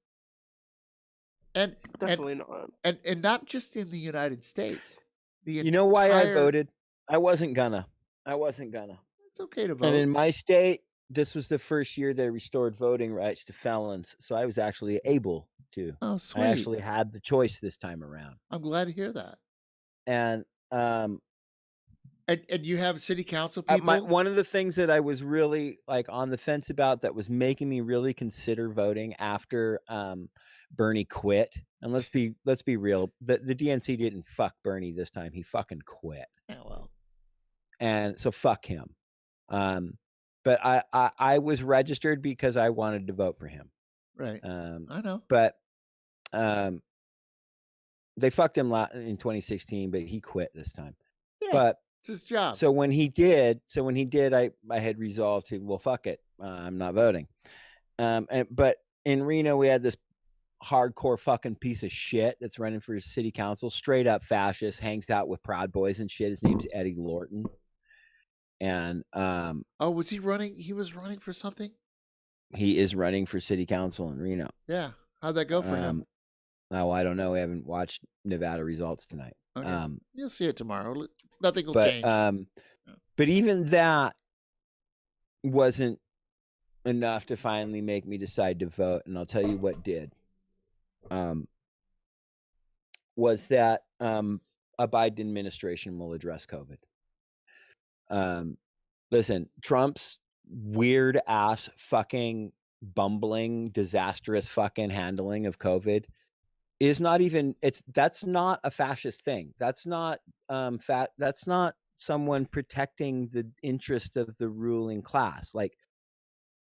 And definitely not. And not just in the United States. You know why I voted? I wasn't gonna. It's okay to vote. And in my state, this was the first year they restored voting rights to felons, so I was actually able to. Oh, sweet. I actually had the choice this time around. I'm glad to hear that. And and you have city council people. One of the things that I was really on the fence about that was making me really consider voting after Bernie quit. And let's be real, the DNC didn't fuck Bernie this time. He fucking quit. Yeah, well. And so fuck him. But I was registered because I wanted to vote for him. Right. I know. But they fucked him in 2016, but he quit this time. Yeah, but it's his job. So when he did, I had resolved to, well, fuck it. I'm not voting. But in Reno, we had this hardcore fucking piece of shit that's running for city council, straight up fascist, hangs out with Proud Boys and shit. His name's Eddie Lorton. And was he running? He was running for something? He is running for city council in Reno. Yeah. How'd that go for him? Oh, I don't know. We haven't watched Nevada results tonight. Okay. You'll see it tomorrow. Nothing will but, change. But even that wasn't enough to finally make me decide to vote. And I'll tell you what did. Was that a Biden administration will address COVID. Listen, Trump's weird ass fucking bumbling, disastrous fucking handling of COVID is not even, that's not a fascist thing. That's not that's not someone protecting the interest of the ruling class. Like,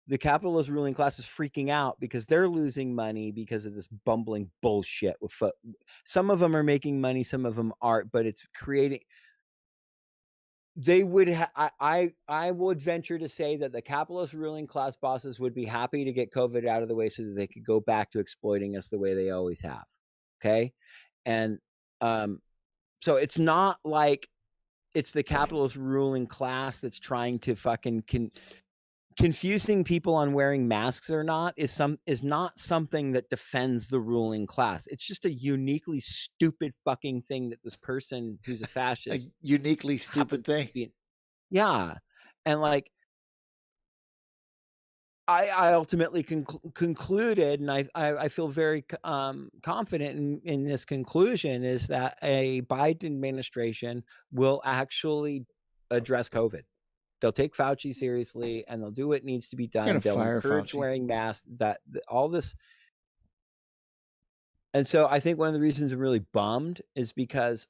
the capitalist ruling class is freaking out because they're losing money because of this bumbling bullshit. Some of them are making money, some of them aren't, but it's creating. They would. I would venture to say that the capitalist ruling class bosses would be happy to get COVID out of the way so that they could go back to exploiting us the way they always have. Okay, and so it's not like it's the capitalist ruling class that's trying to fucking confusing people on wearing masks or not is not something that defends the ruling class. It's just a uniquely stupid fucking thing that this person who's a fascist, a uniquely stupid thing. Yeah. And I ultimately concluded, and I feel very confident in this conclusion, is that a Biden administration will actually address COVID. They'll take Fauci seriously, and they'll do what needs to be done. They'll encourage Fauci wearing masks. All this, and so I think one of the reasons I'm really bummed is because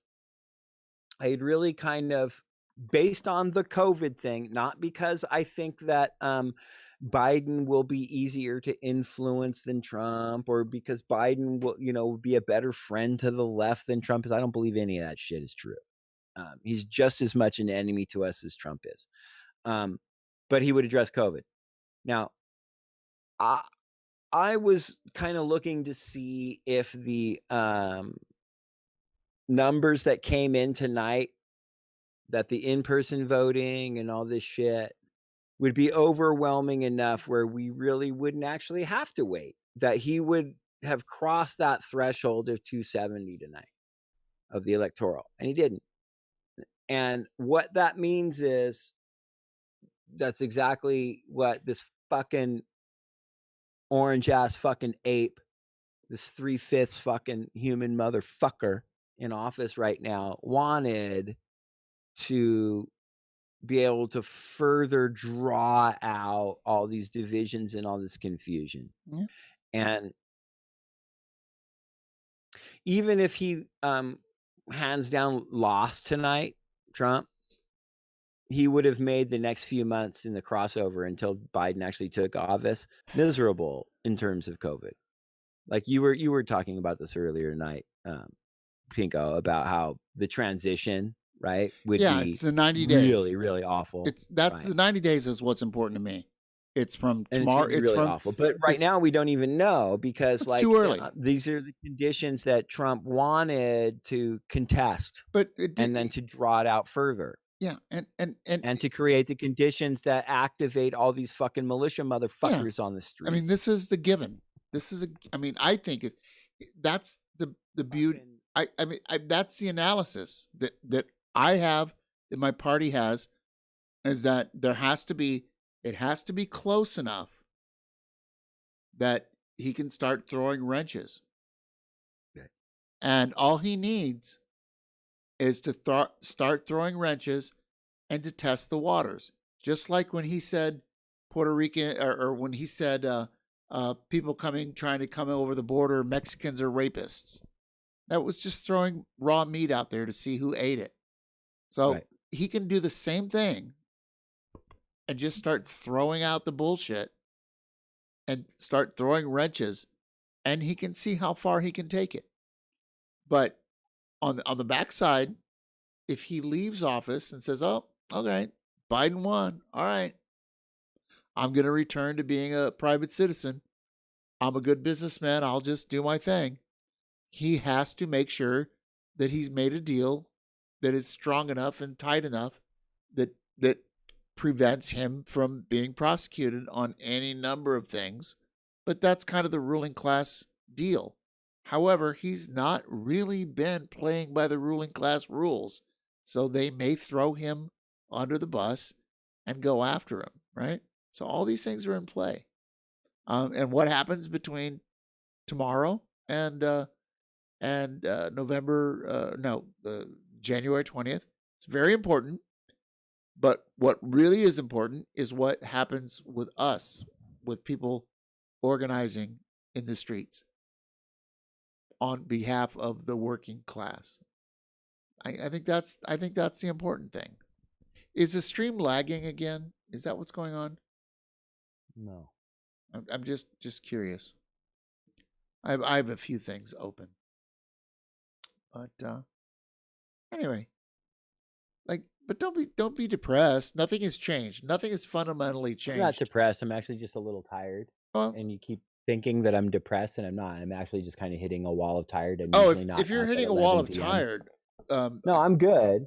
I had really kind of, based on the COVID thing, not because I think that Biden will be easier to influence than Trump, or because Biden will, be a better friend to the left than Trump is. I don't believe any of that shit is true. He's just as much an enemy to us as Trump is. But he would address COVID. Now, I was kind of looking to see if the numbers that came in tonight, that the in-person voting and all this shit would be overwhelming enough where we really wouldn't actually have to wait, that he would have crossed that threshold of 270 tonight of the electoral, and he didn't. And what that means is that's exactly what this fucking orange ass fucking ape, this 3/5 fucking human motherfucker in office right now wanted to be able to further draw out all these divisions and all this confusion. Yeah. And even if he hands down lost tonight, Trump, he would have made the next few months in the crossover until Biden actually took office miserable in terms of COVID. Like you were talking about this earlier tonight, Pinko, about how the transition, right, would be it's the 90 days. really, really awful. That's the 90 days is what's important to me. It's from And tomorrow. it's really awful. But right now we don't even know because It's like too early. These are the conditions that Trump wanted to contest, but and then to draw it out further. Yeah, and to create the conditions that activate all these fucking militia motherfuckers on the street. I mean, this is the given. I think that's the beauty. That's the analysis that I have, that my party has, is that it has to be close enough that he can start throwing wrenches. Okay. And all he needs is to start throwing wrenches and to test the waters. Just like when he said Puerto Rican, or when he said people trying to come over the border, Mexicans are rapists. That was just throwing raw meat out there to see who ate it. So he can do the same thing and just start throwing out the bullshit and start throwing wrenches, and he can see how far he can take it. But on the backside, if he leaves office and says, "Oh, okay, Biden won. All right, I'm going to return to being a private citizen. I'm a good businessman. I'll just do my thing." He has to make sure that he's made a deal that is strong enough and tight enough that prevents him from being prosecuted on any number of things. But that's kind of the ruling class deal. However, he's not really been playing by the ruling class rules, so they may throw him under the bus and go after him, right? So all these things are in play. And what happens between tomorrow and January 20th, it's very important. But what really is important is what happens with us, with people organizing in the streets on behalf of the working class. I think that's the important thing. Is the stream lagging again? Is that what's going on? No. I'm just curious. I have a few things open. But anyway, but don't be depressed. Nothing has changed. Nothing has fundamentally changed. I'm not depressed. I'm actually just a little tired. And you keep thinking that I'm depressed, and I'm not. I'm actually just kind of hitting a wall of tired. And if you're hitting a wall of tired, no, I'm good.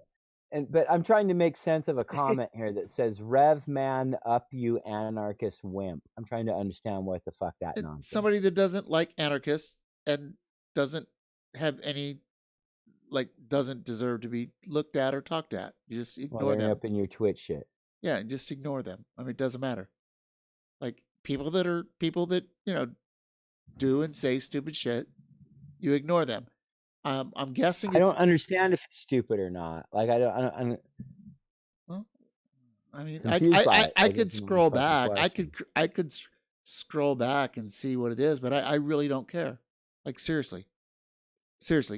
But I'm trying to make sense of a comment here that says, "Rev man up, you anarchist wimp." I'm trying to understand what the fuck that nonsense. Somebody that doesn't like anarchists and doesn't have any, doesn't deserve to be looked at or talked at. You just ignore them. Up in your Twitch shit. Yeah, just ignore them. I mean, it doesn't matter. People that do and say stupid shit, you ignore them. I'm guessing I don't understand if it's stupid or not. I'm I mean, confused by it. I could scroll back. question. I could scroll back and see what it is, but I really don't care. Seriously,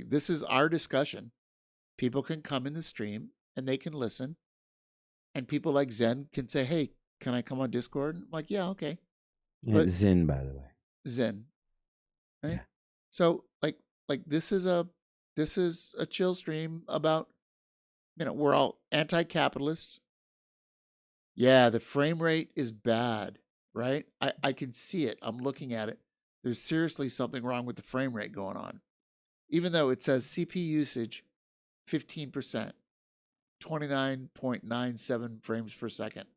this is our discussion. People can come in the stream and they can listen, and people like Zen can say, "Hey, can I come on Discord?" I'm like, "Yeah, okay." Yeah, Zen, by the way. Zen, right? Yeah. So this is a chill stream about, we're all anti-capitalist. Yeah, the frame rate is bad, right? I can see it. I'm looking at it. There's seriously something wrong with the frame rate going on. Even though it says CPU usage 15%, 29.97 frames per second.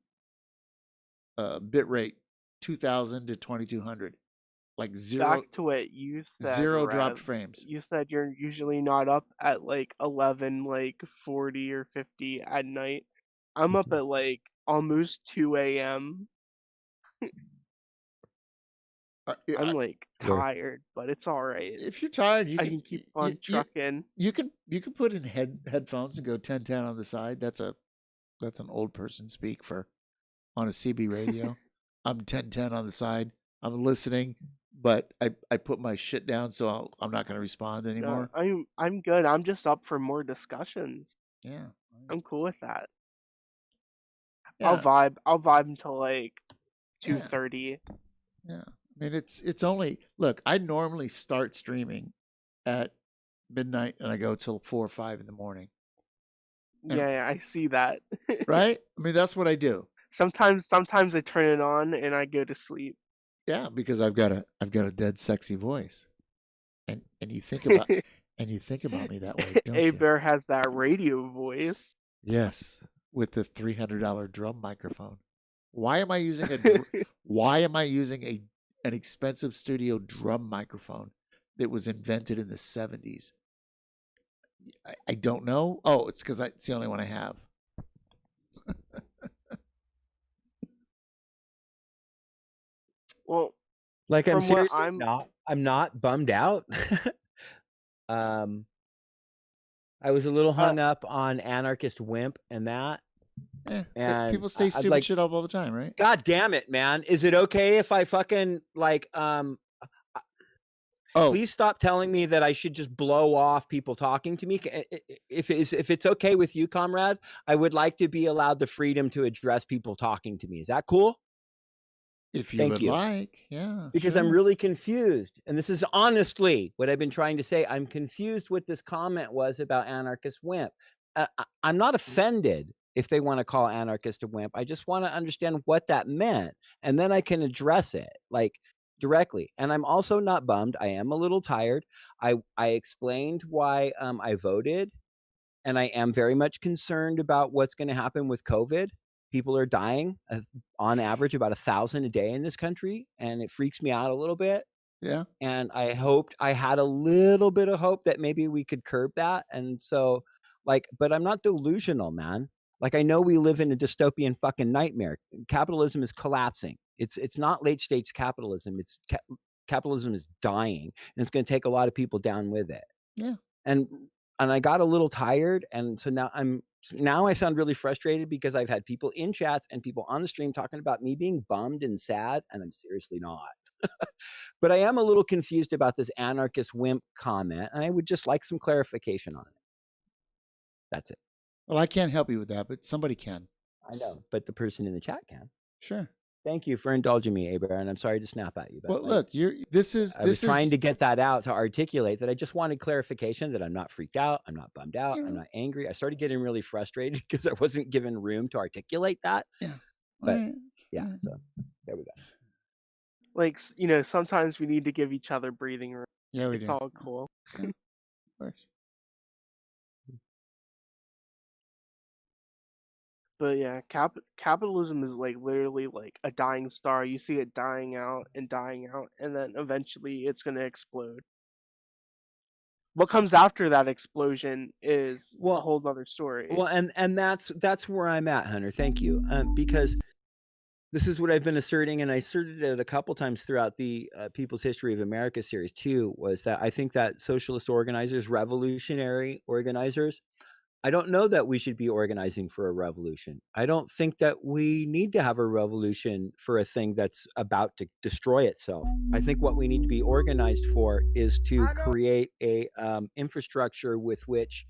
Bit rate 2000 to 2200. Zero. Back to what you said. Zero Rev. dropped frames. You said you're usually not up at 11, 40 or 50 at night. I'm up at almost 2 a.m. I'm tired, but it's all right. If you're tired, I can keep on trucking. You can put in headphones and go 10-10 on the side. That's a That's an old person speak for on a CB radio. I'm 1010 on the side. I'm listening, but I put my shit down, so I'm not going to respond anymore. I'm good. I'm just up for more discussions. Yeah. I'm cool with that. Yeah. I'll vibe until like 2:30. Yeah. I mean, it's only, look, I normally start streaming at midnight and I go till 4 or 5 in the morning. Yeah, I see that. Right? I mean, that's what I do. Sometimes I turn it on and I go to sleep. Yeah, because I've got a dead sexy voice. And you think about me that way, don't A you? Bear has that radio voice. Yes, with the $300 drum microphone. Why am I using an expensive studio drum microphone that was invented in the 70s? I don't know. Oh, it's because it's the only one I have. Well, like from where I'm not bummed out. I was a little hung up on Anarchist Wimp and that. And people say stupid shit up all the time, right? God damn it, man. Is it okay if I fucking please stop telling me that I should just blow off people talking to me. If it's okay with you, comrade, I would like to be allowed the freedom to address people talking to me. Is that cool? If you would like, yeah. Because sure. I'm really confused. And this is honestly what I've been trying to say. I'm confused what this comment was about Anarchist Wimp. I'm not offended if they want to call Anarchist a wimp. I just want to understand what that meant. And then I can address it like directly. And I'm also not bummed. I am a little tired. I explained why I voted. And I am very much concerned about what's going to happen with COVID. People are dying on average about 1,000 a day in this country. And it freaks me out a little bit. Yeah. And I had a little bit of hope that maybe we could curb that. And so but I'm not delusional, man. Like, I know we live in a dystopian fucking nightmare. Capitalism is collapsing. It's not late stage capitalism. It's capitalism is dying, and it's going to take a lot of people down with it. Yeah. And I got a little tired, and so now I sound really frustrated because I've had people in chats and people on the stream talking about me being bummed and sad, and I'm seriously not. But I am a little confused about this Anarchist Wimp comment, and I would just like some clarification on it. That's it. Well, I can't help you with that, but somebody can. I know, but the person in the chat can. Sure. Thank you for indulging me, Aber, and I'm sorry to snap at you. But well, look, I was trying to get that out, to articulate that I just wanted clarification that I'm not freaked out, I'm not bummed out, I'm not angry. I started getting really frustrated because I wasn't given room to articulate that. Yeah. But yeah, so there we go. Like, sometimes we need to give each other breathing room. Yeah, we it's do. all cool. Yeah. Of course. But yeah, capitalism is like literally like a dying star. You see it dying out, and then eventually it's going to explode. What comes after that explosion is a whole other story. Well, and that's where I'm at, Hunter. Thank you. Because this is what I've been asserting, and I asserted it a couple times throughout the People's History of America series too, was that I think that socialist organizers, revolutionary organizers, I don't know that we should be organizing for a revolution. I don't think that we need to have a revolution for a thing that's about to destroy itself. I think what we need to be organized for is to create a infrastructure with which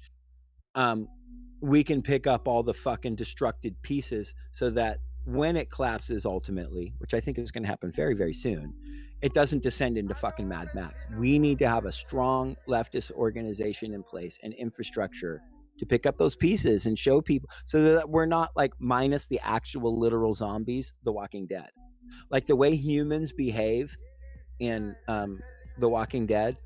we can pick up all the fucking destructed pieces so that when it collapses ultimately, which I think is going to happen very, very soon, it doesn't descend into fucking Mad Max. We need to have a strong leftist organization in place and infrastructure to pick up those pieces and show people so that we're not like minus the actual literal zombies, The Walking Dead. Like the way humans behave in The Walking Dead,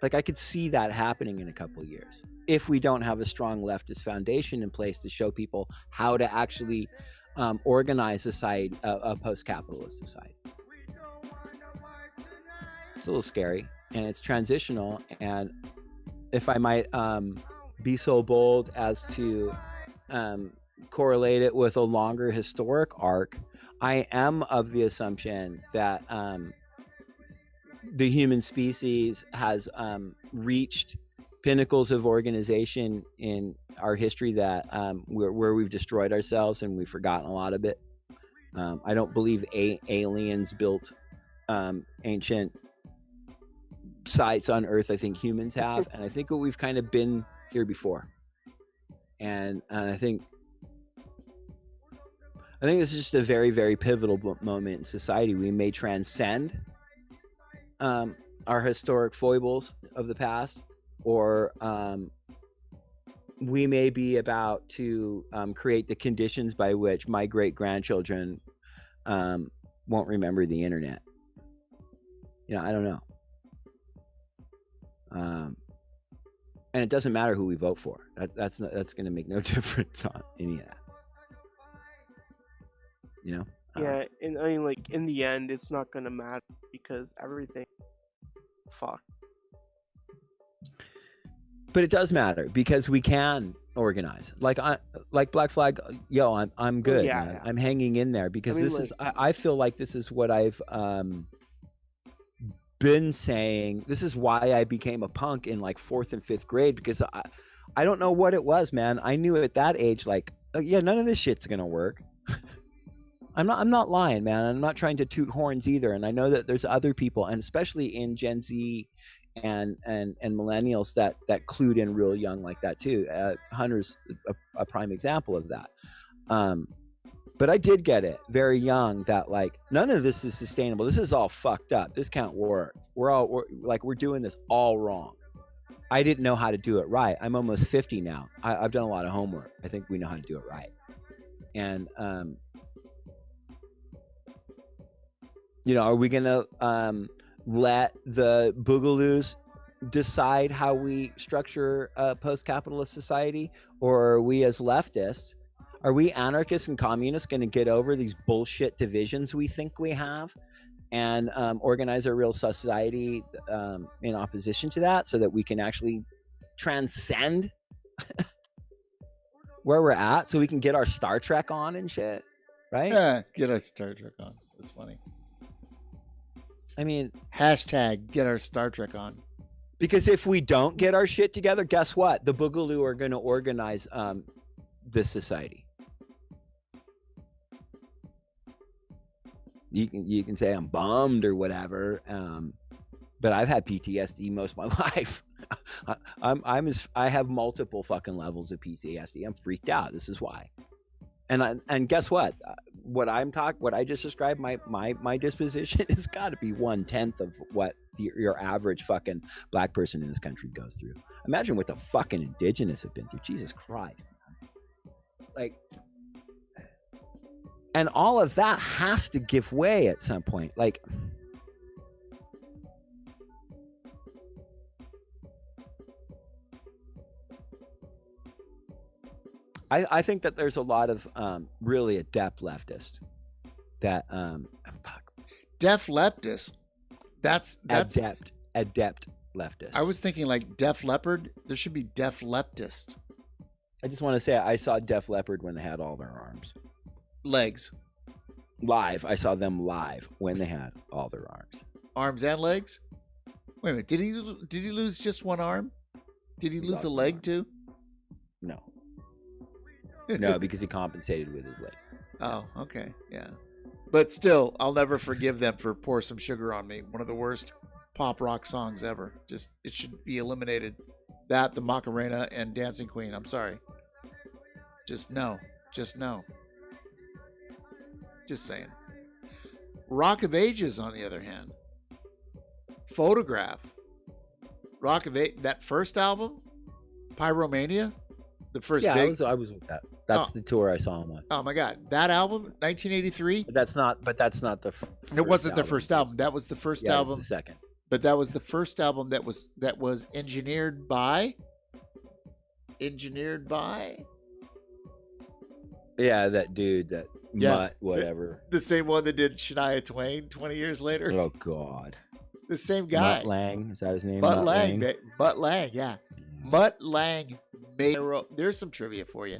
like I could see that happening in a couple of years if we don't have a strong leftist foundation in place to show people how to actually organize a post-capitalist society. It's a little scary and it's transitional, and if I might be so bold as to correlate it with a longer historic arc, I am of the assumption that the human species has reached pinnacles of organization in our history that where we've destroyed ourselves and we've forgotten a lot of it. I don't believe aliens built ancient sites on Earth. I think humans have, and I think we've kind of been here before. And I think this is just a very, very pivotal moment in society. We may transcend our historic foibles of the past, or we may be about to create the conditions by which my great-grandchildren won't remember the internet. I don't know. And it doesn't matter who we vote for. That's going to make no difference on any of that. Yeah, and I mean, like, in the end, it's not gonna matter because everything. Fuck. But it does matter because we can organize. Like Black Flag, I'm good. Yeah, man. yeah. I'm hanging in there because I mean, this is. I feel like this is what I've been saying. This is why I became a punk in like 4th and 5th grade, because I don't know what it was, man. I knew at that age, like, none of this shit's gonna work. I'm not lying, man. I'm not trying to toot horns either. And I know that there's other people, and especially in Gen Z and millennials that clued in real young like that too. Hunter's a prime example of that. But I did get it very young that like none of this is sustainable. This is all fucked up. This can't work. We're doing this all wrong. I didn't know how to do it right. I'm almost 50 now. I've done a lot of homework. I think we know how to do it right. And are we gonna let the boogaloos decide how we structure a post-capitalist society, or are we as leftists? Are we anarchists and communists going to get over these bullshit divisions we think we have and organize a real society in opposition to that so that we can actually transcend where we're at, so we can get our Star Trek on and shit, right? Yeah, get our Star Trek on. That's funny. I mean, hashtag get our Star Trek on. Because if we don't get our shit together, guess what? The Boogaloo are going to organize this society. You can say I'm bummed or whatever, but I've had PTSD most of my life. I have multiple fucking levels of PTSD. I'm freaked out. This is why. And guess what? What I just described, my disposition has got to be 1/10 of what your average fucking black person in this country goes through. Imagine what the fucking indigenous have been through. Jesus Christ, man. Like, and all of that has to give way at some point. Like, I think that there's a lot of really adept leftists that deaf leftists. That's adept leftists. I was thinking like Def Leppard. There should be deaf leftist. I just want to say I saw Def Leppard when they had all their arms, legs, live. I saw them live when they had all their arms and legs. Wait a minute, did he lose just one arm? Did he lose a leg too? No. No, because he compensated with his leg. Oh, okay. Yeah. But still, I'll never forgive them for Pour Some Sugar on Me. One of the worst pop rock songs ever. Just, it should be eliminated. That, the Macarena, and Dancing Queen. I'm sorry. Just no. Just no. Just saying. Rock of Ages, on the other hand. Photograph. Rock of Ages, that first album, Pyromania. The first yeah, big... I was with that. That's the tour I saw him on. Oh my God, that album, 1983. But that's not the. It wasn't the first album. That was the first album. It was the second. But that was the first album that was engineered by. Yeah, that dude, that mutt, whatever. The same one that did Shania Twain 20 years later. Oh God. The same guy. Mutt Lang, is that his name? Mutt Lang. Mutt Lang, yeah. Mutt Lang. There's some trivia for you.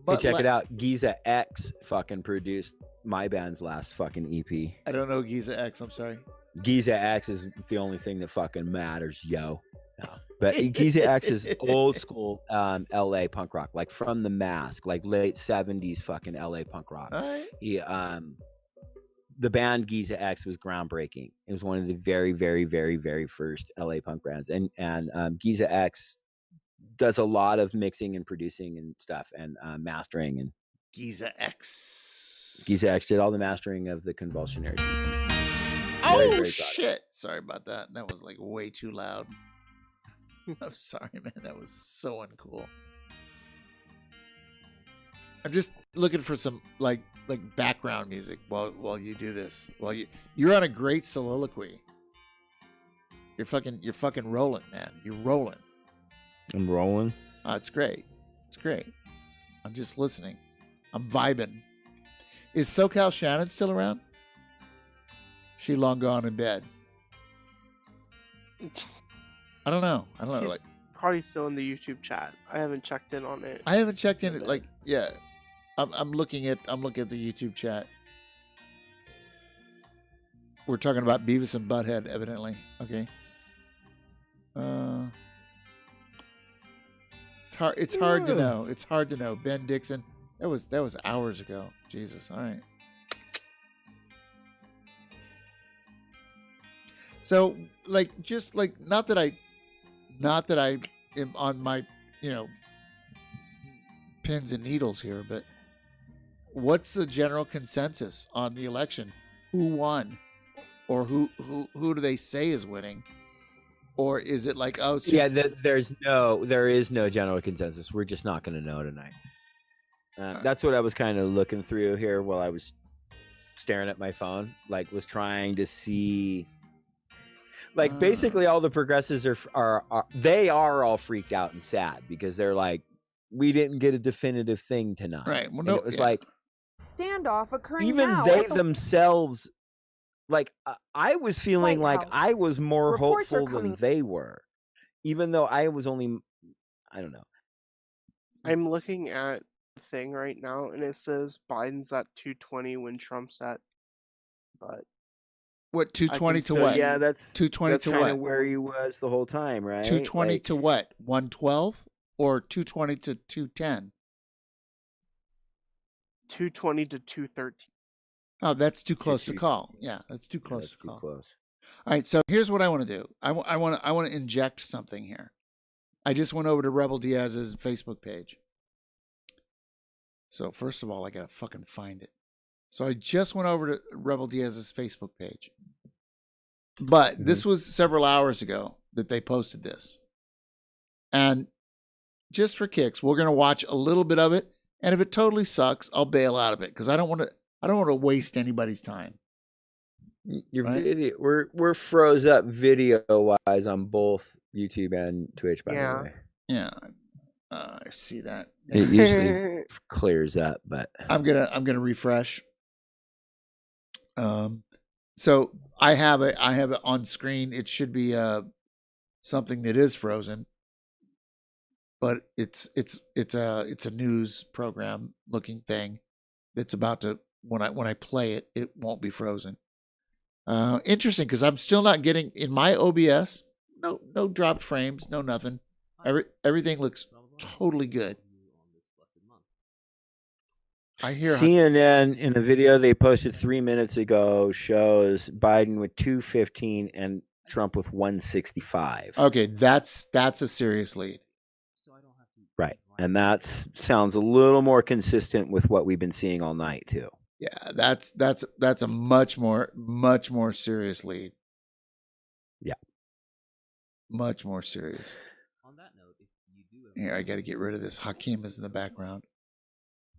Hey, check it out. Giza X fucking produced my band's last fucking EP. I don't know Giza X. I'm sorry. Giza X is the only thing that fucking matters, yo. No. But Giza X is old school LA punk rock, like from The Mask, like late 70s fucking LA punk rock. He the band Giza X was groundbreaking. It was one of the very, very, very, very first LA punk bands. And Giza X does a lot of mixing and producing and stuff and mastering. And Giza X. Giza X did all the mastering of the Convulsionaries. Oh shit! Sorry about that. That was like way too loud. I'm sorry, man. That was so uncool. I'm just looking for some like background music while you do this. While you're on a great soliloquy. You're fucking rolling, man. You're rolling. I'm rolling. Oh, it's great. It's great. I'm just listening. I'm vibing. Is SoCal Shannon still around? She long gone in bed. I don't know. She's Like, probably still in the YouTube chat. I haven't checked in on it. I haven't checked in it. Like, yeah, I'm looking at the YouTube chat. We're talking about Beavis and Butthead, evidently. Okay. It's hard to know. It's hard to know. Ben Dixon. That was hours ago. Jesus. All right. So, like, just like, not that I am on my, pins and needles here, but what's the general consensus on the election? Who won, or who do they say is winning, or is it like, oh, so yeah, there is no general consensus. We're just not going to know tonight. That's what I was kind of looking through here while I was staring at my phone, like was trying to see. Like basically all the progressives are all freaked out and sad because they're like, we didn't get a definitive thing tonight. Right. Well, and no, it was like standoff occurring even now they at the themselves. Like I was feeling White like House. I was more Reports are hopeful than coming- they were, even though I was only, I don't know. I'm looking at the thing right now, and it says Biden's at 220 when Trump's at, but what 220 to so, what? Yeah, that's 220 that's to kind what? of where he was the whole time, right? 220 Like, to what? 112 or 220 to 210? 220 to 213. Oh, that's too close to call. Yeah, that's too close that's to too call. close. All right, so here's what I want to do. I want to inject something here. I just went over to Rebel Diaz's Facebook page. So first of all, I gotta fucking find it. So I just went over to Rebel Diaz's Facebook page. But this was several hours ago that they posted this. And just for kicks, we're gonna watch a little bit of it. And if it totally sucks, I'll bail out of it because I don't want to waste anybody's time. Your Right? video, we're froze up video wise on both YouTube and Twitch, by the way. Yeah, I see that. It usually clears up, but I'm gonna refresh. So I have it on screen. It should be something that is frozen, but it's a news program looking thing that's about to when I play it, it won't be frozen. Interesting because I'm still not getting in my OBS. No dropped frames, no nothing. Everything looks totally good. I hear CNN in the video they posted 3 minutes ago shows Biden with 215 and Trump with 165. Okay, that's a serious lead. Right, and that sounds a little more consistent with what we've been seeing all night too. Yeah, that's a much more serious lead. Yeah, much more serious. On that note, if you do Here, I got to get rid of this. Hakim is in the background.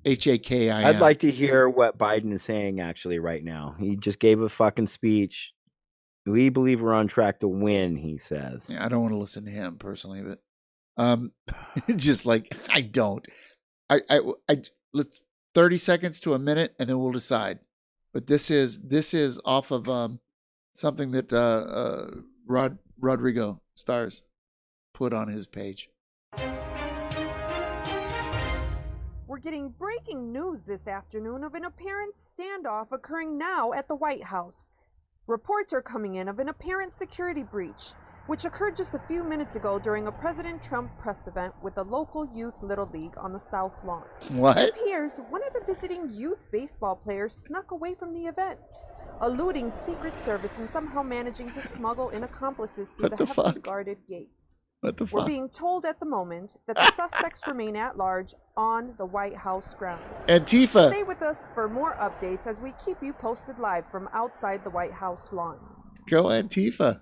Hakim. I'd like to hear what Biden is saying actually right now. He just gave a fucking speech. We believe we're on track to win, he says. Yeah, I don't want to listen to him personally, but just like I don't. I let's 30 seconds to a minute and then we'll decide. But this is off of something that Rodrigo Stars put on his page. We're getting breaking news this afternoon of an apparent standoff occurring now at the White House. Reports are coming in of an apparent security breach. which occurred just a few minutes ago during a President Trump press event with the local youth Little League on the South Lawn. What? It appears one of the visiting youth baseball players snuck away from the event, eluding Secret Service and somehow managing to smuggle in accomplices through What the the heavily fuck? guarded gates. What the We're fuck? being told at the moment that the suspects remain at large on the White House grounds. Antifa. Stay with us for more updates as we keep you posted live from outside the White House lawn. Go Antifa.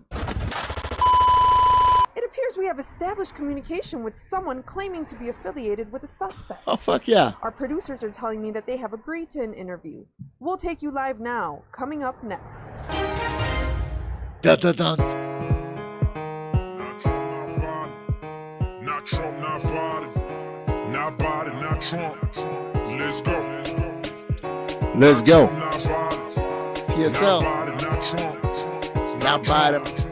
It appears we have established communication with someone claiming to be affiliated with the suspects. Oh, fuck yeah. Our producers are telling me that they have agreed to an interview. We'll take you live now, coming up next. Dun, dun, dun. Not Trump, not Biden. Not Biden, not Trump. Let's go. Let's go. Not Biden. PSL. Not Biden, not Trump. Not Biden.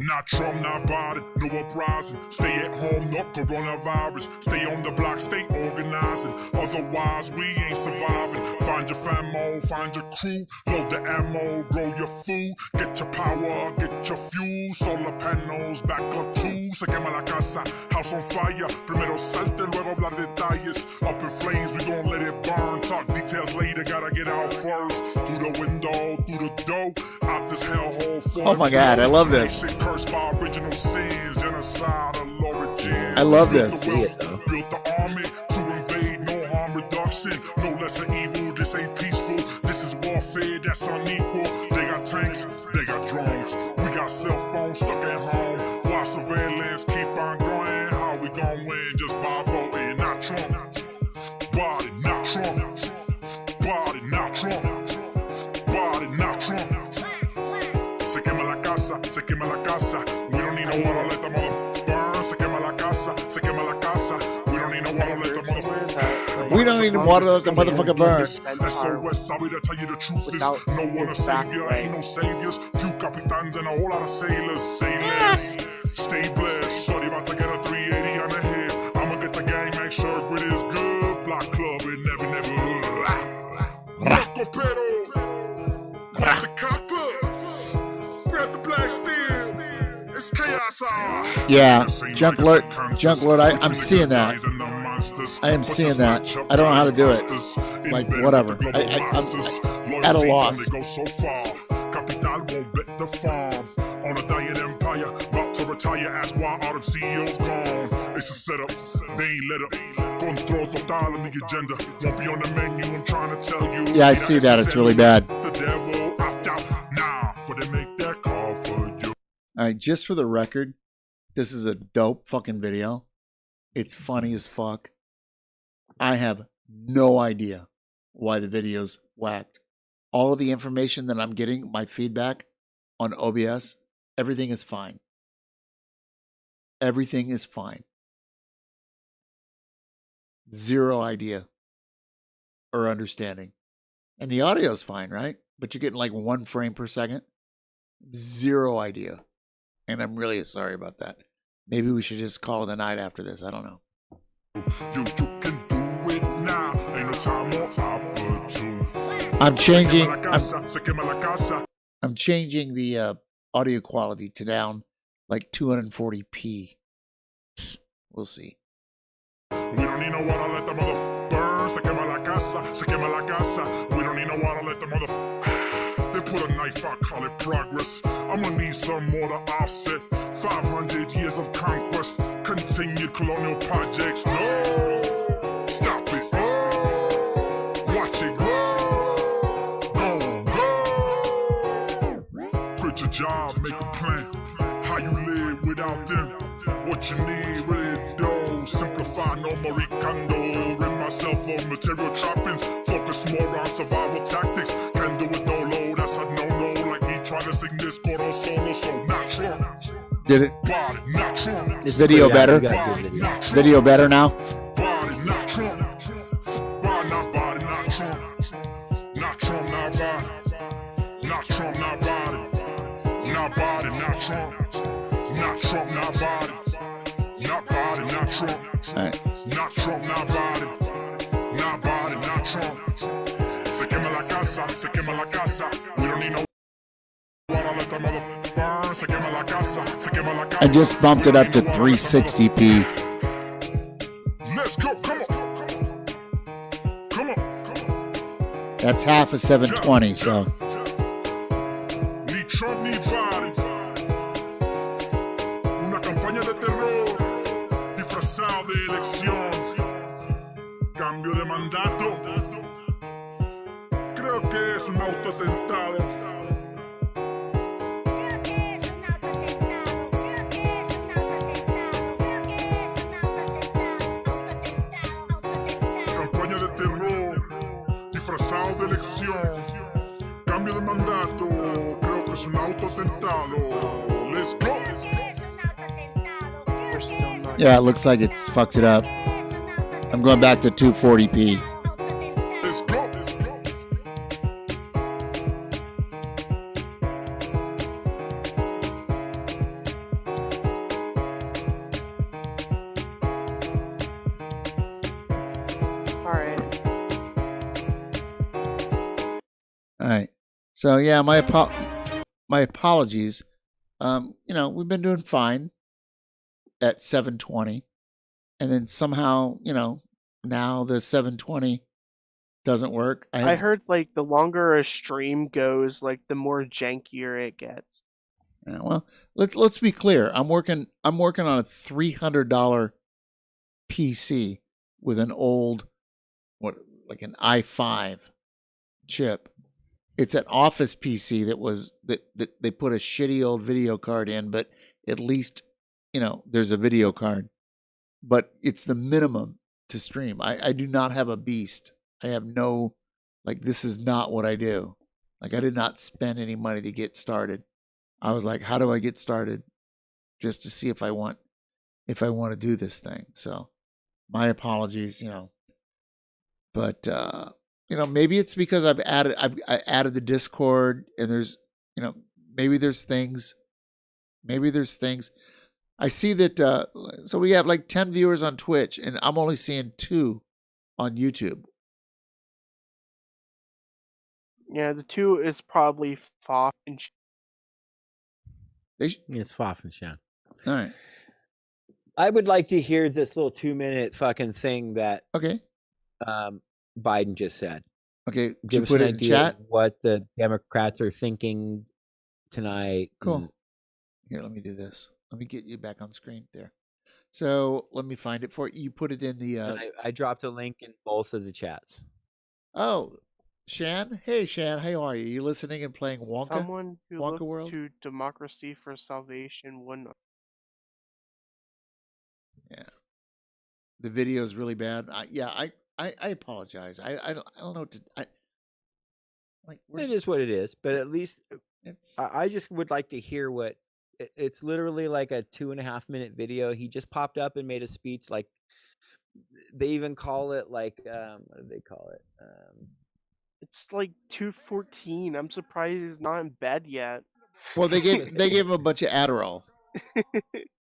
Not Trump, not Biden, no uprising. Stay at home, no coronavirus. Stay on the block, stay organizing. Otherwise, we ain't surviving. Find your famo, find your crew. Load the ammo, grow your food. Get your power, get your fuel. Solar panels, backup tools. Se quema la casa, house on fire. Primero salte, luego hablar detalles. Up in flames, we gon' let it burn. Talk details later, gotta get out first. Through the window, through the door. Out this hellhole for Oh my God, I love this. By original sins, genocide of origin. I love this. Built the army to invade, no harm reduction, no lesser evil. This ain't peaceful. This is warfare that's unequal. They got tanks, they got drones. We got cell phones stuck at home. While surveillance keep on growing, how we gon' win? Just by voting, not Trump. Body, not Trump. Body, not Trump. Body, not Trump. Se quema la casa, se quema la casa. We don't need no water, let the mother burn. Se quema la casa, se quema la casa. We don't need no water, let the mother. We don't need water, let the motherfucker burn. SOS, sorry to tell you the truth is no one a savior, ain't no saviors. Few capitans and a whole lot of sailors. Stay blessed, shorty about to get a 380 on the head. I'ma get the gang, make sure grit is good. Block club in never. Rocco Pero, grab the coppers. Grab the black steel. It's chaos hour. Yeah, Junk Lord, I'm seeing that. I am seeing that. I don't know how to do it. Like, whatever. I'm at a loss. Capital won't bet the farm. On a dying empire, about to retire, ask why all them CEOs gone. It's a setup, they ain't let up. Control total on the agenda. Won't be on the menu, I'm trying to tell you. Yeah, I see that. It's really bad. The devil opt out now, for they make that call for you. All right, just for the record, this is a dope fucking video. It's funny as fuck. I have no idea why the video's whacked. All of the information that I'm getting, my feedback on OBS, everything is fine. Everything is fine. Zero idea or understanding. And the audio is fine, right? But you're getting like 1 frame per second. Zero idea. And I'm really sorry about that. Maybe we should just call it a night after this. I don't know. You can do it now. Ain't no time or opportunity. I'm changing the audio quality to down like 240p. We'll see. We don't need no water, let the mother burn. Se quema la casa, se quema la casa. We don't need no water, let the mother. They put a knife, I call it progress. I'ma need some more to offset 500 years of conquest, continued colonial projects. No, stop it. Watch it go. Go. Quit your job, make a plan. How you live without them. What you need, really do. Simplify, no Marie Kondo. Rid myself of material trappings. Focus more on survival tactics. Can do it no low, that's a no-no. Like me trying to sing this coro solo, so not Trump. Did it? Body, not Trump. Is video better? Video better now? Body, not Trump. Body, not body, not Trump. Not Trump, not body. Not Trump, not body. Not body, not Trump. Not Trump, not body. Not body, not Trump. Right. Not Trump, not body. Not body, not Trump. Se quema la casa, se quema la casa. We don't need no water, let the mother burn. I just bumped it up to 360p. Let's go, come on. Come on. That's half of 720, so. Ni Trump ni Biden. Una campaña de terror disfrazado de elección. Cambio de mandato. Creo que es un autoatentado. Campaña de terror disfrazado de elección. Cambio de mandato. Creo que es un autoatentado. Let's go. Yeah, it looks like it's fucked it up. I'm going back to 240p. Let's go. All right. So yeah, my apologies. We've been doing fine at 720, and then somehow, now the 720 doesn't work. I heard like the longer a stream goes, like the more jankier it gets. Yeah, well, let's be clear. I'm working on a $300 PC with an old like an i5 chip. It's an office PC that they put a shitty old video card in, but at least there's a video card. But it's the minimum to stream. I do not have a beast. I have no, this is not what I do. I did not spend any money to get started. I was like, how do I get started? Just to see if I want to do this thing. So my apologies, but maybe it's because I added the Discord, and there's maybe there's things I see that. So we have like 10 viewers on Twitch, and I'm only seeing 2 on YouTube. Yeah, the 2 is probably Foff and It's Foff and Shan. All right. I would like to hear this little 2-minute fucking thing that Biden just said. Okay, give us put an it in idea chat? of what the Democrats are thinking tonight. Cool. Here, let me do this. Let me get you back on screen there. So let me find it for you. You put it in the. I dropped a link in both of the chats. Oh, Shan. Hey, Shan. How are you? You listening and playing Wonka? someone who Wonka looked World? to democracy for salvation wouldn't. Yeah. The video is really bad. I apologize. I don't know what to. It is what it is, but at least I just would like to hear what it's literally like a 2.5-minute video. He just popped up and made a speech. Like they even call it like what do they call it? It's like 2:14. I'm surprised he's not in bed yet. Well, they gave him a bunch of Adderall.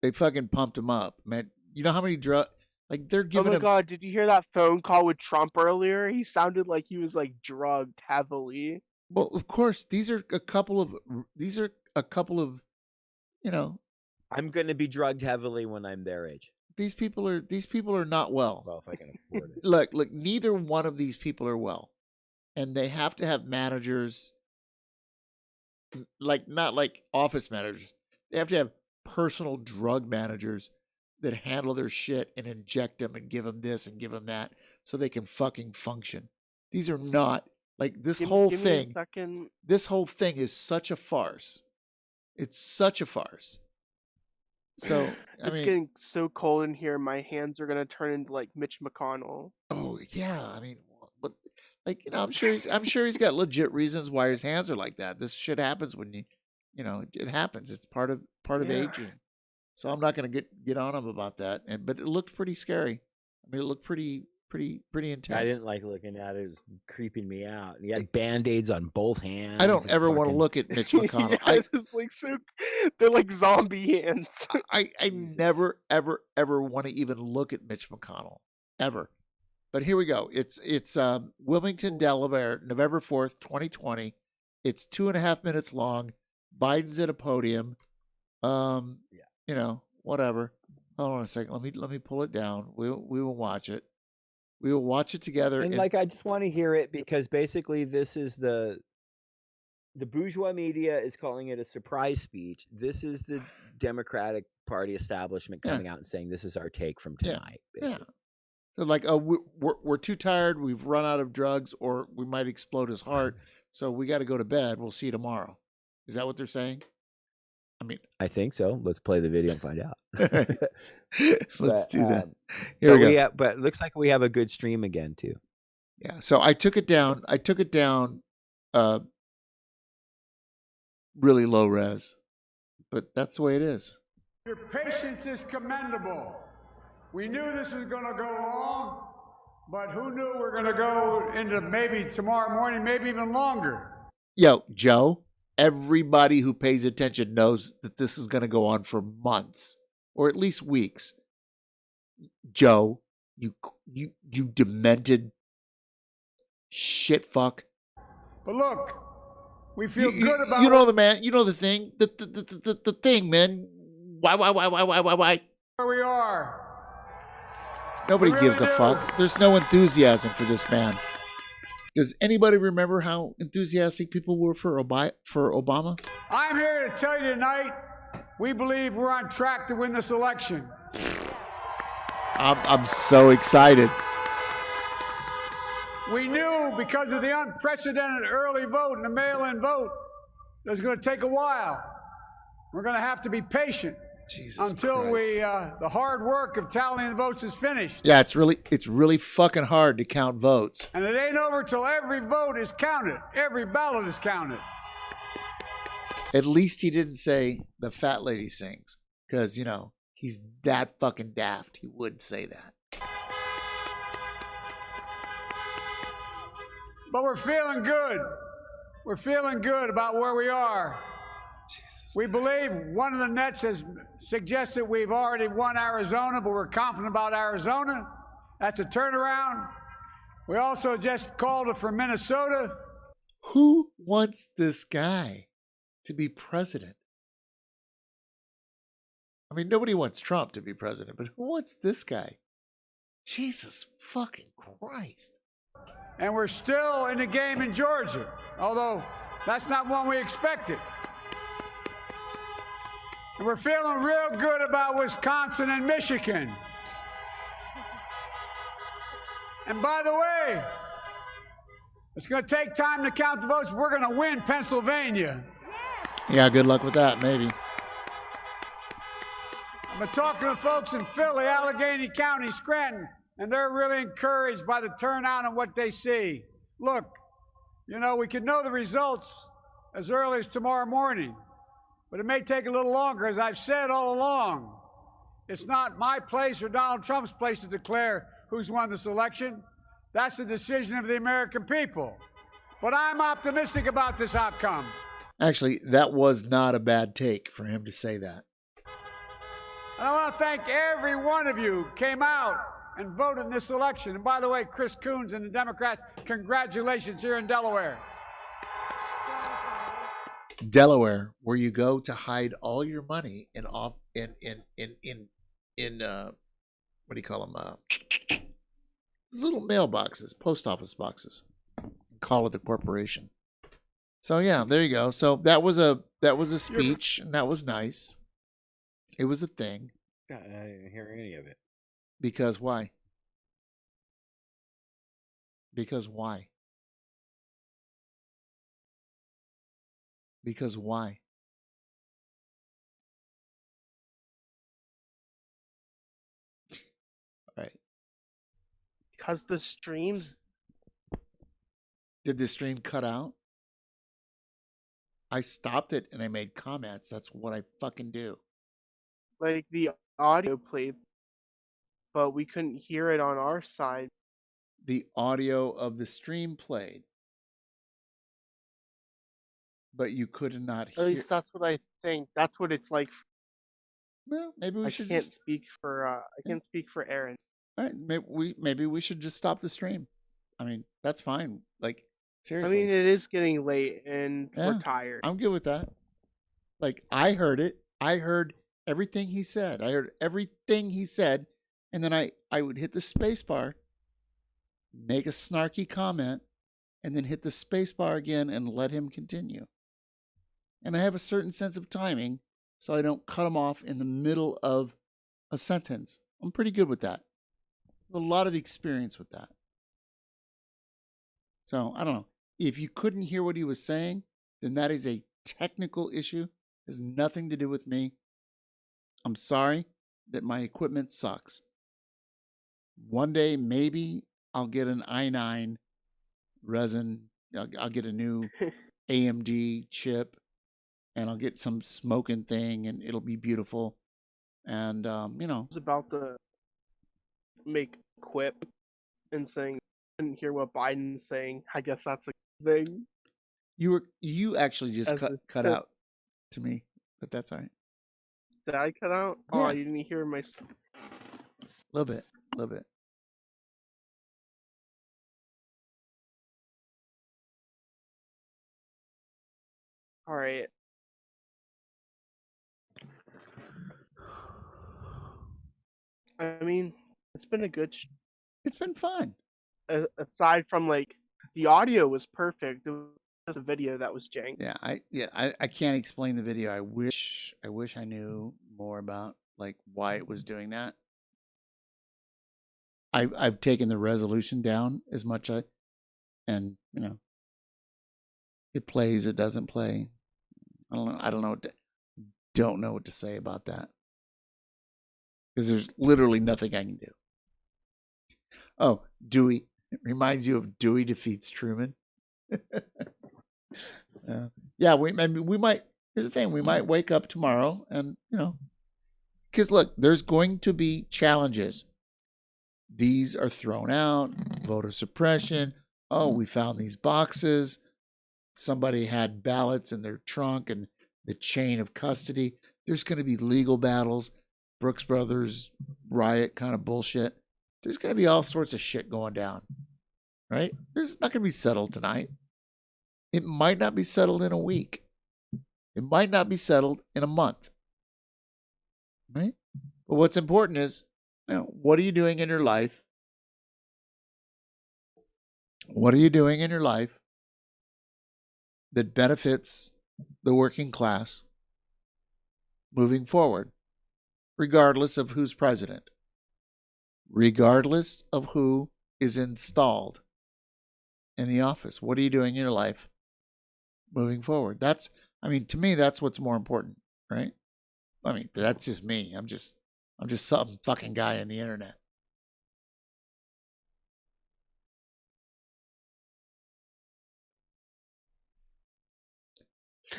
They fucking pumped him up, man. You know how many drugs? Like they're Oh giving my him. god, did you hear that phone call with Trump earlier? He sounded like he was like drugged heavily. Well, of course, these are a couple of. I'm going to be drugged heavily when I'm their age. These people are not well. Well, if I can afford it. Look, neither one of these people are well, and they have to have managers. Not like office managers. They have to have personal drug managers that handle their shit and inject them and give them this and give them that so they can fucking function. These are not this whole give me a thing. second. This whole thing is such a farce. It's such a farce. So It's getting so cold in here. My hands are gonna turn into like Mitch McConnell. Oh yeah, but I'm sure he's got legit reasons why his hands are like that. This shit happens when it happens. It's part of Yeah. aging. So I'm not gonna get on him about that. But it looked pretty scary. It looked pretty intense. I didn't like looking at it. It was creeping me out. He had Band-Aids on both hands. I don't and ever want to fucking- look at Mitch McConnell. Yeah, it's like they're like zombie hands. I never ever want to even look at Mitch McConnell ever. But here we go. It's Wilmington, Delaware, November 4th, 2020. It's 2.5 minutes long. Biden's at a podium. You know, whatever. Hold on a second. Let me pull it down. We will watch it. We will watch it together. And like, I just want to hear it because basically this is the bourgeois media is calling it a surprise speech. This is the Democratic Party establishment coming out and saying this is our take from tonight. Yeah. So like, oh, we're too tired. We've run out of drugs, or we might explode his heart. So we got to go to bed. We'll see you tomorrow. Is that what they're saying? I mean, I think so. Let's play the video and find out. Let's do that. Here we go. But it looks like we have a good stream again too. Yeah. So I took it down. Really low res, but that's the way it is. Your patience is commendable. We knew this was going to go long, but who knew we're going to go into maybe tomorrow morning, maybe even longer. Yo, Joe, everybody who pays attention knows that this is going to go on for months or at least weeks. Joe, you demented shit fuck. But look, we feel good about you know the man. You know the thing. The thing, man. Why? where we are. Nobody We gives a really do. fuck. There's no enthusiasm for this man. Does anybody remember how enthusiastic people were for Obama? I'm here to tell you tonight, we believe we're on track to win this election. I'm so excited. We knew because of the unprecedented early vote and the mail-in vote, it was going to take a while. We're going to have to be patient until the hard work of tallying the votes is finished. Yeah, it's really fucking hard to count votes. And it ain't over till every vote is counted. Every ballot is counted. At least he didn't say the fat lady sings, because you know he's that fucking daft. He would say that. But we're feeling good. We're feeling good about where we are. We believe one of the nets has suggested we've already won Arizona, but we're confident about Arizona. That's a turnaround. We also just called it for Minnesota. Who wants this guy to be president? I mean, nobody wants Trump to be president, but who wants this guy? Jesus fucking Christ. And we're still in the game in Georgia, although that's not one we expected. And we're feeling real good about Wisconsin and Michigan. And by the way, it's going to take time to count the votes. We're going to win Pennsylvania. Yeah, good luck with that, maybe. I've been talking to folks in Philly, Allegheny County, Scranton, and they're really encouraged by the turnout and what they see. Look, you know, we could know the results as early as tomorrow morning, but it may take a little longer. As I've said all along, it's not my place or Donald Trump's place to declare who's won this election. That's the decision of the American people. But I'm optimistic about this outcome. Actually, that was not a bad take for him to say that. And I want to thank every one of you who came out and voted in this election. And by the way, Chris Coons and the Democrats, congratulations here in Delaware. Delaware, where you go to hide all your money in what do you call them? These little mailboxes, post office boxes. Call it a corporation. So yeah, there you go. So that was a speech, and that was nice. It was a thing. I didn't hear any of it. Because why? Because why? Because why? All right. Because the streams. Did the stream cut out? I stopped it and I made comments. That's what I fucking do. Like the audio played, but we couldn't hear it on our side. The audio of the stream played, but you could not At hear. least that's what I think. That's what it's like. Well, maybe we I should can't just. speak for. I can't speak for Aaron. All right, maybe we should just stop the stream. I mean, that's fine. Like I seriously. mean, it is getting late and Yeah, we're tired. I'm good with that. Like I heard it. I heard everything he said. I heard everything he said, and then I would hit the space bar, make a snarky comment, and then hit the space bar again and let him continue. And I have a certain sense of timing, so I don't cut him off in the middle of a sentence. I'm pretty good with that. A lot of experience with that. So, I don't know. If you couldn't hear what he was saying, then that is a technical issue. It has nothing to do with me. I'm sorry that my equipment sucks. One day, maybe I'll get an i9 resin. I'll get a new AMD chip, and I'll get some smoking thing, and it'll be beautiful. And, I was about to make a quip and saying I didn't hear what Biden's saying. I guess that's a thing. You actually just As a cut tip. out to me, but that's all right. Did I cut out? Oh, Yeah. you didn't hear my. A little bit. All right. I mean, it's been a good. It's been fun. Aside from like the audio was perfect, it was just a video that was jank. Yeah, I can't explain the video. I wish I knew more about like why it was doing that. I've taken the resolution down as much and it plays, it doesn't play. I don't know what to say about that. Because there's literally nothing I can do. Oh, Dewey. It reminds you of Dewey defeats Truman. Yeah, we might. Here's the thing: we might wake up tomorrow, and because look, there's going to be challenges. These are thrown out. Voter suppression. Oh, we found these boxes. Somebody had ballots in their trunk, and the chain of custody. There's going to be legal battles. Brooks Brothers riot kind of bullshit. There's going to be all sorts of shit going down, right? There's not going to be settled tonight. It might not be settled in a week. It might not be settled in a month, right? But what's important is, what are you doing in your life? What are you doing in your life that benefits the working class moving forward, regardless of who's president? Regardless of who is installed in the office. What are you doing in your life moving forward? To me, that's what's more important, right? That's just me. I'm just some fucking guy on the internet.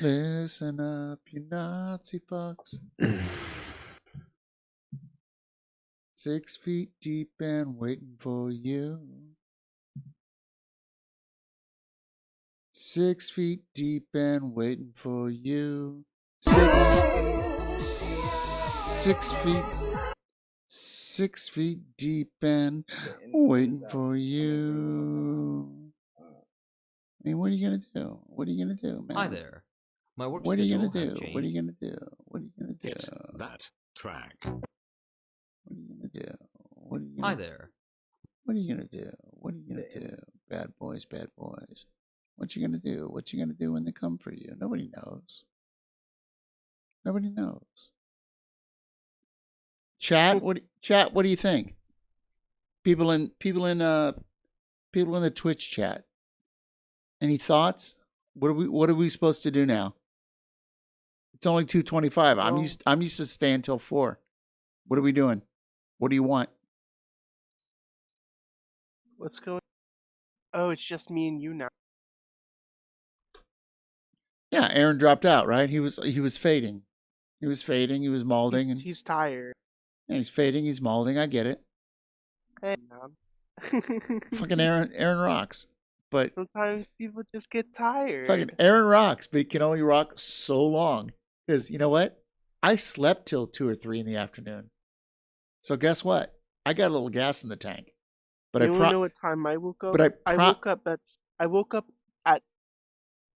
Listen up, you Nazi fucks. 6 feet deep and waiting for you. 6 feet deep and waiting for you. 6 feet deep and waiting for you. What are you gonna do? What are you gonna do, man? Hi there. My work What are you schedule gonna has do? changed. What are you gonna do? What are you gonna do? Hit that track. What are you gonna do? What are you gonna Hi there. What are you gonna do? What are you gonna do? Bad boys, bad boys. What you gonna do? What you gonna do when they come for you? Nobody knows. Nobody knows. Chat, what do you think? People in the Twitch chat. Any thoughts? What are we supposed to do now? It's only 2:25. I'm used to staying till 4. What are we doing? What do you want? What's going? Oh, it's just me and you now. Yeah, Aaron dropped out, right? He was fading. He was fading. He was molding. He's tired. Yeah, he's fading. He's molding. I get it. Hey, Fucking Aaron rocks. But sometimes people just get tired. fucking Aaron rocks, but he can only rock so long. Because you know what? I slept till 2 or 3 in the afternoon. So guess what? I got a little gas in the tank. But you know what time I woke up? But I woke up at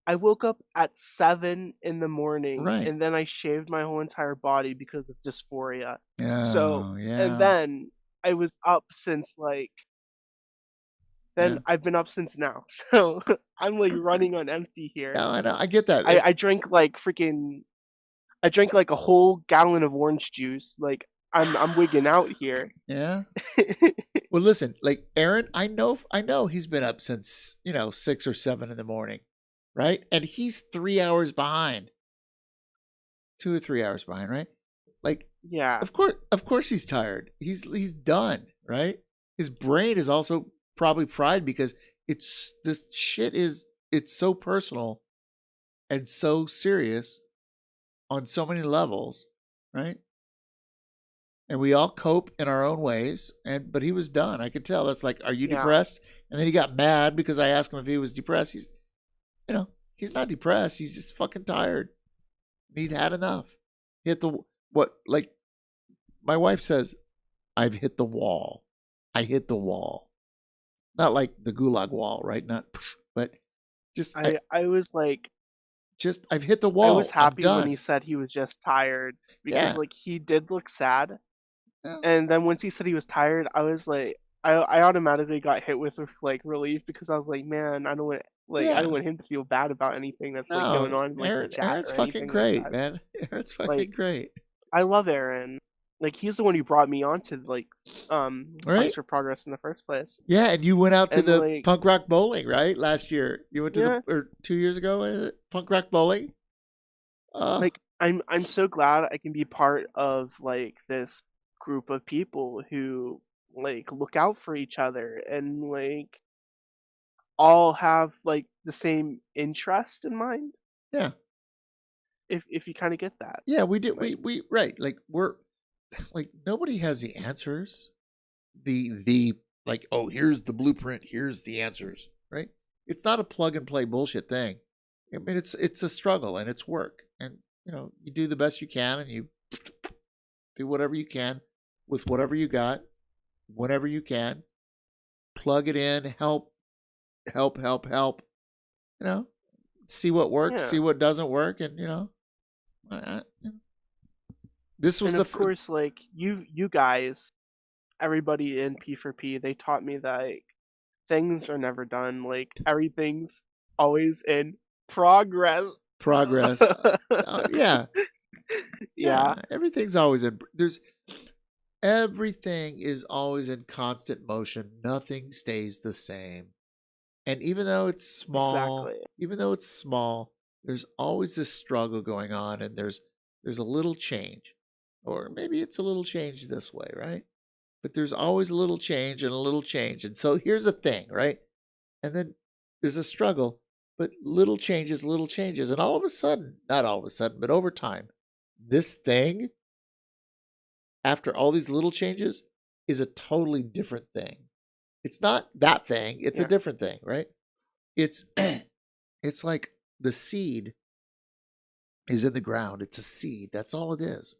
I woke up at 7 in the morning, Right. and then I shaved my whole entire body because of dysphoria. Oh, And yeah. then I was up since like. Then Yeah. I've been up since now, so I'm like running on empty here. No, I know. I get that. I drank like freaking. I drank like a whole gallon of orange juice. Like I'm wigging out here. Yeah. Well, listen, like Aaron, I know he's been up since 6 or 7 in the morning, right? And he's 3 hours behind, 2 or 3 hours behind, right? Like, Yeah. of course he's tired. He's done, right? His brain is also probably fried because it's so personal and so serious on so many levels, right? And we all cope in our own ways. But he was done. I could tell. That's like, are you Yeah. depressed? And then he got mad because I asked him if he was depressed. He's not depressed. He's just fucking tired. He'd had enough. He hit like my wife says, I've hit the wall. I hit the wall. Not like the gulag wall, right? But just I was like. Just I've hit the wall. I was happy I'm when done. he said he was just tired because Yeah. like he did look sad. Yeah. And then once he said he was tired, I was like, I automatically got hit with like relief because I was like, man, I don't want I Yeah. don't want him to feel bad about anything that's like going on in like the chat Aaron's or fucking anything great, like that. man. Aaron's fucking Like, great. I love Aaron. Like he's the one who brought me on to like Right? Fights for Progress in the first place. Yeah, and you went out to And, the like- punk rock bowling, right? Last year. You went to Yeah. or 2 years ago, is it? Punk rock bowling? Like I'm so glad I can be part of like this group of people who like look out for each other and like all have like the same interest in mind. Yeah. If you kind of get that. Yeah, we do. We right. Like we're like nobody has the answers. The like, oh, here's the blueprint, here's the answers, right? It's not a plug and play bullshit thing. I mean, it's a struggle and it's work, and you do the best you can, and you do whatever you can with whatever you got, whenever you can. Plug it in, help. See what works, Yeah. see what doesn't work, and this was And the of course, like you guys, everybody in P4P, they taught me that like, things are never done. Like everything's always in progress. progress. Yeah. Yeah. Everything's always everything is always in constant motion. Nothing stays the same. And even though it's small, there's always this struggle going on, and there's a little change. Or maybe it's a little change this way, right? But there's always a little change and a little change. And so here's the thing, right? And then there's a struggle, but little changes. And all of a sudden, not all of a sudden, but over time, this thing, after all these little changes, is a totally different thing. It's not that thing, it's a different thing, right? It's it's like the seed is in the ground. It's a seed. That's all it is.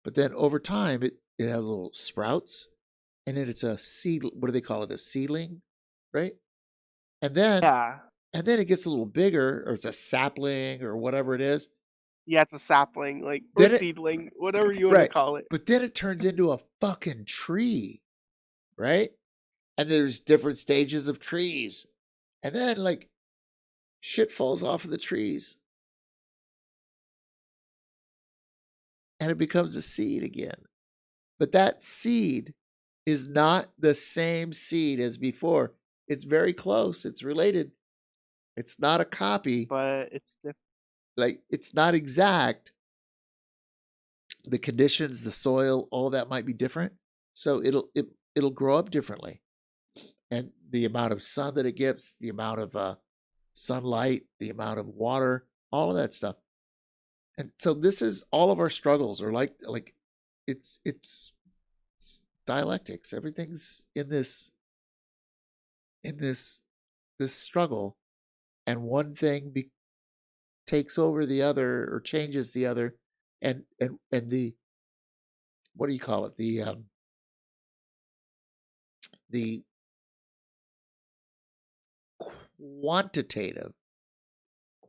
But then over time, it has little sprouts, and then it's a seed. What do they call it? A seedling, right? And then it gets a little bigger, or it's a sapling, or whatever it is. Yeah, it's a sapling, like or Then it- seedling, whatever you want to Right. call it. But then it turns into a fucking tree, right? And there's different stages of trees. And then like shit falls off of the trees. And it becomes a seed again. But that seed is not the same seed as before. It's very close. It's related. It's not a copy. But it's different. Like it's not exact. The conditions, the soil, all that might be different. So it'll grow up differently. And the amount of sun that it gets, the amount of sunlight, the amount of water, all of that stuff. And so this is all of our struggles are like it's dialectics. Everything's in this struggle, and one thing takes over the other or changes the other, and the what do you call it? The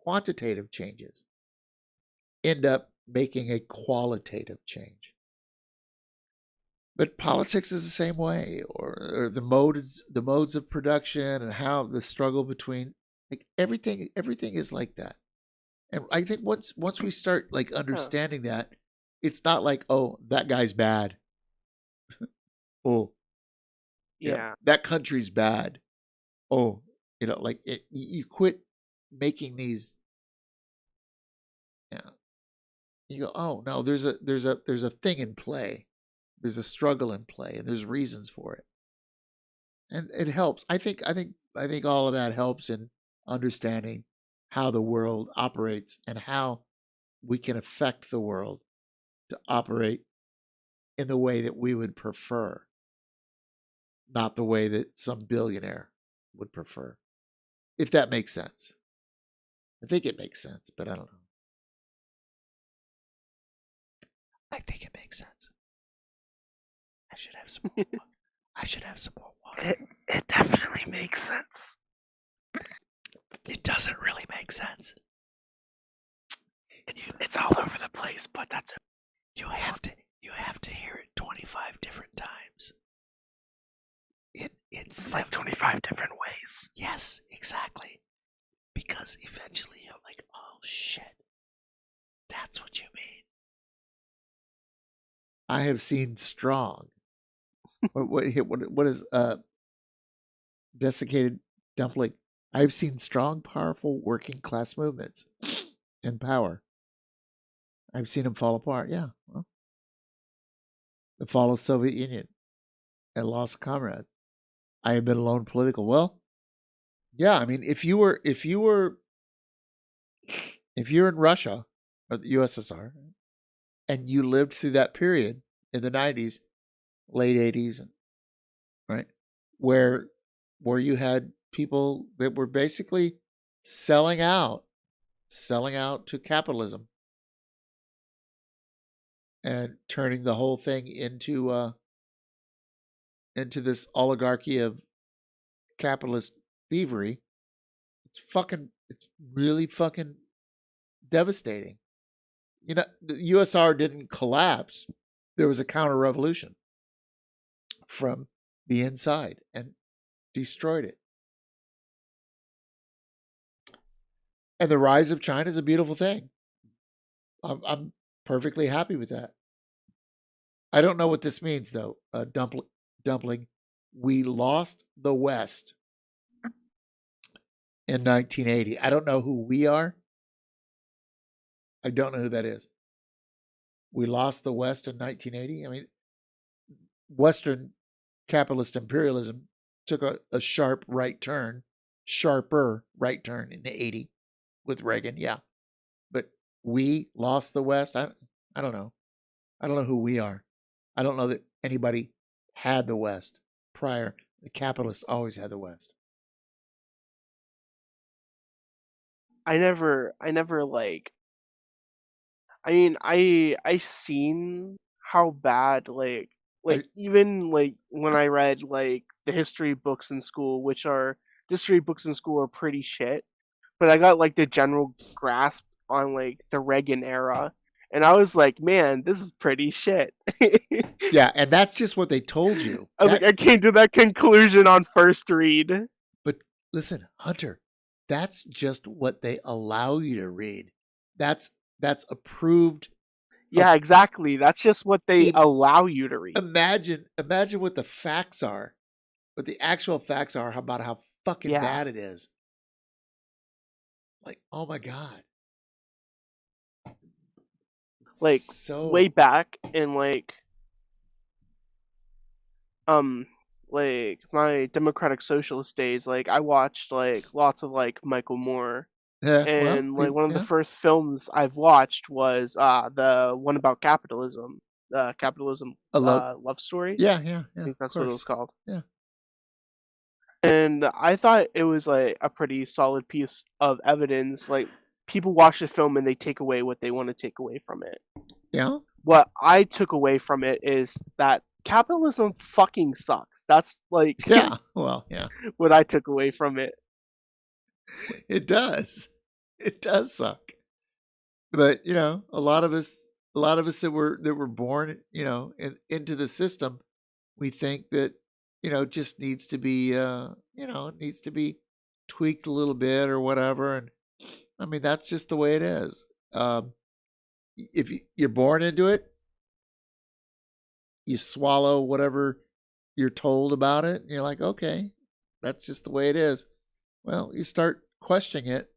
quantitative changes end up making a qualitative change. But politics is the same way, or the modes of production and how the struggle between, like, everything is like that. And I think once we start like understanding that, it's not like, oh, that guy's bad. Oh, Yeah. that country's bad. Oh, like you quit making these. You go, oh no, there's a thing in play. There's a struggle in play, and there's reasons for it. And it helps. I think all of that helps in understanding how the world operates and how we can affect the world to operate in the way that we would prefer, not the way that some billionaire would prefer. If that makes sense. I think it makes sense, but I don't know. I think it makes sense. I should have some more water. It definitely makes sense. It doesn't really make sense. It's all over the place, but that's it. You have to hear it 25 different times. It's like 25 different ways. Yes, exactly. Because eventually you're like, oh shit, that's what you mean. I have seen strong. What is desiccated dumpling? I've seen strong, powerful, working class movements and power. I've seen them fall apart. Yeah, well, the fall of Soviet Union and loss of comrades. I have been alone political. Well, yeah. I mean, if you're in Russia or the USSR, and you lived through that period in the 90s, late 80s, right, where you had people that were basically selling out to capitalism and turning the whole thing into this oligarchy of capitalist thievery. It's really fucking devastating. The USSR didn't collapse. There was a counter-revolution from the inside and destroyed it. And the rise of China is a beautiful thing. I'm perfectly happy with that. I don't know what this means, though. Dumpling. We lost the West in 1980. I don't know who we are. I don't know who that is. We lost the West in 1980. I mean, Western capitalist imperialism took a sharper right turn in the 80 with Reagan. Yeah. But we lost the West. I don't know. I don't know who we are. I don't know that anybody had the West prior. The capitalists always had the West. I never like. I mean, I seen how bad like even like when I read like the history books in school, history books in school are pretty shit. But I got like the general grasp on like the Reagan era, and I was like, man, this is pretty shit. Yeah, and that's just what they told you. I came to that conclusion on first read. But listen, Hunter, that's just what they allow you to read. That's approved. Yeah, exactly. That's just what they allow you to read. Imagine what the facts are, what the actual facts are about how fucking bad it is. Like, oh my God. Like way back in like my Democratic Socialist days, like I watched like lots of like Michael Moore. And one of the first films I've watched was the one about capitalism, Love Story. Yeah. I think that's what it was called. Yeah. And I thought it was like a pretty solid piece of evidence. Like people watch the film and they take away what they want to take away from it. Yeah. What I took away from it is that capitalism fucking sucks. That's like yeah. Well, yeah. What I took away from it. It does. It does suck. But a lot of us that were born, into the system, we think that it just needs to be it needs to be tweaked a little bit or whatever. And I mean, that's just the way it is. If you're born into it, you swallow whatever you're told about it, and you're like, okay, that's just the way it is. Well, you start questioning it.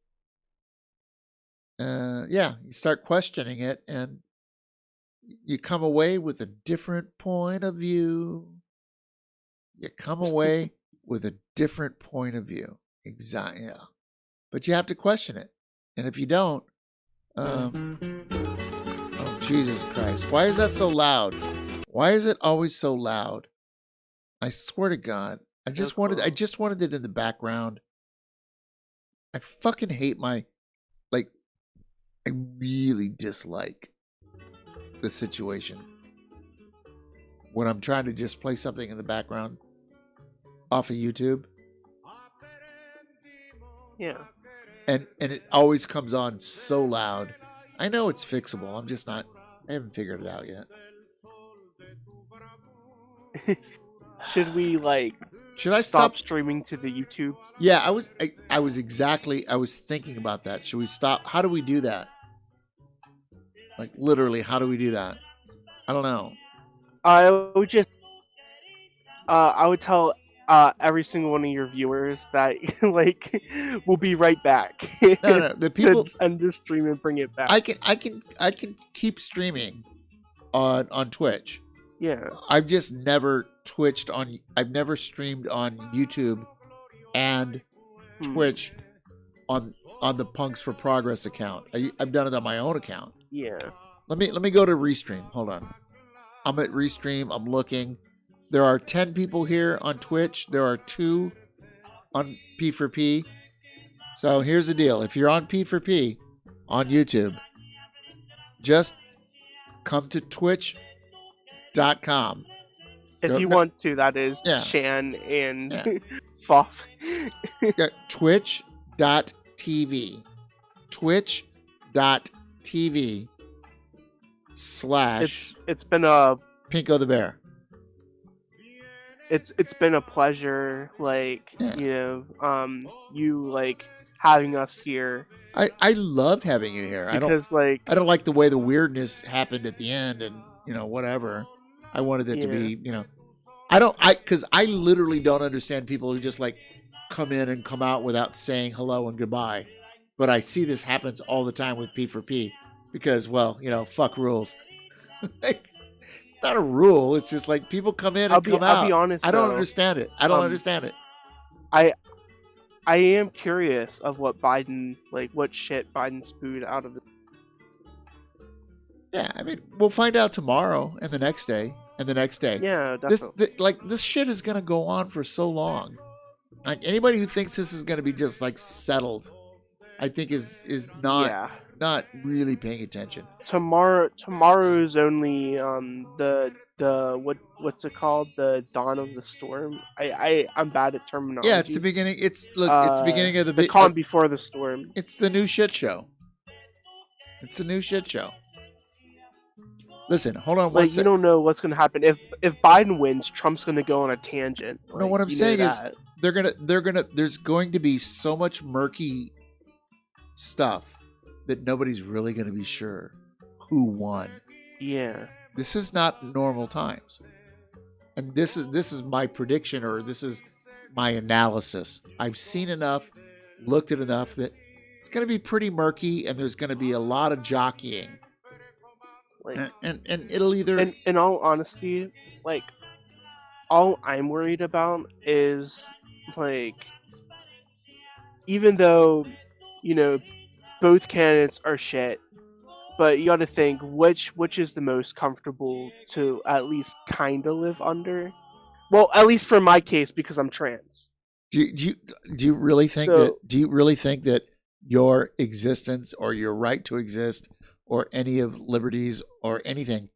You start questioning it, and you come away with a different point of view. You come away with a different point of view. Exactly. Yeah. But you have to question it. And if you don't, oh, Jesus Christ. Why is that so loud? Why is it always so loud? I swear to God. I just wanted it in the background. I fucking hate I really dislike the situation when I'm trying to just play something in the background off of YouTube. Yeah. And it always comes on so loud. I know it's fixable. I haven't figured it out yet. Should we Should I stop streaming to the YouTube? Yeah, I was thinking about that. Should we stop? How do we do that? Like literally, how do we do that? I don't know. I would tell every single one of your viewers that we'll be right back. No, the people end the stream and bring it back. I can keep streaming on Twitch. Yeah. I've just never I've never streamed on YouTube and Twitch on the Punks for Progress account. I've done it on my own account. Yeah. Let me go to Restream. Hold on. I'm at Restream. I'm looking. There are 10 people here on Twitch. There are 2 on P4P. So here's the deal. If you're on P4P on YouTube, just come to twitch.com. If you want to, that is Chan and Foff. Twitch.tv. Twitch.tv/ It's been a Pinko the Bear. It's been a pleasure, you having us here. I loved having you here. Because I don't like the way the weirdness happened at the end, and whatever. I wanted it to be, because I literally don't understand people who just come in and come out without saying hello and goodbye. But I see this happens all the time with P4P because, fuck rules. It's not a rule. It's just people come in and come out. I'll be honest. I don't understand it. I don't understand it. I am curious of what Biden, what shit Biden spewed out of it. Yeah, I mean, we'll find out tomorrow and the next day and the next day. Yeah, definitely. This shit is gonna go on for so long. Anybody who thinks this is gonna be just settled, I think is not really paying attention. Tomorrow is only the what's it called? The dawn of the storm. I'm bad at terminology. Yeah, it's the beginning. It's the beginning of the calm before the storm. It's the new shit show. It's the new shit show. Listen, hold on one second. You don't know what's gonna happen if Biden wins. Trump's gonna go on a tangent. No, what I'm saying is they're gonna. There's going to be so much murky stuff that nobody's really gonna be sure who won. Yeah. This is not normal times, and this is my prediction, or this is my analysis. I've seen enough, looked at enough that it's going to be pretty murky, and there's going to be a lot of jockeying. And it'll either. In all honesty, all I'm worried about is even though both candidates are shit. But you got to think which is the most comfortable to at least kind of live under. Well, at least for my case, because I'm trans. Do you really think that your existence or your right to exist or any of liberties or anything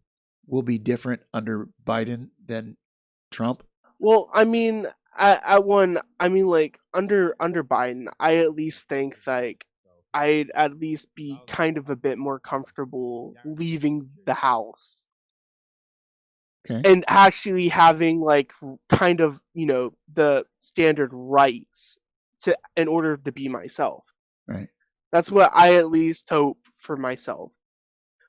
will be different under Biden than Trump? Well, I mean, under Biden, I at least think I'd at least be kind of a bit more comfortable leaving the house. Okay. And actually having like kind of, the standard rights in order to be myself. Right. That's what I at least hope for myself.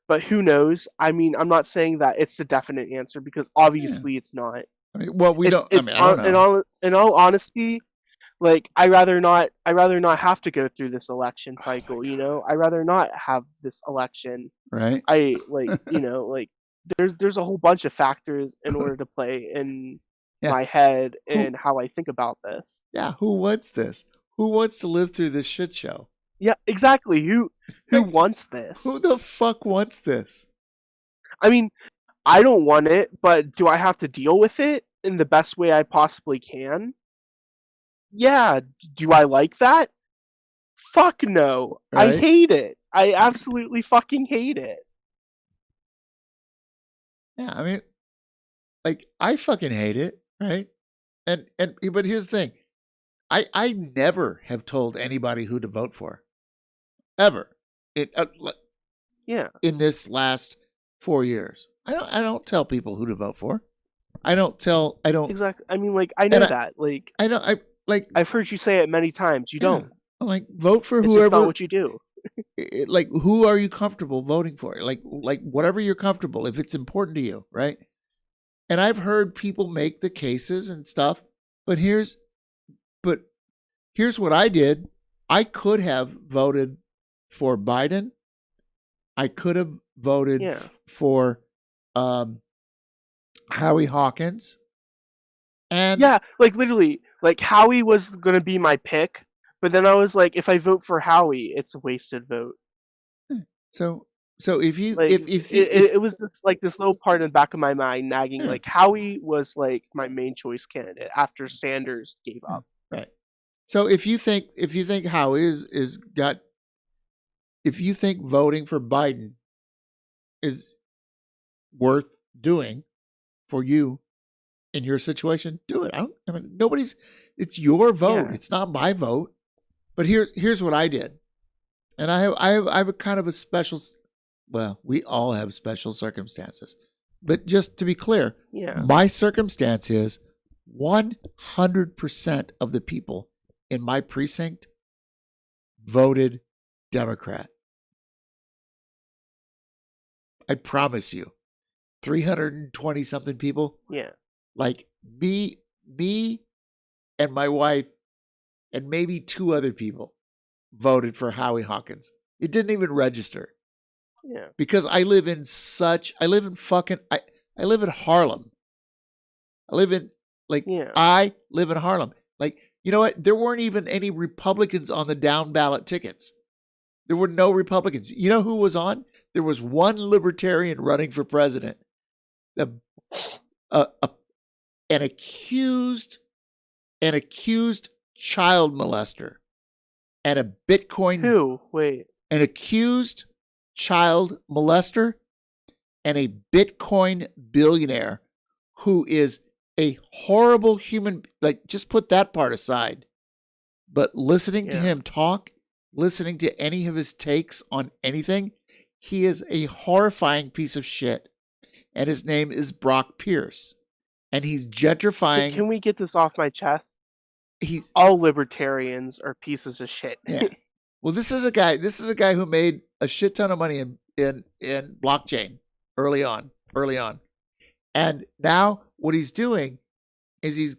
But who knows? I mean, I'm not saying that it's a definite answer because obviously it's not. I mean, well, we don't. I It's mean, I don't know. in all honesty, like I rather not have to go through this election cycle. I rather not have this election. Right. I like like there's a whole bunch of factors in order to play in Yeah. my head and how I think about this. Yeah. Who wants this? Who wants to live through this shit show? Yeah, exactly. Who wants this? Who the fuck wants this? I mean, I don't want it, but do I have to deal with it in the best way I possibly can? Yeah. Do I like that? Fuck no. I Right. hate it. I absolutely fucking hate it. Yeah. I mean, like, I fucking hate it. Right. But here's the thing. I never have told anybody who to vote for. Ever. Yeah. In this last 4 years. I don't tell people who to vote for. I don't. Exactly. I mean, like, I know And that. Like, I've heard you say it many times. You don't. I'm like, vote for It's whoever. just not what you do. Like, who are you comfortable voting for? Like whatever you're comfortable, if it's important to you, right? And I've heard people make the cases and stuff, but here's what I did. I could have voted for Biden. I could have voted for Howie Hawkins. And yeah, like literally, like Howie was gonna be my pick, but then I was like, if I vote for Howie, it's a wasted vote. So if you Like, if it was just like this little part in the back of my mind nagging, like Howie was like my main choice candidate after Sanders gave up. Right. So if you think Howie is got, if you think voting for Biden is worth doing for you in your situation, do it. I mean, it's your vote. Yeah. It's not my vote. But here's what I did. And I have a kind of a special, well, we all have special circumstances. But just to be clear, my circumstance is 100% of the people in my precinct voted Democrat. I promise you, 320 something people. Yeah. Like me and my wife and maybe 2 other people voted for Howie Hawkins. It didn't even register. Yeah. Because I live in Harlem. I live in Harlem. Like, you know what? There weren't even any Republicans on the down ballot tickets. There were no Republicans. You know who was on? There was one libertarian running for president. An accused child molester and a Bitcoin. Who? Wait. An accused child molester and a Bitcoin billionaire who is a horrible human. Like, just put that part aside. But listening to him talk, listening to any of his takes on anything, he is a horrifying piece of shit. And his name is Brock Pierce. And he's gentrifying. Can we get this off my chest? All libertarians are pieces of shit. Yeah. Well, this is a guy who made a shit ton of money in blockchain early on. And now what he's doing is he's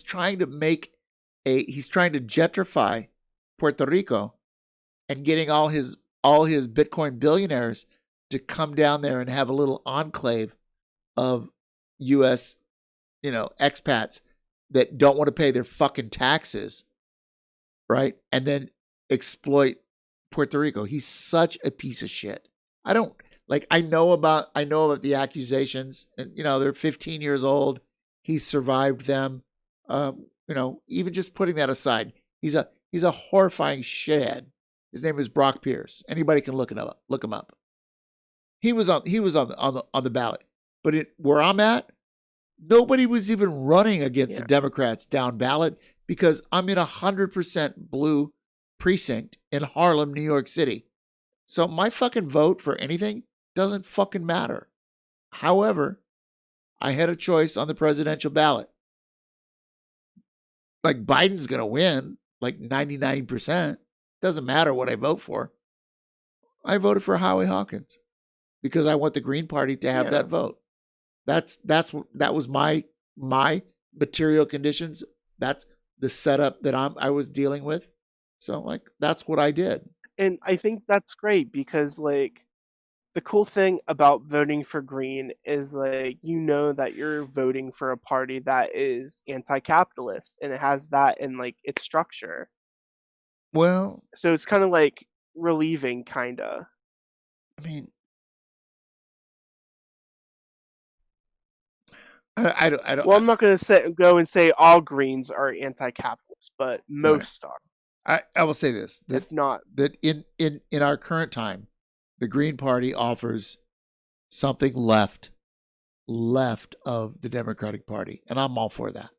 trying to gentrify Puerto Rico and getting all his Bitcoin billionaires to come down there and have a little enclave of US, expats that don't want to pay their fucking taxes, right? And then exploit Puerto Rico. He's such a piece of shit. I know about the accusations, and they're 15 years old. He's survived them. Even just putting that aside, he's a horrifying shithead. His name is Brock Pierce. Anybody can look him up. He was on the ballot, but where I'm at, nobody was even running against the Democrats down ballot because I'm in 100% blue precinct in Harlem, New York City. So my fucking vote for anything doesn't fucking matter. However, I had a choice on the presidential ballot. Like Biden's going to win like 99%. Doesn't matter what I vote for. I voted for Howie Hawkins because I want the Green Party to have that vote. That was my material conditions. That's the setup that I was dealing with. So like that's what I did. And I think that's great because like the cool thing about voting for Green is like you know that you're voting for a party that is anti-capitalist and it has that in like its structure. Well, so it's kind of like relieving, kinda. I mean, I don't. Well, I'm not gonna go and say all Greens are anti-capitalist, but most are. I will say this: that If not, that in our current time, the Green Party offers something left of the Democratic Party, and I'm all for that.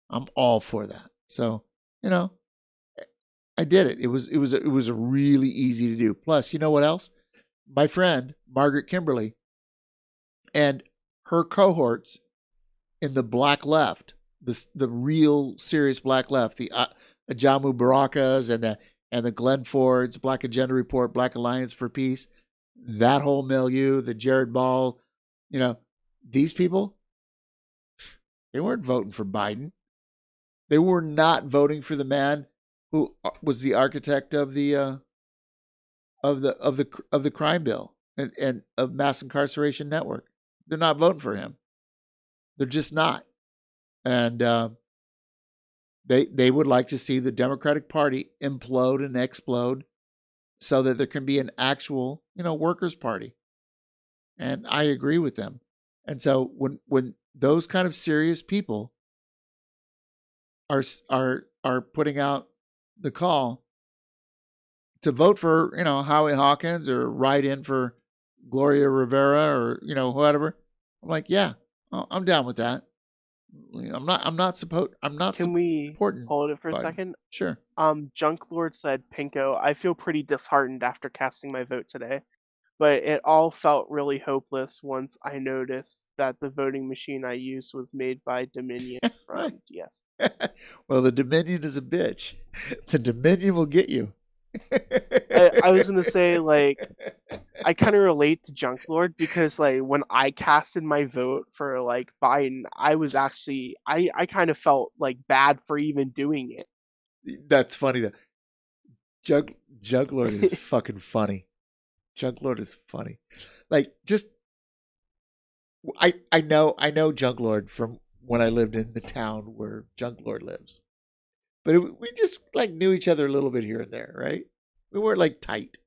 I'm all for that. So you know, I did it. It was really easy to do. Plus, you know what else? My friend Margaret Kimberly and her cohorts in the Black Left, the real serious Black Left, the Ajamu Barakas and the Glenn Fords, Black Agenda Report, Black Alliance for Peace, that whole milieu, the Jared Ball, you know, these people, they weren't voting for Biden. They were not voting for the man who was the architect of the crime bill and of mass incarceration network. They're not voting for him. They're just not. And they would like to see the Democratic Party implode and explode so that there can be an actual, workers' party. And I agree with them. And so when those kind of serious people are putting out the call to vote for, Howie Hawkins or write in for Gloria Rivera or, whatever, I'm like, yeah, I'm down with that. I'm not can we supporting hold it for a Biden. second? Sure. Junk Lord said, Pinko, I feel pretty disheartened after casting my vote today, but it all felt really hopeless once I noticed that the voting machine I used was made by Dominion from DS. Well, the Dominion is a bitch. The Dominion will get you. I was gonna say, like, I kind of relate to Junk Lord because, like, when I casted my vote for like Biden, I was actually I kind of felt like bad for even doing it. That's funny though. Junk Lord is fucking funny. Junk Lord is funny. Like, just I know Junk Lord from when I lived in the town where Junk Lord lives. But we just like knew each other a little bit here and there, right? We weren't like tight.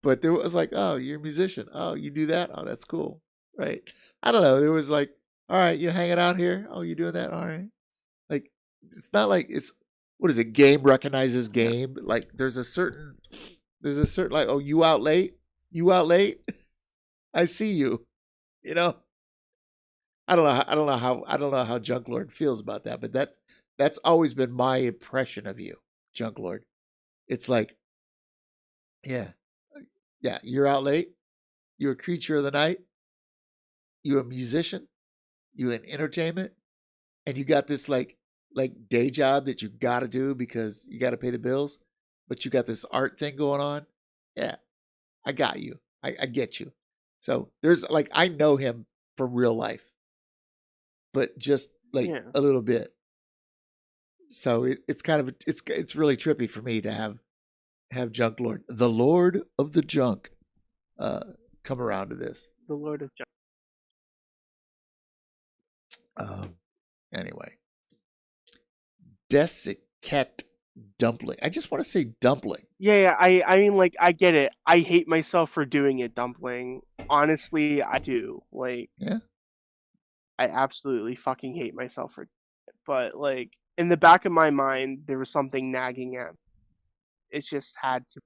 But there was like, oh, you're a musician. Oh, you do that? Oh, that's cool. Right. I don't know. There was like, all right, you hanging out here? Oh, you doing that? All right. Like, it's not like what is it? Game recognizes game. Like there's a certain like, oh, you out late? You out late? I see you. I don't know how Junk Lord feels about that, but that's always been my impression of you, Junk Lord. It's like, yeah, you're out late. You're a creature of the night. You're a musician. You're in entertainment, and you got this like day job that you got to do because you got to pay the bills, but you got this art thing going on. Yeah, I got you. I get you. So there's like I know him from real life, but just like a little bit. So it's kind of it's really trippy for me to have Junk Lord, the Lord of the Junk, come around to this. The Lord of Junk. Anyway, desiccate dumpling. I just want to say dumpling. Yeah. I mean, like, I get it. I hate myself for doing it, Dumpling. Honestly, I do. Like, yeah, I absolutely fucking hate myself for it. But like, in the back of my mind, there was something nagging at me. It just had to.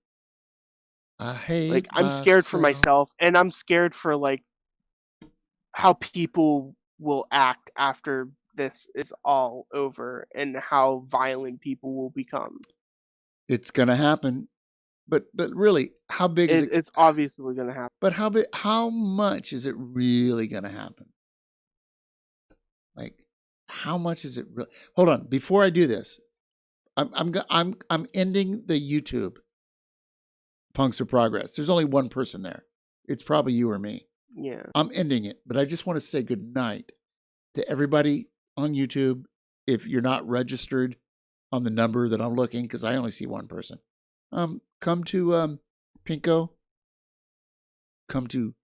I hate Like, I'm scared for myself, and I'm scared for like how people will act after this is all over and how violent people will become. It's gonna happen. But really, how big is it? It's obviously gonna happen. But how big? How much is it really gonna happen? Like, how much is it? Hold on. Before I do this, I'm ending the YouTube Punks of Progress. There's only one person there. It's probably you or me. Yeah. I'm ending it, but I just want to say good night to everybody on YouTube. If you're not registered on the number that I'm looking, because I only see one person, come to Pinko. Come to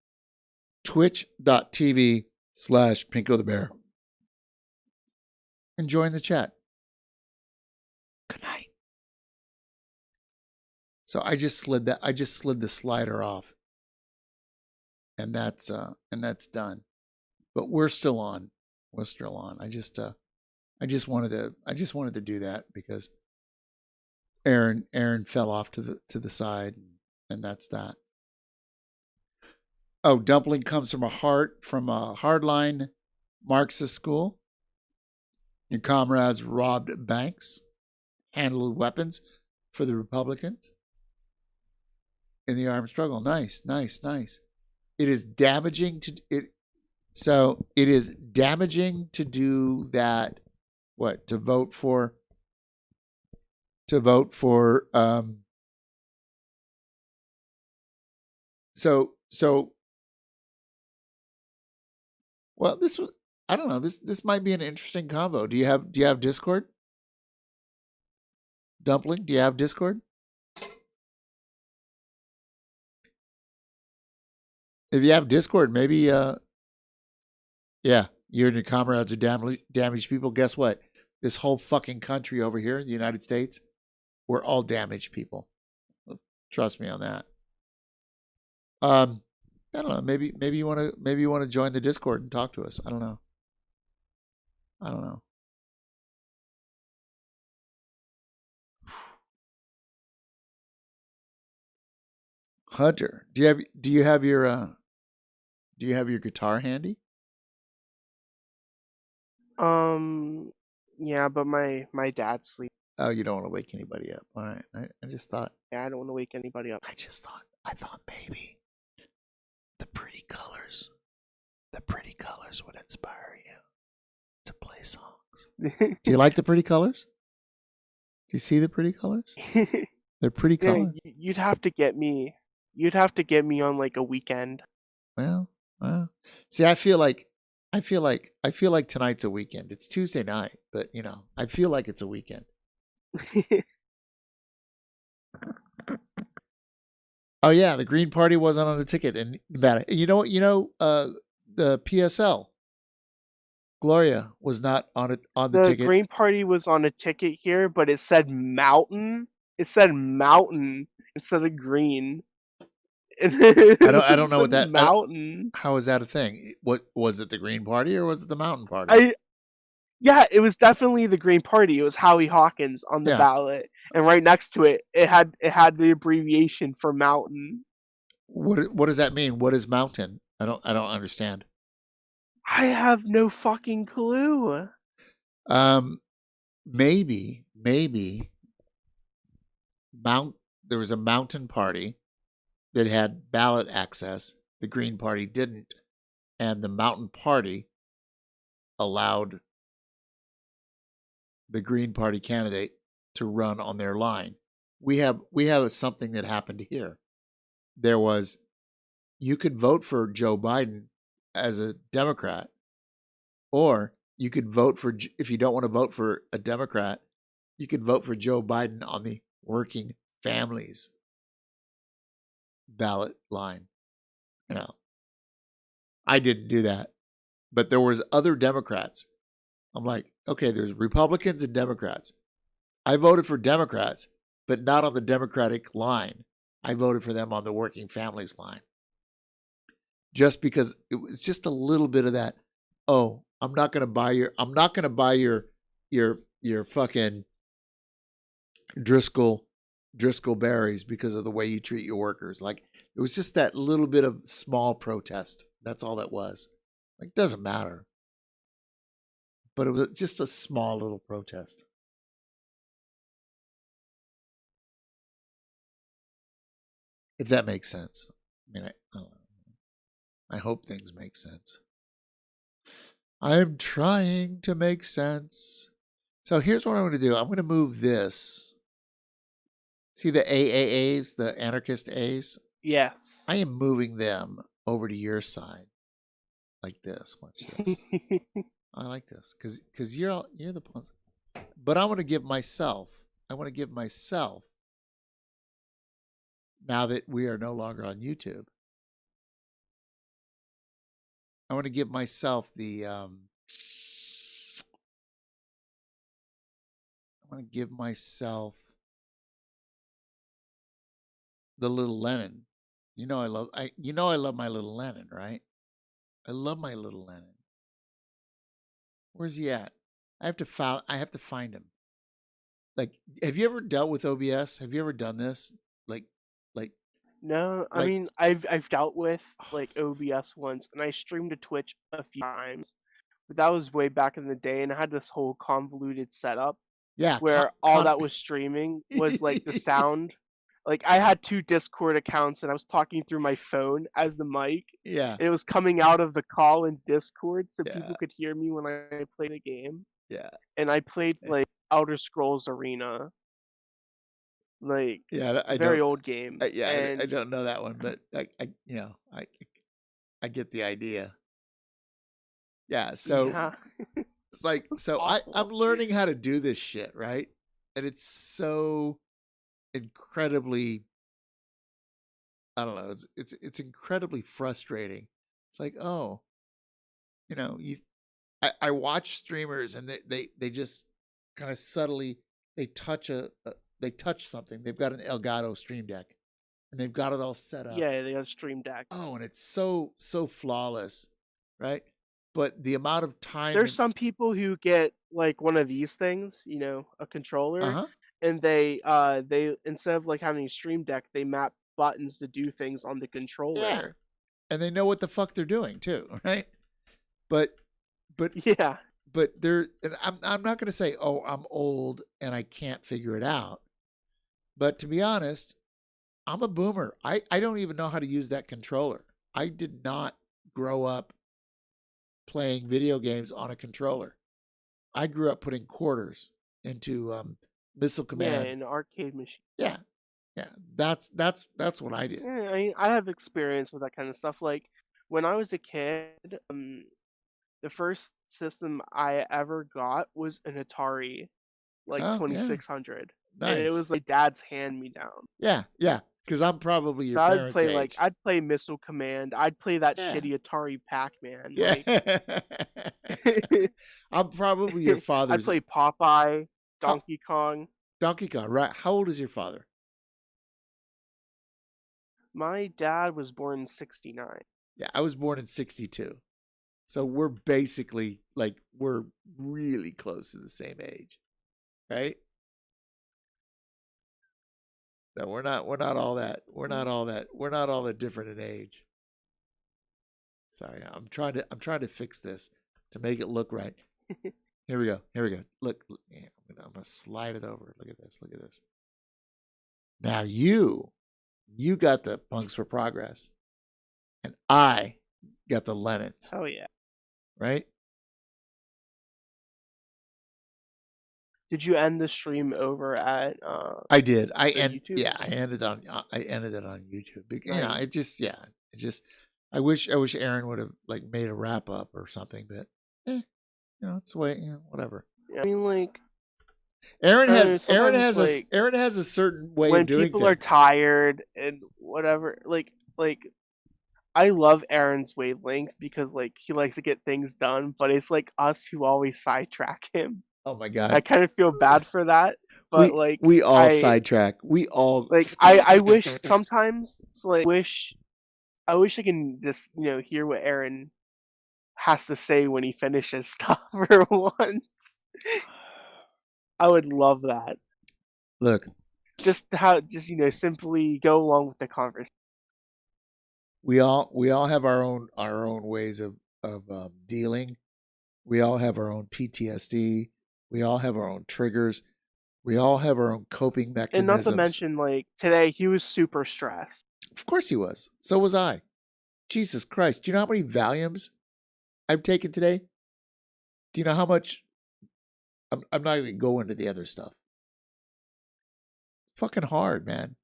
twitch.tv/Pinko the Bear and join the chat. Good night. So I just slid the slider off. And that's done. But we're still on. We're still on. I just wanted to do that because Aaron fell off to the side, and that's that. Oh, Dumpling comes from a hardline Marxist school. Your comrades robbed banks, handled weapons for the Republicans in the armed struggle. Nice. It is damaging to it. So it is damaging to do that. What? To vote for so well, this was, I don't know. This might be an interesting combo. Do you have Discord? Dumpling, do you have Discord? If you have Discord, maybe yeah, you and your comrades are damaged people. Guess what? This whole fucking country over here, the United States, we're all damaged people. Trust me on that. I don't know. Maybe you want to join the Discord and talk to us. I don't know. Hunter, do you have your guitar handy? Yeah, but my dad's sleeping. Oh, you don't want to wake anybody up. All right. I just thought. Yeah, I don't want to wake anybody up. I thought maybe the pretty colors would inspire you to play songs. Do you like the pretty colors? Do you see the pretty colors? They're pretty colors. Yeah, you'd have to get me. You'd have to get me on like a weekend. Well. See, I feel like tonight's a weekend. It's Tuesday night, but I feel like it's a weekend. Oh yeah, the Green Party wasn't on the ticket in Nevada. And you know what? The PSL Gloria was not on the ticket. The Green Party was on a ticket here, but it said mountain. It said mountain instead of green. I don't know what that mountain. How is that a thing? What was it? The Green Party or was it the Mountain Party? Yeah, it was definitely the Green Party. It was Howie Hawkins on the ballot, and right next to it, it had the abbreviation for mountain. What does that mean? What is mountain? I don't understand. I have no fucking clue. Maybe there was a Mountain Party that had ballot access. The Green Party didn't, and the Mountain Party allowed the Green Party candidate to run on their line. We have something that happened here. There was, you could vote for Joe Biden as a Democrat, or you could vote for, if you don't want to vote for a Democrat, you could vote for Joe Biden on the working families ballot line. I didn't do that, but there was other Democrats. I'm like, okay, there's Republicans and Democrats. I voted for Democrats, but not on the Democratic line. I voted for them on the working families line. Just because it was just a little bit of that, oh, I'm not going to buy your fucking Driscoll berries because of the way you treat your workers. Like, it was just that little bit of small protest. That's all that was. Like, doesn't matter. But it was just a small little protest. If that makes sense. I mean, I hope things make sense. I'm trying to make sense. So here's what I'm going to do. I'm going to move this. See the AAAs, the anarchist A's? Yes. I am moving them over to your side. Like this. Watch this. I like this. Because you're the ones. But I want to give myself, now that we are no longer on YouTube, I want to give myself the the little Lenin. I love my little Lenin, right? I love my little Lenin. Where's he at? I have to find him. Like, have you ever dealt with OBS? Have you ever done this? No, I mean I've dealt with like OBS once, and I streamed to Twitch a few times, but that was way back in the day, and I had this whole convoluted setup. Yeah, where all that was streaming was like the sound. Like I had 2 Discord accounts, and I was talking through my phone as the mic. Yeah. And it was coming out of the call in Discord, so people could hear me when I played a game. Yeah. And I played like Outer Scrolls Arena. Like I very don't- old game. I and don't know that one, but I get the idea. Yeah, so Yeah. it's like I'm learning how to do this shit, right? And it's so incredibly, I don't know, it's incredibly frustrating. It's like, oh, I watch streamers and they just kind of subtly they touch something. They've got an Elgato Stream Deck and they've got it all set up. Yeah, they got a Stream Deck. Oh, and it's so flawless, right? But the amount of time There's some people who get like one of these things, a controller, and they instead of like having a Stream Deck, they map buttons to do things on the controller. Yeah. And they know what the fuck they're doing too, right? But yeah. But and I'm not going to say, "Oh, I'm old and I can't figure it out." But to be honest, I'm a boomer. I don't even know how to use that controller. I did not grow up playing video games on a controller. I grew up putting quarters into Missile Command. Yeah, an arcade machine. Yeah. That's what I did. Yeah, I have experience with that kind of stuff. Like when I was a kid, the first system I ever got was an Atari, like Oh, yeah. 2600, and it Nice. was like Dad's hand me down. Yeah. Because I'm probably your So I'd parents' play age. I'd play Missile Command. I'd play that Yeah. shitty Atari Pac-Man. Yeah. Like, I'm probably your I'd father's. play Popeye, Donkey Kong. Donkey Kong, right? How old is your father? My dad was born in '69. Yeah, I was born in 62. So we're basically we're really close to the same age. Right? So we're not all that different in age. Sorry, I'm trying to fix this to make it look right. Here we go. Look, yeah, I'm gonna slide it over. Look at this. Now you got the Punks for Progress, and I got the Lennons. Oh yeah. Right? Did you end the stream over at? I did. YouTube? I ended it on YouTube. Nice. It just. I wish Aaron would have made a wrap up or something, but it's the way. Whatever. I mean, like Aaron I don't has know, Aaron sometimes, has a certain way when of doing people things. are tired and whatever, like I love Aaron's wavelength because he likes to get things done, but it's like us who always sidetrack him. Oh my god! I kind of feel bad for that, but we all sidetrack. We all I wish sometimes I wish I can just hear what Aaron has to say when he finishes stuff for once. I would love that. Look, just simply go along with the conversation. we all have our own ways of dealing. We all have our own PTSD. We all have our own triggers. We all have our own coping mechanisms. And not to mention, today he was super stressed. Of course he was. So was I. Jesus Christ. Do you know how many Valiums I've taken today? Do you know how much? I'm not even going into the other stuff. Fucking hard, man.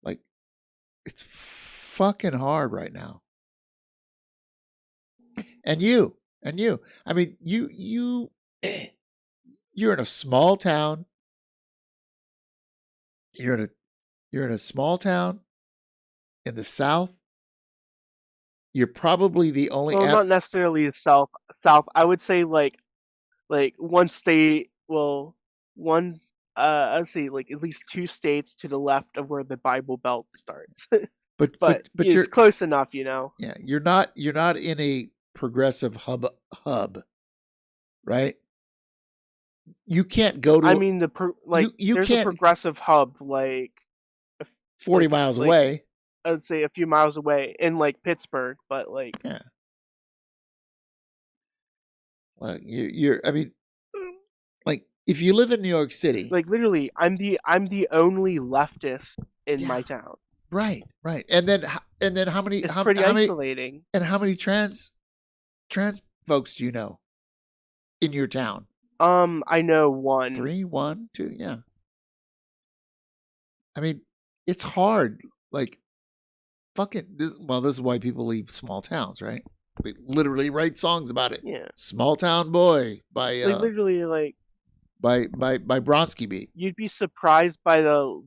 Like, it's fucking hard right now. And you. I mean, you're in a small town. You're in a small town in the South. You're probably the only. Well, not necessarily South. I would say like one state. Well, one's I'd say like at least 2 states to the left of where the Bible Belt starts. But it's you're close enough, you know. Yeah, you're not in a progressive hub, right? You can't go to. I mean, you there's can't a progressive hub like 40 miles away. I'd say a few miles away in like Pittsburgh, but like Yeah. Well, you're. I mean, like if you live in New York City, like literally, I'm the only leftist in my town. right, and then how many? It's how, pretty how many, isolating. And how many trans folks do you know in your town? I know 1. 3, 1, 2, yeah. I mean, it's hard. Like, fucking this. Well, this is why people leave small towns, right? They literally write songs about it. Yeah. Small Town Boy by Like literally, like by Bronski Beat. you'd be surprised by the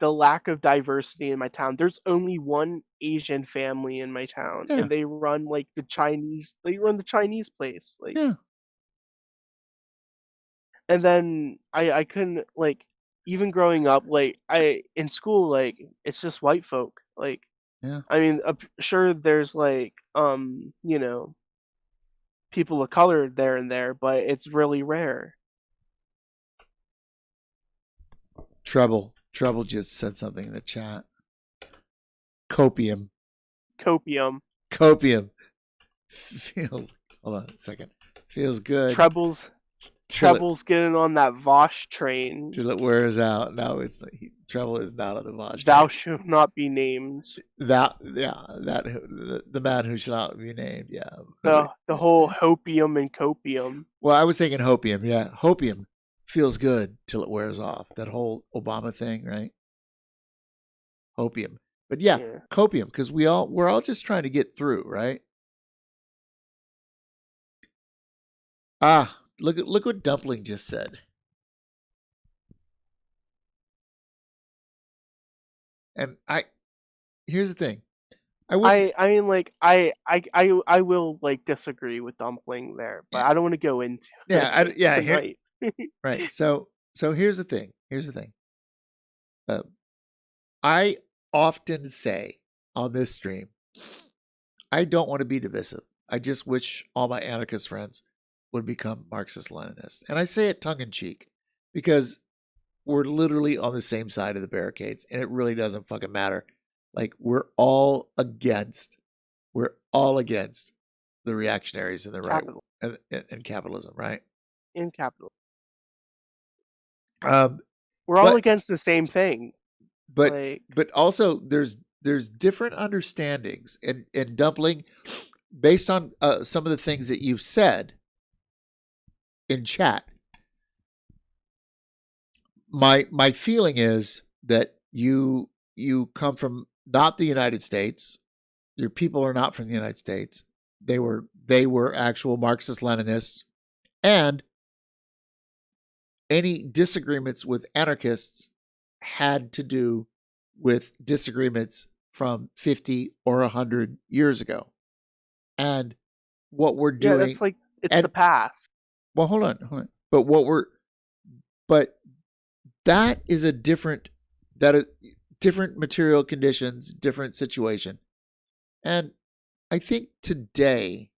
lack of diversity in my town. There's only 1 Asian family in my town, Yeah. and they run like the Chinese. They run the Chinese place. Like, Yeah. and then I couldn't like even growing up like in school like it's just white folk. Like, Yeah. I mean, sure there's like you know, people of color there and there, but it's really rare. Trouble just said something in the chat. Copium. Copium. Hold on a second. Feels good. Treble's getting on that Vosh train. Till it wears out. No, Treble is not on the Vosh. Thou shalt not be named. The man who shall not be named. Yeah. The whole hopium and copium. Well, I was thinking hopium. Yeah, hopium feels good till it wears off. That whole Obama thing, right? Hopium, but yeah. Copium, because we're all just trying to get through, right? Ah, look what Dumpling just said. And here's the thing. I mean, like I will like disagree with Dumpling there, but I don't want to go into it tonight. Right. So here's the thing. I often say on this stream, I don't want to be divisive. I just wish all my anarchist friends would become Marxist-Leninists. And I say it tongue-in-cheek because we're literally on the same side of the barricades, and it really doesn't fucking matter. Like, we're all against the reactionaries and the right and capitalism, right? In capitalism. We're all against the same thing. But also there's different understandings, and Dumpling, based on some of the things that you've said in chat, my feeling is that you come from not the United States. Your people are not from the United States. They were actual Marxist-Leninists, and any disagreements with anarchists had to do with disagreements from 50 or 100 years ago. And what we're doing... Yeah, it's like, it's the past. Well, hold on. But that is a different material conditions, different situation. And I think today...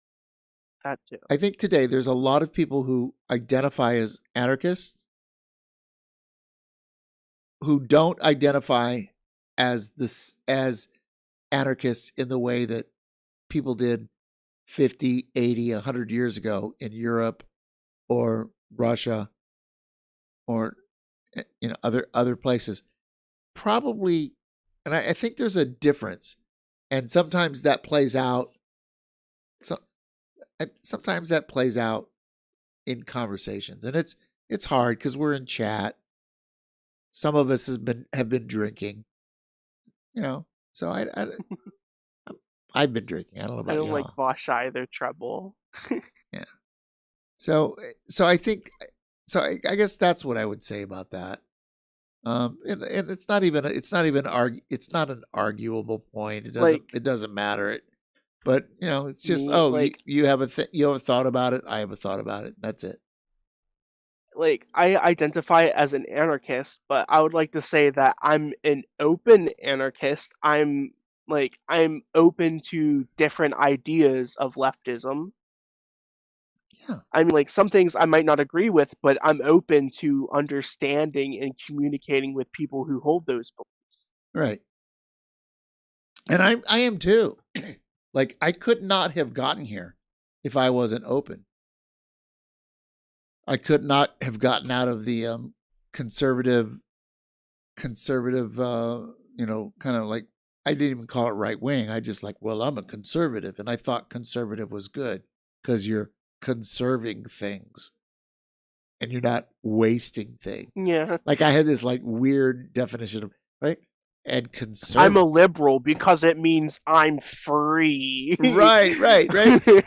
That too. I think today there's a lot of people who identify as anarchists who don't identify as anarchists in the way that people did 50, 80, 100 years ago in Europe or Russia or other places. Probably and I think there's a difference, and sometimes that plays out. Sometimes that plays out in conversations, and it's hard because we're in chat. Some of us have been drinking, So I've been drinking. I don't know I about don't like y'all. Bosch either, treble. Yeah. So I think I guess that's what I would say about that. And it's not even it's not an arguable point. It doesn't matter. But it's just you have you have a thought about it. I have a thought about it. That's it. I identify as an anarchist, but I would like to say that I'm an open anarchist. I'm open to different ideas of leftism. Yeah. I mean, some things I might not agree with, but I'm open to understanding and communicating with people who hold those beliefs. Right. And I am too. I could not have gotten here if I wasn't open. I could not have gotten out of the conservative, kind of I didn't even call it right wing. I just well, I'm a conservative, and I thought conservative was good because you're conserving things and you're not wasting things. Yeah. I had this weird definition of right and conserve. I'm a liberal because it means I'm free. Right.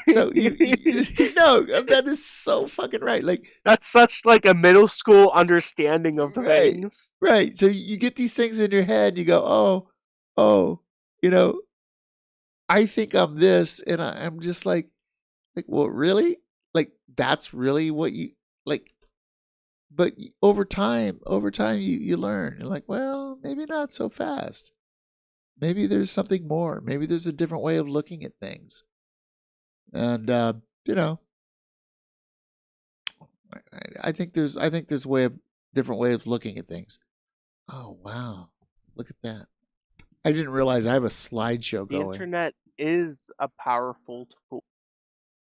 So you that is so fucking right. That's such a middle school understanding of things. Right. So you get these things in your head, and you go, oh, I think I'm this, and I'm just well, really? That's really what you like? But over time, you learn. You're well, maybe not so fast. Maybe there's something more. Maybe there's a different way of looking at things. And I think there's different way of looking at things. Oh wow, look at that! I didn't realize I have a slideshow The going. internet is a powerful tool.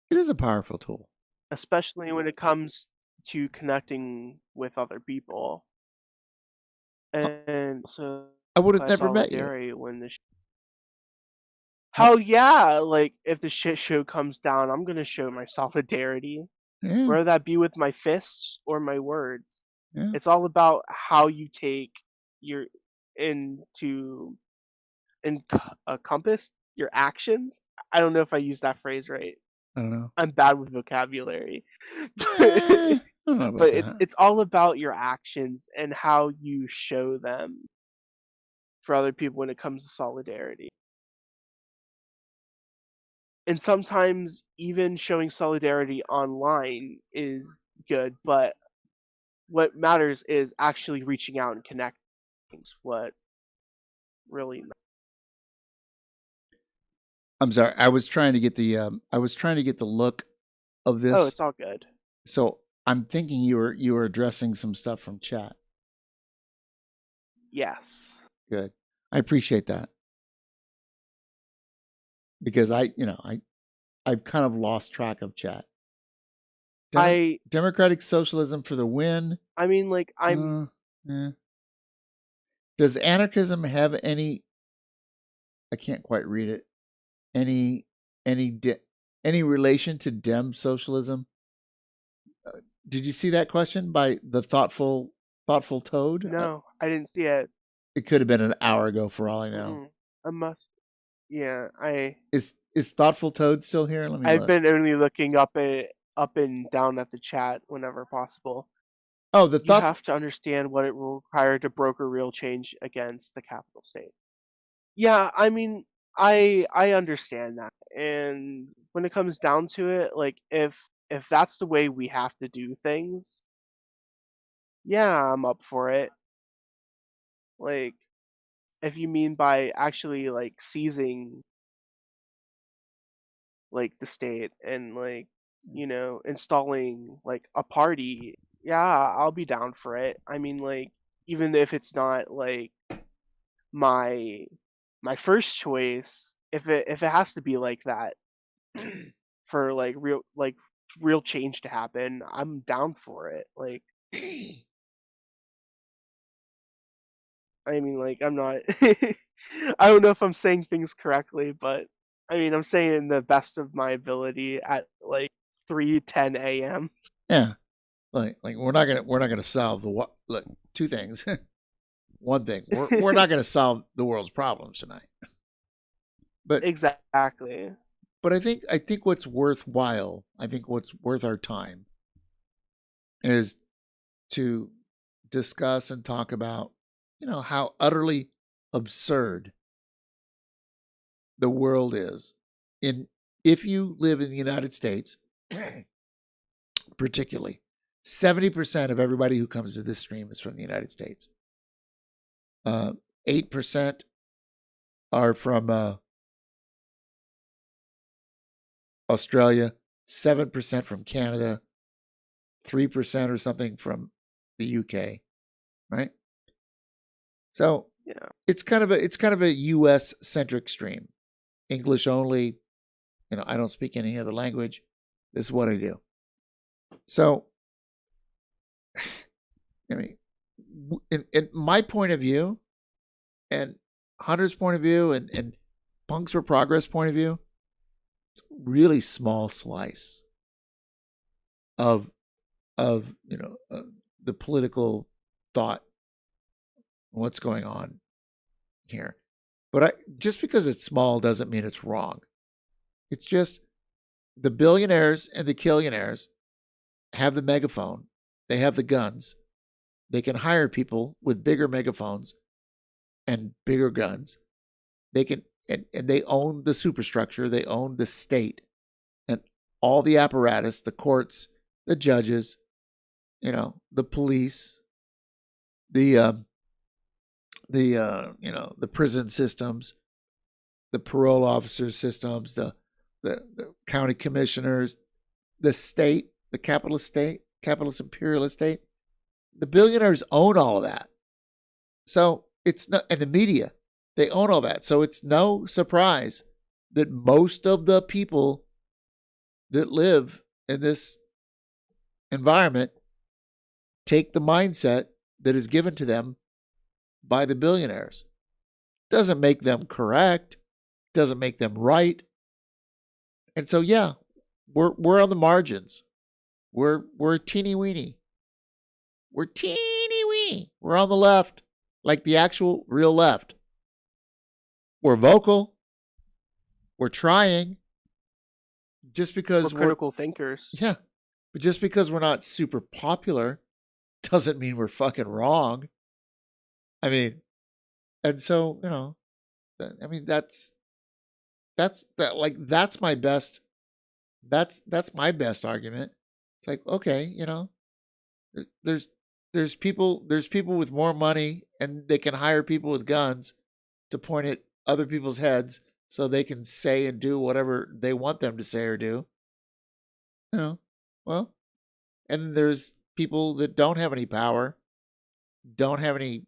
It is a powerful tool, especially when it comes to connecting with other people. And so I would have never met you. When hell yeah, if the shit show comes down, I'm gonna show my solidarity. Yeah. Whether that be with my fists or my words. Yeah. It's all about how you take your encompass your actions. I don't know if I used that phrase right. I don't know. I'm bad with vocabulary. I don't know about but that. it's all about your actions and how you show them for other people when it comes to solidarity. And sometimes even showing solidarity online is good, but what matters is actually reaching out and connecting. What really matters. I'm sorry. I was trying to get the look of this. Oh, it's all good. So I'm thinking you were addressing some stuff from chat. Yes. Good. I appreciate that. Because I've kind of lost track of chat. Democratic socialism for the win. I mean, Does anarchism have any? I can't quite read it. Any relation to Dem socialism? Did you see that question by the thoughtful toad? No, I didn't see it. It could have been an hour ago, for all I know. I must. Yeah, Is thoughtful toad still here? Let me. I've been only looking up and down at the chat whenever possible. Oh, you have to understand what it will require to broker real change against the capital state. Yeah, I mean, I understand that, and when it comes down to it, if that's the way we have to do things, yeah, I'm up for it. If you mean by actually seizing the state and installing a party, yeah, I'll be down for it. I mean, even if it's not my first choice, if it has to be like that for real change to happen, I'm down for it. I mean, like, I'm not. I don't know if I'm saying things correctly, but I mean, I'm saying the best of my ability at like 3:10 a.m. Yeah, like we're not gonna solve the what. Look, two things. One thing, we're not gonna solve the world's problems tonight. But Exactly. But I think what's worthwhile, I think what's worth our time, is to discuss and talk about, how utterly absurd the world is. If you live in the United States, particularly, 70% of everybody who comes to this stream is from the United States. 8% are from Australia, 7% from Canada, 3% or something from the UK, right? So yeah, it's kind of a US centric stream. English only. I don't speak any other language. This is what I do. So, I mean, in my point of view, and Hunter's point of view, and Punks for Progress point of view, it's a really small slice of the political thought, what's going on here. But just because it's small doesn't mean it's wrong. It's just the billionaires and the killionaires have the megaphone. They have the guns. They can hire people with bigger megaphones and bigger guns. They can, and they own the superstructure. They own the state and all the apparatus, the courts, the judges, the police, the prison systems, the parole officer systems, the county commissioners, the state, the capitalist imperialist state. The billionaires own all of that. So it's not, and the media, they own all that. So it's no surprise that most of the people that live in this environment take the mindset that is given to them by the billionaires. Doesn't make them correct, doesn't make them right. And so yeah, we're on the margins. We're teeny weeny. We're teeny weeny. We're on the left, like the actual real left. We're vocal. We're trying. Just because we're critical thinkers. Yeah. But just because we're not super popular doesn't mean we're fucking wrong. I mean, and so, I mean, that's my best, that's my best argument. It's like, okay, there's people with more money and they can hire people with guns to point at other people's heads so they can say and do whatever they want them to say or do. Well, and there's people that don't have any power, don't have any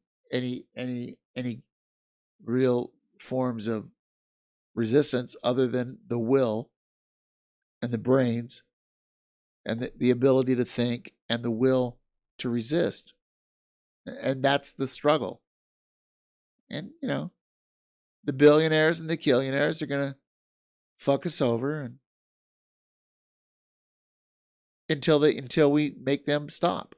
real forms of resistance other than the will and the brains and the ability to think and the will to resist. And that's the struggle. And, the billionaires and the killionaires are going to fuck us over and until we make them stop.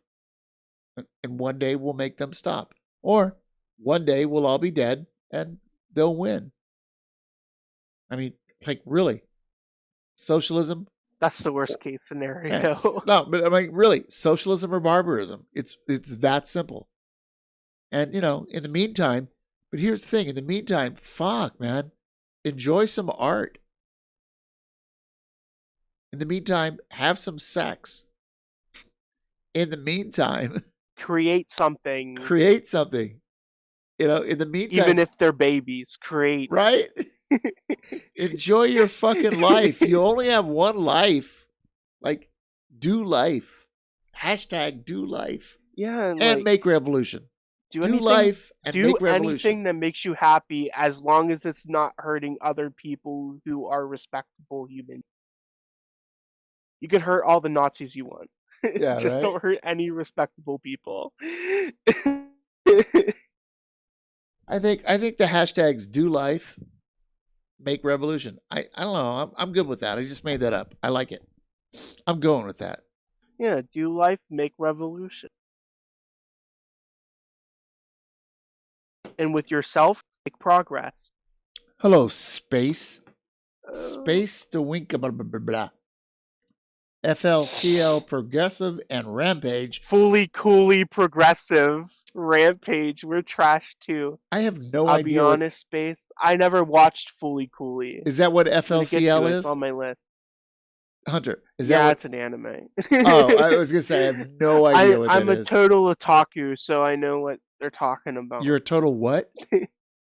And one day we'll make them stop. Or one day we'll all be dead and they'll win. I mean, like, really, socialism. That's the worst case scenario. Yes. No, but I mean, really, socialism or barbarism. It's that simple. And, in the meantime, but here's the thing. In the meantime, fuck, man, enjoy some art. In the meantime, have some sex. In the meantime, create something. In the meantime, even if they're babies, create. Right? Enjoy your fucking life. You only have one life. Like, do life. # do life. Yeah. And make revolution. Do life and make revolution. Anything that makes you happy as long as it's not hurting other people who are respectable humans. You can hurt all the Nazis you want. Yeah, just right? don't hurt any respectable people. I think the hashtags do life, make revolution. I don't know. I'm good with that. I just made that up. I like it. I'm going with that. Yeah, do life, make revolution. And with yourself, make progress. Hello, space. Space to wink blah blah blah blah. FLCL progressive and rampage. Fully coolly progressive rampage. We're trash too. I have no I'll idea. be honest, Space. I never watched Fully Coolly. Is that what I'm gonna get to FLCL it. is? It's on my list. Hunter, is Yeah, that what? it's an anime. Oh, I was gonna say I have no idea what I'm that a is. total otaku, so I know what they're talking about. You're a total what? You're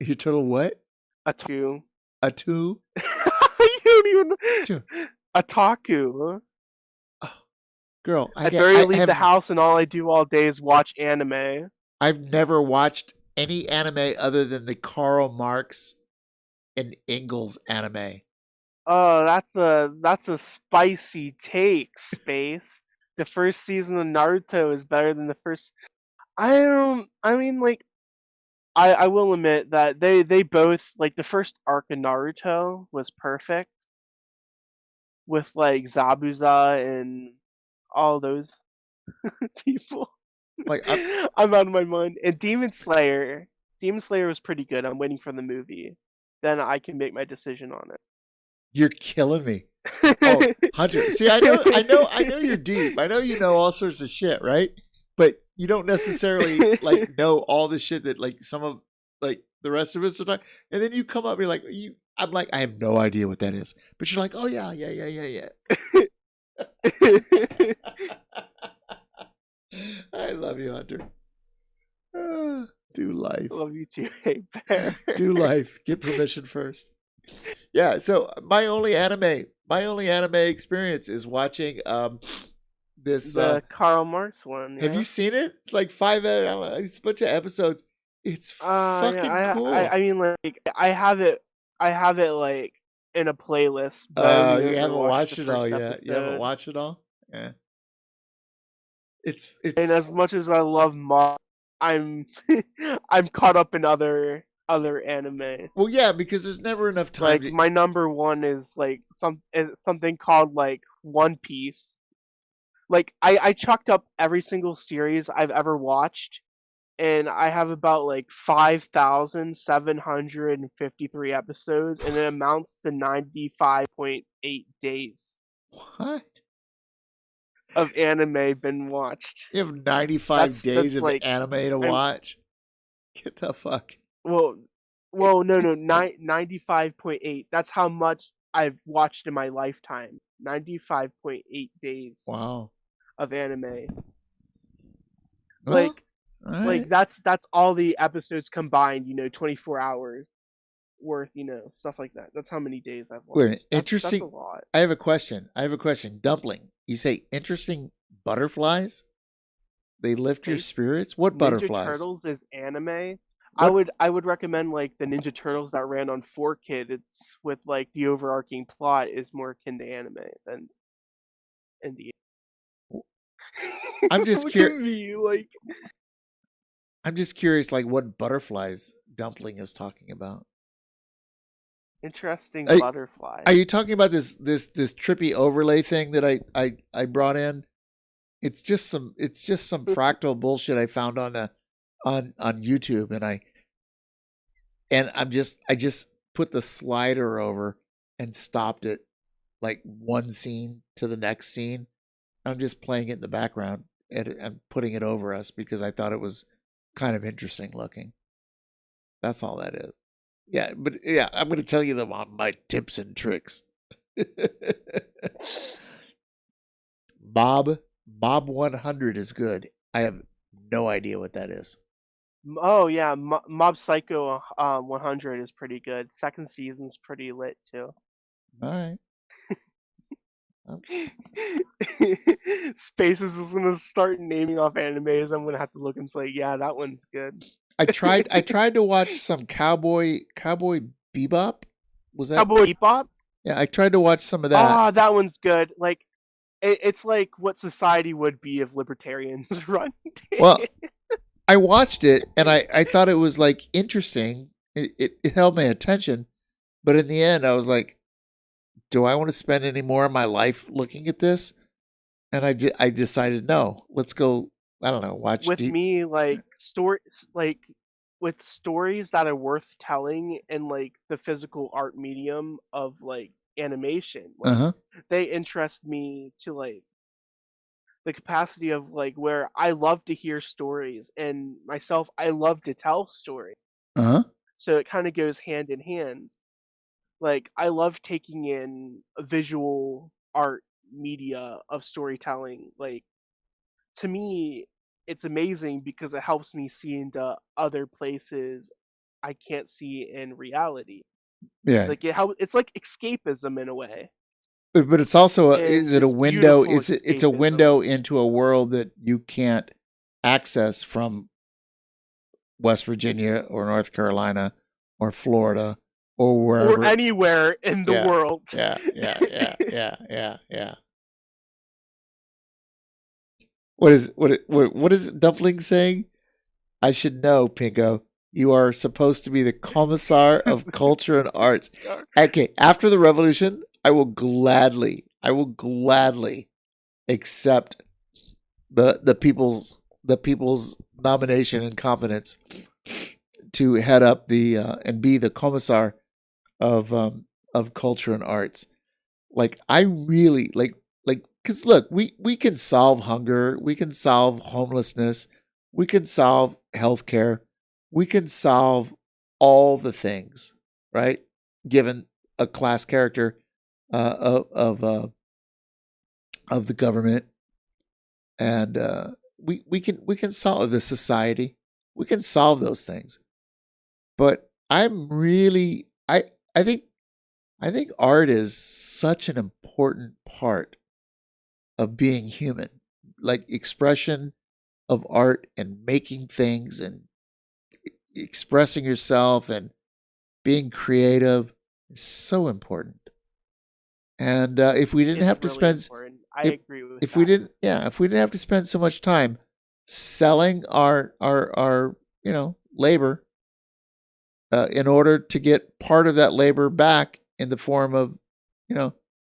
a total what? Otaku. A two? You don't even otaku. Girl, At 30 I leave the house and all I do all day is watch anime. I've never watched any anime other than the Karl Marx and Ingalls anime. Oh, that's a spicy take, Space. The first season of Naruto is better than the first. I mean, like, I will admit that they both, like, the first arc of Naruto was perfect with like Zabuza and all those people. Like I'm out of my mind. And Demon Slayer was pretty good. I'm waiting for the movie. Then I can make my decision on it. You're killing me. Oh, Hunter. See, I know you're deep. I know you know all sorts of shit, right? But you don't necessarily like know all the shit that like some of like the rest of us are talking. And then you come up, you're like, I'm like, I have no idea what that is. But you're like, oh yeah. I love you, Hunter. Do life. Love you too, hey bear. Do life. Get permission first. Yeah, so my only anime experience is watching this the Karl Marx one. Have you seen it? It's like 5 I don't know, it's a bunch of episodes. It's fucking cool. I mean, like, I have it like in a playlist. But you haven't watched it all yet. You haven't watched it all? Yeah. It's and as much as I love Mob, I'm caught up in other anime. Well, yeah, because there's never enough time. Like my number one is like something called like One Piece. Like I chucked up every single series I've ever watched, and I have about like 5,753 episodes, and it amounts to 95.8 days. What? Of anime been watched. You have 95 days of like, anime to watch? Get the fuck. Well, no, 95.8. That's how much I've watched in my lifetime. 95.8 days. Wow. Of anime. Well, like that's all the episodes combined, 24 hours worth, stuff like that. That's how many days I've watched. Wait, interesting. That's a lot. I have a question. Dumpling. You say interesting butterflies? They lift your spirits? What butterflies? Ninja Turtles is anime. What? I would recommend like the Ninja Turtles that ran on 4Kid. It's with like the overarching plot is more akin to anime than indie. I'm just curious. Like, I'm just curious, like what butterflies Dumpling is talking about. Interesting butterfly. Are you talking about this trippy overlay thing that I brought in? It's just some fractal bullshit I found on YouTube, and I just put the slider over and stopped it like one scene to the next scene. I'm just playing it in the background and putting it over us because I thought it was kind of interesting looking. That's all that is. Yeah, but yeah, I'm going to tell you my tips and tricks. Mob 100 is good. I have no idea what that is. Oh yeah, Mob Psycho 100 is pretty good. Second season's pretty lit too. All right. Spaces is gonna start naming off animes. I'm gonna have to look and say, yeah, that one's good. I tried to watch some Cowboy Bebop. Was that Cowboy Bebop? Yeah, I tried to watch some of that. Oh, that one's good. Like, it's like what society would be if libertarians run. Well, I watched it and I thought it was like interesting. It held my attention, but in the end, I was like, do I want to spend any more of my life looking at this? And I decided no. Let's go. I don't know. Watch With deep. me, like like with stories that are worth telling in like the physical art medium of like animation, like Uh-huh. they interest me to like the capacity of like where I love to hear stories, and myself I love to tell stories. Uh-huh. So it kind of goes hand in hand. Like I love taking in a visual art media of storytelling. Like to me, it's amazing because it helps me see into other places I can't see in reality. Yeah. Like it's like escapism in a way. But it's also is And it a it's window? beautiful It's a escapism. window into a world that you can't access from West Virginia or North Carolina or Florida or wherever. Or anywhere in the Yeah, world. Yeah. What is Dumpling saying? I should know, Pinko. You are supposed to be the commissar of culture and arts. Okay, after the revolution, I will gladly accept the people's nomination and confidence to head up the and be the commissar of culture and arts. Like I really like because look, we can solve hunger, we can solve homelessness, we can solve healthcare, we can solve all the things, right? Given a class character of the government, and we can solve the society. We can solve those things. But I'm really I think art is such an important part of being human. Like expression of art and making things and expressing yourself and being creative is so important. And if we didn't It's have to really spend important. I agree with if that. we didn't if we didn't have to spend so much time selling our labor in order to get part of that labor back in the form of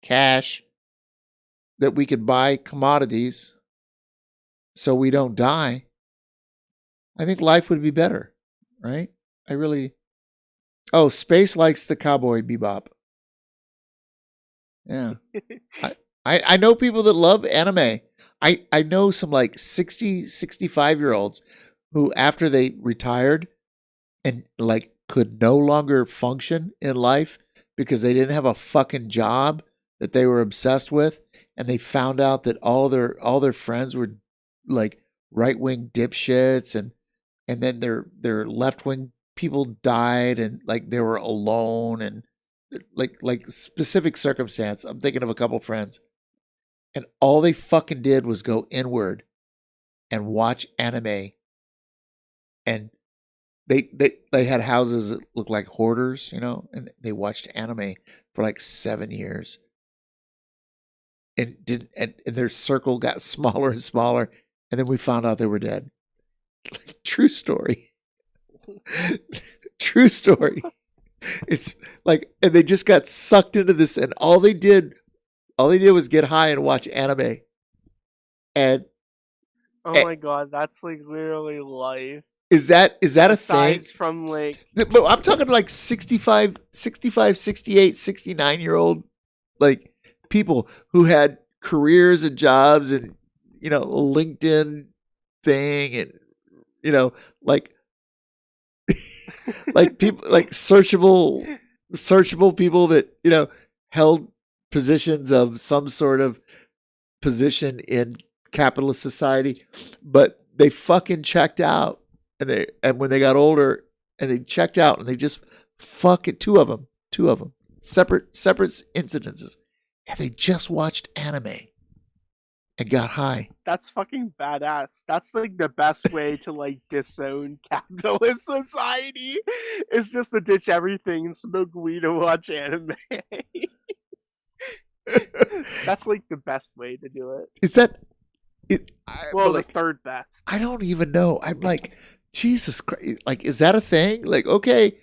cash that we could buy commodities so we don't die, I think life would be better, right? I really. Oh, Space likes the Cowboy Bebop. Yeah. I know people that love anime. I know some like 60, 65-year-olds who after they retired and like could no longer function in life because they didn't have a fucking job that they were obsessed with, and they found out that all their friends were like right-wing dipshits, and then their left-wing people died, and like they were alone, and like specific circumstance. I'm thinking of a couple friends, and all they fucking did was go inward and watch anime, and they had houses that looked like hoarders, and they watched anime for like 7 years, and their circle got smaller and smaller, and then we found out they were dead. True story. True story. It's like, and they just got sucked into this, and all they did was get high and watch anime. And Oh my god, that's like literally life. is that a thing? Besides from like But I'm talking like 65, 68, 69-year-old like people who had careers and jobs and a LinkedIn thing, and like like people like searchable people that held positions of some sort of position in capitalist society, but they fucking checked out, and when they got older and they checked out, and they just two of them separate incidences, and they just watched anime and got high. That's fucking badass. That's like the best way to like disown capitalist society is just to ditch everything and smoke weed and watch anime. That's like the best way to do it. Is that Well, the like, third best. I don't even know. I'm like, Jesus Christ. Like, is that a thing? Like, okay,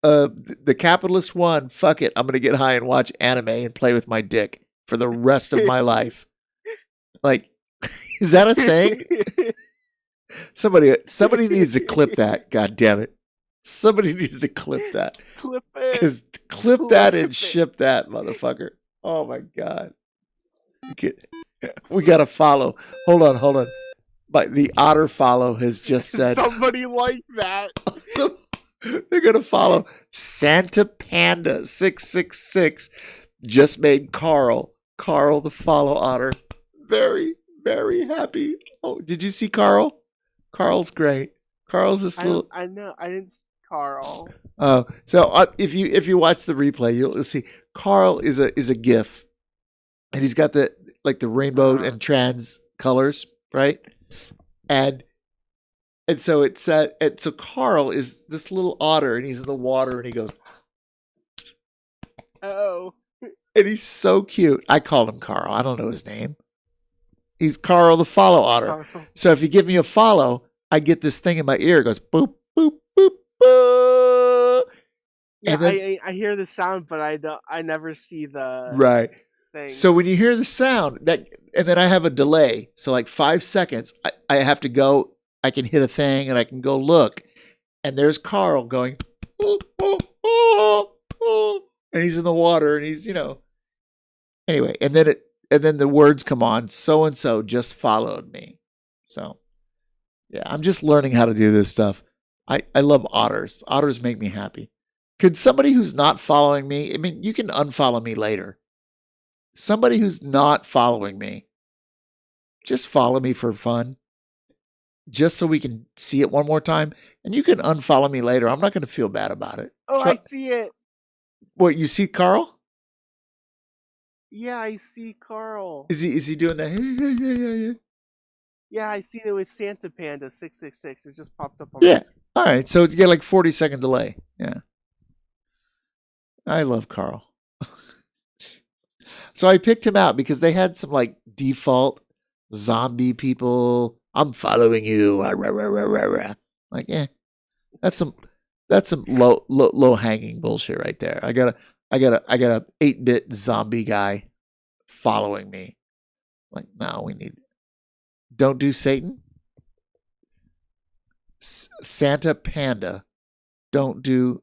the capitalist won. Fuck it. I'm going to get high and watch anime and play with my dick for the rest of my life. Like, is that a thing? Somebody needs to clip that. God damn it. Somebody needs to clip that. Clip it. Because clip that and ship that, motherfucker. Oh my God. We got to follow. Hold on. But the otter follow has just said. Somebody like that. So they're going to follow Santa Panda 666. Just made Carl the follow otter. Very, very happy. Oh, did you see Carl? Carl's great. Carl's this little. I know. I didn't see Carl. Oh, so if you watch the replay, you'll see Carl is a GIF, and he's got the rainbow and trans colors, right? And so so Carl is this little otter, and he's in the water, and he goes, oh, and he's so cute. I call him Carl. I don't know his name. He's Carl the follow otter. Carl. So if you give me a follow, I get this thing in my ear. It goes boop boop boop boop. Yeah, And then, I hear the sound, but I never see the right. thing. So when you hear the sound, and then I have a delay. So like 5 seconds, I have to go. I can hit a thing, and I can go look, and there's Carl going, and he's in the water, and he's anyway, and then the words come on. So and so just followed me. So yeah, I'm just learning how to do this stuff. I love otters. Otters make me happy. Could somebody who's not following me? I mean, you can unfollow me later. Somebody who's not following me, just follow me for fun. Just so we can see it one more time. And you can unfollow me later. I'm not going to feel bad about it. Oh, I see it. What, you see Carl? Yeah, I see Carl. Is he doing that? Yeah, I seen it with Santa Panda 666. It just popped up on Yeah. my screen. All right. So you get like 40-second delay. Yeah. I love Carl. So I picked him out because they had some like default zombie people. I'm following you. Like, that's some low hanging bullshit right there. I got a 8-bit zombie guy following me. Like, no, don't do Satan. Santa Panda. Don't do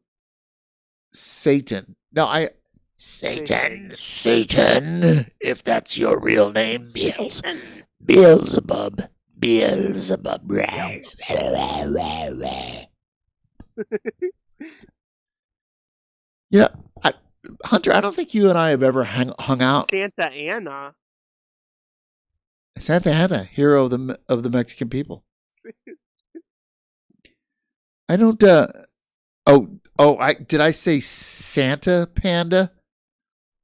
Satan. No, Satan, if that's your real name, Beelzebub. Hunter, I don't think you and I have ever hung out. Santa Ana. Santa Ana, hero of the Mexican people. I don't. Did I say Santa Panda?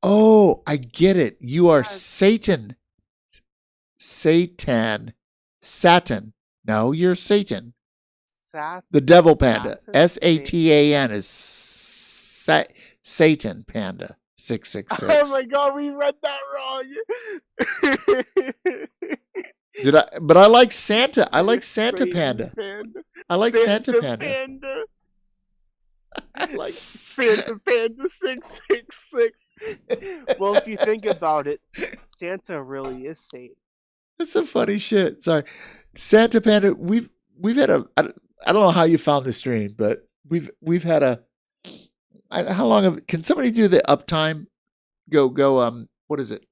Oh, I get it. You are Satan. Satan. No, you're Satan. The devil panda. Satan is Satan Panda 666. Oh my God, we read that wrong. But I like Santa. I like Santa Panda. I like Santa Panda. I like Santa Panda 666. Well, if you think about it, Santa really is Satan. That's some funny shit. Sorry. Santa Panda, we've had I don't know how you found this stream, but we've had how long can somebody do the uptime? Go what is it?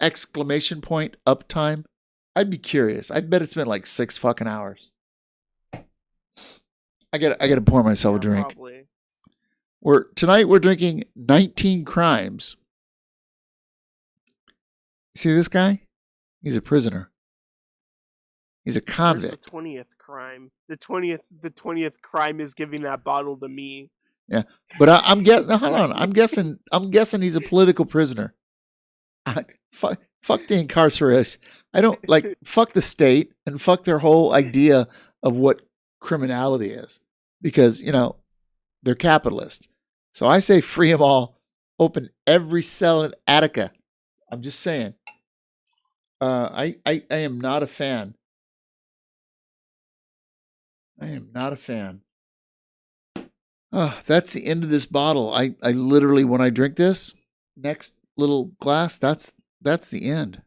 Exclamation point uptime. I'd be curious. I'd bet it's been like 6 fucking hours. I gotta pour myself a drink. Probably. Tonight we're drinking 19 Crimes. See this guy? He's a prisoner. He's a convict. The 20th crime. The 20th crime is giving that bottle to me. Yeah, but I'm guessing. Hold on, I'm guessing he's a political prisoner. Fuck the incarceration. I don't like. Fuck the state and fuck their whole idea of what criminality is, because they're capitalist. So I say free them all. Open every cell in Attica. I'm just saying. I am not a fan. I am not a fan. That's the end of this bottle. I literally, when I drink this next little glass, that's the end.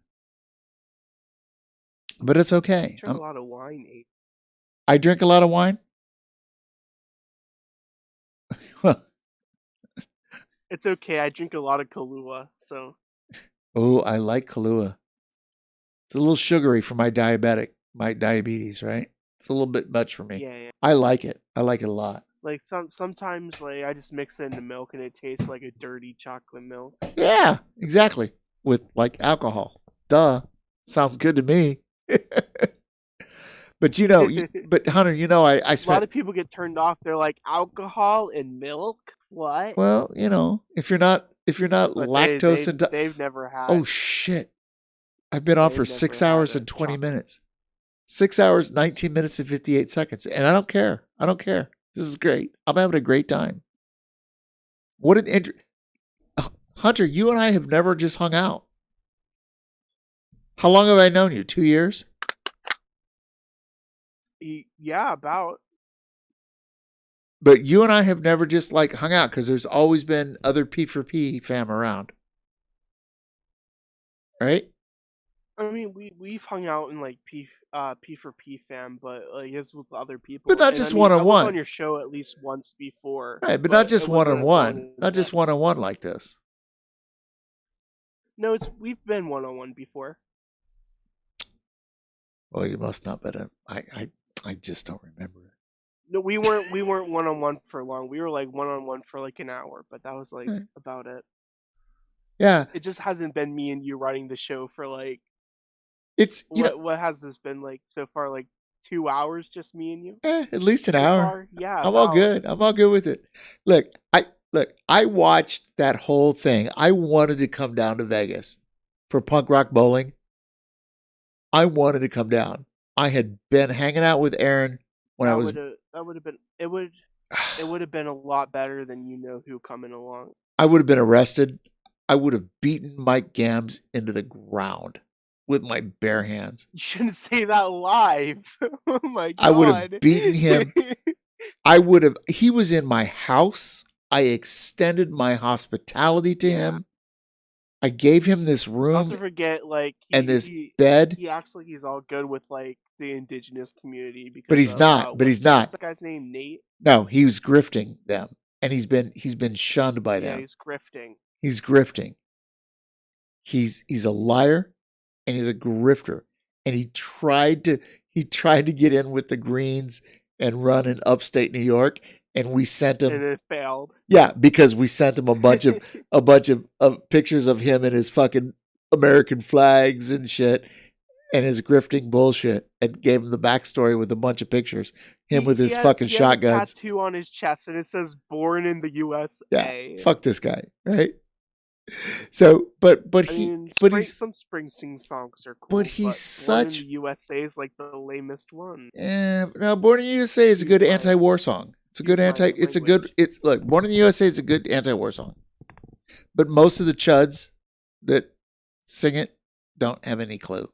But it's okay. Drink a lot of wine, Abe. I drink a lot of wine. Well, It's okay. I drink a lot of Kahlua, so oh, I like Kahlua. It's a little sugary for my diabetes, right? It's a little bit much for me. yeah. I like it. I like it a lot. Like sometimes like I just mix it into milk and it tastes like a dirty chocolate milk. Yeah, exactly. With like alcohol. Duh. Sounds good to me. But but Hunter, I A lot spent, of people get turned off. They're like, alcohol and milk? What? well, if you're not But lactose into, they've never had. oh shit. I've been on for They've 6 never had hours a and 20 chocolate. minutes. 6 hours, 19 minutes and 58 seconds. And I don't care. I don't care. This is great. I'm having a great time. What an Hunter, you and I have never just hung out. How long have I known you? 2 years? Yeah, about. But you and I have never just like hung out because there's always been other P4P fam around. Right? I mean, we've hung out in like P4P fam, but like it's with other people. But not And, just I mean, I was one-on-one. on your show at least once before. Right, but not just it wasn't as long one-on-one. as Not just that. one-on-one like this. No, we've been one-on-one before. Well, you must not, but I just don't remember it. No, we weren't one-on-one for long. We were like one-on-one for like an hour, but that was like Right. about it. Yeah. It just hasn't been me and you running the show for like It's what has this been like so far? Like 2 hours, just me and you. at least an So hour. far? Yeah, I'm all about. good. I'm all good with it. Look, I watched that whole thing. I wanted to come down to Vegas for punk rock bowling. I wanted to come down. I had been hanging out with Aaron when I was. That would have been it would have been a lot better than you know who coming along. I would have been arrested. I would have beaten Mike Gams into the ground with my bare hands. You shouldn't say that live. Oh my god. I would have beaten him. He was in my house. I extended my hospitality to him. I gave him this room Also forget like and this bed. He acts like he's all good with like the indigenous community because But he's of, not. But he's what's not. that guy's name? Nate? No, he was grifting them. And he's been shunned by Yeah, them. he's grifting. He's grifting. He's a liar and he's a grifter. And he tried to get in with the Greens and run in upstate New York. And we sent him. And it failed. Yeah, because we sent him a bunch of pictures of him and his fucking American flags and shit and his grifting bullshit, and gave him the backstory with a bunch of pictures. Him with his fucking he has shotguns. a tattoo on his chest and it says "Born in the USA." Yeah, fuck this guy, right? So, but I he, mean, but he's, some Springsteen songs are cool. but he's Born such. in the USA is like the lamest one. No, Born in the USA is a good anti-war song. It's a good look, Born in the USA is a good anti-war song. But most of the chuds that sing it don't have any clue.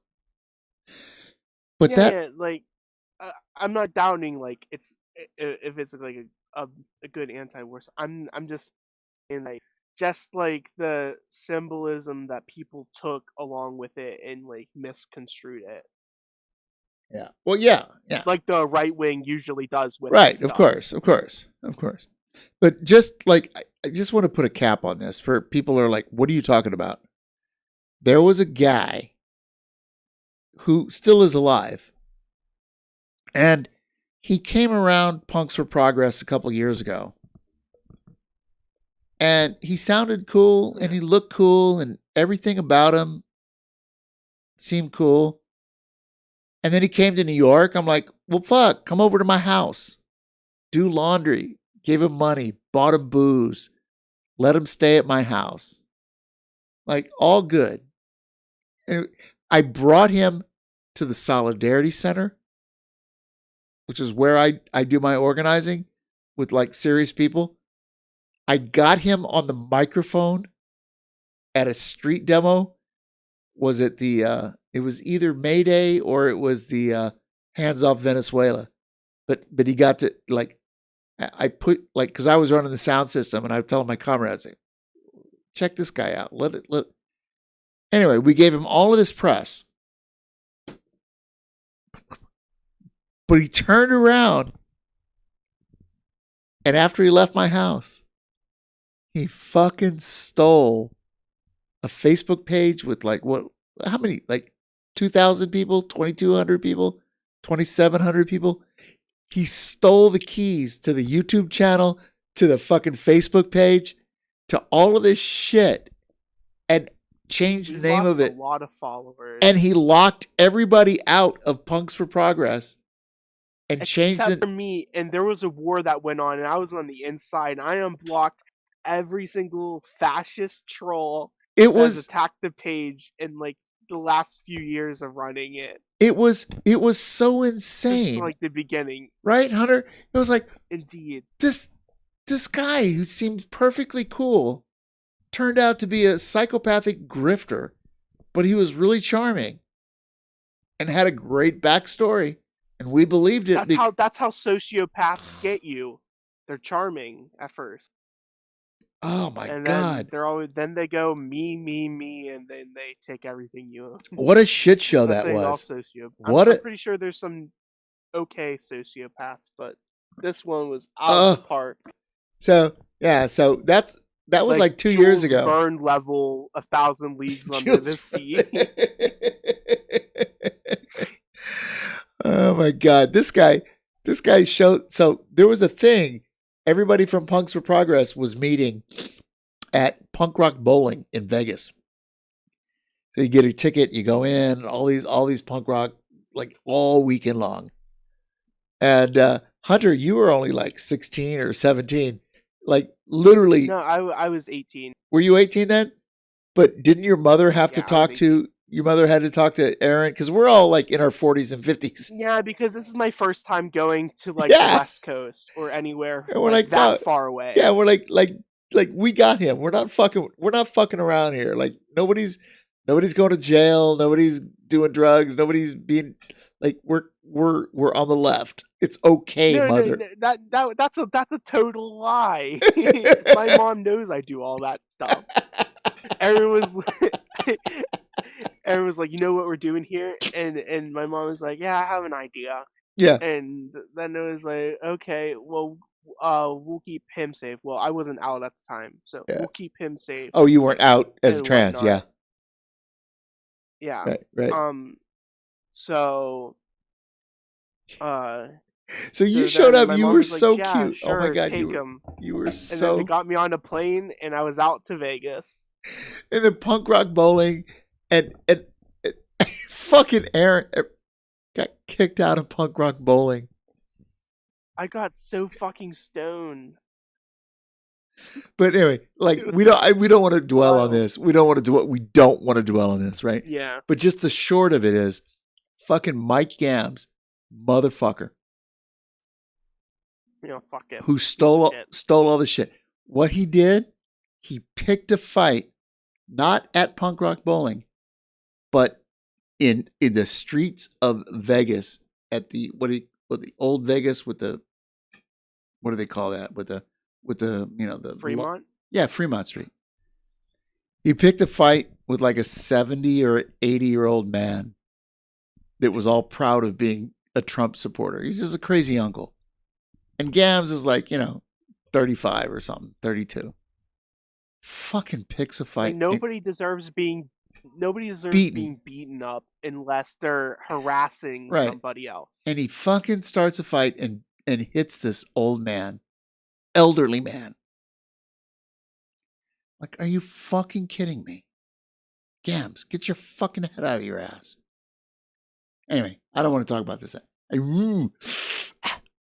But like I'm not doubting like it's if it's like a good anti-war song. I'm just in like just like the symbolism that people took along with it and like misconstrued it. Yeah. Well, yeah. Like the right wing usually does with Right, this of stuff. course. But just like I just want to put a cap on this for people who are like, what are you talking about? There was a guy who still is alive. And he came around Punks for Progress a couple years ago. And he sounded cool and he looked cool and everything about him seemed cool. And then he came to New York. I'm like, well, fuck, come over to my house. Do laundry. Gave him money. Bought him booze. Let him stay at my house. Like, all good. And I brought him to the Solidarity Center, which is where I do my organizing with like serious people. I got him on the microphone at a street demo. Was it the It was either May Day or it was the Hands Off Venezuela. But he got to, like, I put, like, because I was running the sound system, and I was telling my comrades, check this guy out. Let it. Anyway, we gave him all of this press. But he turned around, and after he left my house, he fucking stole a Facebook page with, like, how many, like, 2,000 people, 2,200 people, 2,700 people. He stole the keys to the YouTube channel, to the fucking Facebook page, to all of this shit, and changed the name of it. A lot of followers. And he locked everybody out of Punks for Progress and changed Except it. for me, and there was a war that went on, and I was on the inside, and I unblocked every single fascist troll that has attacked the page in, like, the last few years of running it. It was so insane. Since, like, the beginning. Right, Hunter? It was like, indeed, this guy who seemed perfectly cool turned out to be a psychopathic grifter, but he was really charming and had a great backstory, and we believed it. That's how sociopaths get you. They're charming at first. Oh my and God! Then they go me, and then they take everything you own. What a shit show that was! I'm pretty sure there's some okay sociopaths, but this one was out of the park. So yeah, that was like 2 years ago. Burn level 1,000 leagues under the sea. Oh my God, this guy showed. So there was a thing. Everybody from Punks for Progress was meeting at Punk Rock Bowling in Vegas. So you get a ticket, you go in, all these punk rock, like, all weekend long. And Hunter, you were only like 16 or 17, like, literally. No, I was 18. Were you 18 then? But didn't your mother have to talk to? Your mother had to talk to Aaron, because we're all like in our 40s and 50s. Yeah, because this is my first time going to, like, the West Coast or anywhere And we're like like, that "Oh, far away. Yeah, we're like we got him. We're not fucking around here. Like, nobody's going to jail. Nobody's doing drugs. Nobody's being, like, we're on the left. It's okay, No, mother. that's a total lie. My mom knows I do all that stuff. Aaron was like, you know what we're doing here? And my mom was like, yeah, I have an idea. Yeah. And then it was like, okay, well, we'll keep him safe. Well, I wasn't out at the time, so we'll keep him safe. Oh, you weren't out as a and trans, whatnot. yeah. Yeah. Right. So So you then showed up. my You mom were was like, so yeah, cute. Oh my sure, God, take you were him. you were And then so. they got me on a plane, and I was out to Vegas. In the Punk Rock Bowling, and fucking Aaron got kicked out of Punk Rock Bowling. I got so fucking stoned. But anyway, like, we don't want to dwell on this. We don't want to dwell on this, right? Yeah. But just the short of it is, fucking Mike Gams, motherfucker, You know, fuck it. who stole all the shit. What he did, he picked a fight, not at Punk Rock Bowling, but in the streets of Vegas at the old Vegas with the, what do they call that, with the the Fremont? Yeah, Fremont Street. He picked a fight with like a 70 or 80-year-old man that was all proud of being a Trump supporter. He's just a crazy uncle. And Gams is like, 35 or something, 32. Fucking picks a fight. Like, nobody deserves being beaten up unless they're harassing Right. somebody else. And he fucking starts a fight and hits this old man, elderly man. Like, are you fucking kidding me? Gams, get your fucking head out of your ass. Anyway, I don't want to talk about this.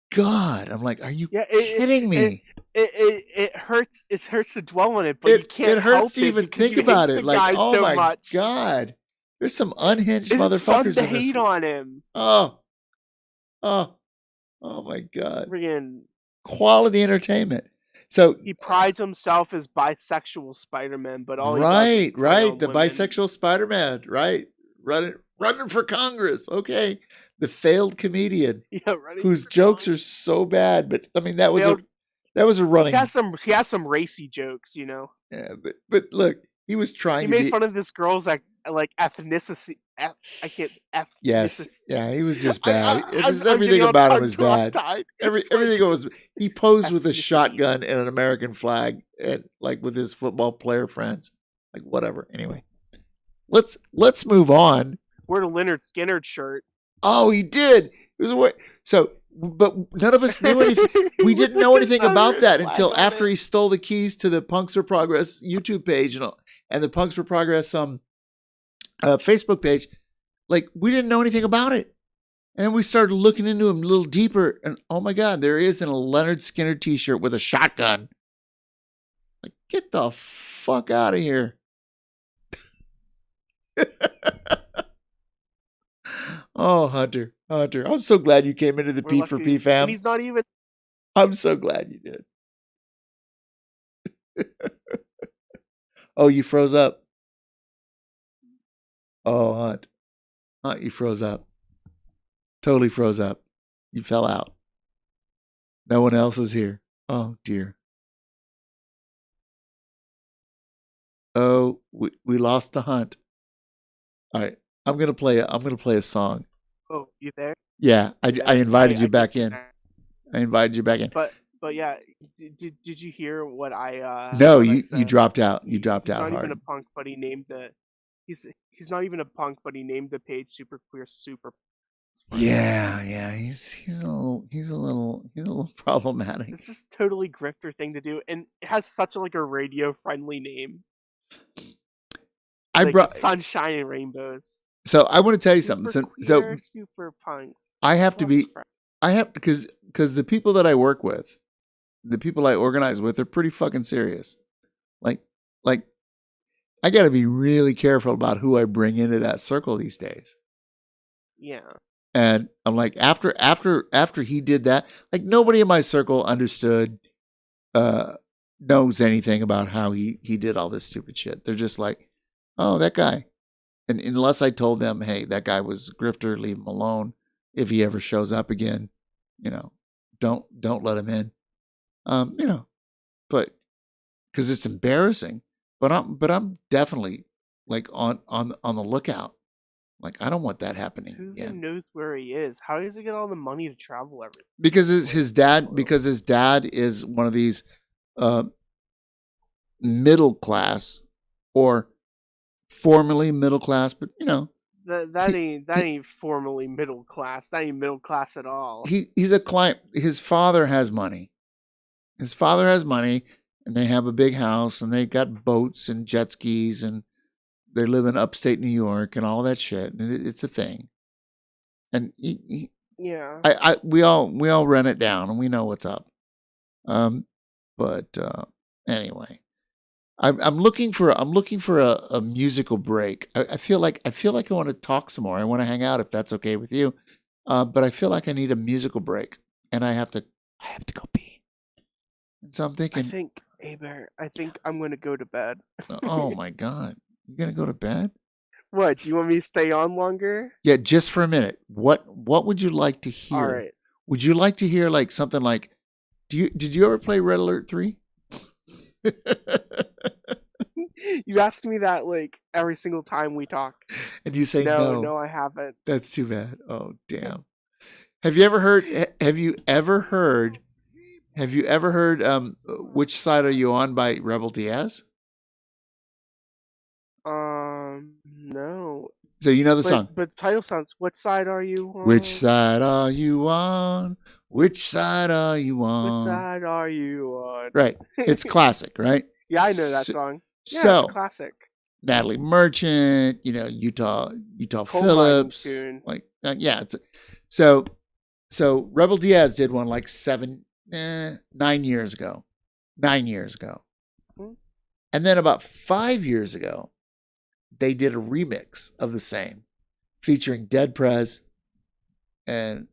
God, I'm like, are you kidding me? It hurts. It hurts to dwell on it, but you can't It hurts help to even because think you about hate it. the Like, guy oh so my much. God, there's some unhinged It's fun motherfuckers to in this. hate on him. Oh my God. Friggin' Quality entertainment. So he prides himself as bisexual Spider-Man, but all he does is right, prey on the women. bisexual Spider-Man, right, running running for Congress. Okay, the failed comedian Yeah, running whose for jokes are so bad, but I mean that was Failed- a running. He has some racy jokes, you know. Yeah, but look, he was trying He to made be. fun of this girl's like ethnicity. I can't. Yes, yeah, he was just I- bad. I- Just I'm everything getting all about him was tongue-tied. bad. It's Everything was. He posed with a shotgun and an American flag, and like with his football player friends, like whatever. Anyway, let's move on. Wear a Leonard Skinner shirt. Oh, he did. It was so, but none of us knew anything. We didn't know anything about that until after he stole the keys to the Punks for Progress YouTube page and the Punks for Progress Facebook page. Like, we didn't know anything about it. And we started looking into him a little deeper, and oh my God, there he is in a Leonard Skinner t-shirt with a shotgun. Like, get the fuck out of here. Oh, Hunter, I'm so glad you came into the We're P for lucky- P fam. And he's not even. I'm so glad you did. Oh, you froze up. Oh, Hunt, you froze up. Totally froze up. You fell out. No one else is here. Oh dear. Oh, we lost the Hunt. All right, I'm gonna play a song. Oh, you there? Yeah, I invited I you back just- in. I invited you back in. But yeah, did you hear what I? No, what I you said? dropped out. You dropped He's out not even hard. a punk, but he named the. He's not even a punk, but he named the page Super Queer Super. Yeah, he's a little problematic. It's just totally grifter thing to do, and it has such a radio friendly name. I brought Sunshine and Rainbows. So I want to tell you something. Super So queer, super punks. I have to be, Plus friends. I have because the people that I work with, the people I organize with, are pretty fucking serious. Like I got to be really careful about who I bring into that circle these days. Yeah. And I'm like, after he did that, like nobody in my circle understood, knows anything about how he did all this stupid shit. They're just like, oh, that guy. And unless I told them, hey, that guy was a grifter, leave him alone. If he ever shows up again, don't let him in. But because it's embarrassing. But I'm definitely like on the lookout. Like I don't want that happening Who again. even knows where he is? How does he get all the money to travel everywhere? Because his dad is one of these middle class or formerly middle class, but That ain't formally middle class. That ain't middle class at all. he's a client. His father has money. And they have a big house and they got boats and jet skis and they live in upstate New York and all that shit. And it's a thing. And Yeah. we all rent it down and we know what's up. But anyway, I'm looking for a musical break. I feel like I want to talk some more. I want to hang out if that's okay with you. But I feel like I need a musical break and I have to go pee. And so I'm thinking, I think I'm gonna go to bed. oh my God, you're gonna go to bed? What? Do you want me to stay on longer? Yeah, just for a minute. What would you like to hear? All right. Would you like to hear like something like? Did you ever play Red Alert 3? You ask me that like every single time we talk. And you say no. No, I haven't. That's too bad. Oh damn. Have you ever heard Which Side Are You On by Rebel Diaz? No. So you know the song. But the title sounds. What side are you on? Which side are you on? Which side are you on? What side are you on? Right. It's classic, right? Yeah, I know that song. Yeah, so it's a classic. Natalie Merchant, Utah Coal Phillips, mining tune. like yeah. So Rebel Diaz did one like 9 years ago. 9 years ago. Hmm. And then about 5 years ago, they did a remix of the same, featuring Dead Prez and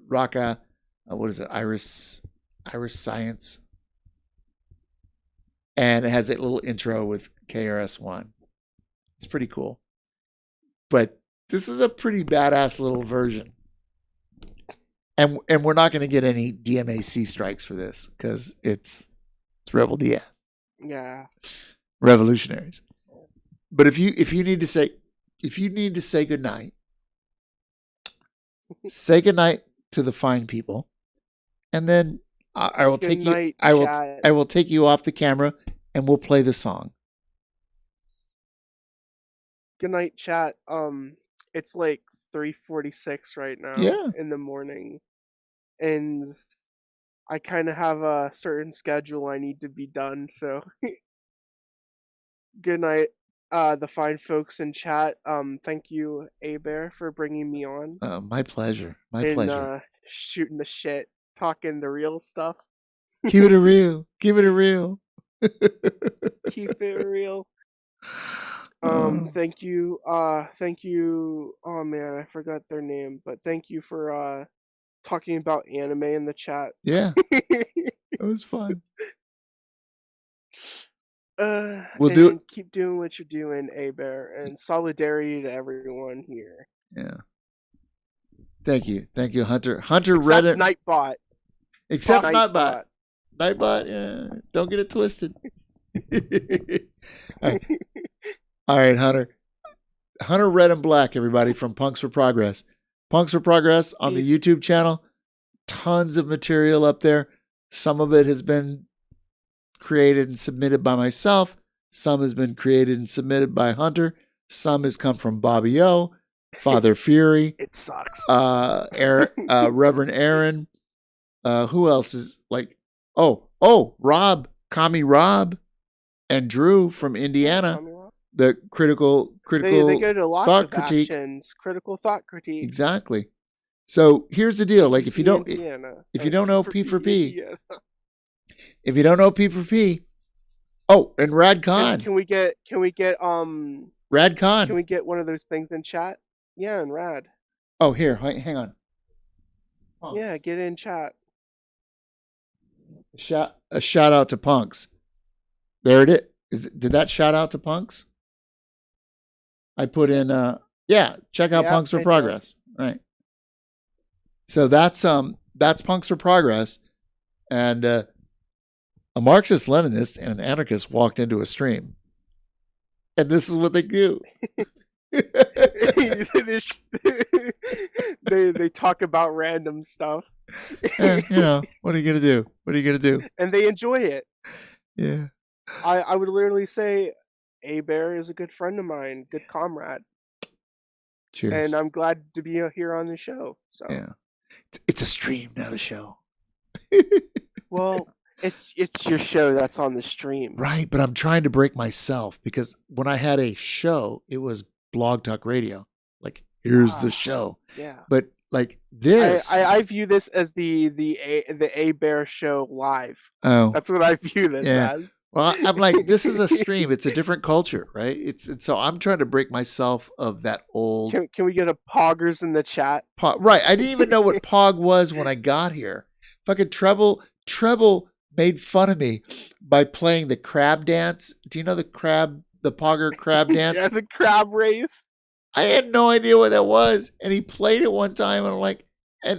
Raka, what is it, Iris Science, and it has a little intro with KRS-One. It's pretty cool, but This is a pretty badass little version. And we're not going to get any DMAC strikes for this because it's Rebel DS. Yeah. Revolutionaries. But if you need to say goodnight, say goodnight to the fine people, and then I will take you. I will take you off the camera, and we'll play the song. Good night, chat. It's like 3:46 right now in the morning, and I kind of have a certain schedule I need to be done. So, good night, the fine folks in chat. Thank you, A-Bear, for bringing me on. My pleasure. My pleasure. Shooting the shit, talking the real stuff. Keep it real. Keep it real. Keep it real. Thank you. Thank you. Oh man, I forgot their name, but thank you for talking about anime in the chat. Yeah, it was fun. We'll do it. Keep doing what you're doing, A-Bear, and solidarity to everyone here. Yeah. Thank you, Hunter. Except read it. Nightbot. Except Nightbot. Nightbot. Yeah. Don't get it twisted. All right, Hunter. Hunter Red and Black, everybody, from Punks for Progress. Punks for Progress on the YouTube channel. Tons of material up there. Some of it has been created and submitted by myself. Some has been created and submitted by Hunter. Some has come from Bobby O, Father Fury. It sucks. Reverend Aaron. Who else is like? Rob, Kami Rob, and Drew from Indiana. The critical they go to lots thought of critique. actions, critical thought critique. Exactly. So here's the deal: like if you don't know P for P, if you don't know P for P, and Rad Khan. Can we get Rad Khan? Can we get one of those things in chat? Yeah, and Rad. Oh, here, hang on. Yeah, get in chat. A shout out to Punks. There it is. Did that shout out to Punks? I put in check out Punks for Progress. Right. So that's Punks for Progress. And a Marxist Leninist and an anarchist walked into a stream. And this is what they do. they talk about random stuff. What are you gonna do? What are you gonna do? And they enjoy it. Yeah. I would literally say A-Bear is a good friend of mine, good comrade. Cheers. And I'm glad to be here on the show. So yeah, it's a stream, not a show. Well, it's your show that's on the stream, right? But I'm trying to break myself because when I had a show, it was Blog Talk Radio. Like, here's the show. Yeah. But like this, I view this as the A-Bear show live. Oh, that's what I view this as. Well, I'm like, this is a stream. It's a different culture, right? It's so I'm trying to break myself of that old. Can we get a poggers in the chat? Right. I didn't even know what pog was when I got here. Fucking Treble made fun of me by playing the crab dance. Do you know the pogger crab dance? Yeah, the crab race. I had no idea what that was, and he played it one time, and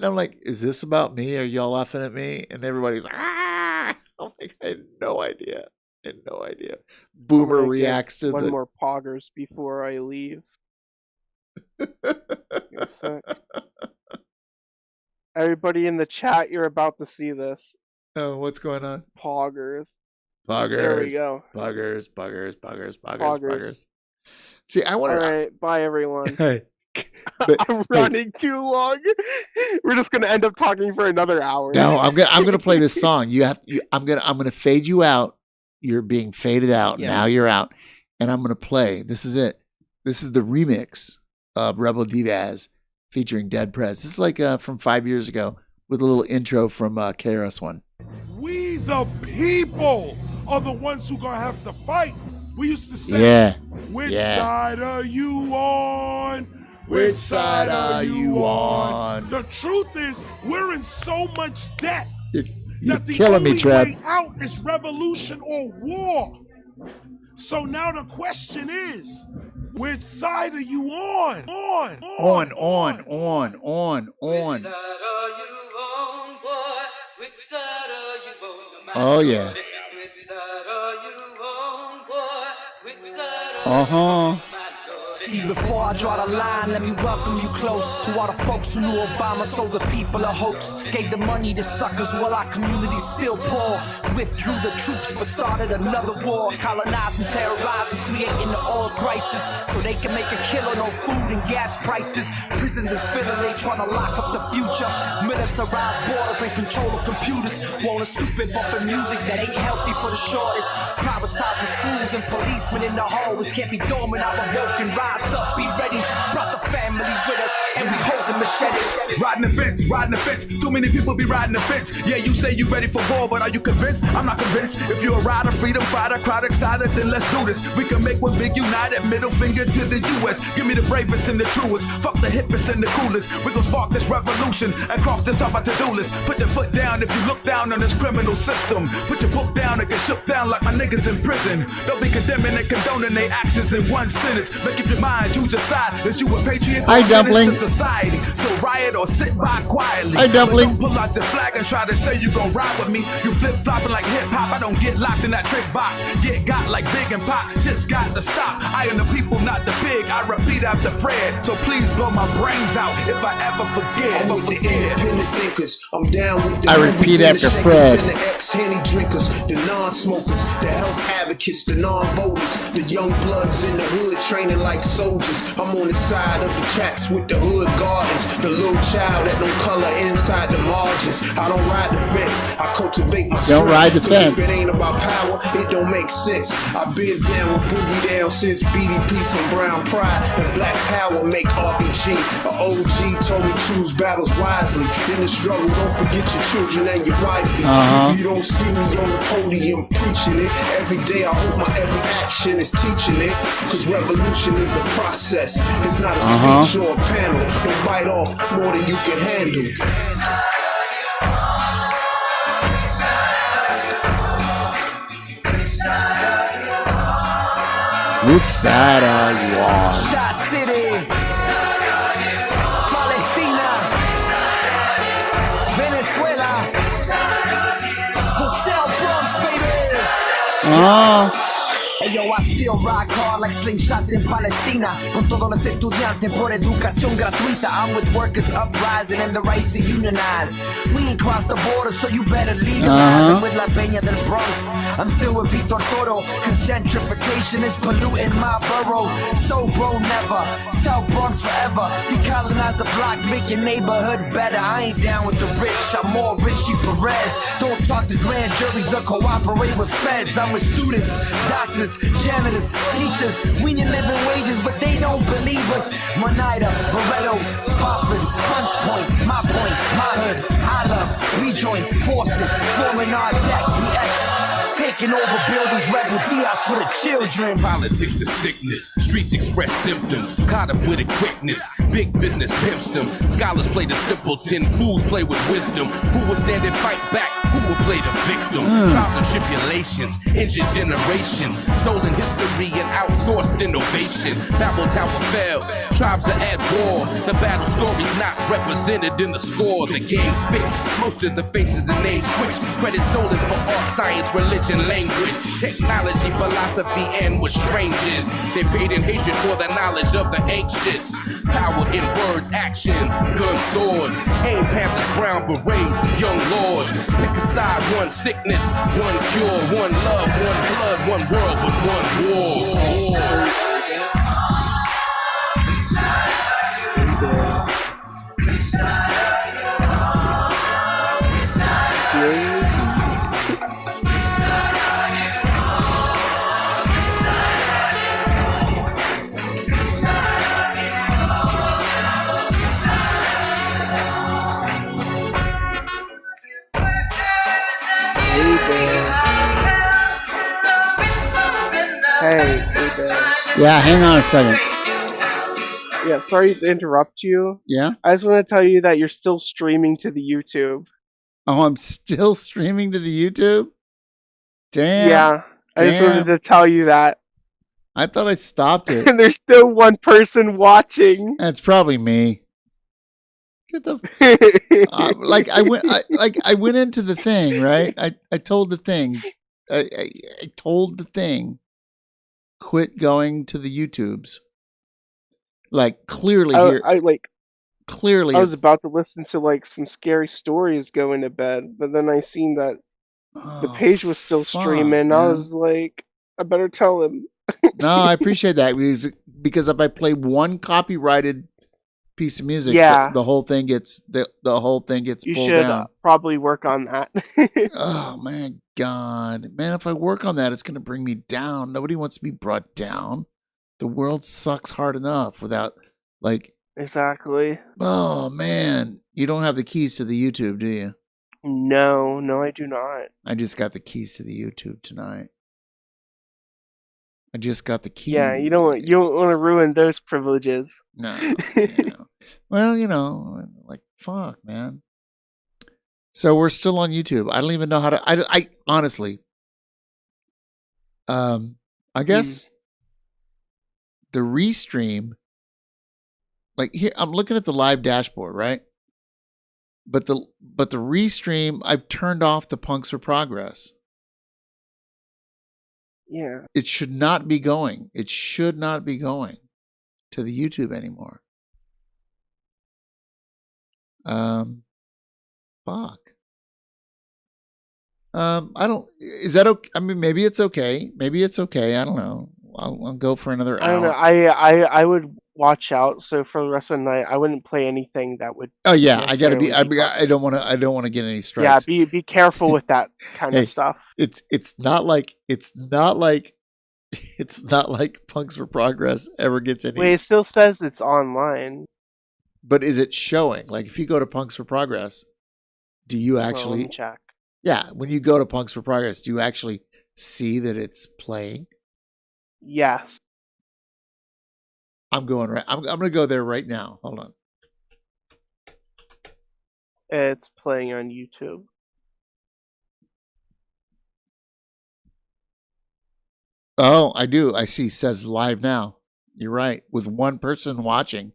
I'm like, is this about me? Are y'all laughing at me? And everybody's like, ah! I'm like, I had no idea. Boomer reacts to one more poggers before I leave. Everybody in the chat, you're about to see this. Oh, what's going on? Poggers. There we go. Poggers. Poggers. See, I want to. All right, bye everyone. But, I'm running too long. We're just gonna end up talking for another hour. No, I'm gonna play this song. I'm gonna fade you out. You're being faded out. Yeah. Now you're out, and I'm gonna play. This is it. This is the remix of Rebel Divas featuring Dead Prez. This is like from 5 years ago with a little intro from KRS-One. We the people are the ones who gonna have to fight. We used to say, which side are you on? Which side are you on? The truth is, we're in so much debt that the only way out is revolution or war. So now the question is, Which side are you on? On. Oh yeah. See, before I draw the line, let me welcome you close to all the folks who knew Obama sold the people a hoax. Gave the money to suckers while our community's still poor. Withdrew the troops but started another war. Colonizing, terrorizing, creating the oil crisis so they can make a kill on no food and gas prices. Prisons is filling, they trying to lock up the future. Militarized borders and control of computers. Want a stupid bumping music that ain't healthy for the shortest. Privatizing schools and policemen in the hallways. Can't be dormant, I'm awoke and rise up, be ready. Brought the family with us and we hold the machetes. Riding the fence. Too many people be riding the fence. Yeah, you say you ready for war, but are you convinced? I'm not convinced. If you're a rider, freedom fighter, crowd excited, then let's do this. We can make one big united middle finger to the U.S. Give me the bravest and the truest. Fuck the hippest and the coolest. We gon' spark this revolution and cross this off our to-do list. Put your foot down if you look down on this criminal system. Put your book down and get shook down like my niggas in prison. Don't be condemning and condoning their actions in one sentence. Make up your mind, choose your side. Is you a patriot or Dumpling. to society? So riot or sit by quietly. Hi, Dumpling. Don't pull out your flag and try to say you gon' ride with me. You flip-flopping like hip-hop. I don't get locked in that trick box. Get got like Big and Pop. Shit's got to stop. I am the people, not the pig. I repeat after Fred. So please blow my brains out if I ever forget. I'm with the independent thinkers. I'm down with the I repeat movies and after the Fred. shakers and the ex-Henny drinkers, the non-smokers, the health advocates, the non-voters, the young bloods in the hood training like soldiers. I'm on the side of the tracks with the hood gardens, the little child that don't color inside the margins. I don't ride the fence, I cultivate my Don't strength. ride the 'Cause fence. If it ain't about power, it don't make sense. I've been down with Boogie Down since BDP, some Brown Pride, and Black Power make RBG. A OG told me choose battles wisely. In the struggle, don't forget your children and your wifey. If you don't see me on the podium preaching it, every day I hope my every action is teaching it. Cause revolution is a process. It's not a speech or a panel. Don't bite off more than you can handle. Which side are you on? Shot City, Palestina, Venezuela, the South Bronx, baby. Hey, yo, I still rock hard like slingshots in Palestina. Con todos los estudiantes por educación gratuita. I'm with workers uprising and the right to unionize. We ain't crossed the border, so you better legalize. I'm with La Peña del Bronx. I'm still with Victor Toro, cause gentrification is polluting my borough. So bro, never. South Bronx forever. Decolonize the block, make your neighborhood better. I ain't down with the rich, I'm more Richie Perez. Don't talk to grand juries or cooperate with feds. I'm with students, doctors, janitors, teachers. We need living wages, but they don't believe us. Monida, Barretto, Spofford, Hunts Point, my hood, I love. We join forces, forming our deck, BX. Taking over buildings, rebel Diaz for the children. Politics to sickness, streets express symptoms. Caught up with a quickness, big business pimps them. Scholars play the simpleton, fools play with wisdom. Who will stand and fight back? Who will play the victim? Trials and tribulations, injured generations. Stolen history and outsourced innovation. Babel Tower fell, tribes are at war. The battle story's not represented in the score. The game's fixed, most of the faces and names switched. Credit stolen for art, science, religion, language, technology, philosophy, and what strange is. They paid in hatred for the knowledge of the ancients. Power in words, actions, guns, swords. Aim Panthers, brown berets, young lords. Pick a side, one sickness, one cure, one love, one blood, one world, but one war. Hey, Ben. Yeah, hang on a second. Yeah, sorry to interrupt you. Yeah? I just want to tell you that you're still streaming to the YouTube. Oh, I'm still streaming to the YouTube? Damn. Yeah, I just wanted Damn. to tell you that. I thought I stopped it. And there's still one person watching. That's probably me. Get the I went into the thing, right? I told the thing, I told the thing, quit going to the YouTubes. Like clearly here, clearly I was it's, about to listen to like some scary stories going to bed, but then I seen that the oh, page was still fuck, streaming. I man. was like, I better tell him. No, I appreciate that because if I play one copyrighted piece of music, Yeah. the whole thing gets the whole thing gets You pulled should down. probably work on that. Oh my God, man! If I work on that, it's gonna bring me down. Nobody wants to be brought down. The world sucks hard enough without, like, Exactly. oh man, you don't have the keys to the YouTube, do you? No, I do not. I just got the keys to the YouTube tonight. I just got the keys. Yeah, you don't want to ruin those privileges. No. Well, like, fuck, man. So we're still on YouTube. I don't even know how to. I honestly, I guess the restream. Like here, I'm looking at the live dashboard, right? But the restream, I've turned off the Punks for Progress. Yeah. It should not be going. It should not be going to the YouTube anymore. Fuck. I don't. Is that okay? I mean, maybe it's okay. Maybe it's okay. I don't know. I'll go for another I don't know. hour. I would watch out. So for the rest of the night, I wouldn't play anything that would. Oh yeah, I gotta be. necessarily I don't want to. I don't want to get any Yeah, strikes. be careful with that kind Hey, of stuff. it's not like it's not like Punks for Progress ever gets any. Wait, it still says it's online. But is it showing? Like if you go to Punks for Progress, do you Well, let actually? me check. Yeah, when you go to Punks for Progress, do you actually see that it's playing? Yes. I'm going right. I'm gonna go there right now. Hold on. It's playing on YouTube. Oh, I do. I see. Says live now. You're right. With one person watching,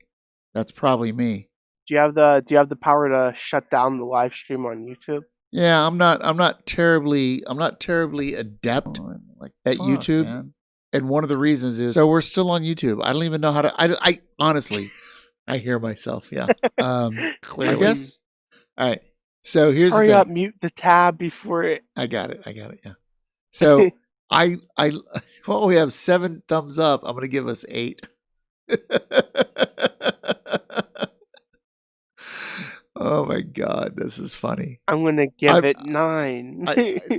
that's probably me. Do you have the power to shut down the live stream on YouTube? Yeah, I'm not terribly adept at fuck, YouTube. man. And one of the reasons is so we're still on YouTube. I don't even know how to. I honestly, I hear myself. Yeah. Clearly. I guess. All right. So here's Hurry the thing. up, mute the tab before it. I got it. Yeah. So well, we have 7 thumbs up. I'm gonna give us 8. Oh my God, this is funny. I'm gonna give it 9.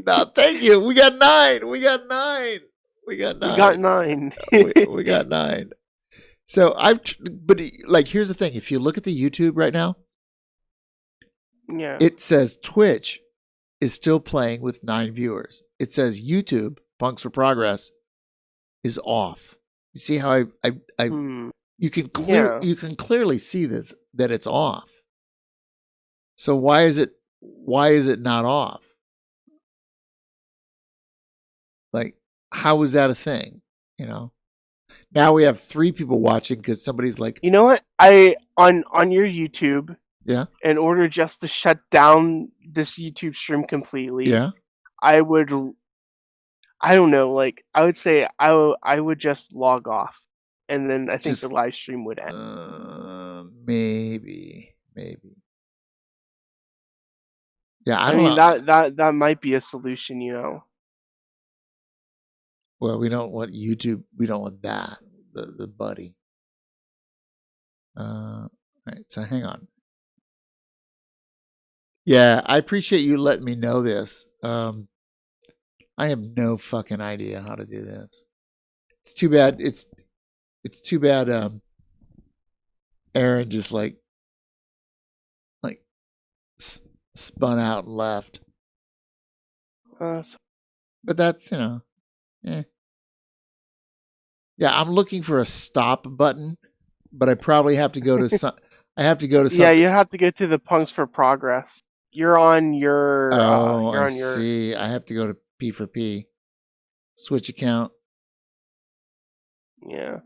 No, thank you. We got 9. We got 9. We got 9. we got 9. So but like, here's the thing. If you look at the YouTube right now, Yeah. it says Twitch is still playing with 9 viewers. It says YouTube, Punks for Progress, is off. You see how you can clearly see this, that it's off. So why is it not off? Like, how is that a thing? Now we have 3 people watching because somebody's like, You know what? On your YouTube, yeah, in order just to shut down this YouTube stream completely, yeah, I don't know, like I would say I would just log off, and then I think the live stream would end. Maybe. Yeah, I I don't mean know. that might be a solution, Well, we don't want YouTube. We don't want that. The buddy. All right. So hang on. Yeah, I appreciate you letting me know this. I have no fucking idea how to do this. It's too bad. It's too bad. Aaron just like spun out and left. But that's Yeah, I'm looking for a stop button, but I probably have to go to some. I have to go to Yeah, something. you have to go to the Punks for Progress. You're on your. Oh, you're I on your. see. I have to go to P4P. Switch account. Yeah.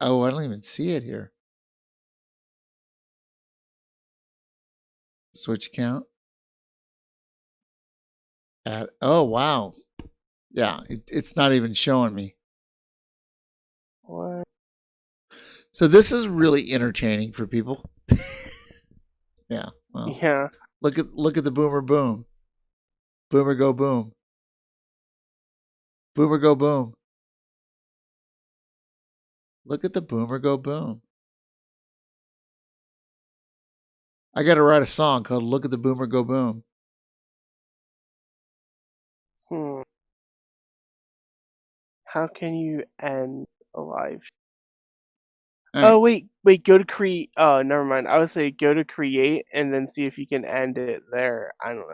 Oh, I don't even see it here. Switch count. Oh, wow. Yeah, it's not even showing me. What? So this is really entertaining for people. Yeah. Well, Yeah. look at the boomer boom. Boomer go boom. Boomer go boom. Look at the boomer go boom. I got to write a song called "Look at the Boomer Go Boom." How can you end a live? All right. Oh wait, go to create. Oh, never mind. I would say go to create and then see if you can end it there. I don't know.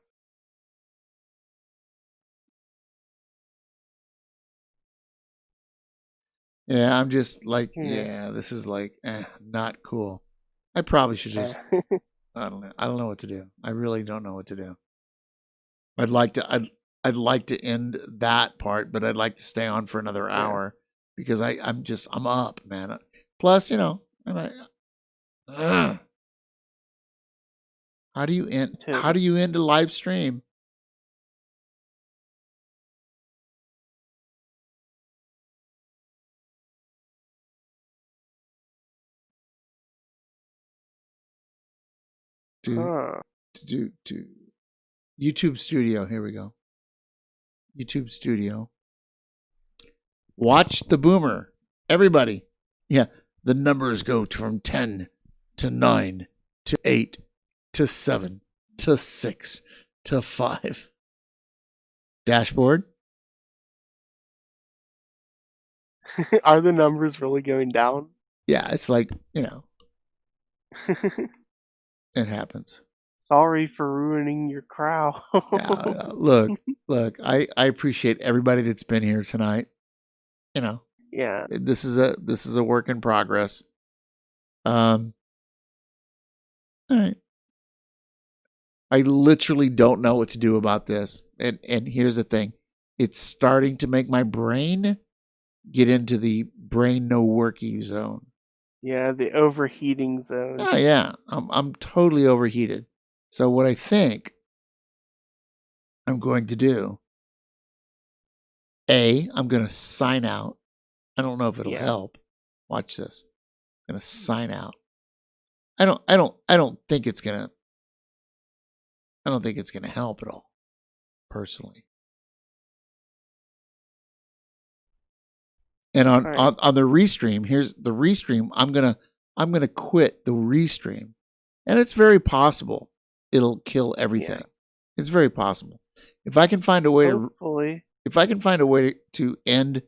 Yeah, I'm just like, Yeah. yeah, this is like, not cool. I probably should just, I don't know. I don't know what to do. I really don't know what to do. I'd like to end that part, but I'd like to stay on for another hour because I'm up, man. Plus, how do you end a live stream? To YouTube Studio. Here we go. YouTube Studio. Watch the boomer. Everybody. Yeah. The numbers go from 10 to 9 to 8 to 7 to 6 to 5. Dashboard. Are the numbers really going down? Yeah, it's like, it happens. Sorry for ruining your crowd. Look, I appreciate everybody that's been here tonight. Yeah. This is a work in progress. All right. I literally don't know what to do about this. And here's the thing. It's starting to make my brain get into the brain no worky zone. Yeah, the overheating zone. Oh yeah. I'm totally overheated. So what I think I'm going to do, I'm going to sign out. I don't know if it'll help. Watch this. I'm going to sign out. I don't think it's going to help at all, personally. And on the restream, here's the restream. I'm gonna quit the restream, and it's very possible it'll kill everything. Yeah. It's very possible. If I can find a way to end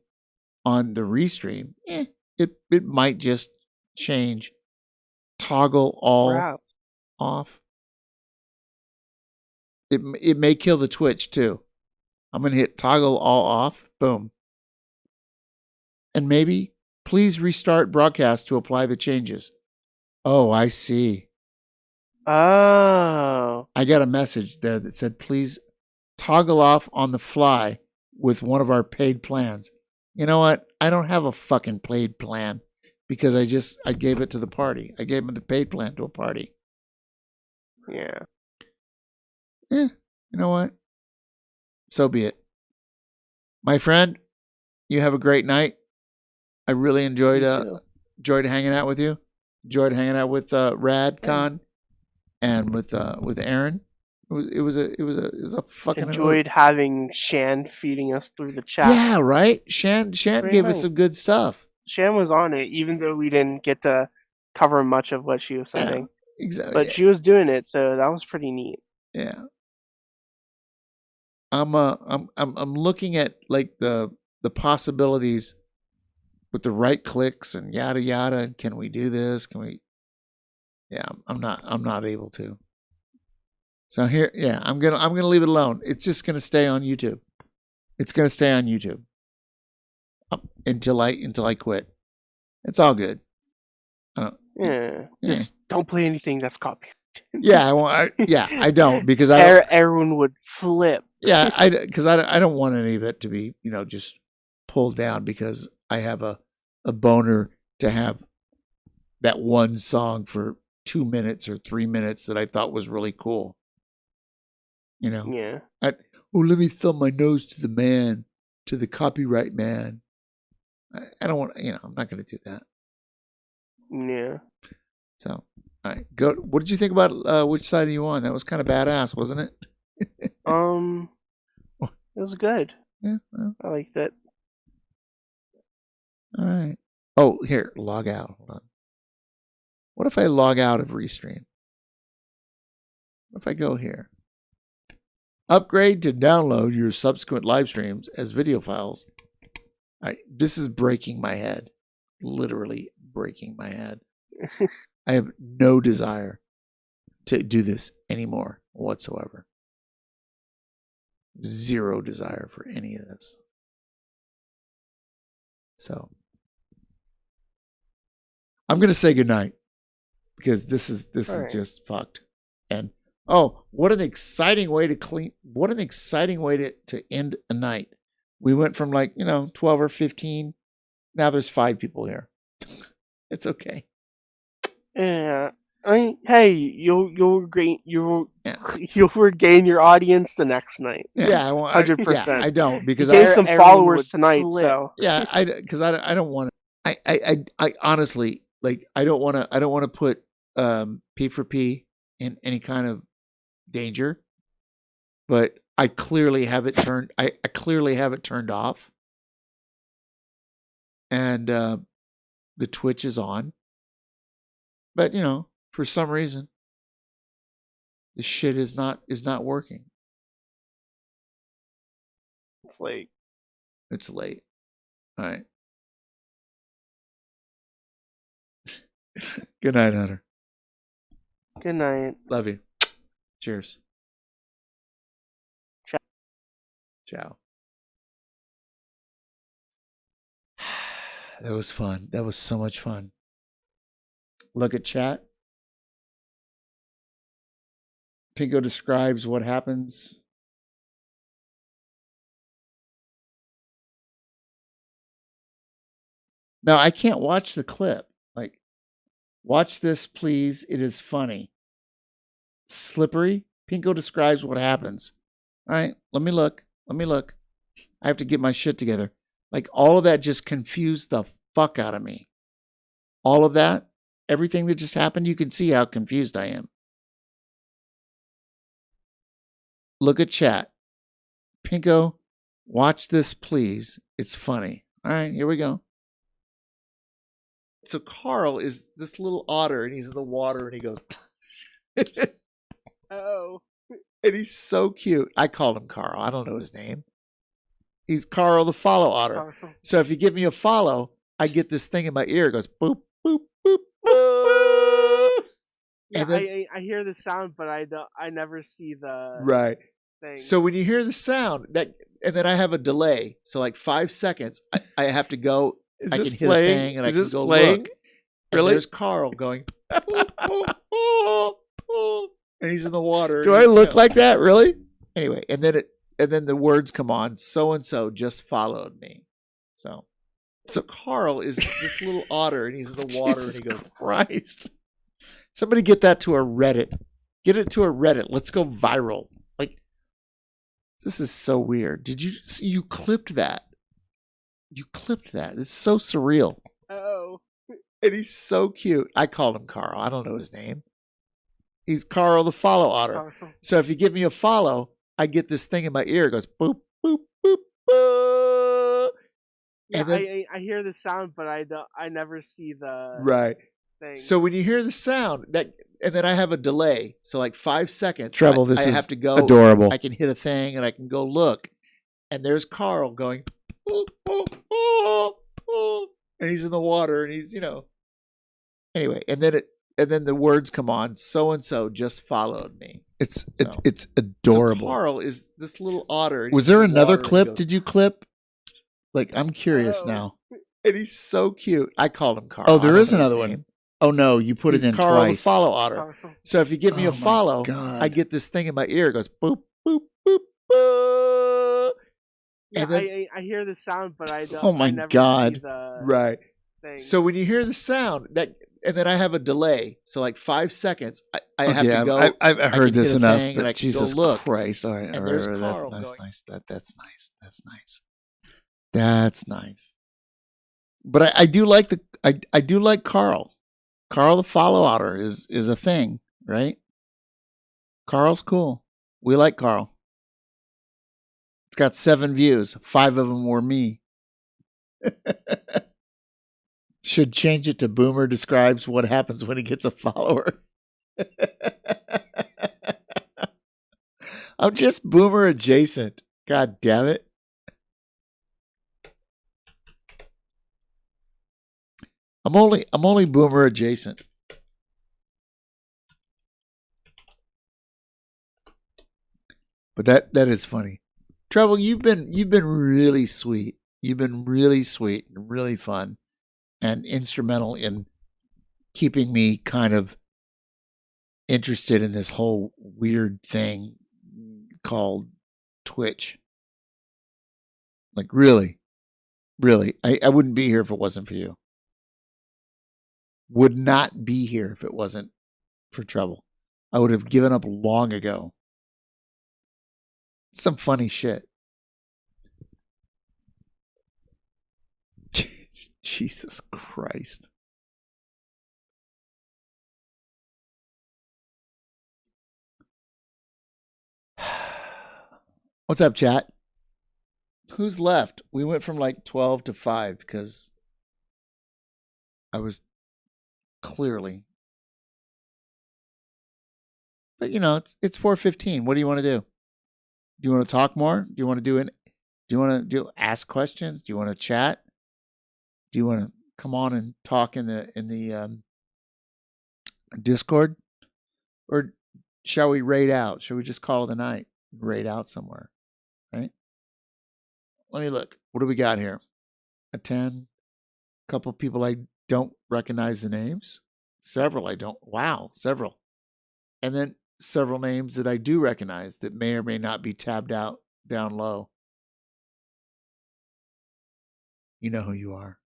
on the restream, it might just change. Toggle all off. It may kill the Twitch too. I'm gonna hit toggle all off. Boom. And maybe please restart broadcast to apply the changes. Oh, I see. Oh. I got a message there that said, please toggle off on the fly with one of our paid plans. You know what? I don't have a fucking paid plan because I gave it to the party. I gave them the paid plan to a party. Yeah. You know what? So be it. My friend, you have a great night. I really enjoyed hanging out with you. Enjoyed hanging out with Radcon and with Aaron. It was a fucking enjoyed having Shan feeding us through the chat. Yeah, right. Shan gave us some good stuff. Shan was on it, even though we didn't get to cover much of what she was saying. Yeah, exactly. But she was doing it, so that was pretty neat. Yeah. I'm looking at like the possibilities with the right clicks and yada yada. And can we do this? Can we? Yeah, I'm not able to. So here, I'm gonna leave it alone. It's just gonna stay on YouTube. It's gonna stay on YouTube until I quit. It's all good. Just don't play anything that's copyrighted. Yeah, I don't because everyone would flip. Yeah, because I don't want any of it to be just pulled down because I have a a boner to have that one song for 2 minutes or 3 minutes that I thought was really cool. You know? Yeah. Let me thumb my nose to the man, to the copyright man. I don't want, I'm not going to do that. Yeah. So, all right, go. What did you think about Which Side Are You On? That was kind of badass, wasn't it? It was good. Yeah, well. I liked it. All right. Oh, here, log out. Hold on. What if I log out of Restream? What if I go here? Upgrade to download your subsequent live streams as video files. All right, this is breaking my head. Literally breaking my head. I have no desire to do this anymore whatsoever. Zero desire for any of this. So I'm gonna say goodnight because this is right. just fucked. And oh, what an exciting way to end a night. We went from 12 or 15. Now there's 5 people here. It's okay. Yeah. You'll regain your audience the next night. Yeah, 100%. I don't because you gained some everyone followers would tonight. flip. So yeah, I don't want to. I honestly I don't want to put P for P in any kind of danger, but I clearly have it turned. I clearly have it turned off, and the Twitch is on. But for some reason, this shit is not working. it's late. It's late. All right. Good night, Hunter. Good night. Love you. Cheers. Ciao. Ciao. That was fun. That was so much fun. Look at chat. Pinko describes what happens. Now, I can't watch the clip. Watch this, please. It is funny. Slippery. Pinko describes what happens. All right, let me look. I have to get my shit together. All of that just confused the fuck out of me. All of that, everything that just happened, you can see how confused I am. Look at chat. Pinko, watch this, please. It's funny. All right, here we go. So Carl is this little otter, and he's in the water, and he goes, Oh. And he's so cute. I called him Carl. I don't know his name. He's Carl the follow otter. So if you give me a follow, I get this thing in my ear. It goes boop, boop, boop, boop. Yeah, And then, I hear the sound, but I never see the right. thing. So when you hear the sound, and then I have a delay. So 5 seconds, I have to go. Is I this can hit playing? a thing and Is I this can go playing? look. Really? And there's Carl going, and he's in the water. Do and I he's, look like that? Really? Anyway, and then the words come on. So and so just followed me. So Carl is this little otter, and he's in the water, Jesus and he goes, Christ. Somebody get that to a Reddit. Get it to a Reddit. Let's go viral. This is so weird. You clipped that? You clipped that. It's so surreal. Oh. And he's so cute. I called him Carl. I don't know his name. He's Carl the follow otter. So if you give me a follow, I get this thing in my ear. It goes boop, boop, boop, boop. Yeah, And then, I hear the sound, but I never see the right. thing. So when you hear the sound, and then I have a delay. So 5 seconds. Treble, this I is have to go. adorable. I can hit a thing and I can go look. And there's Carl going, and he's in the water, and he's, Anyway, and then the words come on. So and so just followed me. It's adorable. So Carl is this little otter. Was there another clip? Did you clip? I'm curious now. And he's so cute. I called him Carl. Oh, there I don't is know his another one. name. Oh no, you put He's it in Carl twice. the follow otter. So if you give me Oh a my follow, God. I get this thing in my ear. It goes boop, boop, boop, boop. Yeah, And then, I hear the sound, but I Oh my never God. see the right. thing. So when you hear the sound and then I have a delay, so like 5 seconds, I have Okay, to go. I've I heard can this hit a enough, thing, and but I can Jesus go look. Christ! All right, And there's that's Carl nice. going. Nice. That's nice. That's nice. That's nice. But I do like I do like Carl. Carl the follow outer is a thing, right? Carl's cool. We like Carl. It's got 7 views. 5 of them were me. Should change it to Boomer describes what happens when he gets a follower. I'm just Boomer adjacent. God damn it. I'm only Boomer adjacent. But that is funny. Trouble, you've been really sweet. You've been really sweet and really fun and instrumental in keeping me kind of interested in this whole weird thing called Twitch. Like really. I wouldn't be here if it wasn't for you. Would not be here if it wasn't for Trouble. I would have given up long ago. Some funny shit. Jesus Christ. What's up, chat? Who's left? We went from like 12 to 5 because I was clearly. But you know, it's 4:15. What do you want to do? Do you want to talk more? Do you want to ask questions? Do you want to chat? Do you want to come on and talk in the Discord? Or shall we raid out? Shall we just call it a night? Raid out somewhere, right? Let me look. What do we got here? A 10. A couple of people I don't recognize the names. Several I don't. Wow, several. And then several names that I do recognize that may or may not be tabbed out down low. You know who you are.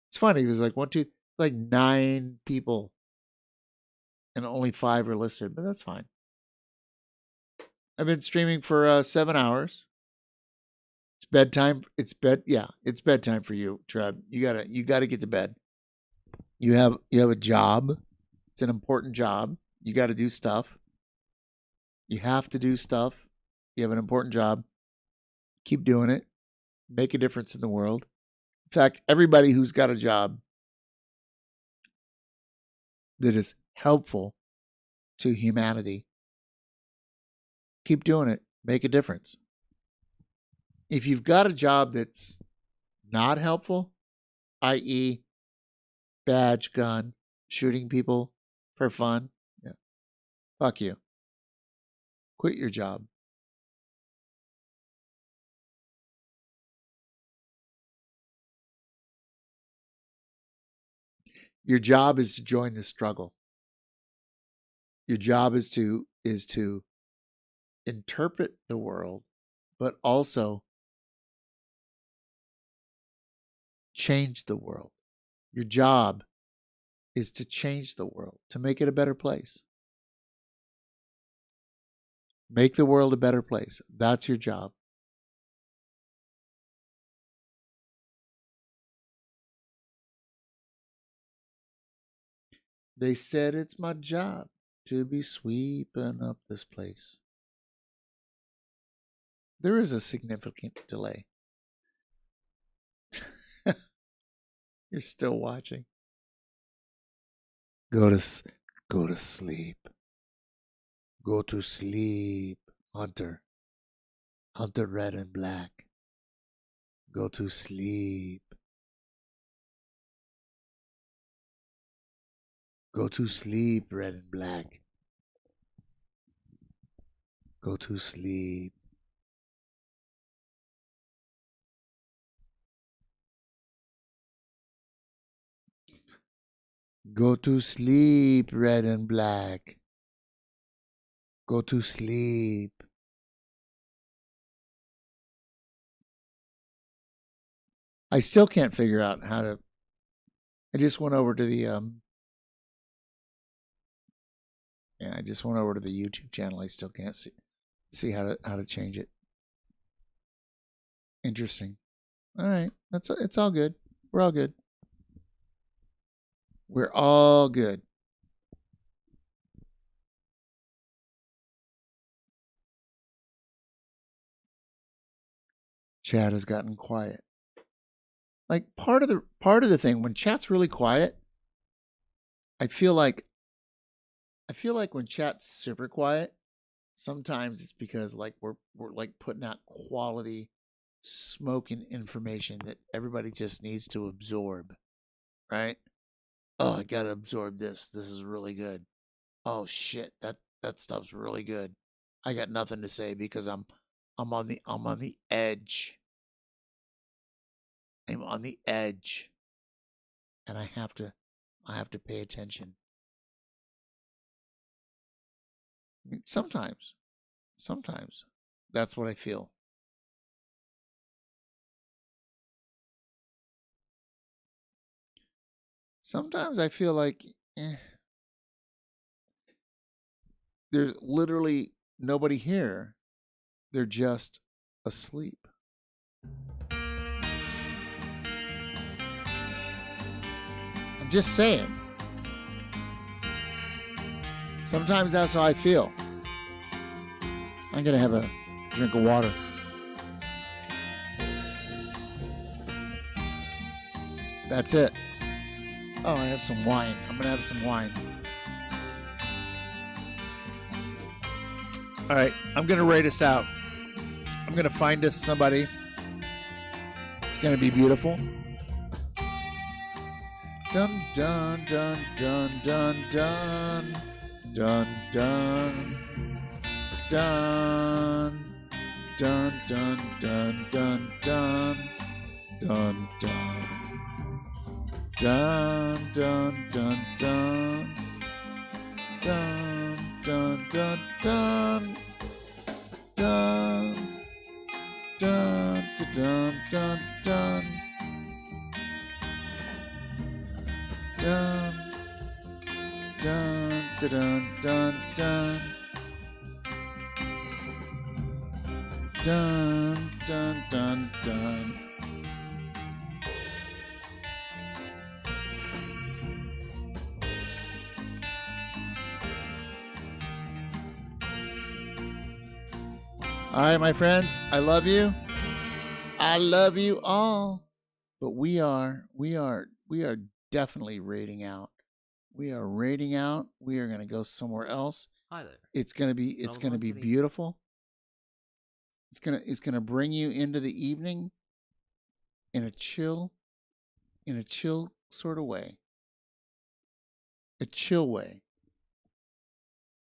It's funny. There's like 9 people and only 5 are listed, but that's fine. I've been streaming for 7 hours. It's bedtime. It's bedtime for you, Trev. You gotta get to bed. You have a job. It's an important job. You got to do stuff. You have to do stuff. You have an important job. Keep doing it. Make a difference in the world. In fact, everybody who's got a job that is helpful to humanity, keep doing it. Make a difference. If you've got a job that's not helpful, i.e., badge, gun, shooting people for fun, yeah, fuck you. Quit your job. Your job is to join the struggle. Your job is to interpret the world, but also change the world. Your job is to change the world, to make it a better place. Make the world a better place. That's your job. They said it's my job to be sweeping up this place. There is a significant delay. You're still watching. Go to sleep. Go to sleep, Hunter. Hunter Red and Black. Go to sleep. Go to sleep, Red and Black. Go to sleep. Go to sleep, Red and Black. Go to sleep. I I still can't figure out how to. I just went over to the I just went over to the YouTube channel. I still can't see how to change it. Interesting. All right, it's all good. We're all good. We're all good. Chat has gotten quiet. Like part of the thing when chat's really quiet, I feel like when chat's super quiet, sometimes it's because like we're like putting out quality smoking information that everybody just needs to absorb, right? Oh, I gotta absorb this. This is really good. Oh shit, that stuff's really good. I got nothing to say because I'm on the edge. I'm on the edge, and I have to pay attention. Sometimes that's what I feel. Sometimes I feel like there's literally nobody here. They're just asleep. I'm just saying. Sometimes that's how I feel. I'm going to have a drink of water. That's it. Oh, I have some wine. I'm going to have some wine. All right, I'm going to rate us out. I'm going to find us somebody. It's going to be beautiful. Dun, dun, dun, dun, dun, dun. Dun, dun. Dun. Dun, dun, dun, dun, dun. Dun, dun. Dun, dun, dun, dun. Dun, dun, dun, dun. Dun. Dun, dun, dun, dun. Dun. Dun, dun, dun, dun. Dun, dun, dun, dun. All right, my friends, I love you. I love you all. But we are definitely raiding out. We are raiding out. We are going to go somewhere else. Hi there. It's going to be beautiful. It's going to bring you into the evening in a chill sort of way. A chill way.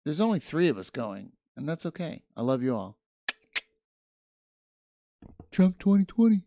There's only 3 of us going, and that's okay. I love you all. Trump 2020.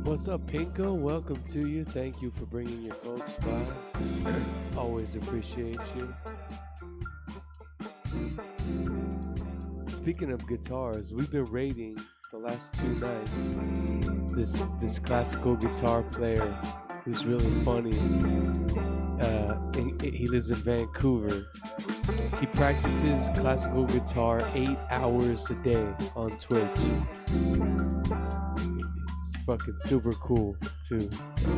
What's up, Pinko? Welcome to you. Thank you for bringing your folks by. Always appreciate you. Speaking of guitars, we've been raiding the last 2 nights this classical guitar player who's really funny. and he lives in Vancouver. He practices classical guitar 8 hours a day on Twitch. It's fucking super cool too. So.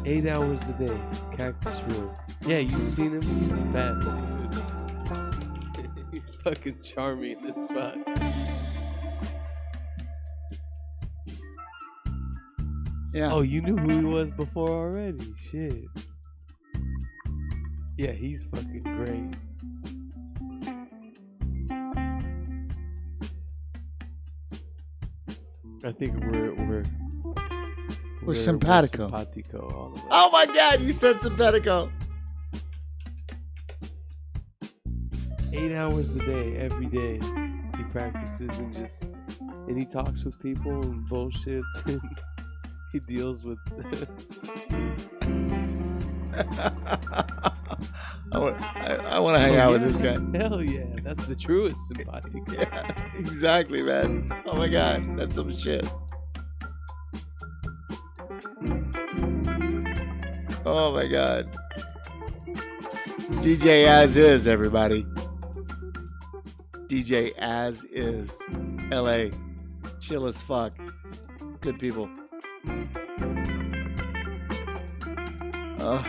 8 hours a day, Cactus Room. Yeah, you've seen him? He's the best, dude. He's fucking charming as fuck. Yeah. Oh, you knew who he was before already? Shit. Yeah, he's fucking great. I think we're simpatico. Simpatico all the way. Oh my God, you said simpatico. 8 hours a day, every day. He practices and he talks with people and bullshits and he deals with. I want to hang out with this guy. Hell yeah, that's the truest simpatico. Yeah, exactly, man. Oh my God, that's some shit. Oh my God. DJ As Is, everybody. DJ As Is. LA. Chill as fuck. Good people. Oh.